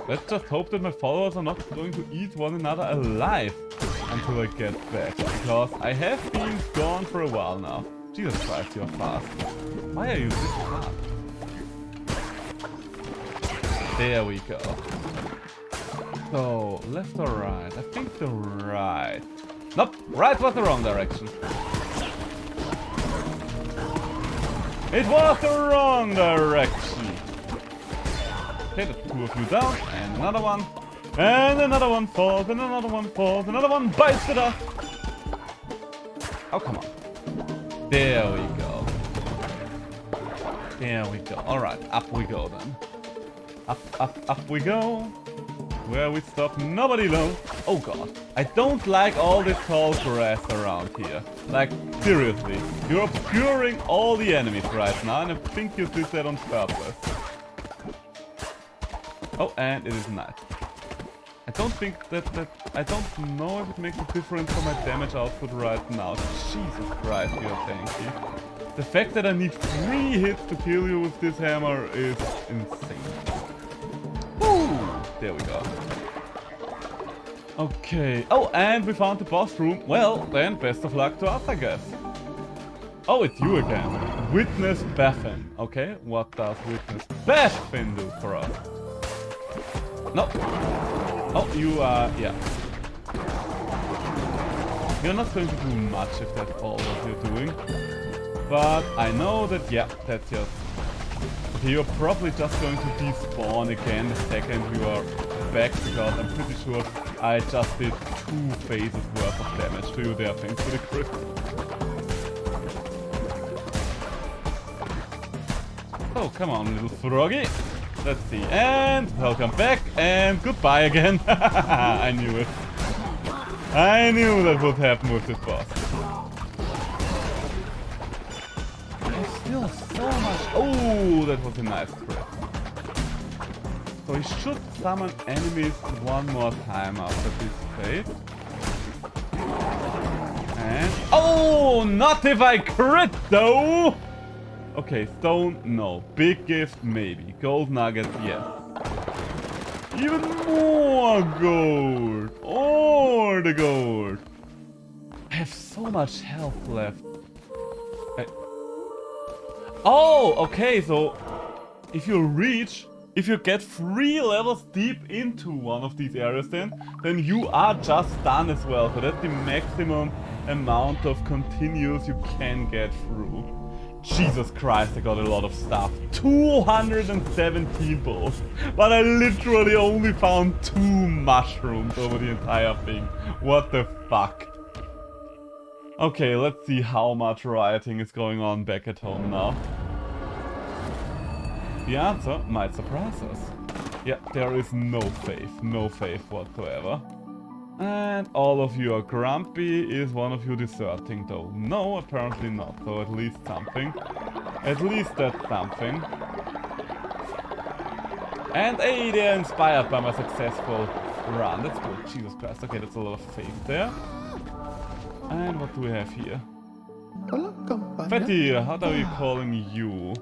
Let's just hope that my followers are not going to eat one another alive until I get back, because I have been gone for a while now. Jesus Christ, you're fast. Why are you this fast? There we go. So, left or right? I think the right. Nope, right was the wrong direction. It was the wrong direction. Okay, the two of you down, and another one. And another one falls, and another one falls, another one bites the dust. Oh, come on. There we go. There we go. Alright, up we go then. Up we go. Where we stop, nobody knows. Oh god. I don't like all this tall grass around here. Like, seriously. You're obscuring all the enemies right now, and I think you did that on purpose. Oh, and it is night. I don't think that I don't know if it makes a difference for my damage output right now. Jesus Christ, you're tanky. The fact that I need 3 hits to kill you with this hammer is insane. Woo! There we go. Okay. Oh, and we found the boss room. Well, then best of luck to us, I guess. Oh, it's you again. Witness Baffin. Okay, what does Witness Baffin do for us? No. Oh, you are, yeah. You're not going to do much if that's all what you're doing. But I know that, yeah, that's just... Okay, you're probably just going to despawn again the second you are back, because I'm pretty sure I just did 2 phases worth of damage to you there thanks to the crit. Oh, come on, little froggy. Let's see, and welcome back, and goodbye again. I knew it. I knew that would happen with this boss. There's still so much. Oh, that was a nice crit. So he should summon enemies one more time after this phase. And... oh, not if I crit though! Okay, stone, no. Big gift, maybe. Gold nuggets, yes. Even more gold! Or the gold! I have so much health left. Oh, okay, so... if you reach... if you get 3 levels deep into one of these areas then you are just done as well. So that's the maximum amount of continues you can get through. Jesus Christ, I got a lot of stuff. 217 balls. But I literally only found 2 mushrooms over the entire thing. What the fuck? Okay, let's see how much rioting is going on back at home now. The answer might surprise us. Yeah, there is no faith whatsoever. And all of you are grumpy. Is one of you deserting though? No, apparently not. So at least something. At least that's something. And hey, they're inspired by my successful run. That's good. Jesus Christ. Okay, that's a lot of faith there. And what do we have here? Fatty, how are we calling you?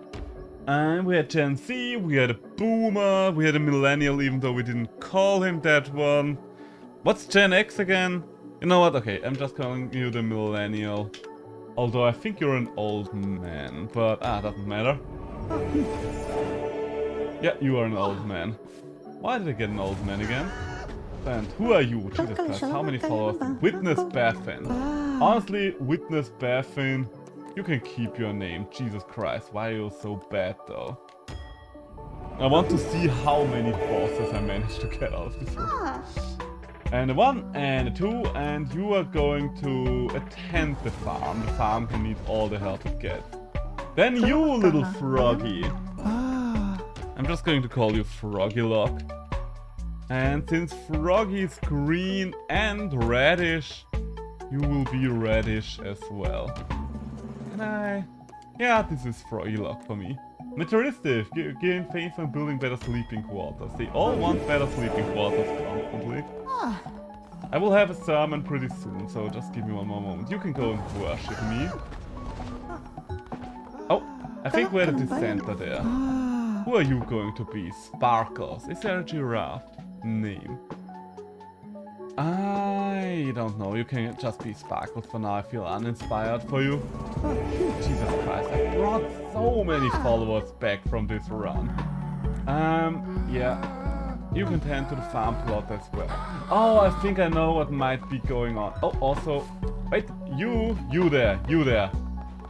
And we had Gen Z, we had a Boomer, we had a Millennial, even though we didn't call him that one. What's Gen X again? You know what? Okay, I'm just calling you the Millennial. Although I think you're an old man, but doesn't matter. Yeah, you are an old man. Why did I get an old man again? And who are you? Jesus Christ, how many followers? Witness Baffin. Honestly, Witness Baffin, you can keep your name. Jesus Christ, why are you so bad though? I want to see how many bosses I managed to get out of this room. And a 1 and a 2, and you are going to attend the farm. The farm can need all the help it gets. Then you, little froggy. I'm just going to call you Froggylock. And since Froggy is green and reddish, you will be reddish as well. Can I? Yeah, this is Froggylock for me. Materialistic, gain faith on building better sleeping quarters. They all want better sleeping quarters constantly. I will have a sermon pretty soon, so just give me one more moment. You can go and worship me. Oh, I think we're at the center there. Who are you going to be? Sparkles. Is there a giraffe? Name. I don't know. You can just be Sparkles for now. I feel uninspired for you. Jesus Christ, I brought so many followers back from this run. Yeah. You can tend to the farm plot as well. Oh, I think I know what might be going on. Oh, also... Wait, you there.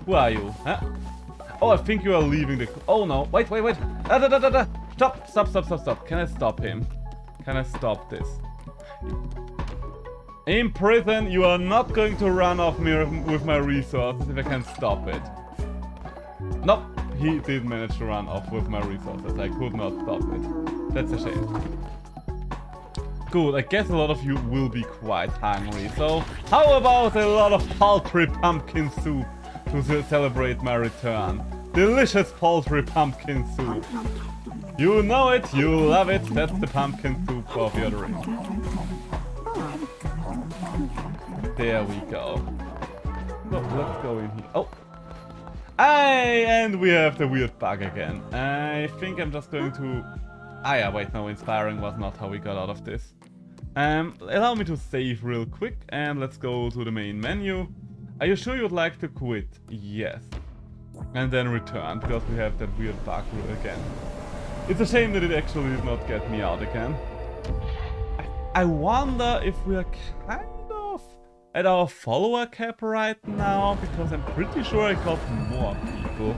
Who are you? Huh? Oh, I think you are leaving the... Oh no, wait. Stop. Can I stop him? Can I stop this? In prison, you are not going to run off me with my resources if I can stop it. Nope, he did manage to run off with my resources. I could not stop it. That's a shame. Good, I guess a lot of you will be quite hungry. So, how about a lot of poultry pumpkin soup to celebrate my return? Delicious poultry pumpkin soup. You know it, you love it. That's the pumpkin soup of your drink. There we go. So, let's go in here. Oh! And we have the weird bug again. I think I'm just going to... Ah yeah, wait, no, inspiring was not how we got out of this. Allow me to save real quick, and let's go to the main menu. Are you sure you would like to quit? Yes. And then return, because we have that weird bug again. It's a shame that it actually did not get me out again. I wonder if we are kind of at our follower cap right now, because I'm pretty sure I got more people.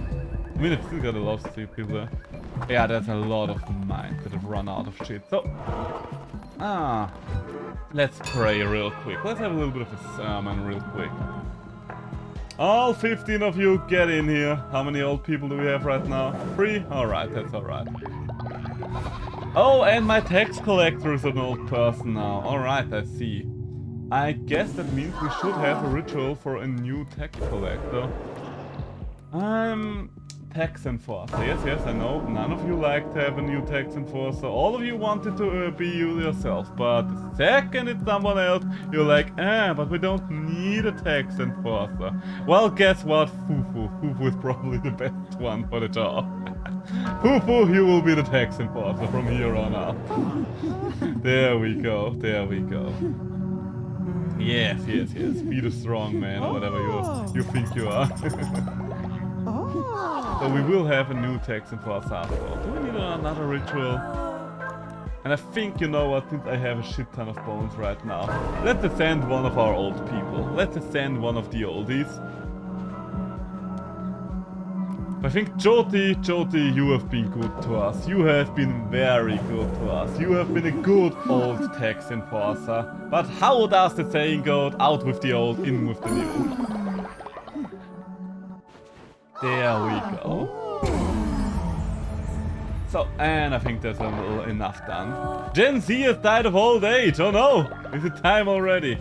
I mean, I've still got a lot of people there. Yeah, there's a lot of mines that have run out of shit, so... let's pray real quick. Let's have a little bit of a sermon real quick. All 15 of you, get in here. How many old people do we have right now? 3? Alright, that's alright. Oh, and my tax collector is an old person now. Alright, I see. I guess that means we should have a ritual for a new tax collector. Tax enforcer. Yes, I know. None of you like to have a new tax enforcer. All of you wanted to be you yourself. But the second it's someone else, you're like, but we don't need a tax enforcer. Well, guess what? Fufu. Fufu is probably the best one for the job. Fufu, you will be the tax enforcer from here on out. There we go. Yes. Be the strong man or whatever you think you are. So we will have a new tax enforcer after all. Do we need another ritual? And I think, you know what, since I have a shit ton of bones right now, let's ascend one of our old people. Let's ascend one of the oldies. I think Jyoti, you have been good to us. You have been very good to us. You have been a good old tax enforcer. But how does the saying go? Out with the old, in with the new. There we go. So, and I think that's a little enough done. Gen Z has died of old age. Oh no! Is it time already?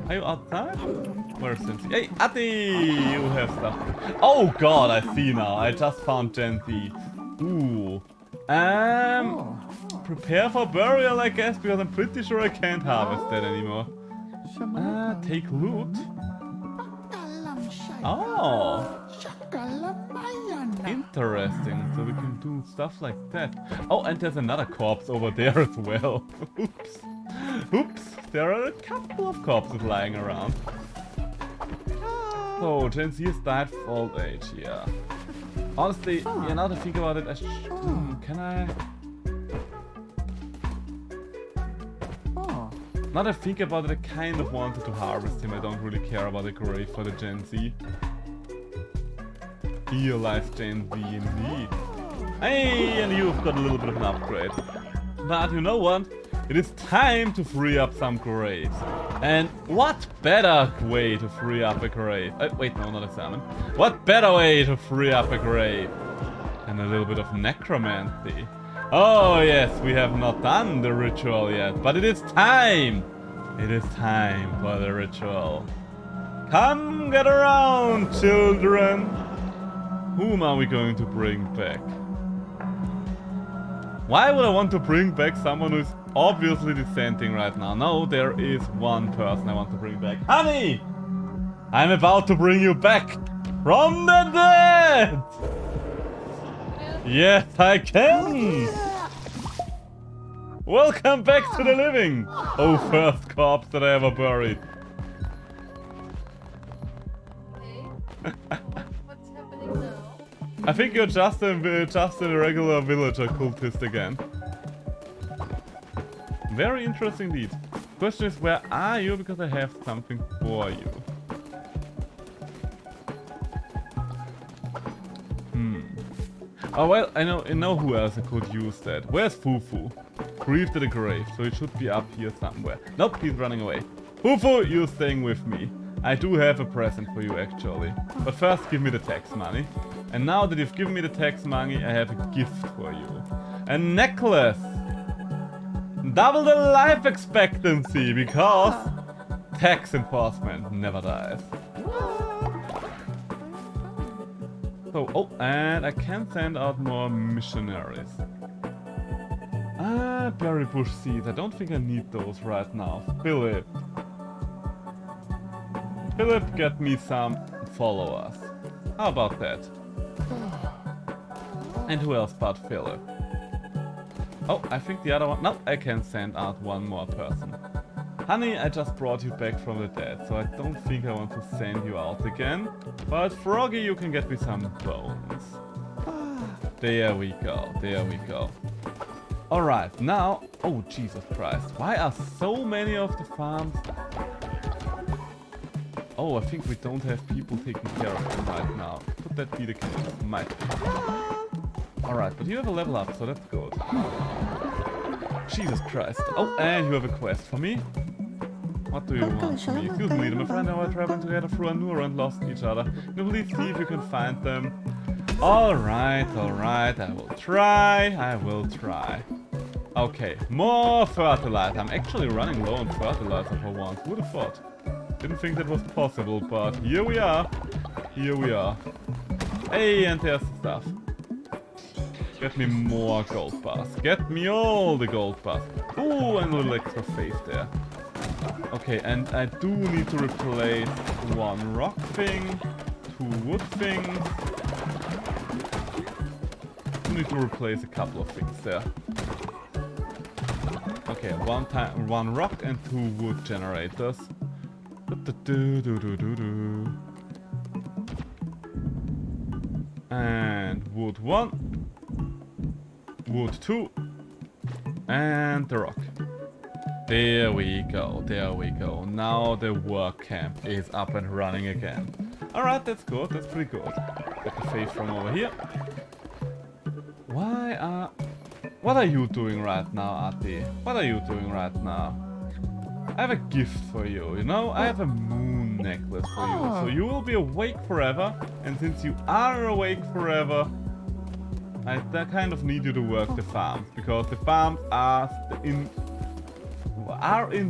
Are you outside? Where's Gen Z? Hey, Ati! You have stuff. Oh god, I see now. I just found Gen Z. Ooh. Prepare for burial, I guess, because I'm pretty sure I can't harvest that anymore. Take loot. Oh. Interesting. So we can do stuff like that. Oh, and there's another corpse over there as well. Oops. There are a couple of corpses lying around. So, Gen Z has died of old age, yeah. Honestly, yeah, now to think about it, can I... Now that I think about it, I kind of wanted to harvest him. I don't really care about a grave for the Gen Z. Here lies Gen Z indeed. Hey, and you've got a little bit of an upgrade. But you know what? It is time to free up some graves. And what better way to free up a grave? Wait, no, not a salmon. What better way to free up a grave? And a little bit of necromancy. Oh yes, we have not done the ritual yet, but it is time! It is time for the ritual. Come get around, children! Whom are we going to bring back? Why would I want to bring back someone who's obviously dissenting right now? No, there is one person I want to bring back. Honey! I'm about to bring you back from the dead! Yes, I can! Welcome back to the living! Oh, first corpse that I ever buried. Okay. What's happening now? I think you're just a regular villager cultist again. Very interesting indeed. Question is, where are you? Because I have something for you. Oh well, I know who else I could use that. Where's Fufu? Grief to the grave, so it should be up here somewhere. Nope, he's running away. Fufu, you're staying with me. I do have a present for you actually. But first give me the tax money. And now that you've given me the tax money, I have a gift for you. A necklace! Double the life expectancy, because tax enforcement never dies. So, oh, and I can send out more missionaries. Ah, berry bush seeds. I don't think I need those right now. Philip, get me some followers. How about that? And who else but Philip? Oh, I think the other one... No, I can send out one more person. Honey, I just brought you back from the dead, so I don't think I want to send you out again. But Froggy, you can get me some bones. There we go, there we go. Alright, now... Oh, Jesus Christ. Why are so many of the farms... Oh, I think we don't have people taking care of them right now. Could that be the case? Might be. Alright, but you have a level up, so that's good. Jesus Christ. Oh, and you have a quest for me. What do you want from me? Excuse me, my friend and I were traveling together through Anura and lost each other. Can you please see if you can find them? Alright, I will try. Okay, more fertilizer. I'm actually running low on fertilizer for once. Who would have thought? Didn't think that was possible, but here we are. Hey, and there's the stuff. Get me more gold bars. Get me all the gold bars. Ooh, and a little extra faith there. Okay, and I do need to replace one rock thing, two wood things. I need to replace a couple of things there. Okay, one rock and two wood generators. And wood 1, wood 2, and the rock. There we go. Now the work camp is up and running again. Alright, that's good, that's pretty good. Get the faith from over here. What are you doing right now, Ati? What are you doing right now? I have a gift for you, you know? I have a moon necklace for you. So you will be awake forever, and since you are awake forever, I kind of need you to work the farms, because the farms are in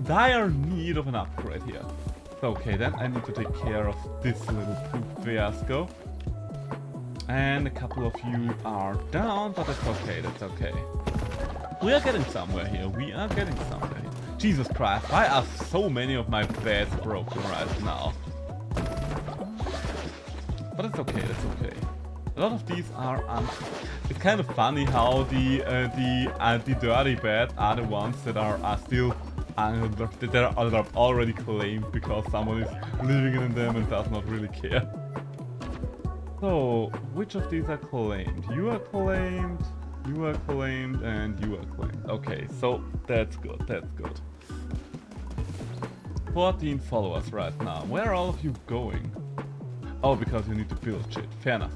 dire need of an upgrade here. So, okay, then I need to take care of this little poop fiasco. And a couple of you are down, but that's okay. We are getting somewhere here. Jesus Christ, why are so many of my beds broken right now? But it's okay, A lot of these are it's kind of funny how the dirty beds are the ones that are still that are already claimed because someone is living in them and does not really care. So, which of these are claimed? You are claimed, and you are claimed. Okay, so that's good. 14 followers right now. Where are all of you going? Oh, because you need to build shit. Fair enough.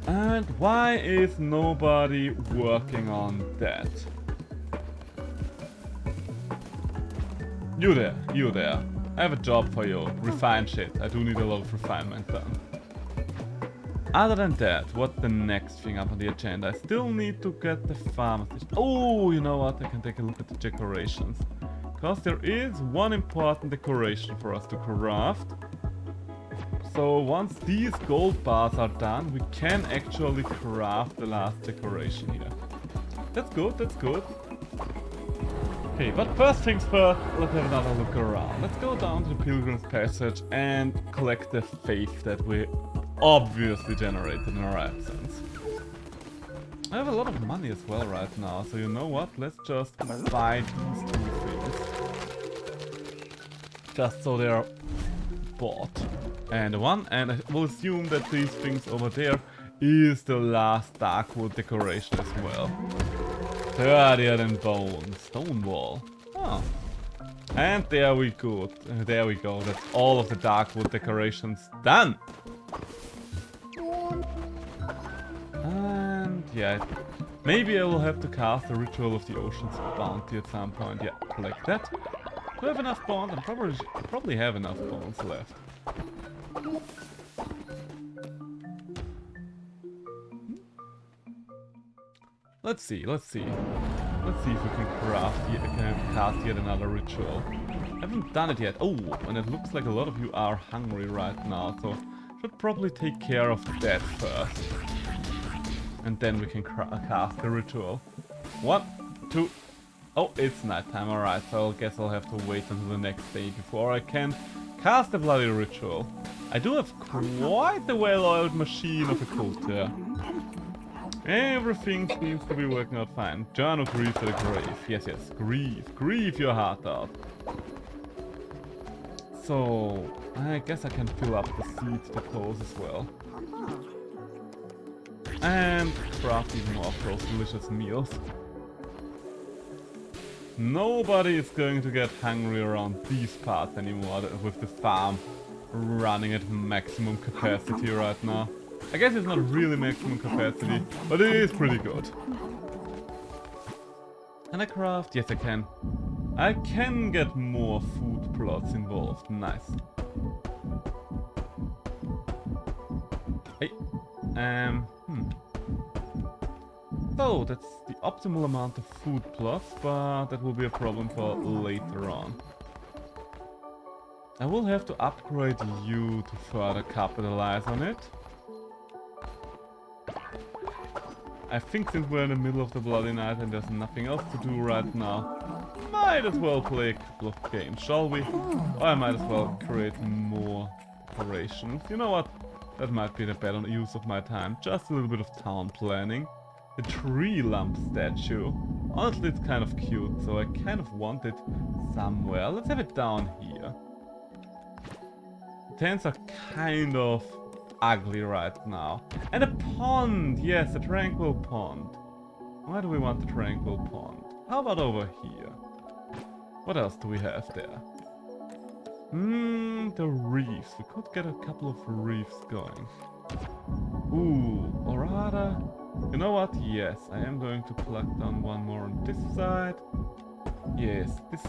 And why is nobody working on that? You there. I have a job for you. Refine shit. I do need a lot of refinement done. Other than that, what's the next thing up on the agenda? I still need to get the farm. Oh, you know what? I can take a look at the decorations. Because there is one important decoration for us to craft. So once these gold bars are done, we can actually craft the last decoration here. That's good. Okay, but first things first, let's have another look around. Let's go down to the Pilgrim's Passage and collect the faith that we obviously generated in our absence. I have a lot of money as well right now, so you know what? Let's just buy these two things. Just so they are bought. And I will assume that these things over there is the last Darkwood decoration as well. sturdier than bone. Stone wall. Oh. And there we go. There we go. That's all of the Darkwood decorations done. And yeah, maybe I will have to cast the Ritual of the Ocean's Bounty at some point. Yeah, collect that. Do I have enough bones? I probably have enough bones left. Let's see. Let's see if we can cast yet another ritual. I haven't done it yet. Oh, and it looks like a lot of you are hungry right now, so should probably take care of that first. And then we can cast the ritual. 1, 2... Oh, it's nighttime, alright, so I guess I'll have to wait until the next day before I can cast the bloody ritual. I do have quite a well-oiled machine of a cult here. Everything seems to be working out fine. Journal of Grief to the grave. Yes, yes, grieve. Grieve your heart out. So, I guess I can fill up the seeds depots as well. And craft even more of those delicious meals. Nobody is going to get hungry around these parts anymore with the farm running at maximum capacity right now. I guess it's not really maximum capacity, but it is pretty good. Can I craft? Yes, I can. I can get more food plots involved. Nice. Hey. So, that's the optimal amount of food plots, but that will be a problem for later on. I will have to upgrade you to further capitalize on it. I think since we're in the middle of the Bloody Night and there's nothing else to do right now, might as well play a couple of games, shall we? Or I might as well create more operations. You know what? That might be the better use of my time. Just a little bit of town planning. The tree lump statue. Honestly, it's kind of cute, so I kind of want it somewhere. Let's have it down here. The tents are kind of ugly right now. And a pond! Yes, a tranquil pond. Why do we want the tranquil pond? How about over here? What else do we have there? The reefs. We could get a couple of reefs going. Ooh, or rather... You know what? Yes, I am going to plug down one more on this side. Yes, this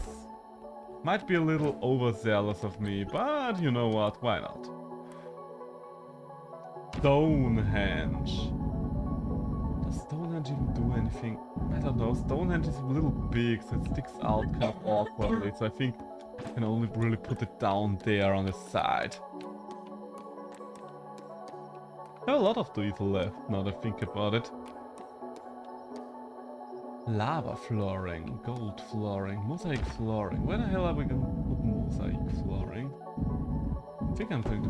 might be a little overzealous of me, but you know what? Why not? Stonehenge. Does Stonehenge even do anything? I don't know. Stonehenge is a little big, so it sticks out kind of awkwardly. So I think I can only really put it down there on the side. I have a lot of these left, now that I think about it. Lava flooring, gold flooring, mosaic flooring. Where the hell are we going to put mosaic flooring? I think I'm going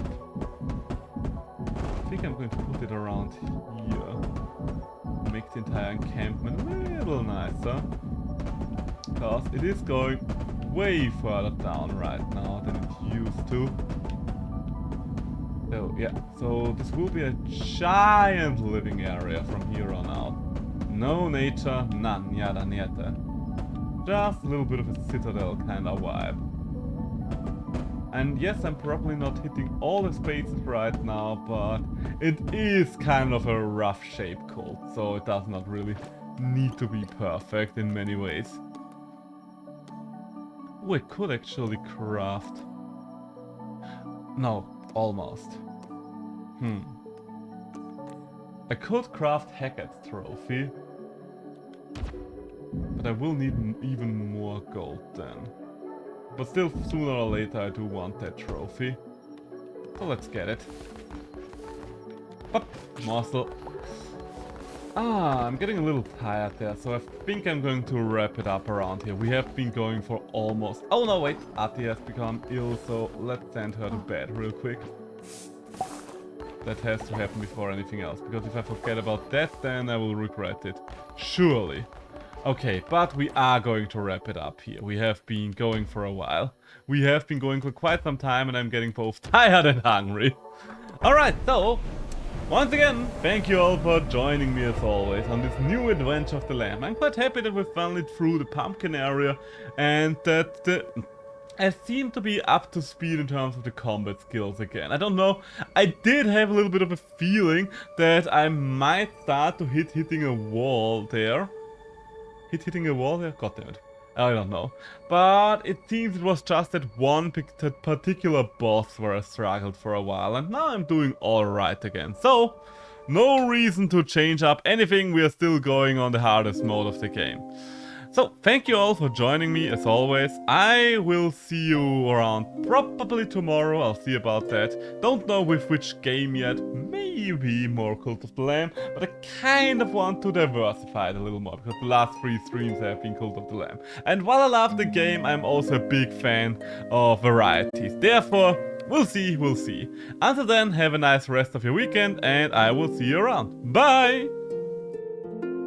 to put it around here. Make the entire encampment a little nicer. Because it is going way further down right now than it used to. So yeah, so this will be a giant living area from here on out. No nature, none, yada yada. Just a little bit of a citadel kind of vibe. And yes, I'm probably not hitting all the spaces right now, but it is kind of a rough shape cult, so it does not really need to be perfect in many ways. Oh, I could actually craft... No, almost. I could craft Hackett's trophy, but I will need even more gold then. But still, sooner or later I do want that trophy. So let's get it. Up, muscle. I'm getting a little tired there, so I think I'm going to wrap it up around here. We have been going for almost... Oh no, wait, Ati has become ill, so let's send her to bed real quick. That has to happen before anything else, because if I forget about that, then I will regret it. Surely. Okay, but we are going to wrap it up here. We have been going for a while. We have been going for quite some time, and I'm getting both tired and hungry. Alright, so... Once again, thank you all for joining me as always on this new adventure of the Lamb. I'm quite happy that we finally through the pumpkin area and that I seem to be up to speed in terms of the combat skills again. I don't know, I did have a little bit of a feeling that I might start to hitting a wall there. Hitting a wall there? God damn it. I don't know. But it seems it was just that one particular boss where I struggled for a while, and now I'm doing alright again. So, no reason to change up anything, we are still going on the hardest mode of the game. So, thank you all for joining me as always. I will see you around probably tomorrow, I'll see about that. Don't know with which game yet, maybe more Cult of the Lamb, but I kind of want to diversify it a little more, because the last 3 streams have been Cult of the Lamb. And while I love the game, I'm also a big fan of varieties. Therefore, we'll see. Until then, have a nice rest of your weekend, and I will see you around. Bye!